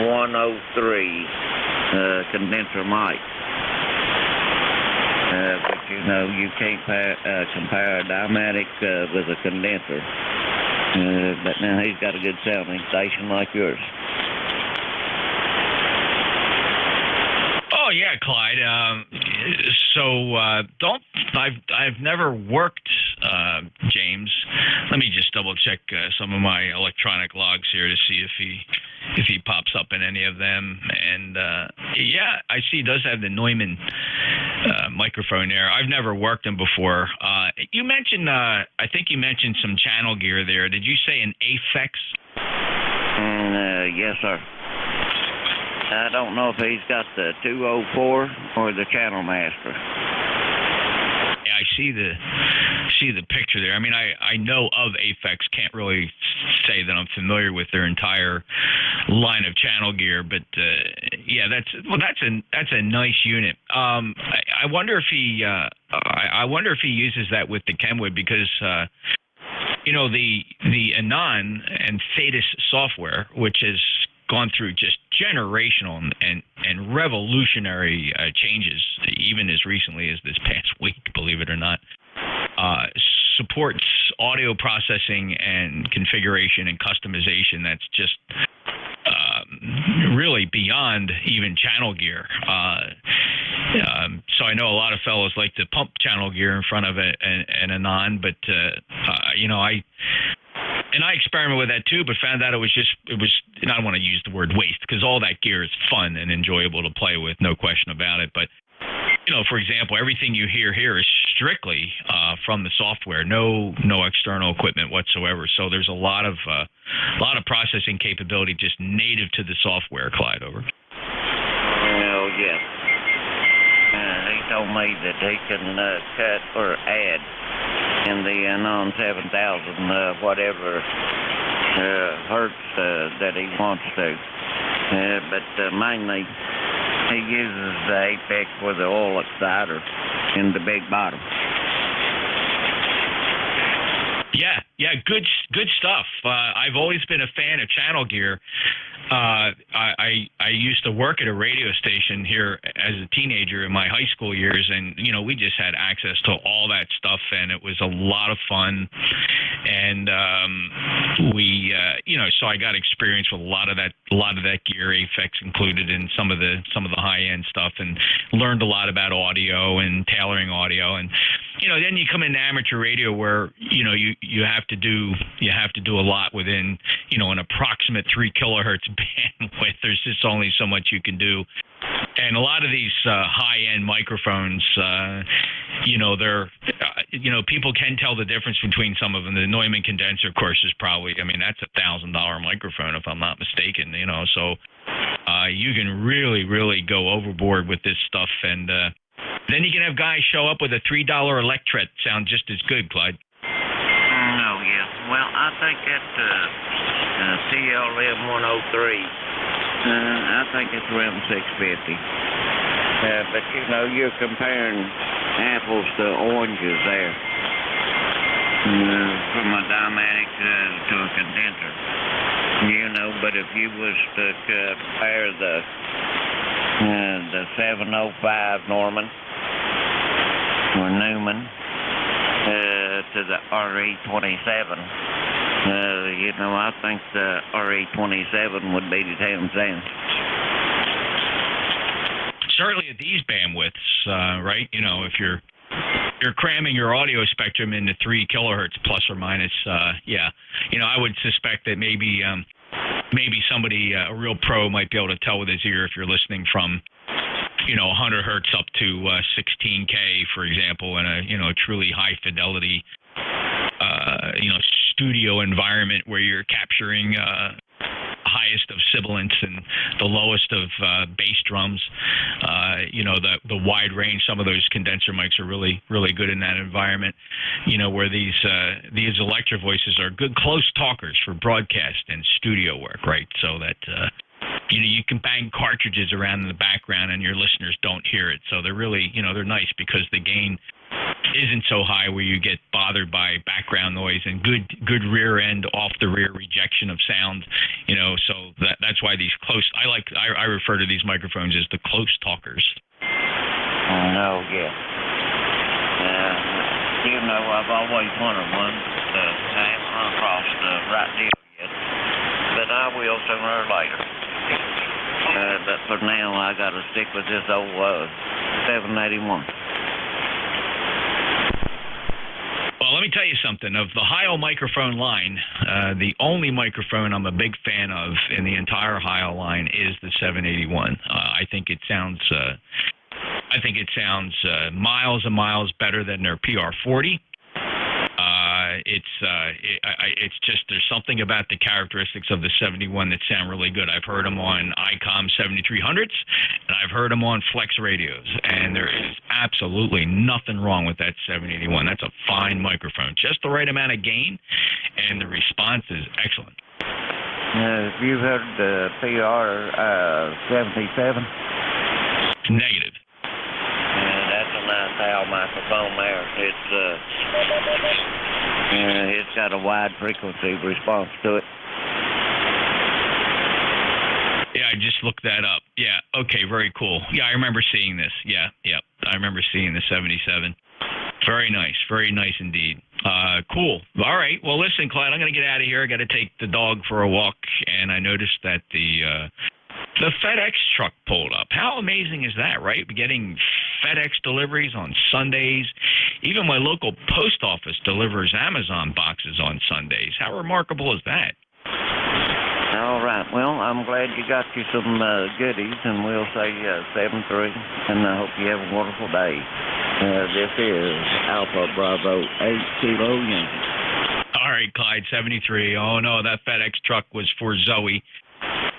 103 condenser mic. But you know, you can't compare a Dymatic with a condenser. But now he's got a good sounding station like yours. Oh yeah, Clyde. I've never worked James. Let me just double check some of my electronic logs here to see if he pops up in any of them. And yeah, I see he does have the Neumann microphone there. I've never worked him before. You mentioned, I think you mentioned some channel gear there. Did you say an Aphex? Yes, sir. I don't know if he's got the 204 or the Channel Master. Yeah, I see the picture there. I mean, I know of Aphex. Can't really say that I'm familiar with their entire line of channel gear, but yeah, that's a nice unit. I wonder if he uses that with the Kenwood because you know, the Anon and Thetis software, which has gone through just generational and revolutionary changes, even as recently as this past week, believe it or not, supports audio processing and configuration and customization that's just really beyond even channel gear. So I know a lot of fellows like to pump channel gear in front of an Anon, but you know, I experimented with that too, but found out it was and I don't want to use the word waste because all that gear is fun and enjoyable to play with, no question about it. But you know, for example, everything you hear here is strictly from the software, no external equipment whatsoever. So there's a lot of processing capability just native to the software. Clyde, over. Well, yes. He told me that he can cut or add in the Anon 7000 whatever hertz that he wants to. But mainly he uses the Apex with the oil exciter in the big bottom. Yeah, good stuff. I've always been a fan of channel gear. I used to work at a radio station here as a teenager in my high school years, and we just had access to all that stuff, and it was a lot of fun. And so I got experience with a lot of that gear, Aphex included, in some of the high end stuff, and learned a lot about audio and tailoring audio. And then you come into amateur radio where you have to do a lot within an approximate 3 kilohertz bandwidth. There's just only so much you can do. And a lot of these high-end microphones, they're, people can tell the difference between some of them. The Neumann condenser, of course, is probably, that's a $1,000 microphone, if I'm not mistaken, so you can really, really go overboard with this stuff. And then you can have guys show up with a $3 Electret sound just as good, Clyde. Oh, yeah. Well, I think that TLM 103, I think it's around 650. But you're comparing apples to oranges there. From a Dymatic to a condenser. But if you was to compare the 705 Norman or Newman to the RE27, I think the RE27 would be the town sound. Certainly at these bandwidths, right? If you're cramming your audio spectrum into 3 kilohertz plus or minus, I would suspect that maybe somebody, a real pro, might be able to tell with his ear if you're listening from 100 hertz up to 16K, for example, in a truly high fidelity studio environment where you're capturing highest of sibilants and the lowest of bass drums. The wide range, some of those condenser mics are really, really good in that environment, where these Electro voices are good close talkers for broadcast and studio work, right? So that you can bang cartridges around in the background and your listeners don't hear it. So they're really, they're nice because the gain isn't so high where you get bothered by background noise, and good rear end off the rear rejection of sound. So that's why these close, I refer to these microphones as the close talkers. Oh, yeah. I've always wanted one. I haven't run across the right deal yet, but I will sooner or later. But for now, I got to stick with this old 781. Well, let me tell you something. Of the Heil microphone line, the only microphone I'm a big fan of in the entire Heil line is the 781. I think it sounds miles and miles better than their PR40. It's just there's something about the characteristics of the 71 that sound really good. I've heard them on ICOM 7300s, and I've heard them on Flex radios, and there is absolutely nothing wrong with that 781. That's a fine microphone, just the right amount of gain, and the response is excellent. Have you heard the PR 77? Negative. That's a nice Heil microphone there. It's got a wide frequency response to it. Yeah, I just looked that up. Yeah, okay, very cool. Yeah, I remember seeing this. Yeah, I remember seeing the 77. Very nice indeed. Cool. All right, well, listen, Clyde, I'm going to get out of here. I got to take the dog for a walk, and I noticed that the FedEx truck pulled up. How amazing is that, right? Getting FedEx deliveries on Sundays. Even my local post office delivers Amazon boxes on Sundays. How remarkable is that? All right. Well, I'm glad you got you some goodies, and we'll say 7-3, and I hope you have a wonderful day. This is Alpha Bravo 8 Kilo Yankee. All right, Clyde, 73. Oh, no, that FedEx truck was for Zoe.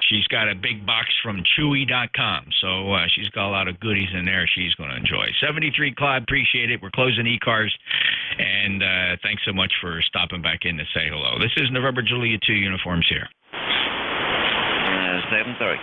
She's got a big box from Chewy.com, so she's got a lot of goodies in there she's going to enjoy. 73, Clyde, appreciate it. We're closing e-cars, and thanks so much for stopping back in to say hello. This is November Julia 2 uniforms here. 7-3.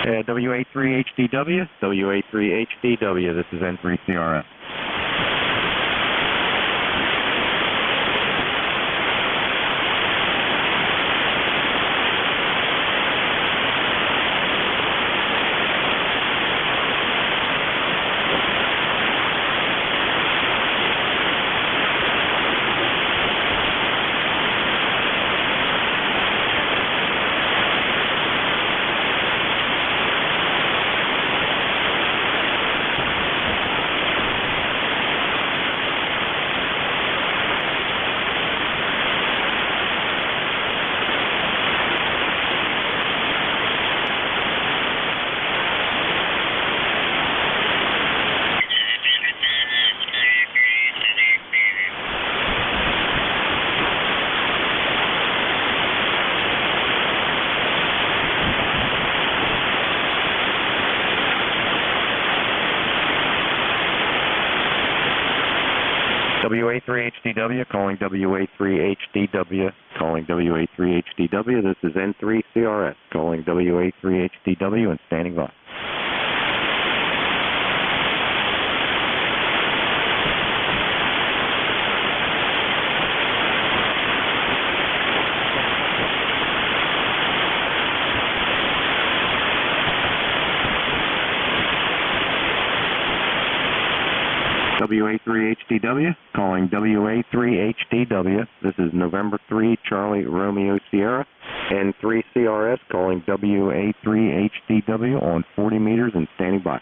WA3HDW, WA3HDW, this is N3CRS. WA3HDW, calling WA3HDW, calling WA3HDW. This is N3CRS, calling WA3HDW and standing by. WA3HDW, calling WA3HDW. This is November 3, Charlie Romeo Sierra, N3CRS, calling WA3HDW on 40 meters and standing by.